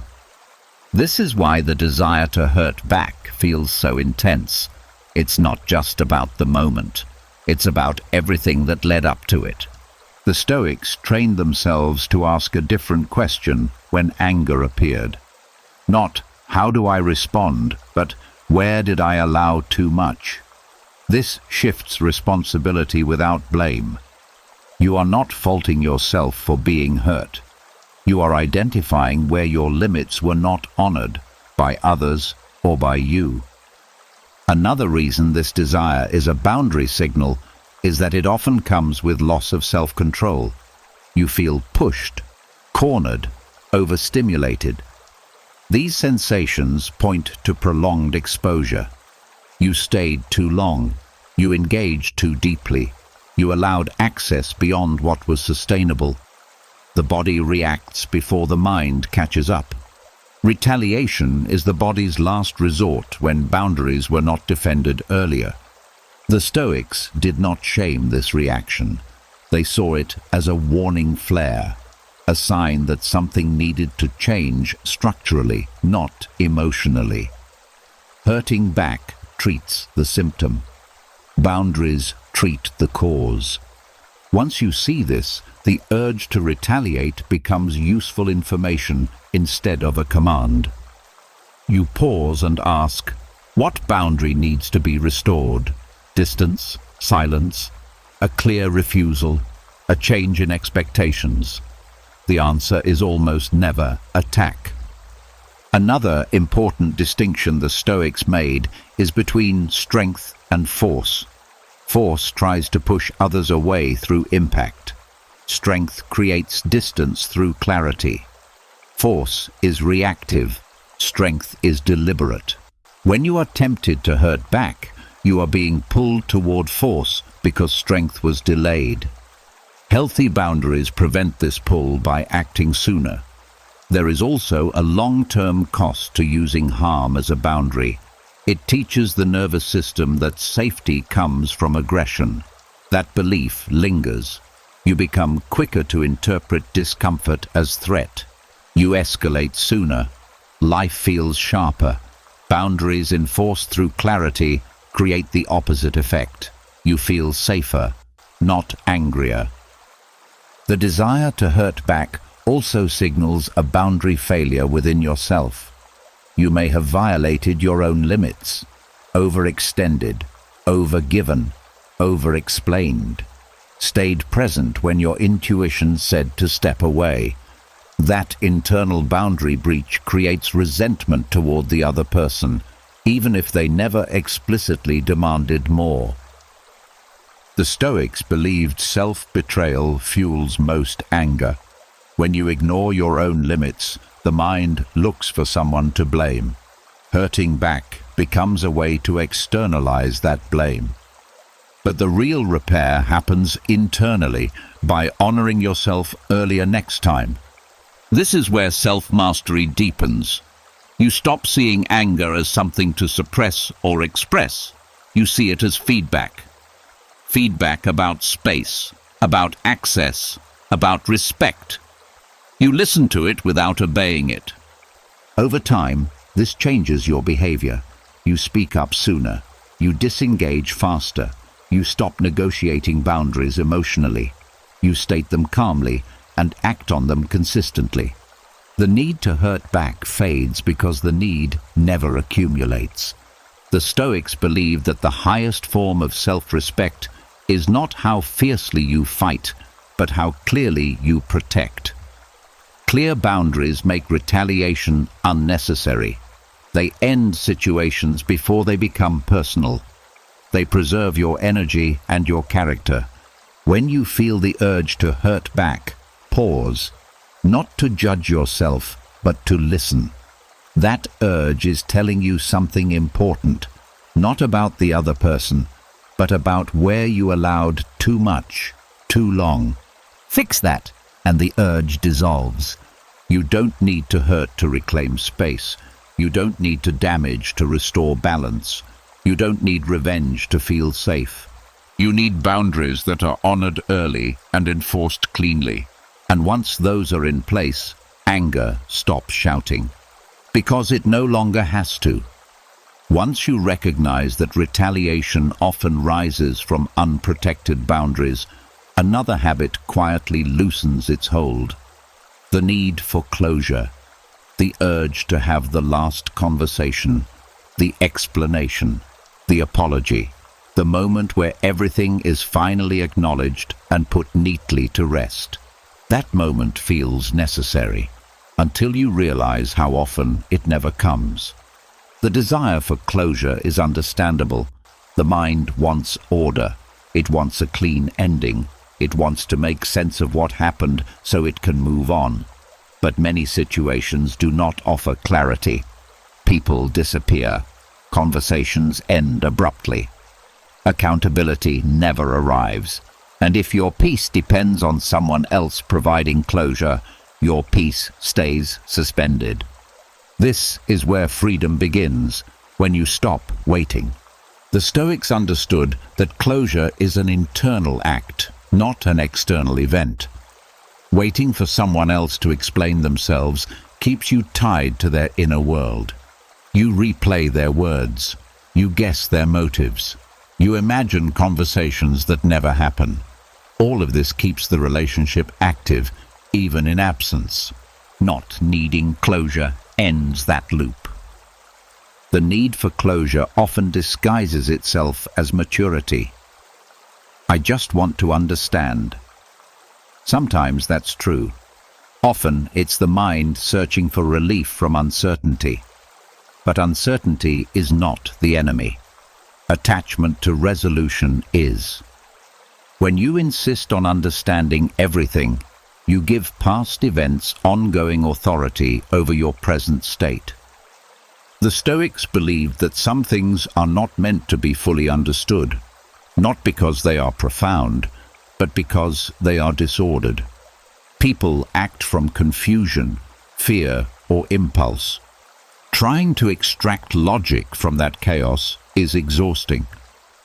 This is why the desire to hurt back feels so intense. It's not just about the moment. It's about everything that led up to it. The Stoics trained themselves to ask a different question when anger appeared. Not, how do I respond, but where did I allow too much? This shifts responsibility without blame. You are not faulting yourself for being hurt. You are identifying where your limits were not honored by others or by you. Another reason this desire is a boundary signal is that it often comes with loss of self-control. You feel pushed, cornered, overstimulated. These sensations point to prolonged exposure. You stayed too long. You engaged too deeply. You allowed access beyond what was sustainable. The body reacts before the mind catches up. Retaliation is the body's last resort when boundaries were not defended earlier. The Stoics did not shame this reaction. They saw it as a warning flare, a sign that something needed to change structurally, not emotionally. Hurting back treats the symptom. Boundaries treat the cause. Once you see this, the urge to retaliate becomes useful information instead of a command. You pause and ask, what boundary needs to be restored? Distance, silence, a clear refusal, a change in expectations. The answer is almost never attack. Another important distinction the Stoics made is between strength and force. Force tries to push others away through impact. Strength creates distance through clarity. Force is reactive. Strength is deliberate. When you are tempted to hurt back, you are being pulled toward force because strength was delayed. Healthy boundaries prevent this pull by acting sooner. There is also a long-term cost to using harm as a boundary. It teaches the nervous system that safety comes from aggression. That belief lingers. You become quicker to interpret discomfort as threat. You escalate sooner. Life feels sharper. Boundaries enforced through clarity create the opposite effect. You feel safer, not angrier. The desire to hurt back also signals a boundary failure within yourself. You may have violated your own limits. overextended, overgiven, overexplained, stayed present when your intuition said to step away. That internal boundary breach creates resentment toward the other person, even if they never explicitly demanded more. The Stoics believed self-betrayal fuels most anger. When you ignore your own limits, the mind looks for someone to blame. Hurting back becomes a way to externalize that blame. But the real repair happens internally by honoring yourself earlier next time. This is where self-mastery deepens. You stop seeing anger as something to suppress or express. You see it as feedback. Feedback about space, about access, about respect. You listen to it without obeying it. Over time, this changes your behavior. You speak up sooner. You disengage faster. You stop negotiating boundaries emotionally. You state them calmly and act on them consistently. The need to hurt back fades because the need never accumulates. The Stoics believe that the highest form of self-respect is not how fiercely you fight, but how clearly you protect. Clear boundaries make retaliation unnecessary. They end situations before they become personal. They preserve your energy and your character. When you feel the urge to hurt back, pause, not to judge yourself, but to listen. That urge is telling you something important, not about the other person, but about where you allowed too much, too long. Fix that, and the urge dissolves. You don't need to hurt to reclaim space. You don't need to damage to restore balance. You don't need revenge to feel safe. You need boundaries that are honored early and enforced cleanly. And once those are in place, anger stops shouting. Because it no longer has to. Once you recognize that retaliation often rises from unprotected boundaries, another habit quietly loosens its hold. The need for closure, the urge to have the last conversation, the explanation, the apology, the moment where everything is finally acknowledged and put neatly to rest. That moment feels necessary, until you realize how often it never comes. The desire for closure is understandable. The mind wants order. It wants a clean ending. It wants to make sense of what happened so it can move on. But many situations do not offer clarity. People disappear. Conversations end abruptly. Accountability never arrives. And if your peace depends on someone else providing closure, your peace stays suspended. This is where freedom begins, when you stop waiting. The Stoics understood that closure is an internal act, not an external event. Waiting for someone else to explain themselves keeps you tied to their inner world. You replay their words. You guess their motives. You imagine conversations that never happen. All of this keeps the relationship active, even in absence. Not needing closure ends that loop. The need for closure often disguises itself as maturity. I just want to understand. Sometimes that's true. Often it's the mind searching for relief from uncertainty. But uncertainty is not the enemy. Attachment to resolution is. When you insist on understanding everything, you give past events ongoing authority over your present state. The Stoics believed that some things are not meant to be fully understood, not because they are profound, but because they are disordered. People act from confusion, fear, or impulse. Trying to extract logic from that chaos is exhausting.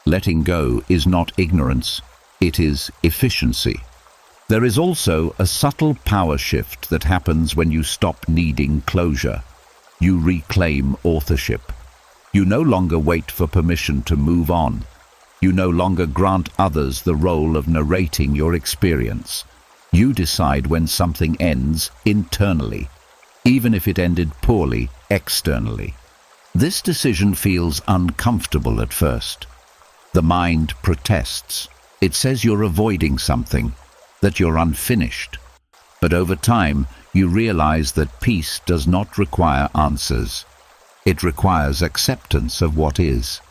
Letting go is not ignorance, it is efficiency. There is also a subtle power shift that happens when you stop needing closure. You reclaim authorship. You no longer wait for permission to move on. You no longer grant others the role of narrating your experience. You decide when something ends internally, even if it ended poorly externally. This decision feels uncomfortable at first. The mind protests. It says you're avoiding something, that you're unfinished. But over time, you realize that peace does not require answers. It requires acceptance of what is.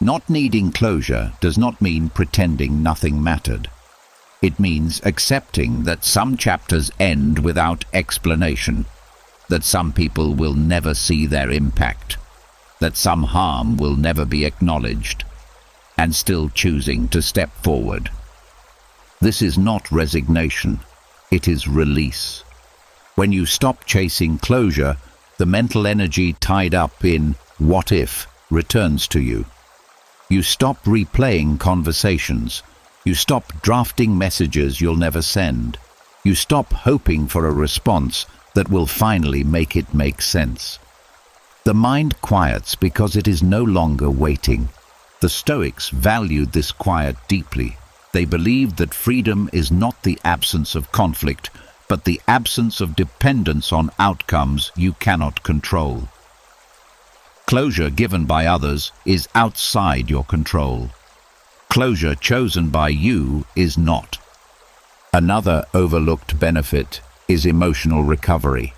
Not needing closure does not mean pretending nothing mattered. It means accepting that some chapters end without explanation, that some people will never see their impact, that some harm will never be acknowledged, and still choosing to step forward. This is not resignation, it is release. When you stop chasing closure, the mental energy tied up in "what if" returns to you. You stop replaying conversations. You stop drafting messages you'll never send. You stop hoping for a response that will finally make it make sense. The mind quiets because it is no longer waiting. The Stoics valued this quiet deeply. They believed that freedom is not the absence of conflict, but the absence of dependence on outcomes you cannot control. Closure given by others is outside your control. Closure chosen by you is not. Another overlooked benefit is emotional recovery.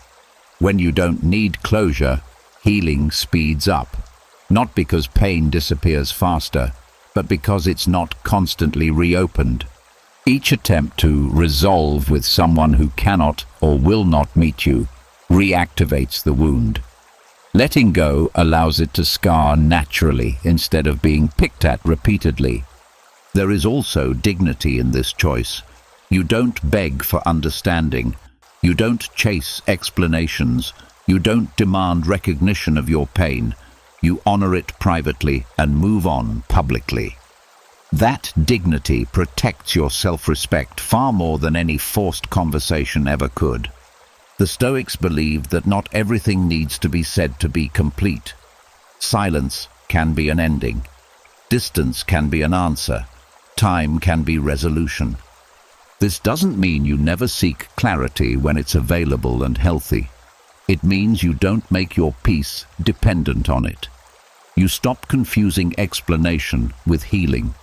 When you don't need closure, healing speeds up. Not because pain disappears faster, but because it's not constantly reopened. Each attempt to resolve with someone who cannot or will not meet you reactivates the wound. Letting go allows it to scar naturally instead of being picked at repeatedly. There is also dignity in this choice. You don't beg for understanding. You don't chase explanations. You don't demand recognition of your pain. You honor it privately and move on publicly. That dignity protects your self-respect far more than any forced conversation ever could. The Stoics believed that not everything needs to be said to be complete. Silence can be an ending. Distance can be an answer. Time can be resolution. This doesn't mean you never seek clarity when it's available and healthy. It means you don't make your peace dependent on it. You stop confusing explanation with healing.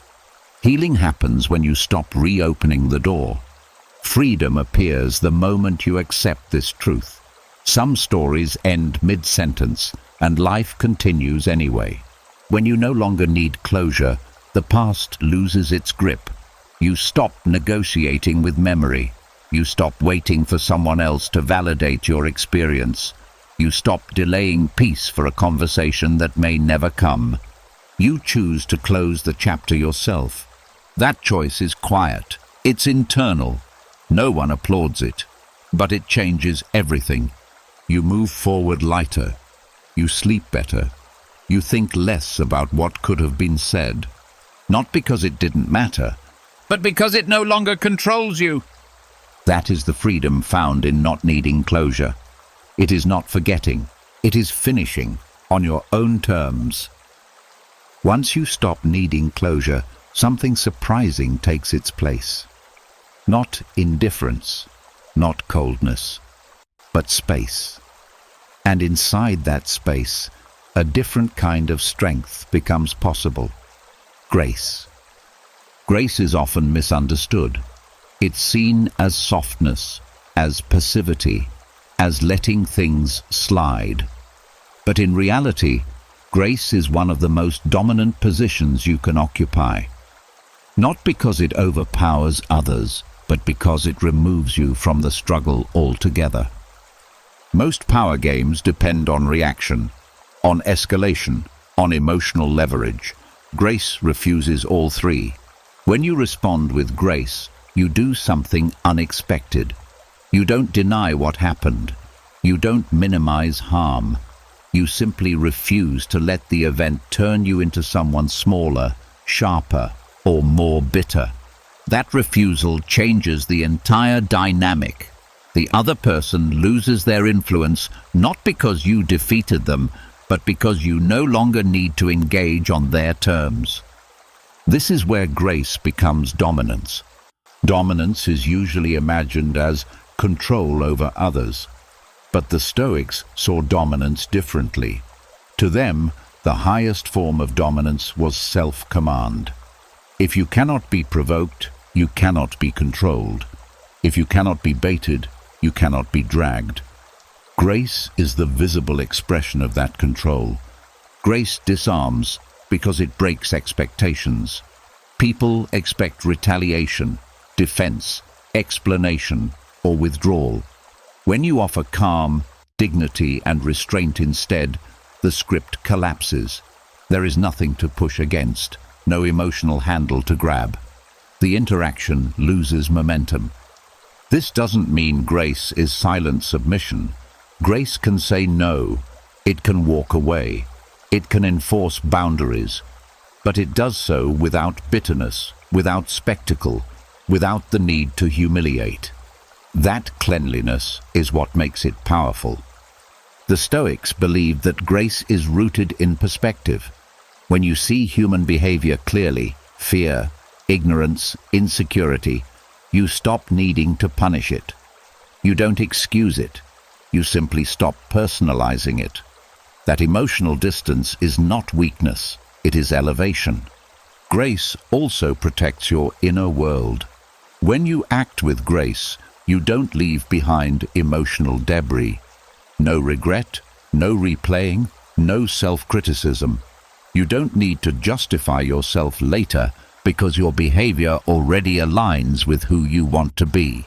Healing happens when you stop reopening the door. Freedom appears the moment you accept this truth. Some stories end mid-sentence, and life continues anyway. When you no longer need closure, the past loses its grip. You stop negotiating with memory. You stop waiting for someone else to validate your experience. You stop delaying peace for a conversation that may never come. You choose to close the chapter yourself. That choice is quiet. It's internal. No one applauds it, but it changes everything. You move forward lighter. You sleep better. You think less about what could have been said. Not because it didn't matter, but because it no longer controls you. That is the freedom found in not needing closure. It is not forgetting. It is finishing on your own terms. Once you stop needing closure, something surprising takes its place. Not indifference, not coldness, but space. And inside that space, a different kind of strength becomes possible. Grace. Grace is often misunderstood. It's seen as softness, as passivity, as letting things slide. But in reality, grace is one of the most dominant positions you can occupy. Not because it overpowers others, but because it removes you from the struggle altogether. Most power games depend on reaction, on escalation, on emotional leverage. Grace refuses all three. When you respond with grace, you do something unexpected. You don't deny what happened. You don't minimize harm. You simply refuse to let the event turn you into someone smaller, sharper, or more bitter. That refusal changes the entire dynamic. The other person loses their influence not because you defeated them, but because you no longer need to engage on their terms. This is where grace becomes dominance. Dominance is usually imagined as control over others. But the Stoics saw dominance differently. To them, the highest form of dominance was self-command. If you cannot be provoked, you cannot be controlled. If you cannot be baited, you cannot be dragged. Grace is the visible expression of that control. Grace disarms because it breaks expectations. People expect retaliation, defense, explanation, or withdrawal. When you offer calm, dignity, and restraint instead, the script collapses. There is nothing to push against, no emotional handle to grab. The interaction loses momentum. This doesn't mean grace is silent submission. Grace can say no. It can walk away. It can enforce boundaries. But it does so without bitterness, without spectacle, without the need to humiliate. That cleanliness is what makes it powerful. The Stoics believed that grace is rooted in perspective. When you see human behavior clearly, fear, ignorance, insecurity, you stop needing to punish it. You don't excuse it. You simply stop personalizing it. That emotional distance is not weakness, it is elevation. Grace also protects your inner world. When you act with grace, you don't leave behind emotional debris. No regret, no replaying, no self-criticism. You don't need to justify yourself later because your behavior already aligns with who you want to be.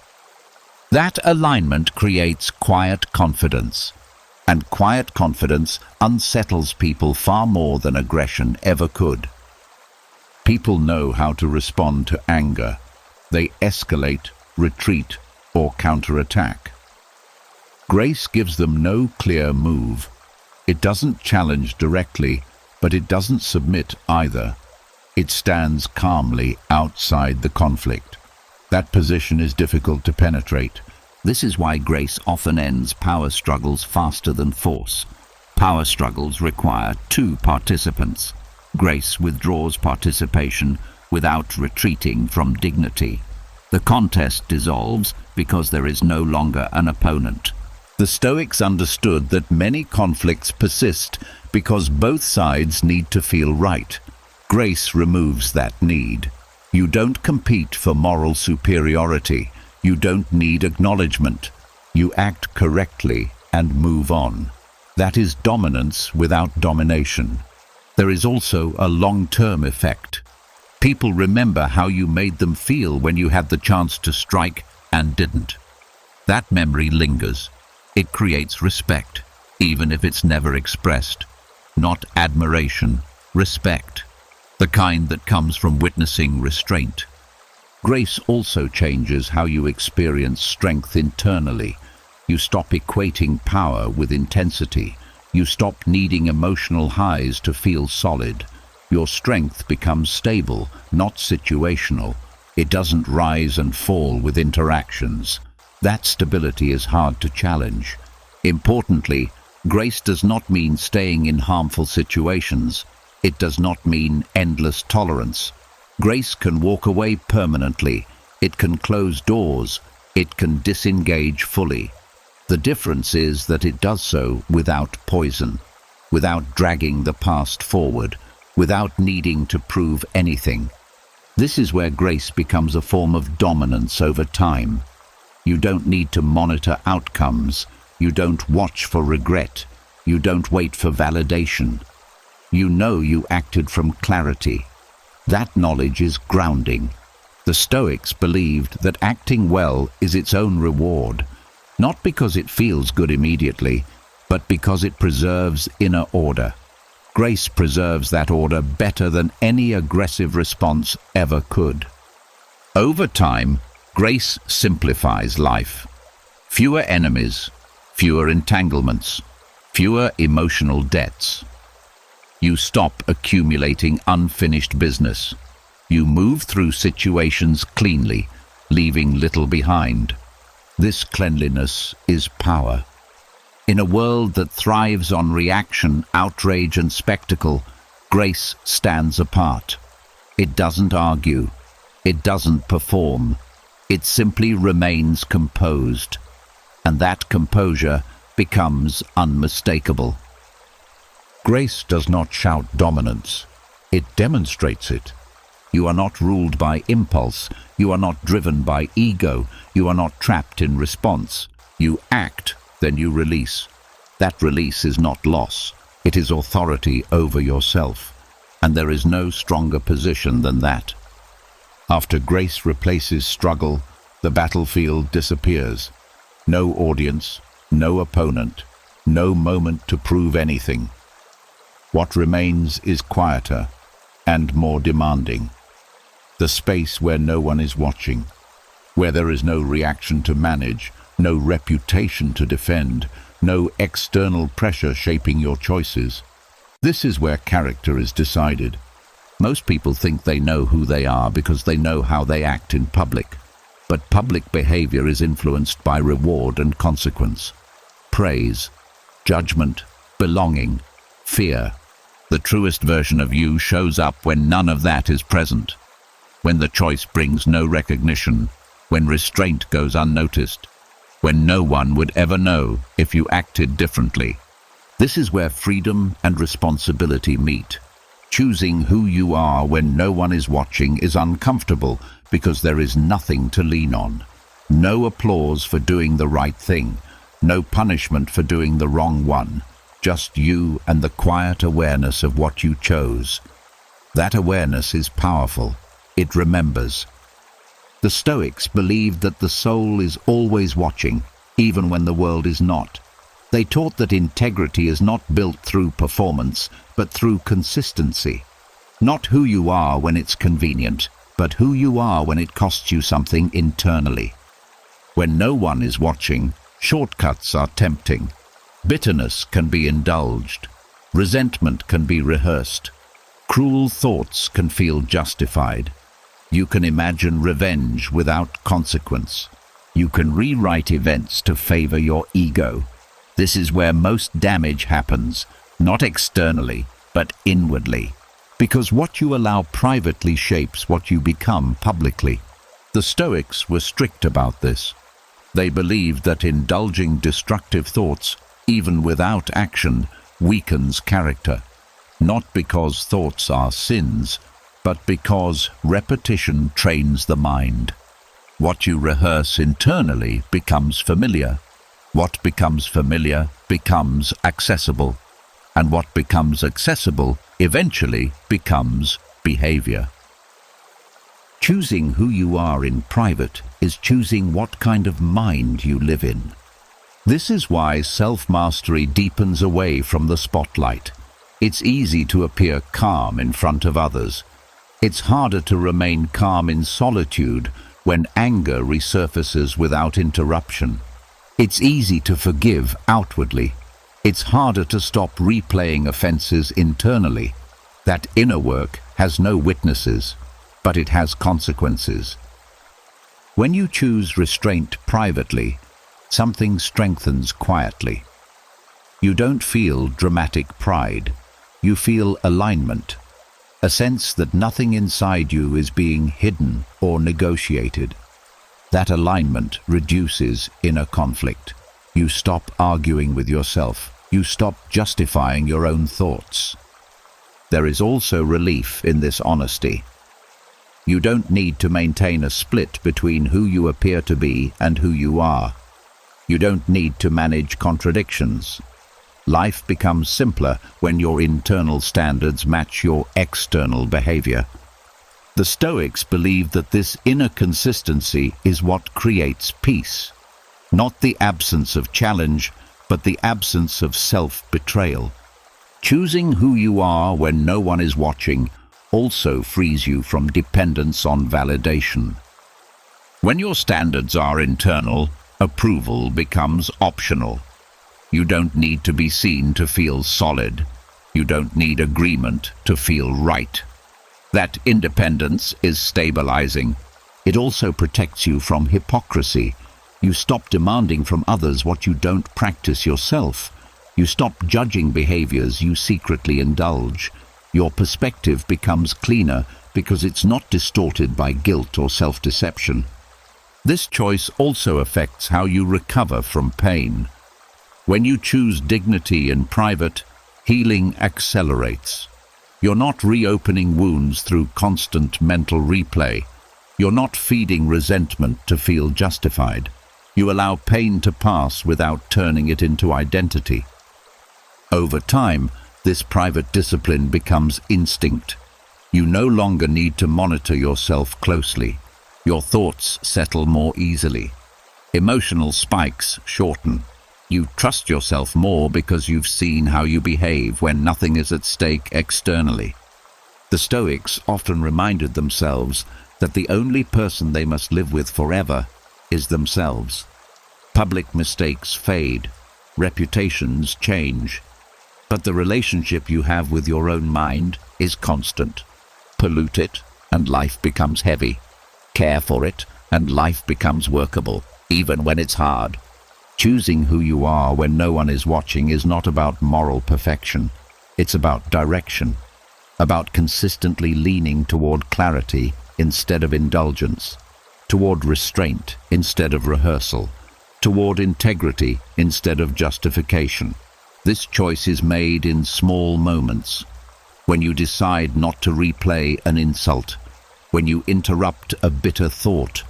That alignment creates quiet confidence, and quiet confidence unsettles people far more than aggression ever could. People know how to respond to anger. They escalate, retreat, or counterattack. Grace gives them no clear move. It doesn't challenge directly, but it doesn't submit either. It stands calmly outside the conflict. That position is difficult to penetrate. This is why grace often ends power struggles faster than force. Power struggles require two participants. Grace withdraws participation without retreating from dignity. The contest dissolves because there is no longer an opponent. The Stoics understood that many conflicts persist because both sides need to feel right. Grace removes that need. You don't compete for moral superiority. You don't need acknowledgement. You act correctly and move on. That is dominance without domination. There is also a long-term effect. People remember how you made them feel when you had the chance to strike and didn't. That memory lingers. It creates respect, even if it's never expressed. Not admiration, respect. The kind that comes from witnessing restraint. Grace also changes how you experience strength internally. You stop equating power with intensity. You stop needing emotional highs to feel solid. Your strength becomes stable, not situational. It doesn't rise and fall with interactions. That stability is hard to challenge. Importantly, grace does not mean staying in harmful situations. It does not mean endless tolerance. Grace can walk away permanently. It can close doors. It can disengage fully. The difference is that it does so without poison, without dragging the past forward, without needing to prove anything. This is where grace becomes a form of dominance over time. You don't need to monitor outcomes. You don't watch for regret. You don't wait for validation. You know you acted from clarity. That knowledge is grounding. The Stoics believed that acting well is its own reward, not because it feels good immediately, but because it preserves inner order. Grace preserves that order better than any aggressive response ever could. Over time, grace simplifies life. Fewer enemies, fewer entanglements, fewer emotional debts. You stop accumulating unfinished business. You move through situations cleanly, leaving little behind. This cleanliness is power. In a world that thrives on reaction, outrage, and spectacle, grace stands apart. It doesn't argue. It doesn't perform. It simply remains composed. And that composure becomes unmistakable. Grace does not shout dominance. It demonstrates it. You are not ruled by impulse. You are not driven by ego. You are not trapped in response. You act, then you release. That release is not loss. It is authority over yourself. And there is no stronger position than that. After grace replaces struggle, the battlefield disappears. No audience, no opponent, no moment to prove anything. What remains is quieter and more demanding. The space where no one is watching, where there is no reaction to manage, no reputation to defend, no external pressure shaping your choices. This is where character is decided. Most people think they know who they are because they know how they act in public. But public behavior is influenced by reward and consequence. Praise, judgment, belonging, fear. The truest version of you shows up when none of that is present. When the choice brings no recognition, when restraint goes unnoticed, when no one would ever know if you acted differently. This is where freedom and responsibility meet. Choosing who you are when no one is watching is uncomfortable because there is nothing to lean on. No applause for doing the right thing, no punishment for doing the wrong one, just you and the quiet awareness of what you chose. That awareness is powerful. It remembers. The Stoics believed that the soul is always watching, even when the world is not. They taught that integrity is not built through performance, but through consistency. Not who you are when it's convenient, but who you are when it costs you something internally. When no one is watching, shortcuts are tempting. Bitterness can be indulged. Resentment can be rehearsed. Cruel thoughts can feel justified. You can imagine revenge without consequence. You can rewrite events to favor your ego. This is where most damage happens, not externally, but inwardly. Because what you allow privately shapes what you become publicly. The Stoics were strict about this. They believed that indulging destructive thoughts, even without action, weakens character. Not because thoughts are sins, but because repetition trains the mind. What you rehearse internally becomes familiar. What becomes familiar becomes accessible. And what becomes accessible eventually becomes behavior. Choosing who you are in private is choosing what kind of mind you live in. This is why self-mastery deepens away from the spotlight. It's easy to appear calm in front of others. It's harder to remain calm in solitude when anger resurfaces without interruption. It's easy to forgive outwardly. It's harder to stop replaying offenses internally. That inner work has no witnesses, but it has consequences. When you choose restraint privately, something strengthens quietly. You don't feel dramatic pride. You feel alignment, a sense that nothing inside you is being hidden or negotiated. That alignment reduces inner conflict. You stop arguing with yourself. You stop justifying your own thoughts. There is also relief in this honesty. You don't need to maintain a split between who you appear to be and who you are. You don't need to manage contradictions. Life becomes simpler when your internal standards match your external behavior. The Stoics believed that this inner consistency is what creates peace. Not the absence of challenge, but the absence of self-betrayal. Choosing who you are when no one is watching also frees you from dependence on validation. When your standards are internal, approval becomes optional. You don't need to be seen to feel solid. You don't need agreement to feel right. That independence is stabilizing. It also protects you from hypocrisy. You stop demanding from others what you don't practice yourself. You stop judging behaviors you secretly indulge. Your perspective becomes cleaner because it's not distorted by guilt or self-deception. This choice also affects how you recover from pain. When you choose dignity in private, Healing accelerates. You're not reopening wounds through constant mental replay. You're not feeding resentment to feel justified. You allow pain to pass without turning it into identity. Over time, this private discipline becomes instinct. You no longer need to monitor yourself closely. Your thoughts settle more easily. Emotional spikes shorten. You trust yourself more because you've seen how you behave when nothing is at stake externally. The Stoics often reminded themselves that the only person they must live with forever is themselves. Public mistakes fade, reputations change, but the relationship you have with your own mind is constant. Pollute it, and life becomes heavy. Care for it, and life becomes workable, even when it's hard. Choosing who you are when no one is watching is not about moral perfection. It's about direction, about consistently leaning toward clarity instead of indulgence, toward restraint instead of rehearsal, toward integrity instead of justification. This choice is made in small moments. When you decide not to replay an insult, when you interrupt a bitter thought,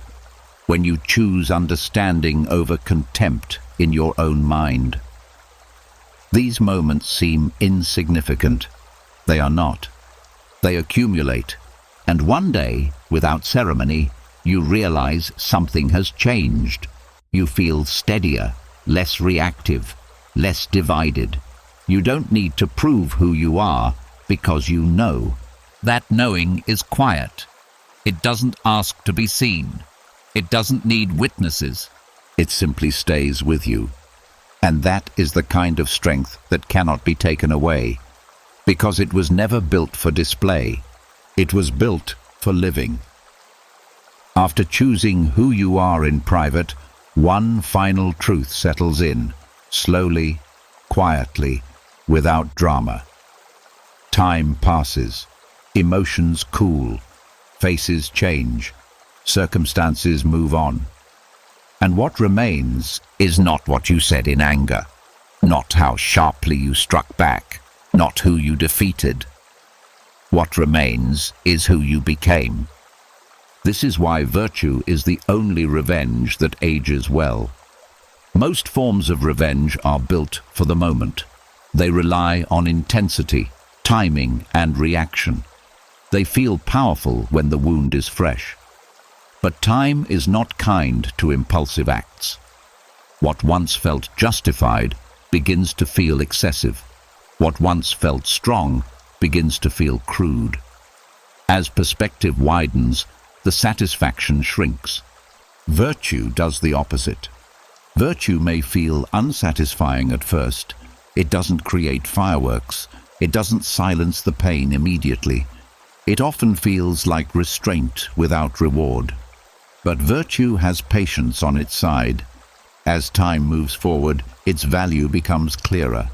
when you choose understanding over contempt in your own mind. These moments seem insignificant. They are not. They accumulate, and one day, without ceremony, you realize something has changed. You feel steadier, less reactive, less divided. You don't need to prove who you are because you know. That knowing is quiet. It doesn't ask to be seen. It doesn't need witnesses. It simply stays with you. And that is the kind of strength that cannot be taken away, because it was never built for display. It was built for living. After choosing who you are in private, one final truth settles in, slowly, quietly, without drama. Time passes, emotions cool, faces change, circumstances move on. And what remains is not what you said in anger, not how sharply you struck back, not who you defeated. What remains is who you became. This is why virtue is the only revenge that ages well. Most forms of revenge are built for the moment. They rely on intensity, timing, and reaction. They feel powerful when the wound is fresh. But time is not kind to impulsive acts. What once felt justified begins to feel excessive. What once felt strong begins to feel crude. As perspective widens, the satisfaction shrinks. Virtue does the opposite. Virtue may feel unsatisfying at first. It doesn't create fireworks. It doesn't silence the pain immediately. It often feels like restraint without reward. But virtue has patience on its side. As time moves forward, its value becomes clearer.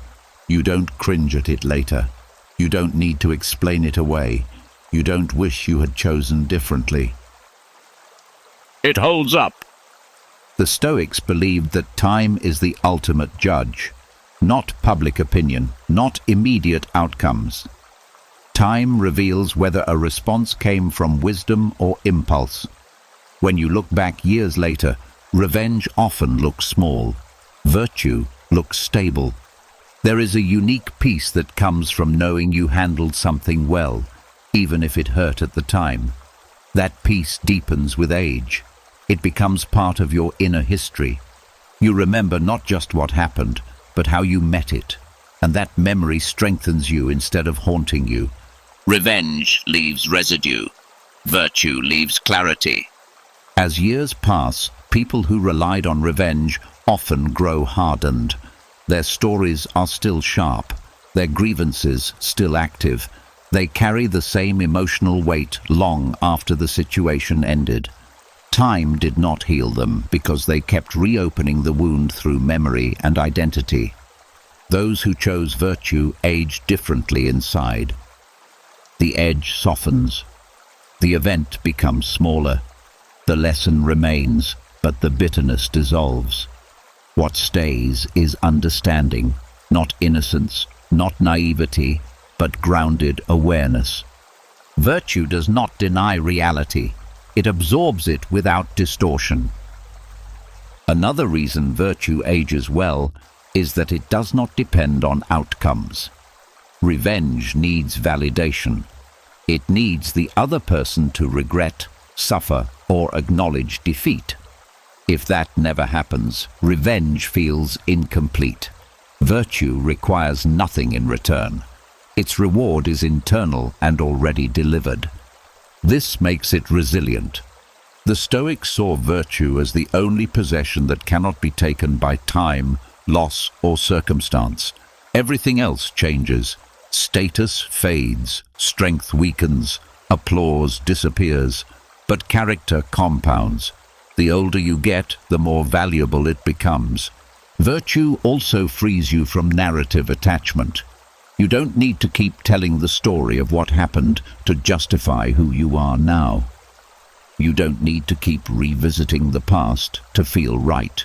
You don't cringe at it later. You don't need to explain it away. You don't wish you had chosen differently. It holds up. The Stoics believed that time is the ultimate judge, not public opinion, not immediate outcomes. Time reveals whether a response came from wisdom or impulse. When you look back years later, revenge often looks small. Virtue looks stable. There is a unique peace that comes from knowing you handled something well, even if it hurt at the time. That peace deepens with age. It becomes part of your inner history. You remember not just what happened, but how you met it, and that memory strengthens you instead of haunting you. Revenge leaves residue. Virtue leaves clarity. As years pass, people who relied on revenge often grow hardened. Their stories are still sharp, their grievances still active. They carry the same emotional weight long after the situation ended. Time did not heal them because they kept reopening the wound through memory and identity. Those who chose virtue age differently inside. The edge softens. The event becomes smaller. The lesson remains, but the bitterness dissolves. What stays is understanding, not innocence, not naivety, but grounded awareness. Virtue does not deny reality. It absorbs it without distortion. Another reason virtue ages well is that it does not depend on outcomes. Revenge needs validation. It needs the other person to regret, suffer, or acknowledge defeat. If that never happens, revenge feels incomplete. Virtue requires nothing in return. Its reward is internal and already delivered. This makes it resilient. The Stoics saw virtue as the only possession that cannot be taken by time, loss, or circumstance. Everything else changes. Status fades, strength weakens, applause disappears, but character compounds. The older you get, the more valuable it becomes. Virtue also frees you from narrative attachment. You don't need to keep telling the story of what happened to justify who you are now. You don't need to keep revisiting the past to feel right.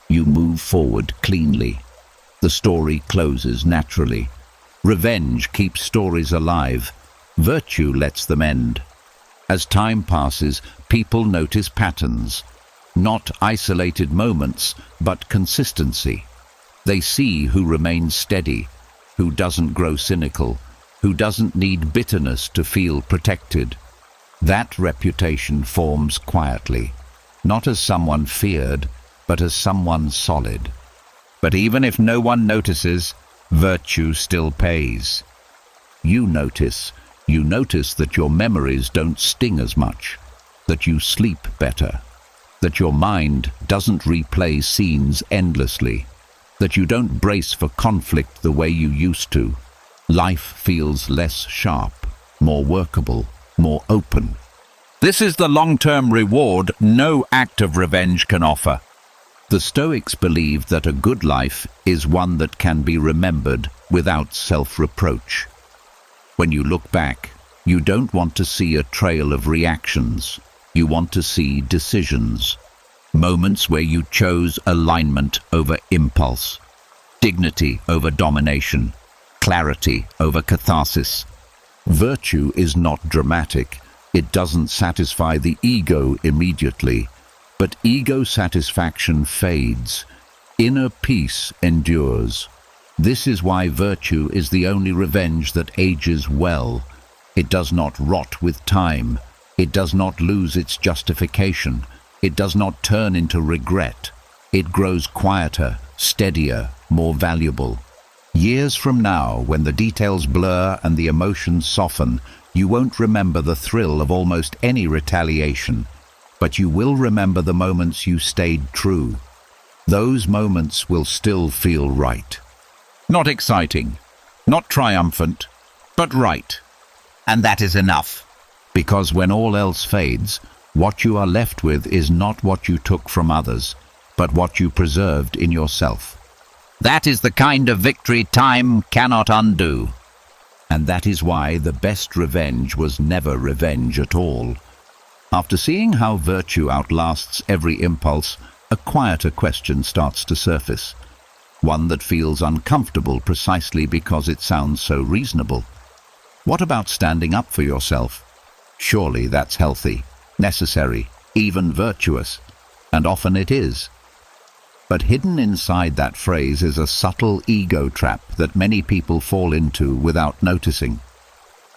You move forward cleanly. The story closes naturally. Revenge keeps stories alive. Virtue lets them end. As time passes, people notice patterns. Not isolated moments, but consistency. They see who remains steady, who doesn't grow cynical, who doesn't need bitterness to feel protected. That reputation forms quietly, not as someone feared, but as someone solid. But even if no one notices, virtue still pays. You notice that your memories don't sting as much, that you sleep better, that your mind doesn't replay scenes endlessly, that you don't brace for conflict the way you used to. Life feels less sharp, more workable, more open. This is the long-term reward no act of revenge can offer. The Stoics believed that a good life is one that can be remembered without self-reproach. When you look back, you don't want to see a trail of reactions. You want to see decisions. Moments where you chose alignment over impulse, dignity over domination, clarity over catharsis. Virtue is not dramatic. It doesn't satisfy the ego immediately, but ego satisfaction fades. Inner peace endures. This is why virtue is the only revenge that ages well. It does not rot with time. It does not lose its justification. It does not turn into regret. It grows quieter, steadier, more valuable. Years from now, when the details blur and the emotions soften, you won't remember the thrill of almost any retaliation, but you will remember the moments you stayed true. Those moments will still feel right. Not exciting, not triumphant, but right. And that is enough. Because when all else fades, what you are left with is not what you took from others, but what you preserved in yourself. That is the kind of victory time cannot undo. And that is why the best revenge was never revenge at all. After seeing how virtue outlasts every impulse, a quieter question starts to surface. One that feels uncomfortable precisely because it sounds so reasonable. What about standing up for yourself? Surely that's healthy, necessary, even virtuous, and often it is. But hidden inside that phrase is a subtle ego trap that many people fall into without noticing.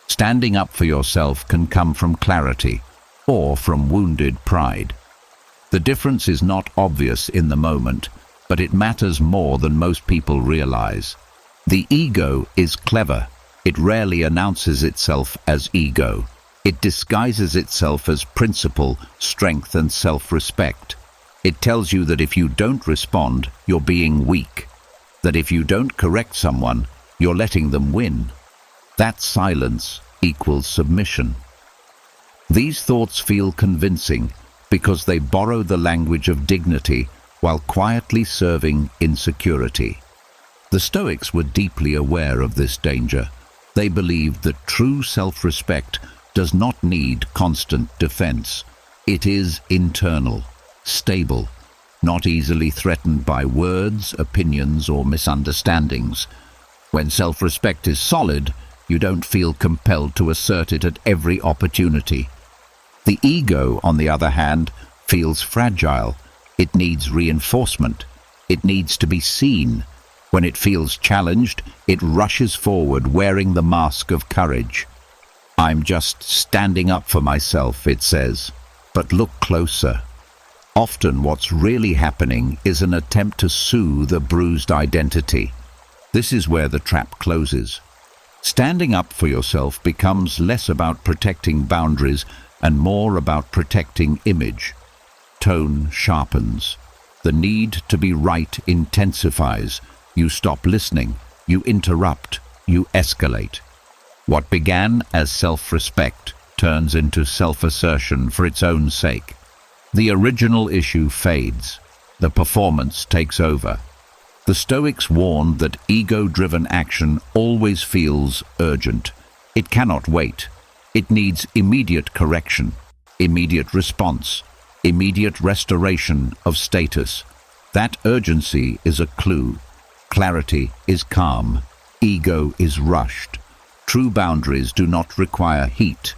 Standing up for yourself can come from clarity or from wounded pride. The difference is not obvious in the moment, but it matters more than most people realize. The ego is clever. It rarely announces itself as ego. It disguises itself as principle, strength, and self-respect. It tells you that if you don't respond, you're being weak. That if you don't correct someone, you're letting them win. That silence equals submission. These thoughts feel convincing because they borrow the language of dignity while quietly serving insecurity. The Stoics were deeply aware of this danger. They believed that true self-respect does not need constant defense. It is internal, stable, not easily threatened by words, opinions, or misunderstandings. When self-respect is solid, you don't feel compelled to assert it at every opportunity. The ego, on the other hand, feels fragile. It needs reinforcement. It needs to be seen. When it feels challenged, it rushes forward wearing the mask of courage. "I'm just standing up for myself," it says. But look closer. Often what's really happening is an attempt to soothe a bruised identity. This is where the trap closes. Standing up for yourself becomes less about protecting boundaries and more about protecting image. Tone sharpens. The need to be right intensifies. You stop listening. You interrupt. You escalate. What began as self-respect turns into self-assertion for its own sake. The original issue fades. The performance takes over. The Stoics warned that ego-driven action always feels urgent. It cannot wait. It needs immediate correction, immediate response, immediate restoration of status. That urgency is a clue. Clarity is calm. Ego is rushed. True boundaries do not require heat.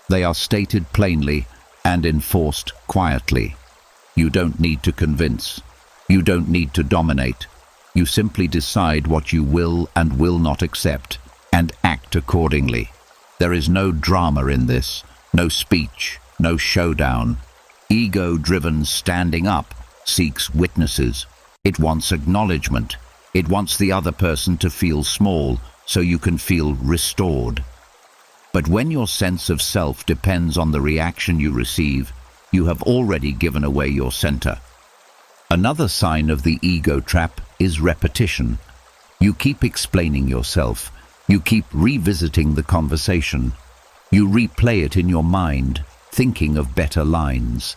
They are stated plainly and enforced quietly. You don't need to convince. You don't need to dominate. You simply decide what you will and will not accept and act accordingly. There is no drama in this, no speech, no showdown. Ego-driven standing up seeks witnesses. It wants acknowledgement. It wants the other person to feel small so you can feel restored. But when your sense of self depends on the reaction you receive, you have already given away your center. Another sign of the ego trap is repetition. You keep explaining yourself. You keep revisiting the conversation. You replay it in your mind, thinking of better lines.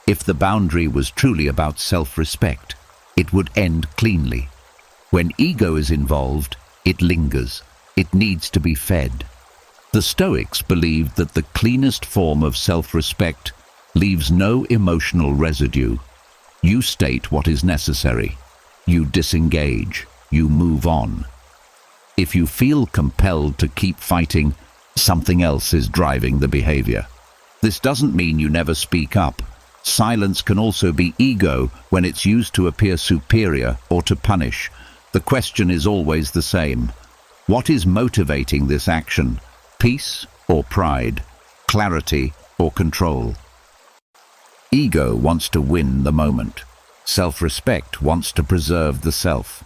If the boundary was truly about self-respect, it would end cleanly. When ego is involved, it lingers. It needs to be fed. The Stoics believed that the cleanest form of self-respect leaves no emotional residue. You state what is necessary. You disengage. You move on. If you feel compelled to keep fighting, something else is driving the behavior. This doesn't mean you never speak up. Silence can also be ego when it's used to appear superior or to punish. The question is always the same. What is motivating this action? Peace or pride? Clarity or control? Ego wants to win the moment. Self-respect wants to preserve the self.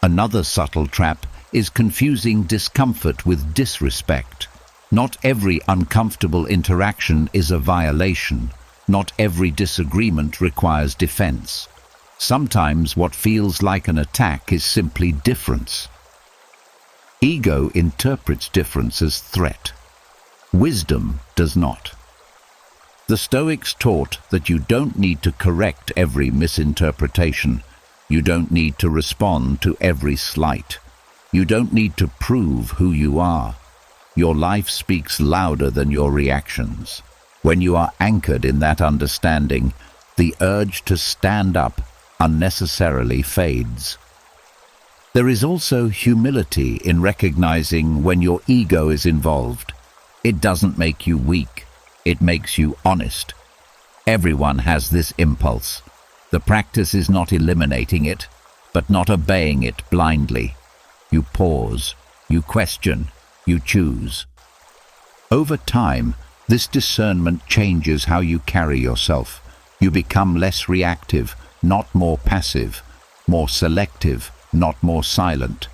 Another subtle trap is confusing discomfort with disrespect. Not every uncomfortable interaction is a violation. Not every disagreement requires defense. Sometimes what feels like an attack is simply difference. Ego interprets difference as threat. Wisdom does not. The Stoics taught that you don't need to correct every misinterpretation. You don't need to respond to every slight. You don't need to prove who you are. Your life speaks louder than your reactions. When you are anchored in that understanding, the urge to stand up unnecessarily fades. There is also humility in recognizing when your ego is involved. It doesn't make you weak. It makes you honest. Everyone has this impulse. The practice is not eliminating it, but not obeying it blindly. You pause, you question, you choose. Over time, this discernment changes how you carry yourself. You become less reactive, not more passive, more selective, not more silent.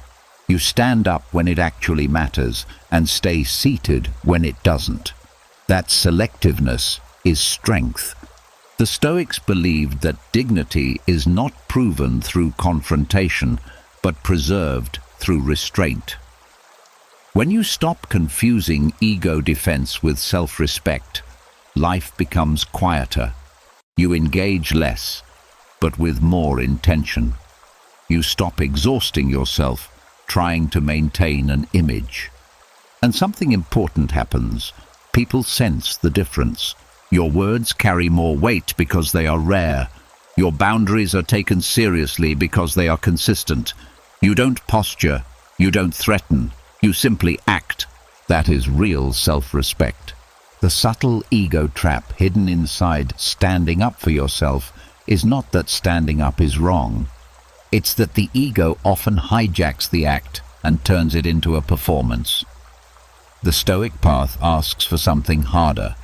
You stand up when it actually matters and stay seated when it doesn't. That selectiveness is strength. The Stoics believed that dignity is not proven through confrontation, but preserved through restraint. When you stop confusing ego defense with self-respect, life becomes quieter. You engage less, but with more intention. You stop exhausting yourself trying to maintain an image. And something important happens. People sense the difference. Your words carry more weight because they are rare. Your boundaries are taken seriously because they are consistent. You don't posture, You don't threaten, you simply act. That is real self-respect. The subtle ego trap hidden inside standing up for yourself is not that standing up is wrong. It's that the ego often hijacks the act and turns it into a performance. The Stoic path asks for something harder,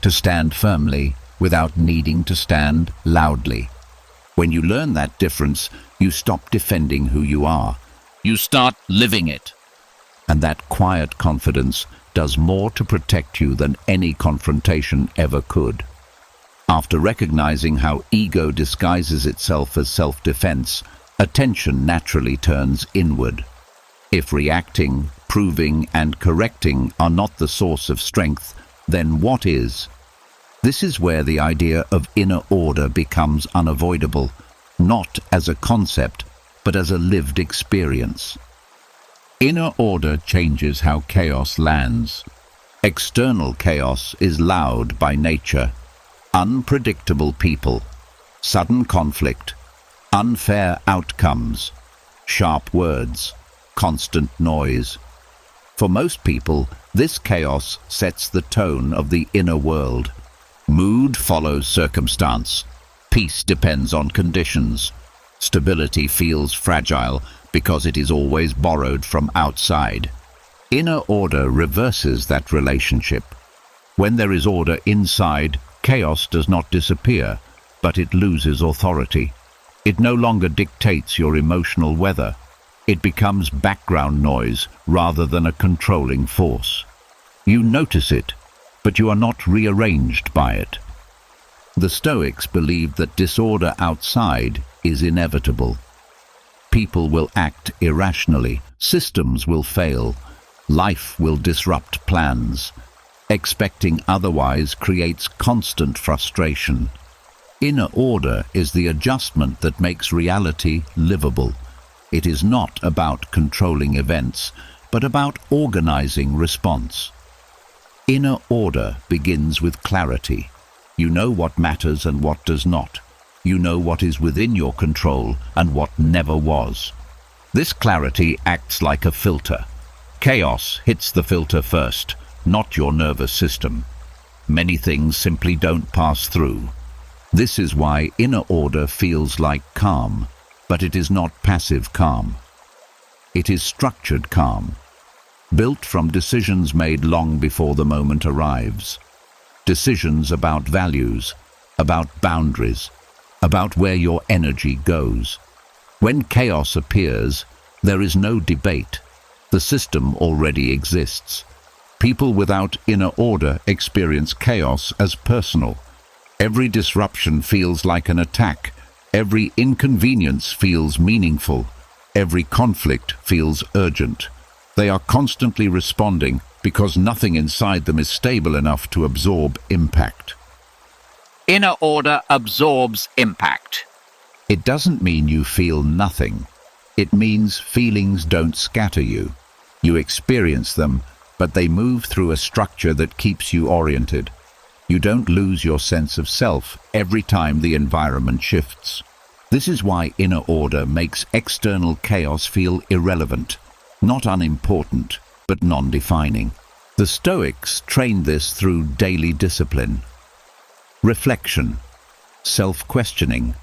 to stand firmly without needing to stand loudly. When you learn that difference, you stop defending who you are. You start living it. And that quiet confidence does more to protect you than any confrontation ever could. After recognizing how ego disguises itself as self-defense, attention naturally turns inward. If reacting, proving, and correcting are not the source of strength, then what is? This is where the idea of inner order becomes unavoidable, not as a concept, but as a lived experience. Inner order changes how chaos lands. External chaos is loud by nature. Unpredictable people, sudden conflict, unfair outcomes, sharp words, constant noise. For most people, this chaos sets the tone of the inner world. Mood follows circumstance. Peace depends on conditions. Stability feels fragile because it is always borrowed from outside. Inner order reverses that relationship. When there is order inside, chaos does not disappear, but it loses authority. It no longer dictates your emotional weather. It becomes background noise rather than a controlling force. You notice it, but you are not rearranged by it. The Stoics believed that disorder outside is inevitable. People will act irrationally, systems will fail, life will disrupt plans. Expecting otherwise creates constant frustration. Inner order is the adjustment that makes reality livable. It is not about controlling events, but about organizing response. Inner order begins with clarity. You know what matters and what does not. You know what is within your control and what never was. This clarity acts like a filter. Chaos hits the filter first, not your nervous system. Many things simply don't pass through. This is why inner order feels like calm, but it is not passive calm. It is structured calm, built from decisions made long before the moment arrives. Decisions about values, about boundaries, about where your energy goes. When chaos appears, there is no debate. The system already exists. People without inner order experience chaos as personal. Every disruption feels like an attack. Every inconvenience feels meaningful. Every conflict feels urgent. They are constantly responding because nothing inside them is stable enough to absorb impact. Inner order absorbs impact. It doesn't mean you feel nothing. It means feelings don't scatter you. You experience them, but they move through a structure that keeps you oriented. You don't lose your sense of self every time the environment shifts. This is why inner order makes external chaos feel irrelevant, not unimportant, but non-defining. The Stoics trained this through daily discipline. Reflection, self-questioning,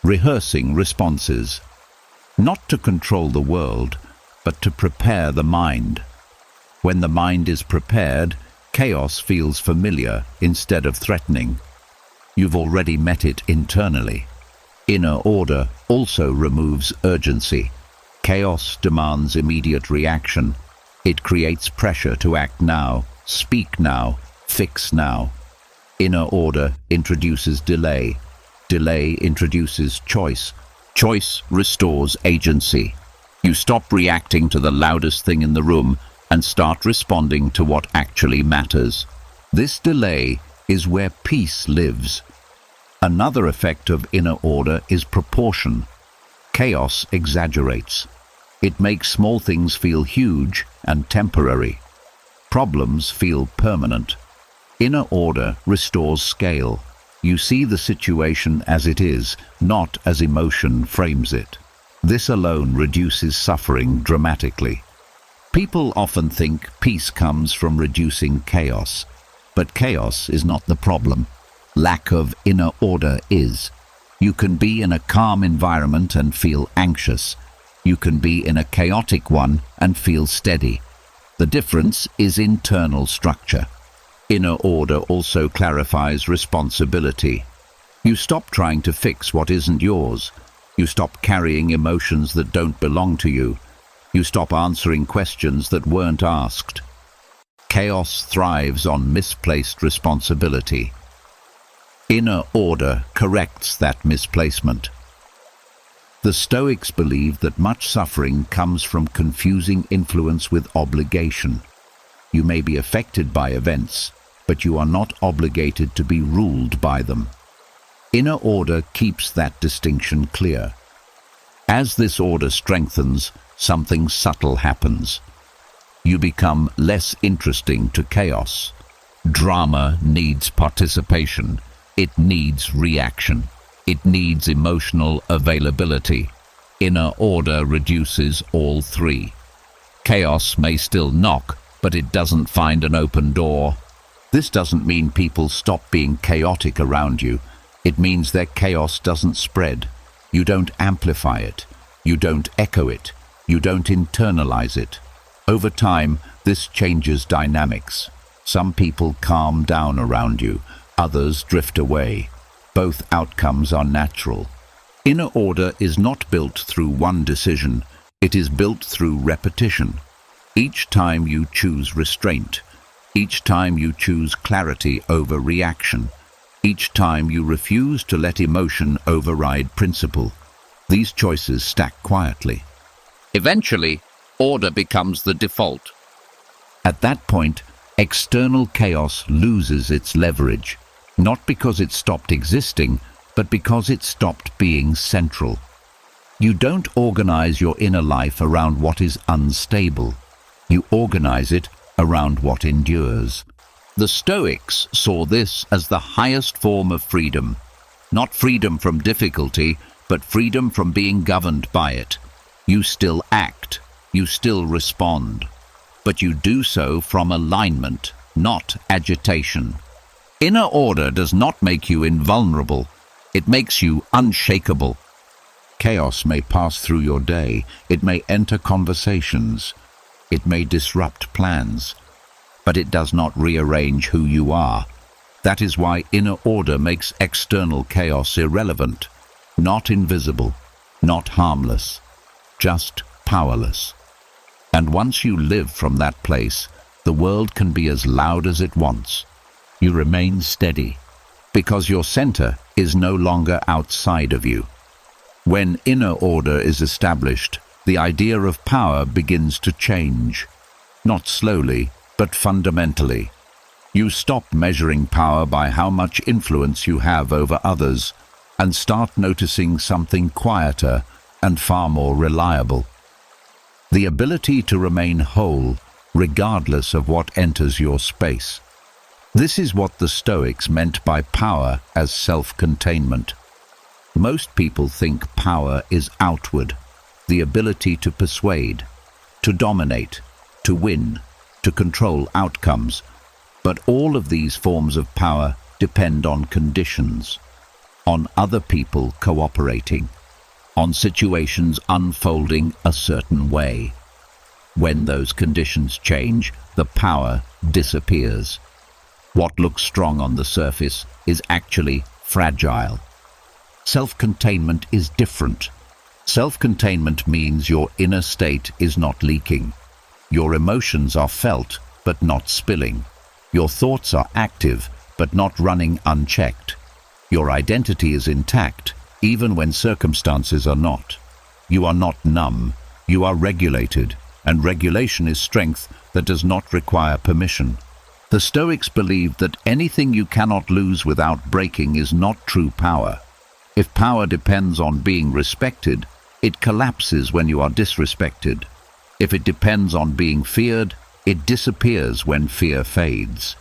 rehearsing responses. Not to control the world, but to prepare the mind. When the mind is prepared, chaos feels familiar instead of threatening. You've already met it internally. Inner order also removes urgency. Chaos demands immediate reaction. It creates pressure to act now, speak now, fix now. Inner order introduces delay. Delay introduces choice. Choice restores agency. You stop reacting to the loudest thing in the room and start responding to what actually matters. This delay is where peace lives. Another effect of inner order is proportion. Chaos exaggerates. It makes small things feel huge and temporary. Problems feel permanent. Inner order restores scale. You see the situation as it is, not as emotion frames it. This alone reduces suffering dramatically. People often think peace comes from reducing chaos, but chaos is not the problem. Lack of inner order is. You can be in a calm environment and feel anxious. You can be in a chaotic one and feel steady. The difference is internal structure. Inner order also clarifies responsibility. You stop trying to fix what isn't yours. You stop carrying emotions that don't belong to you. You stop answering questions that weren't asked. Chaos thrives on misplaced responsibility. Inner order corrects that misplacement. The Stoics believe that much suffering comes from confusing influence with obligation. You may be affected by events, but you are not obligated to be ruled by them. Inner order keeps that distinction clear. As this order strengthens, something subtle happens. You become less interesting to chaos. Drama needs participation. It needs reaction. It needs emotional availability. Inner order reduces all three. Chaos may still knock, but it doesn't find an open door. This doesn't mean people stop being chaotic around you. It means their chaos doesn't spread. You don't amplify it. You don't echo it. You don't internalize it. Over time, this changes dynamics. Some people calm down around you. Others drift away. Both outcomes are natural. Inner order is not built through one decision. It is built through repetition. Each time you choose restraint. Each time you choose clarity over reaction. Each time you refuse to let emotion override principle. These choices stack quietly. Eventually, order becomes the default. At that point, external chaos loses its leverage, not because it stopped existing, but because it stopped being central. You don't organize your inner life around what is unstable. You organize it around what endures. The Stoics saw this as the highest form of freedom. Not freedom from difficulty, but freedom from being governed by it. You still act, you still respond, but you do so from alignment, not agitation. Inner order does not make you invulnerable, it makes you unshakable. Chaos may pass through your day, it may enter conversations, it may disrupt plans, but it does not rearrange who you are. That is why inner order makes external chaos irrelevant, not invisible, not harmless, just powerless. And once you live from that place, the world can be as loud as it wants. You remain steady, because your center is no longer outside of you. When inner order is established, the idea of power begins to change, not slowly, but fundamentally. You stop measuring power by how much influence you have over others and start noticing something quieter and far more reliable. The ability to remain whole, regardless of what enters your space. This is what the Stoics meant by power as self-containment. Most people think power is outward, the ability to persuade, to dominate, to win, to control outcomes. But all of these forms of power depend on conditions, on other people cooperating, on situations unfolding a certain way. When those conditions change, the power disappears. What looks strong on the surface is actually fragile. Self-containment is different. Self-containment means your inner state is not leaking. Your emotions are felt, but not spilling. Your thoughts are active, but not running unchecked. Your identity is intact, even when circumstances are not. You are not numb, you are regulated, and regulation is strength that does not require permission. The Stoics believed that anything you cannot lose without breaking is not true power. If power depends on being respected, it collapses when you are disrespected. If it depends on being feared, it disappears when fear fades.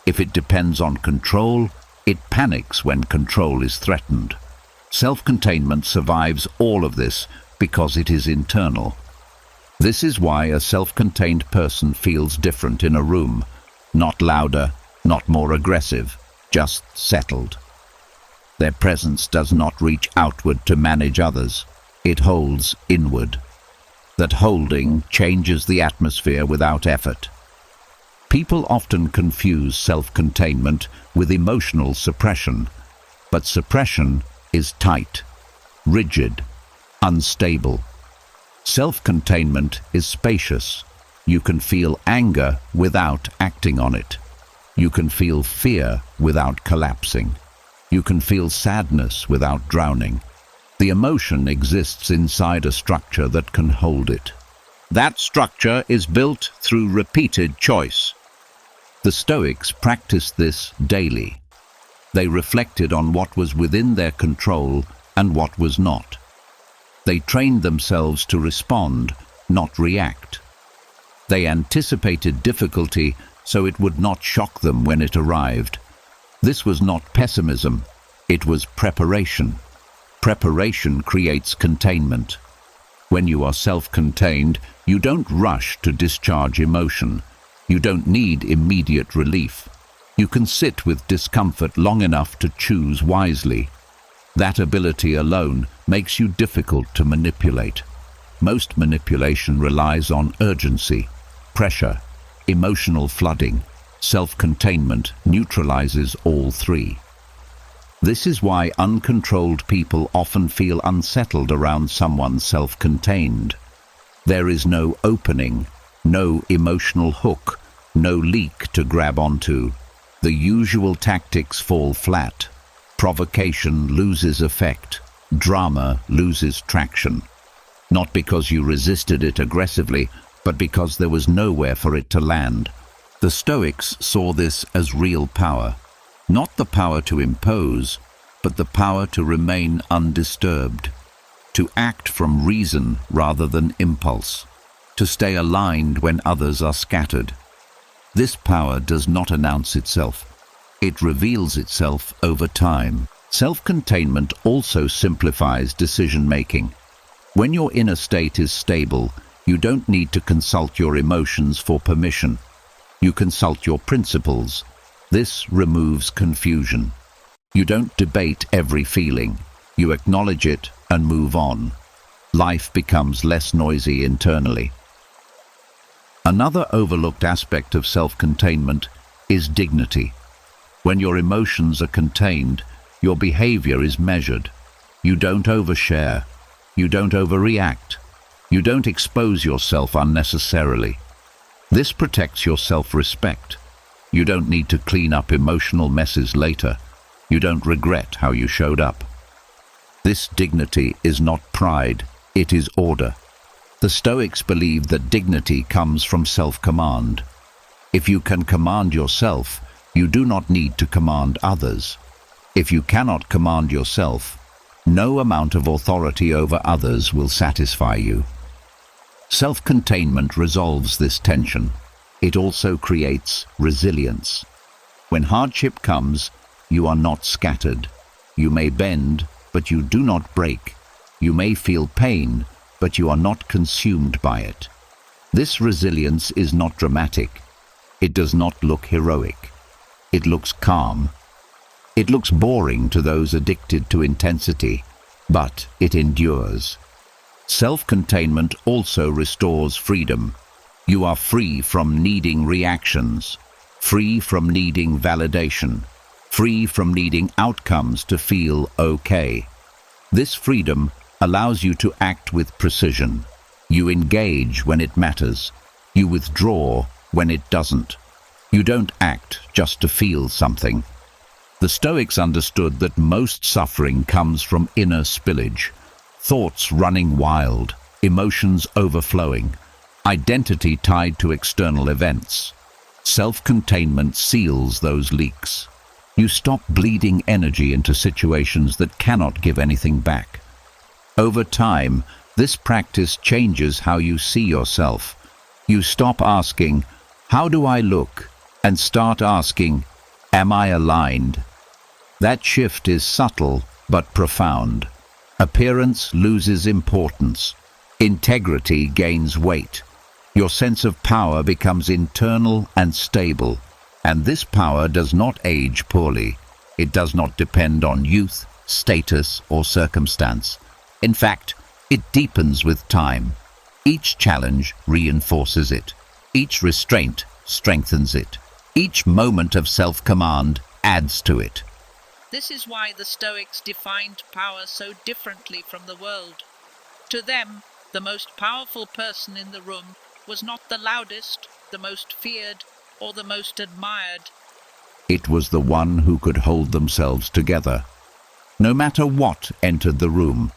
If it depends on control, it panics when control is threatened. Self-containment survives all of this because it is internal. This is why a self-contained person feels different in a room, not louder, not more aggressive, just settled. Their presence does not reach outward to manage others. It holds inward. That holding changes the atmosphere without effort. People often confuse self-containment with emotional suppression, but suppression is tight, rigid, unstable. Self-containment is spacious. You can feel anger without acting on it. You can feel fear without collapsing. You can feel sadness without drowning. The emotion exists inside a structure that can hold it. That structure is built through repeated choice. The Stoics practiced this daily. They reflected on what was within their control and what was not. They trained themselves to respond, not react. They anticipated difficulty so it would not shock them when it arrived. This was not pessimism, it was preparation. Preparation creates containment. When you are self-contained, you don't rush to discharge emotion. You don't need immediate relief. You can sit with discomfort long enough to choose wisely. That ability alone makes you difficult to manipulate. Most manipulation relies on urgency, pressure, emotional flooding. Self-containment neutralizes all three. This is why uncontrolled people often feel unsettled around someone self-contained. There is no opening, no emotional hook, no leak to grab onto. The usual tactics fall flat. Provocation loses effect. Drama loses traction. Not because you resisted it aggressively, but because there was nowhere for it to land. The Stoics saw this as real power. Not the power to impose, but the power to remain undisturbed. To act from reason rather than impulse. To stay aligned when others are scattered. This power does not announce itself. It reveals itself over time. Self-containment also simplifies decision-making. When your inner state is stable, you don't need to consult your emotions for permission. You consult your principles. This removes confusion. You don't debate every feeling. You acknowledge it and move on. Life becomes less noisy internally. Another overlooked aspect of self-containment is dignity. When your emotions are contained, your behavior is measured. You don't overshare. You don't overreact. You don't expose yourself unnecessarily. This protects your self-respect. You don't need to clean up emotional messes later. You don't regret how you showed up. This dignity is not pride, it is order. The Stoics believed that dignity comes from self-command. If you can command yourself, you do not need to command others. If you cannot command yourself, no amount of authority over others will satisfy you. Self-containment resolves this tension. It also creates resilience. When hardship comes, you are not scattered. You may bend, but you do not break. You may feel pain, but you are not consumed by it. This resilience is not dramatic. It does not look heroic. It looks calm. It looks boring to those addicted to intensity, but it endures. Self-containment also restores freedom. You are free from needing reactions, free from needing validation, free from needing outcomes to feel okay. This freedom allows you to act with precision. You engage when it matters. You withdraw when it doesn't. You don't act just to feel something. The Stoics understood that most suffering comes from inner spillage, thoughts running wild, emotions overflowing, identity tied to external events. Self-containment seals those leaks. You stop bleeding energy into situations that cannot give anything back. Over time, this practice changes how you see yourself. You stop asking, "How do I look?" and start asking, "Am I aligned?" That shift is subtle but profound. Appearance loses importance. Integrity gains weight. Your sense of power becomes internal and stable, and this power does not age poorly. It does not depend on youth, status, or circumstance. In fact, it deepens with time. Each challenge reinforces it. Each restraint strengthens it. Each moment of self-command adds to it. This is why the Stoics defined power so differently from the world. To them, the most powerful person in the room was not the loudest, the most feared, or the most admired. It was the one who could hold themselves together, no matter what entered the room.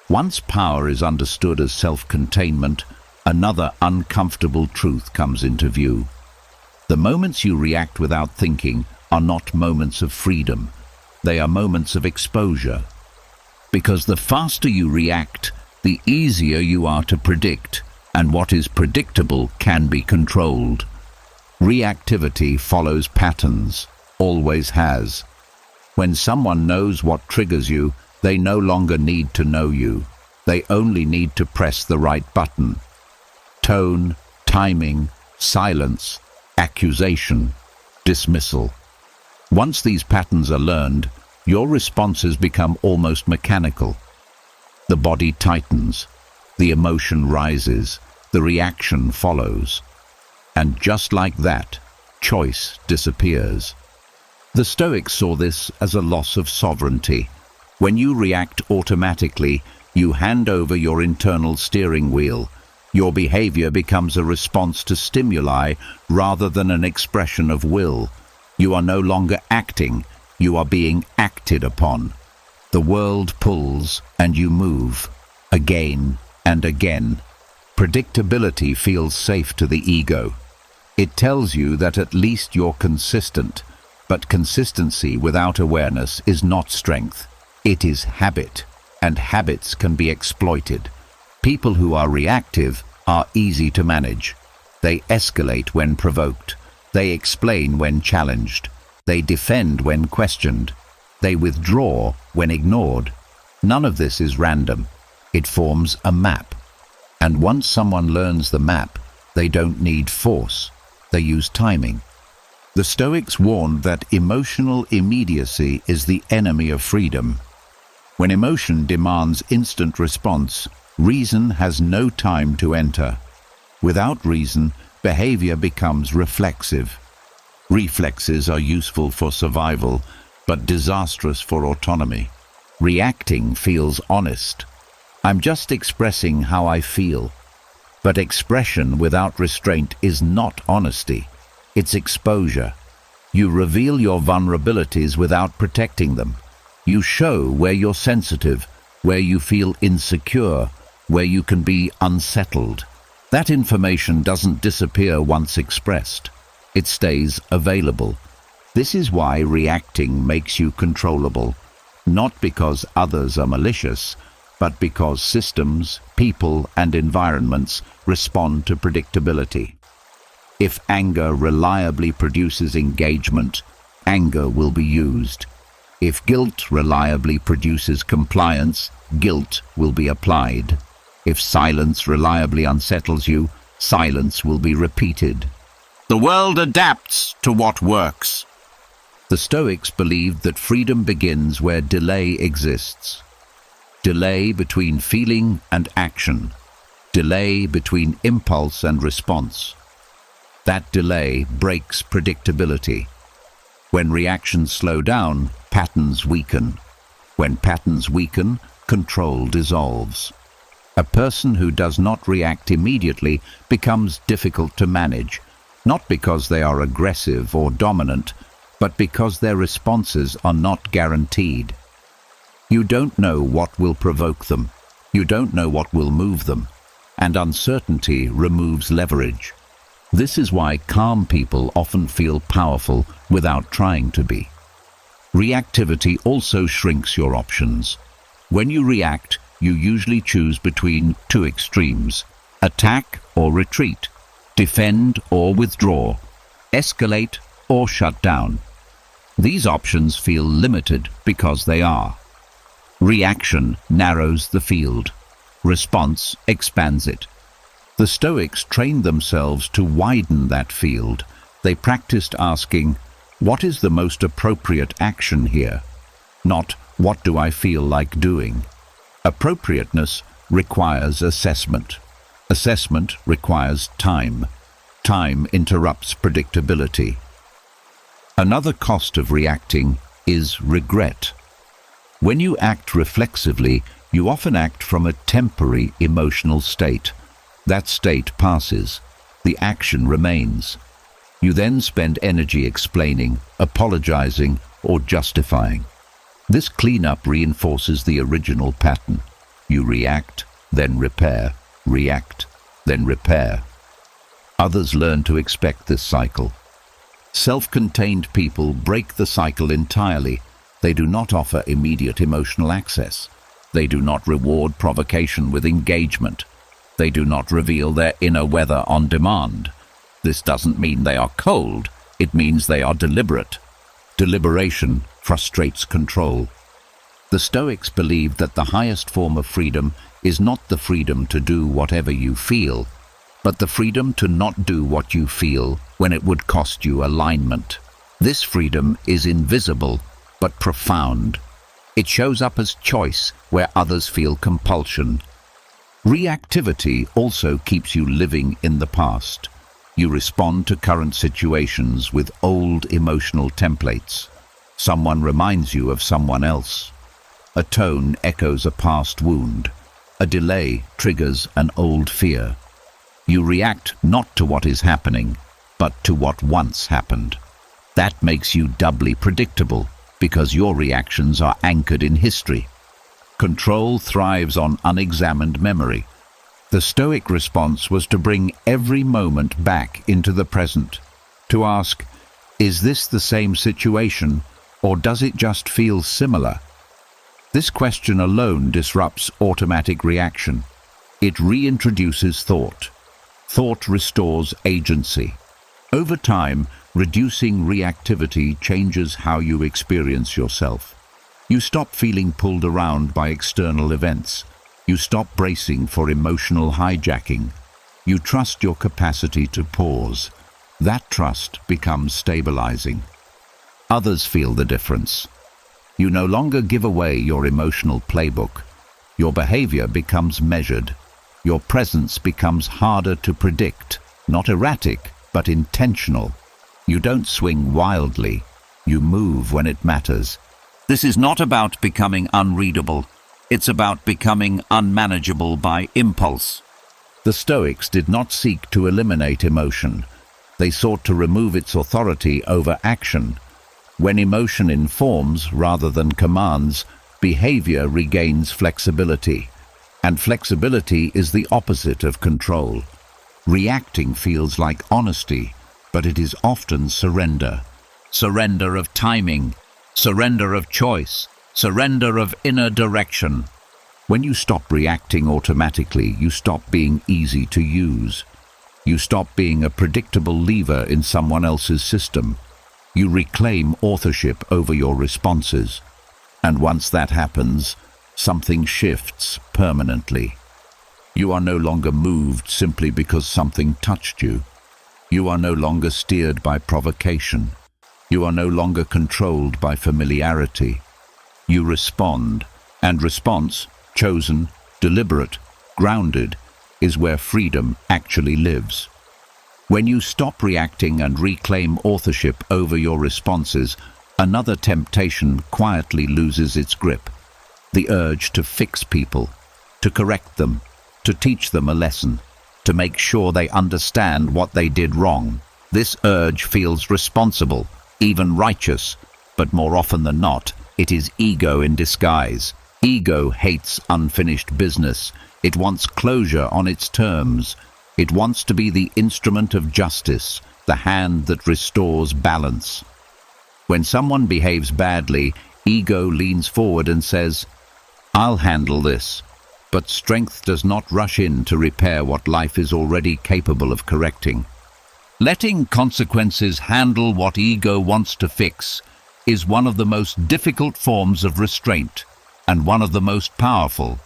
Once power is understood as self-containment, another uncomfortable truth comes into view. The moments you react without thinking are not moments of freedom. They are moments of exposure. Because the faster you react, the easier you are to predict, and what is predictable can be controlled. Reactivity follows patterns, always has. When someone knows what triggers you, they no longer need to know you. They only need to press the right button. Tone, timing, silence, accusation, dismissal. Once these patterns are learned, your responses become almost mechanical. The body tightens, the emotion rises, the reaction follows. And just like that, choice disappears. The Stoics saw this as a loss of sovereignty. When you react automatically, you hand over your internal steering wheel. Your behavior becomes a response to stimuli rather than an expression of will. You are no longer acting, you are being acted upon. The world pulls and you move, again and again. Predictability feels safe to the ego. It tells you that at least you're consistent, but consistency without awareness is not strength. It is habit, and habits can be exploited. People who are reactive are easy to manage. They escalate when provoked. They explain when challenged. They defend when questioned. They withdraw when ignored. None of this is random. It forms a map. And once someone learns the map, they don't need force. They use timing. The Stoics warned that emotional immediacy is the enemy of freedom. When emotion demands instant response, reason has no time to enter. Without reason, behavior becomes reflexive. Reflexes are useful for survival, but disastrous for autonomy. Reacting feels honest. I'm just expressing how I feel. But expression without restraint is not honesty. It's exposure. You reveal your vulnerabilities without protecting them. You show where you're sensitive, where you feel insecure, where you can be unsettled. That information doesn't disappear once expressed. It stays available. This is why reacting makes you controllable, not because others are malicious, but because systems, people, and environments respond to predictability. If anger reliably produces engagement, anger will be used. If guilt reliably produces compliance, guilt will be applied. If silence reliably unsettles you, silence will be repeated. The world adapts to what works. The Stoics believed that freedom begins where delay exists. Delay between feeling and action. Delay between impulse and response. That delay breaks predictability. When reactions slow down, patterns weaken. When patterns weaken, control dissolves. A person who does not react immediately becomes difficult to manage, not because they are aggressive or dominant, but because their responses are not guaranteed. You don't know what will provoke them. You don't know what will move them. And uncertainty removes leverage. This is why calm people often feel powerful without trying to be. Reactivity also shrinks your options. When you react, you usually choose between two extremes: attack or retreat, defend or withdraw, escalate or shut down. These options feel limited because they are. Reaction narrows the field. Response expands it. The Stoics trained themselves to widen that field. They practiced asking, what is the most appropriate action here? Not, what do I feel like doing? Appropriateness requires assessment. Assessment requires time. Time interrupts predictability. Another cost of reacting is regret. When you act reflexively, you often act from a temporary emotional state. That state passes. The action remains. You then spend energy explaining, apologizing, or justifying. This cleanup reinforces the original pattern. You react, then repair, react, then repair. Others learn to expect this cycle. Self-contained people break the cycle entirely. They do not offer immediate emotional access. They do not reward provocation with engagement. They do not reveal their inner weather on demand. This doesn't mean they are cold. It means they are deliberate. Deliberation frustrates control. The Stoics believed that the highest form of freedom is not the freedom to do whatever you feel, but the freedom to not do what you feel when it would cost you alignment. This freedom is invisible, but profound. It shows up as choice where others feel compulsion. Reactivity also keeps you living in the past. You respond to current situations with old emotional templates. Someone reminds you of someone else. A tone echoes a past wound. A delay triggers an old fear. You react not to what is happening, but to what once happened. That makes you doubly predictable, because your reactions are anchored in history. Control thrives on unexamined memory. The Stoic response was to bring every moment back into the present, to ask, is this the same situation, or does it just feel similar? This question alone disrupts automatic reaction. It reintroduces thought. Thought restores agency. Over time, reducing reactivity changes how you experience yourself. You stop feeling pulled around by external events. You stop bracing for emotional hijacking. You trust your capacity to pause. That trust becomes stabilizing. Others feel the difference. You no longer give away your emotional playbook. Your behavior becomes measured. Your presence becomes harder to predict, not erratic, but intentional. You don't swing wildly. You move when it matters. This is not about becoming unreadable. It's about becoming unmanageable by impulse. The Stoics did not seek to eliminate emotion. They sought to remove its authority over action. When emotion informs rather than commands, behavior regains flexibility. And flexibility is the opposite of control. Reacting feels like honesty, but it is often surrender. Surrender of timing, surrender of choice, surrender of inner direction. When you stop reacting automatically, you stop being easy to use. You stop being a predictable lever in someone else's system. You reclaim authorship over your responses. And once that happens, something shifts permanently. You are no longer moved simply because something touched you. You are no longer steered by provocation. You are no longer controlled by familiarity. You respond, and response, chosen, deliberate, grounded, is where freedom actually lives. When you stop reacting and reclaim authorship over your responses, another temptation quietly loses its grip. The urge to fix people, to correct them, to teach them a lesson, to make sure they understand what they did wrong. This urge feels responsible, even righteous, but more often than not, it is ego in disguise. Ego hates unfinished business. It wants closure on its terms. It wants to be the instrument of justice, the hand that restores balance. When someone behaves badly, ego leans forward and says, "I'll handle this." But strength does not rush in to repair what life is already capable of correcting. Letting consequences handle what ego wants to fix is one of the most difficult forms of restraint, and one of the most powerful.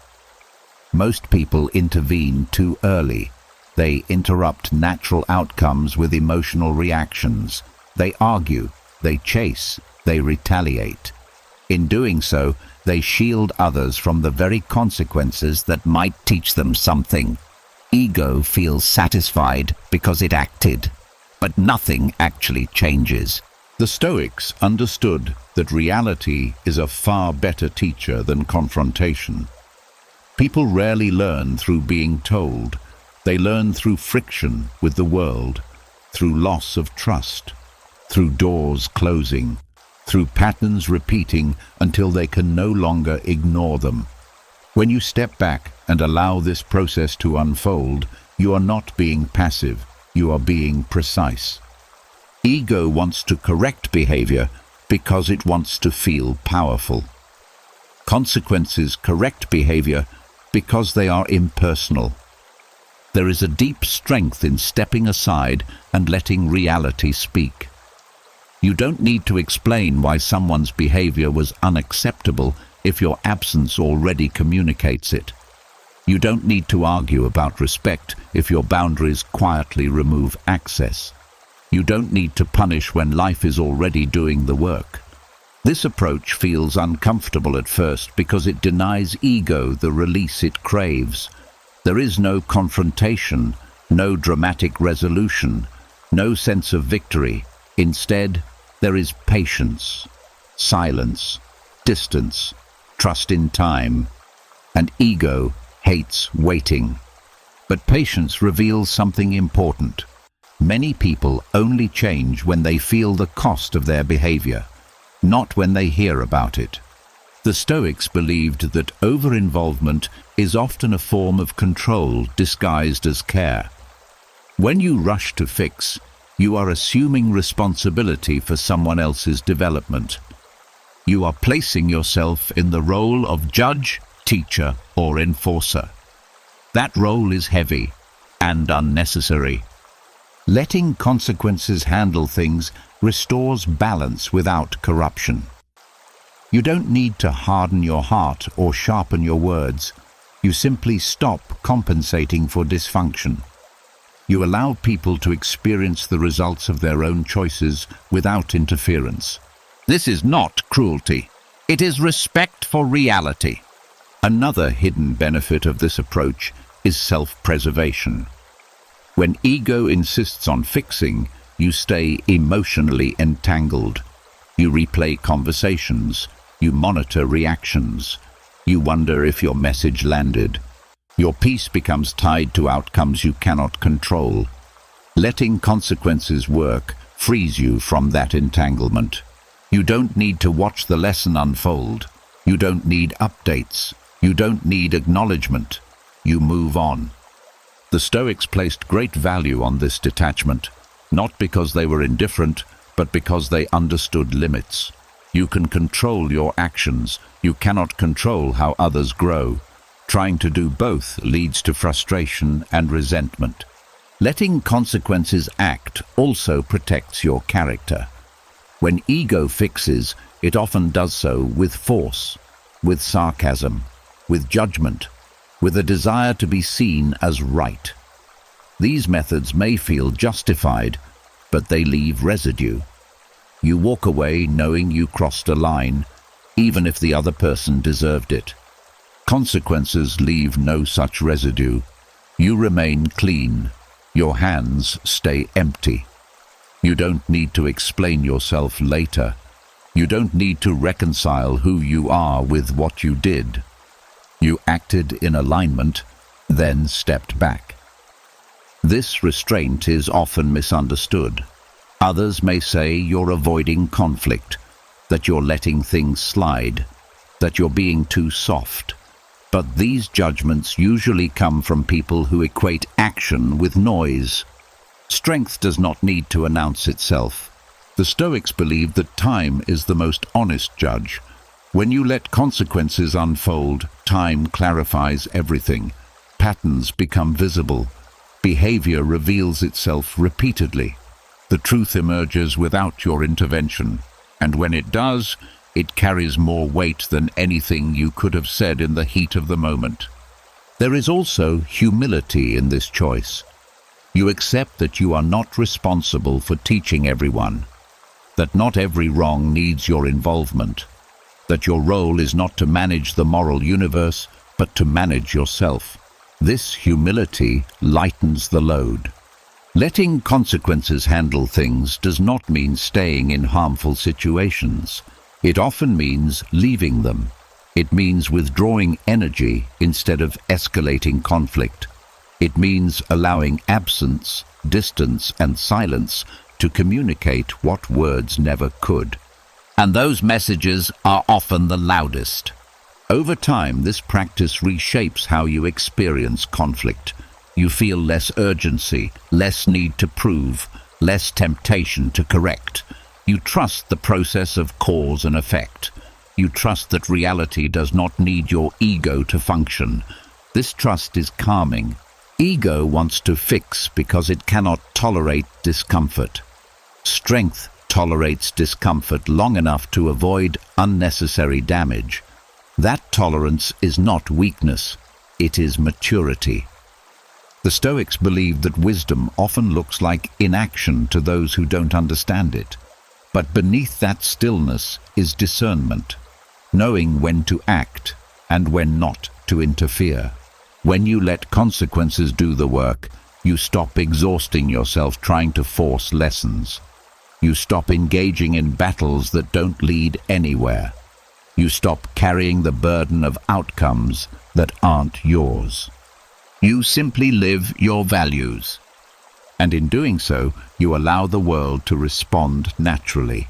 Most people intervene too early. They interrupt natural outcomes with emotional reactions. They argue, they chase, they retaliate. In doing so, they shield others from the very consequences that might teach them something. Ego feels satisfied because it acted, but nothing actually changes. The Stoics understood that reality is a far better teacher than confrontation. People rarely learn through being told. They learn through friction with the world, through loss of trust, through doors closing, through patterns repeating until they can no longer ignore them. When you step back and allow this process to unfold, you are not being passive, you are being precise. Ego wants to correct behavior because it wants to feel powerful. Consequences correct behavior because they are impersonal. There is a deep strength in stepping aside and letting reality speak. You don't need to explain why someone's behavior was unacceptable if your absence already communicates it. You don't need to argue about respect if your boundaries quietly remove access. You don't need to punish when life is already doing the work. This approach feels uncomfortable at first because it denies ego the release it craves. There is no confrontation, no dramatic resolution, no sense of victory. Instead, there is patience, silence, distance, trust in time, and ego hates waiting. But patience reveals something important. Many people only change when they feel the cost of their behavior, not when they hear about it. The Stoics believed that over-involvement is often a form of control disguised as care. When you rush to fix, you are assuming responsibility for someone else's development. You are placing yourself in the role of judge, teacher, or enforcer. That role is heavy and unnecessary. Letting consequences handle things restores balance without corruption. You don't need to harden your heart or sharpen your words. You simply stop compensating for dysfunction. You allow people to experience the results of their own choices without interference. This is not cruelty. It is respect for reality. Another hidden benefit of this approach is self-preservation. When ego insists on fixing, you stay emotionally entangled. You replay conversations. You monitor reactions. You wonder if your message landed. Your peace becomes tied to outcomes you cannot control. Letting consequences work frees you from that entanglement. You don't need to watch the lesson unfold. You don't need updates. You don't need acknowledgement. You move on. The Stoics placed great value on this detachment, not because they were indifferent, but because they understood limits. You can control your actions. You cannot control how others grow. Trying to do both leads to frustration and resentment. Letting consequences act also protects your character. When ego fixes, it often does so with force, with sarcasm, with judgment, with a desire to be seen as right. These methods may feel justified, but they leave residue. You walk away knowing you crossed a line, even if the other person deserved it. Consequences leave no such residue. You remain clean. Your hands stay empty. You don't need to explain yourself later. You don't need to reconcile who you are with what you did. You acted in alignment, then stepped back. This restraint is often misunderstood. Others may say you're avoiding conflict, that you're letting things slide, that you're being too soft. But these judgments usually come from people who equate action with noise. Strength does not need to announce itself. The Stoics believe that time is the most honest judge. When you let consequences unfold, time clarifies everything. Patterns become visible. Behavior reveals itself repeatedly. The truth emerges without your intervention, and when it does, it carries more weight than anything you could have said in the heat of the moment. There is also humility in this choice. You accept that you are not responsible for teaching everyone, that not every wrong needs your involvement, that your role is not to manage the moral universe, but to manage yourself. This humility lightens the load. Letting consequences handle things does not mean staying in harmful situations. It often means leaving them. It means withdrawing energy instead of escalating conflict. It means allowing absence, distance, and silence to communicate what words never could. And those messages are often the loudest. Over time, this practice reshapes how you experience conflict. You feel less urgency, less need to prove, less temptation to correct. You trust the process of cause and effect. You trust that reality does not need your ego to function. This trust is calming. Ego wants to fix because it cannot tolerate discomfort. Strength tolerates discomfort long enough to avoid unnecessary damage. That tolerance is not weakness, it is maturity. The Stoics believed that wisdom often looks like inaction to those who don't understand it. But beneath that stillness is discernment, knowing when to act and when not to interfere. When you let consequences do the work, you stop exhausting yourself trying to force lessons. You stop engaging in battles that don't lead anywhere. You stop carrying the burden of outcomes that aren't yours. You simply live your values. And in doing so, you allow the world to respond naturally.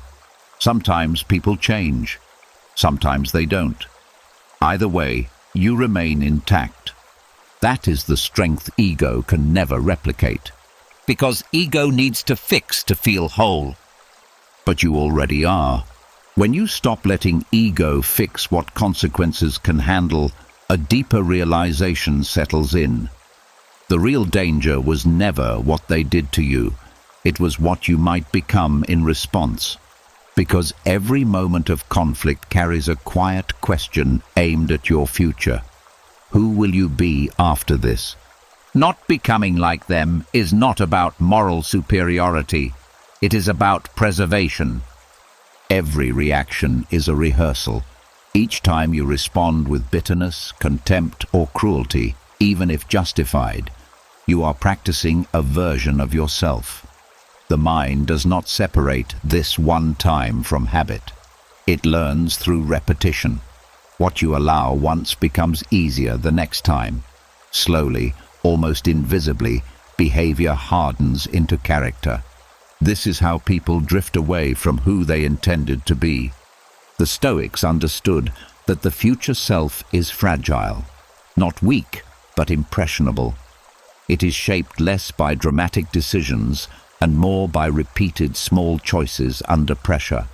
Sometimes people change. Sometimes they don't. Either way, you remain intact. That is the strength ego can never replicate. Because ego needs to fix to feel whole. But you already are. When you stop letting ego fix what consequences can handle, a deeper realization settles in. The real danger was never what they did to you. It was what you might become in response. Because every moment of conflict carries a quiet question aimed at your future. Who will you be after this? Not becoming like them is not about moral superiority. It is about preservation. Every reaction is a rehearsal. Each time you respond with bitterness, contempt, or cruelty, even if justified, you are practicing a version of yourself. The mind does not separate this one time from habit. It learns through repetition. What you allow once becomes easier the next time. Slowly, almost invisibly, behavior hardens into character. This is how people drift away from who they intended to be. The Stoics understood that the future self is fragile, not weak, but impressionable. It is shaped less by dramatic decisions and more by repeated small choices under pressure.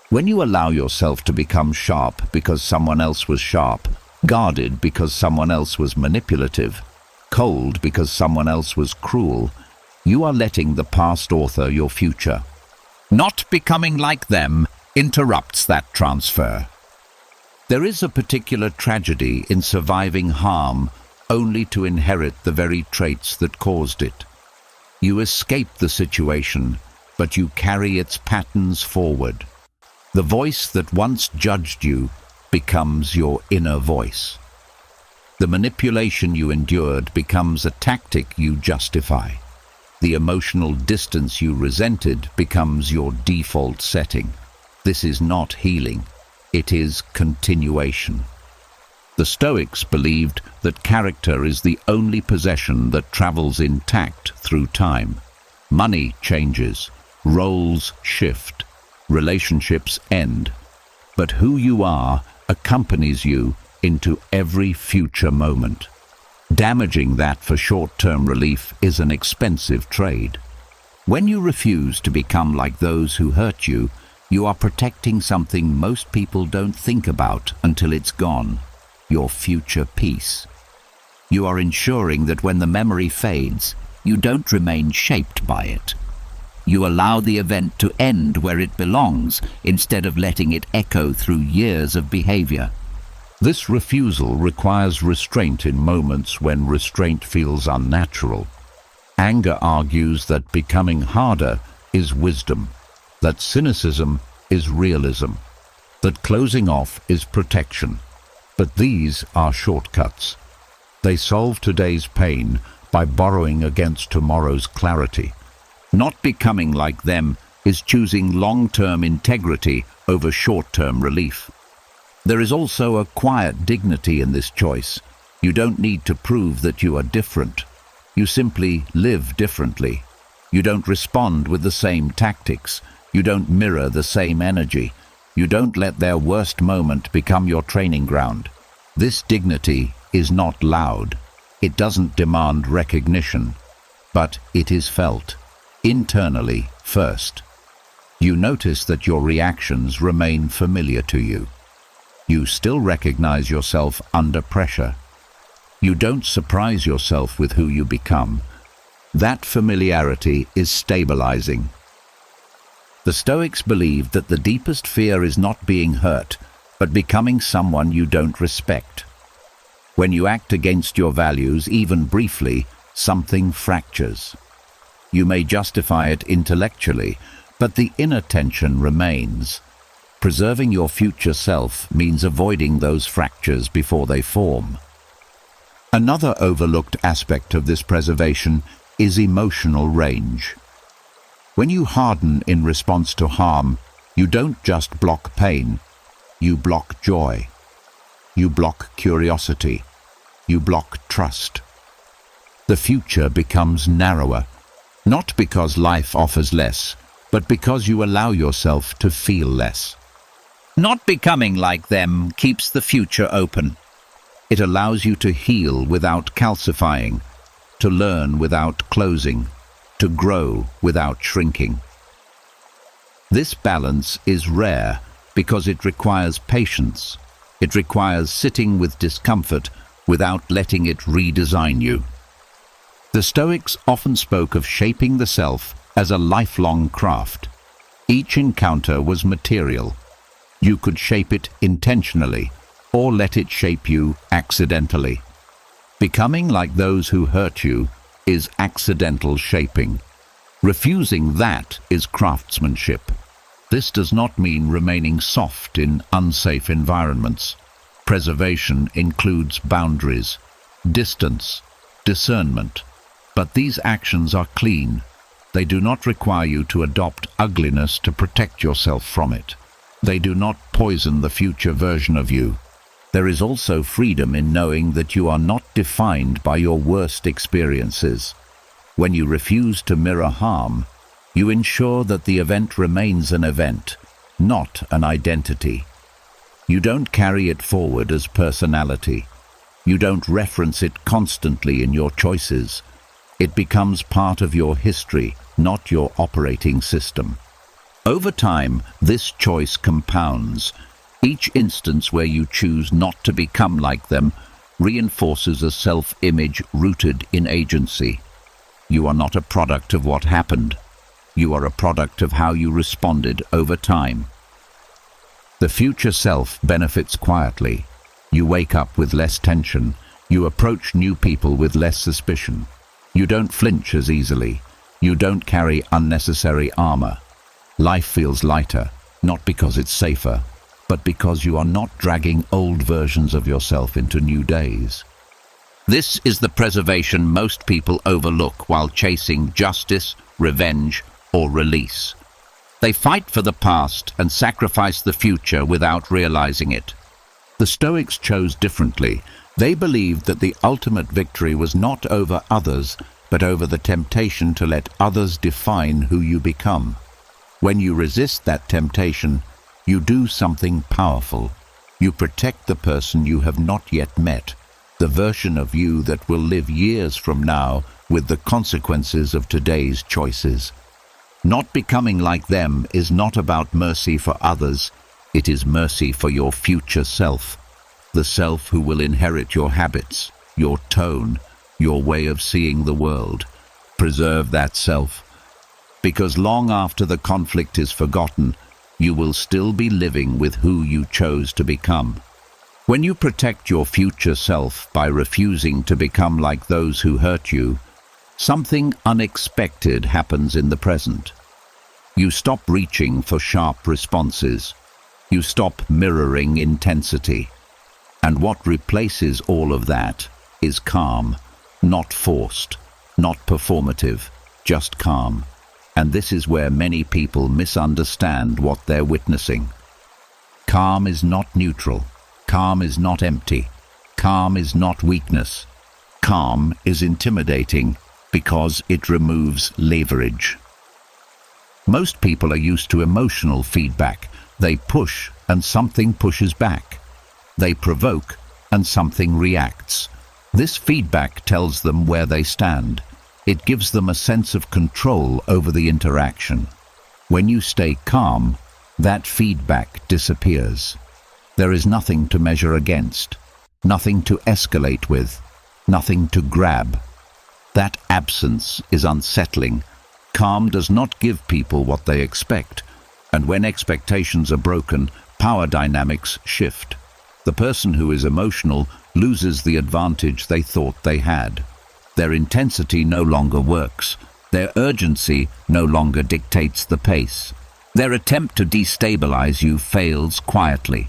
When you allow yourself to become sharp because someone else was sharp, guarded because someone else was manipulative, cold because someone else was cruel, you are letting the past author your future. Not becoming like them interrupts that transfer. There is a particular tragedy in surviving harm only to inherit the very traits that caused it. You escape the situation, but you carry its patterns forward. The voice that once judged you becomes your inner voice. The manipulation you endured becomes a tactic you justify. The emotional distance you resented becomes your default setting. This is not healing. It is continuation. The Stoics believed that character is the only possession that travels intact through time. Money changes, roles shift, relationships end, but who you are accompanies you into every future moment. Damaging that for short-term relief is an expensive trade. When you refuse to become like those who hurt you, you are protecting something most people don't think about until it's gone: your future peace. You are ensuring that when the memory fades, you don't remain shaped by it. You allow the event to end where it belongs, instead of letting it echo through years of behavior. This refusal requires restraint in moments when restraint feels unnatural. Anger argues that becoming harder is wisdom, that cynicism is realism, that closing off is protection. But these are shortcuts. They solve today's pain by borrowing against tomorrow's clarity. Not becoming like them is choosing long-term integrity over short-term relief. There is also a quiet dignity in this choice. You don't need to prove that you are different. You simply live differently. You don't respond with the same tactics. You don't mirror the same energy. You don't let their worst moment become your training ground. This dignity is not loud. It doesn't demand recognition, but it is felt, internally first. You notice that your reactions remain familiar to you. You still recognize yourself under pressure. You don't surprise yourself with who you become. That familiarity is stabilizing. The Stoics believed that the deepest fear is not being hurt, but becoming someone you don't respect. When you act against your values, even briefly, something fractures. You may justify it intellectually, but the inner tension remains. Preserving your future self means avoiding those fractures before they form. Another overlooked aspect of this preservation is emotional range. When you harden in response to harm, you don't just block pain, you block joy. You block curiosity. You block trust. The future becomes narrower, not because life offers less, but because you allow yourself to feel less. Not becoming like them keeps the future open. It allows you to heal without calcifying, to learn without closing, to grow without shrinking. This balance is rare because it requires patience. It requires sitting with discomfort without letting it redesign you. The Stoics often spoke of shaping the self as a lifelong craft. Each encounter was material. You could shape it intentionally or let it shape you accidentally. Becoming like those who hurt you is accidental shaping. Refusing that is craftsmanship. This does not mean remaining soft in unsafe environments. Preservation includes boundaries, distance, discernment. But these actions are clean. They do not require you to adopt ugliness to protect yourself from it. They do not poison the future version of you. There is also freedom in knowing that you are not defined by your worst experiences. When you refuse to mirror harm, you ensure that the event remains an event, not an identity. You don't carry it forward as personality. You don't reference it constantly in your choices. It becomes part of your history, not your operating system. Over time, this choice compounds. Each instance where you choose not to become like them reinforces a self-image rooted in agency. You are not a product of what happened. You are a product of how you responded over time. The future self benefits quietly. You wake up with less tension. You approach new people with less suspicion. You don't flinch as easily. You don't carry unnecessary armor. Life feels lighter, not because it's safer, but because you are not dragging old versions of yourself into new days. This is the preservation most people overlook while chasing justice, revenge, or release. They fight for the past and sacrifice the future without realizing it. The Stoics chose differently. They believed that the ultimate victory was not over others, but over the temptation to let others define who you become. When you resist that temptation, you do something powerful. You protect the person you have not yet met, the version of you that will live years from now with the consequences of today's choices. Not becoming like them is not about mercy for others. It is mercy for your future self, the self who will inherit your habits, your tone, your way of seeing the world. Preserve that self, because long after the conflict is forgotten, you will still be living with who you chose to become. When you protect your future self by refusing to become like those who hurt you, something unexpected happens in the present. You stop reaching for sharp responses. You stop mirroring intensity. And what replaces all of that is calm, not forced, not performative, just calm. And this is where many people misunderstand what they're witnessing. Calm is not neutral. Calm is not empty. Calm is not weakness. Calm is intimidating because it removes leverage. Most people are used to emotional feedback. They push and something pushes back. They provoke and something reacts. This feedback tells them where they stand. It gives them a sense of control over the interaction. When you stay calm, that feedback disappears. There is nothing to measure against, nothing to escalate with, nothing to grab. That absence is unsettling. Calm does not give people what they expect, and when expectations are broken, power dynamics shift. The person who is emotional loses the advantage they thought they had. Their intensity no longer works. Their urgency no longer dictates the pace. Their attempt to destabilize you fails quietly.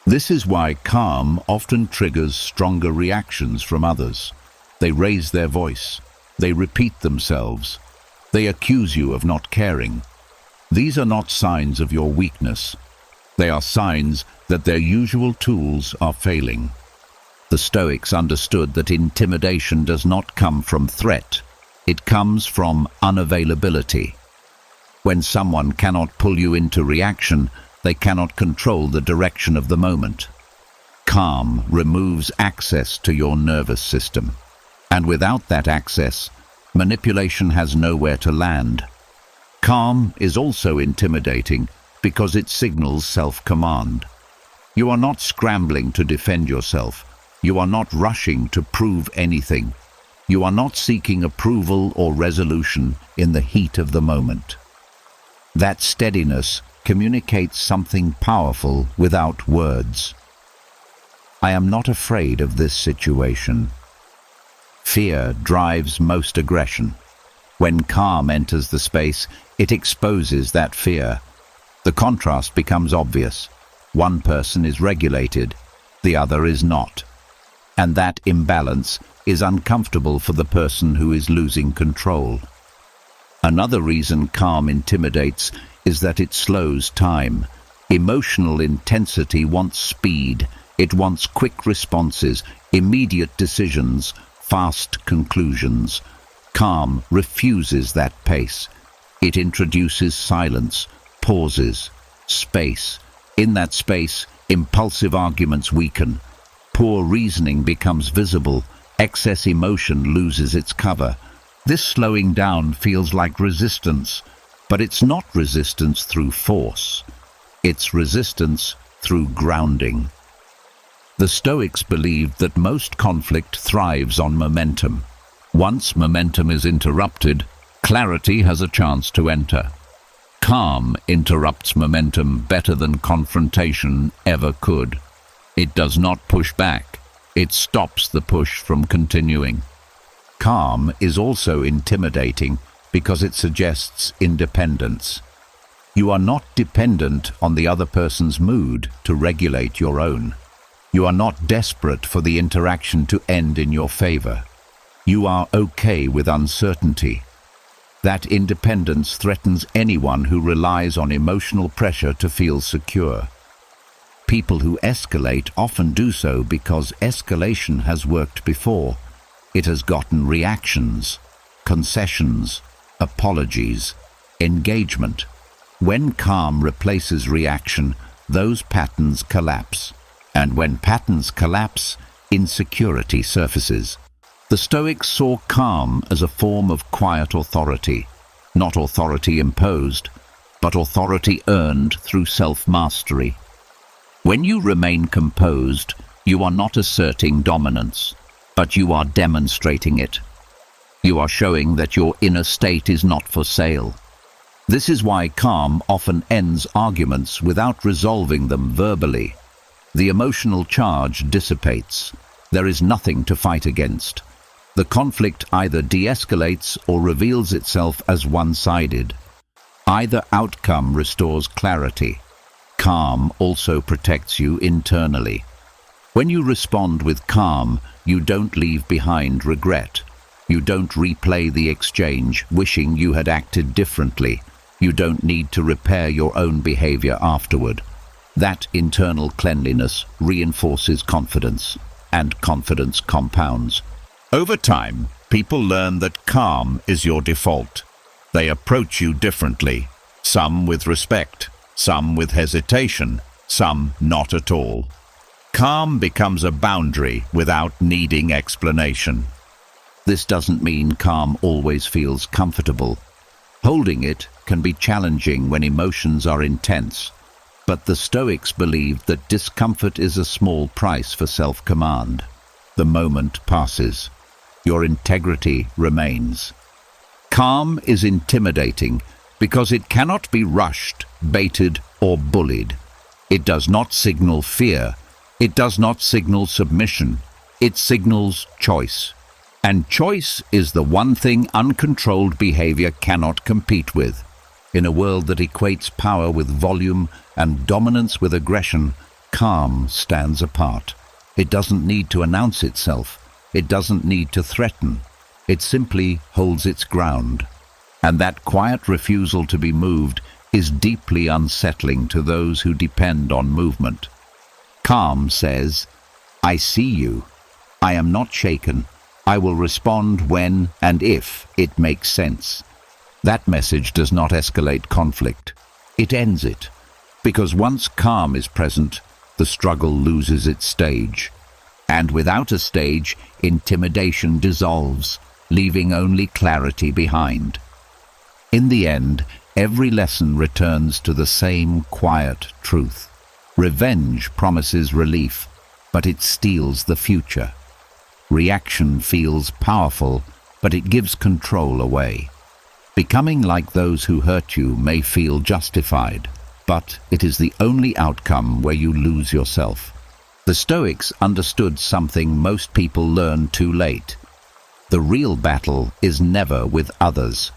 This is why calm often triggers stronger reactions from others. They raise their voice. They repeat themselves. They accuse you of not caring. These are not signs of your weakness. They are signs that their usual tools are failing. The Stoics understood that intimidation does not come from threat. It comes from unavailability. When someone cannot pull you into reaction, they cannot control the direction of the moment. Calm removes access to your nervous system. And without that access, manipulation has nowhere to land. Calm is also intimidating because it signals self-command. You are not scrambling to defend yourself. You are not rushing to prove anything. You are not seeking approval or resolution in the heat of the moment. That steadiness communicates something powerful without words. I am not afraid of this situation. Fear drives most aggression. When calm enters the space, it exposes that fear. The contrast becomes obvious. One person is regulated, the other is not. And that imbalance is uncomfortable for the person who is losing control. Another reason calm intimidates is that it slows time. Emotional intensity wants speed. It wants quick responses, immediate decisions, fast conclusions. Calm refuses that pace. It introduces silence, pauses, space. In that space, impulsive arguments weaken. Poor reasoning becomes visible. Excess emotion loses its cover. This slowing down feels like resistance, but it's not resistance through force. It's resistance through grounding. The Stoics believed that most conflict thrives on momentum. Once momentum is interrupted, clarity has a chance to enter. Calm interrupts momentum better than confrontation ever could. It does not push back. It stops the push from continuing. Calm is also intimidating because it suggests independence. You are not dependent on the other person's mood to regulate your own. You are not desperate for the interaction to end in your favor. You are okay with uncertainty. That independence threatens anyone who relies on emotional pressure to feel secure. People who escalate often do so because escalation has worked before. It has gotten reactions, concessions, apologies, engagement. When calm replaces reaction, those patterns collapse. And when patterns collapse, insecurity surfaces. The Stoics saw calm as a form of quiet authority, not authority imposed, but authority earned through self-mastery. When you remain composed, you are not asserting dominance, but you are demonstrating it. You are showing that your inner state is not for sale. This is why calm often ends arguments without resolving them verbally. The emotional charge dissipates. There is nothing to fight against. The conflict either de-escalates or reveals itself as one-sided. Either outcome restores clarity. Calm also protects you internally. When you respond with calm, you don't leave behind regret. You don't replay the exchange, wishing you had acted differently. You don't need to repair your own behavior afterward. That internal cleanliness reinforces confidence, and confidence compounds. Over time, people learn that calm is your default. They approach you differently, some with respect, some with hesitation, some not at all. Calm becomes a boundary without needing explanation. This doesn't mean calm always feels comfortable. Holding it can be challenging when emotions are intense, but the Stoics believed that discomfort is a small price for self-command. The moment passes. Your integrity remains. Calm is intimidating because it cannot be rushed, baited, or bullied. It does not signal fear. It does not signal submission. It signals choice. And choice is the one thing uncontrolled behavior cannot compete with. In a world that equates power with volume and dominance with aggression, calm stands apart. It doesn't need to announce itself. It doesn't need to threaten. It simply holds its ground. And that quiet refusal to be moved is deeply unsettling to those who depend on movement. Calm says, "I see you. I am not shaken. I will respond when and if it makes sense." That message does not escalate conflict. It ends it. Because once calm is present, the struggle loses its stage. And without a stage, intimidation dissolves, leaving only clarity behind. In the end, every lesson returns to the same quiet truth. Revenge promises relief, but it steals the future. Reaction feels powerful, but it gives control away. Becoming like those who hurt you may feel justified, but it is the only outcome where you lose yourself. The Stoics understood something most people learn too late. The real battle is never with others.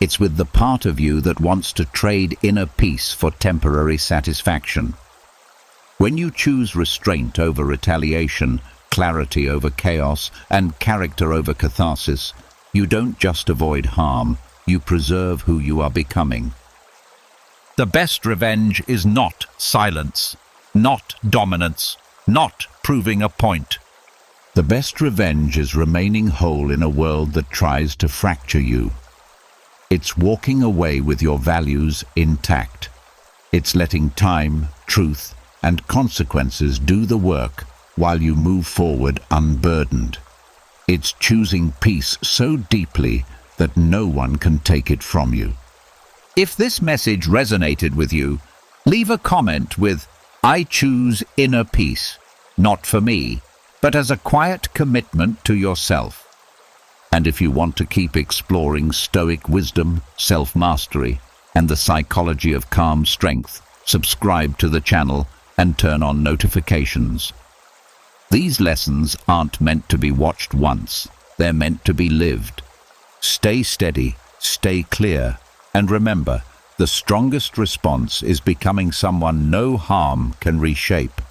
It's with the part of you that wants to trade inner peace for temporary satisfaction. When you choose restraint over retaliation, clarity over chaos, and character over catharsis, you don't just avoid harm, you preserve who you are becoming. The best revenge is not silence, not dominance, not proving a point. The best revenge is remaining whole in a world that tries to fracture you. It's walking away with your values intact. It's letting time, truth, and consequences do the work while you move forward unburdened. It's choosing peace so deeply that no one can take it from you. If this message resonated with you, leave a comment with, "I choose inner peace, not for me, but as a quiet commitment to yourself." And if you want to keep exploring Stoic wisdom, self-mastery, and the psychology of calm strength, subscribe to the channel and turn on notifications. These lessons aren't meant to be watched once, they're meant to be lived. Stay steady, stay clear, and remember, the strongest response is becoming someone no harm can reshape.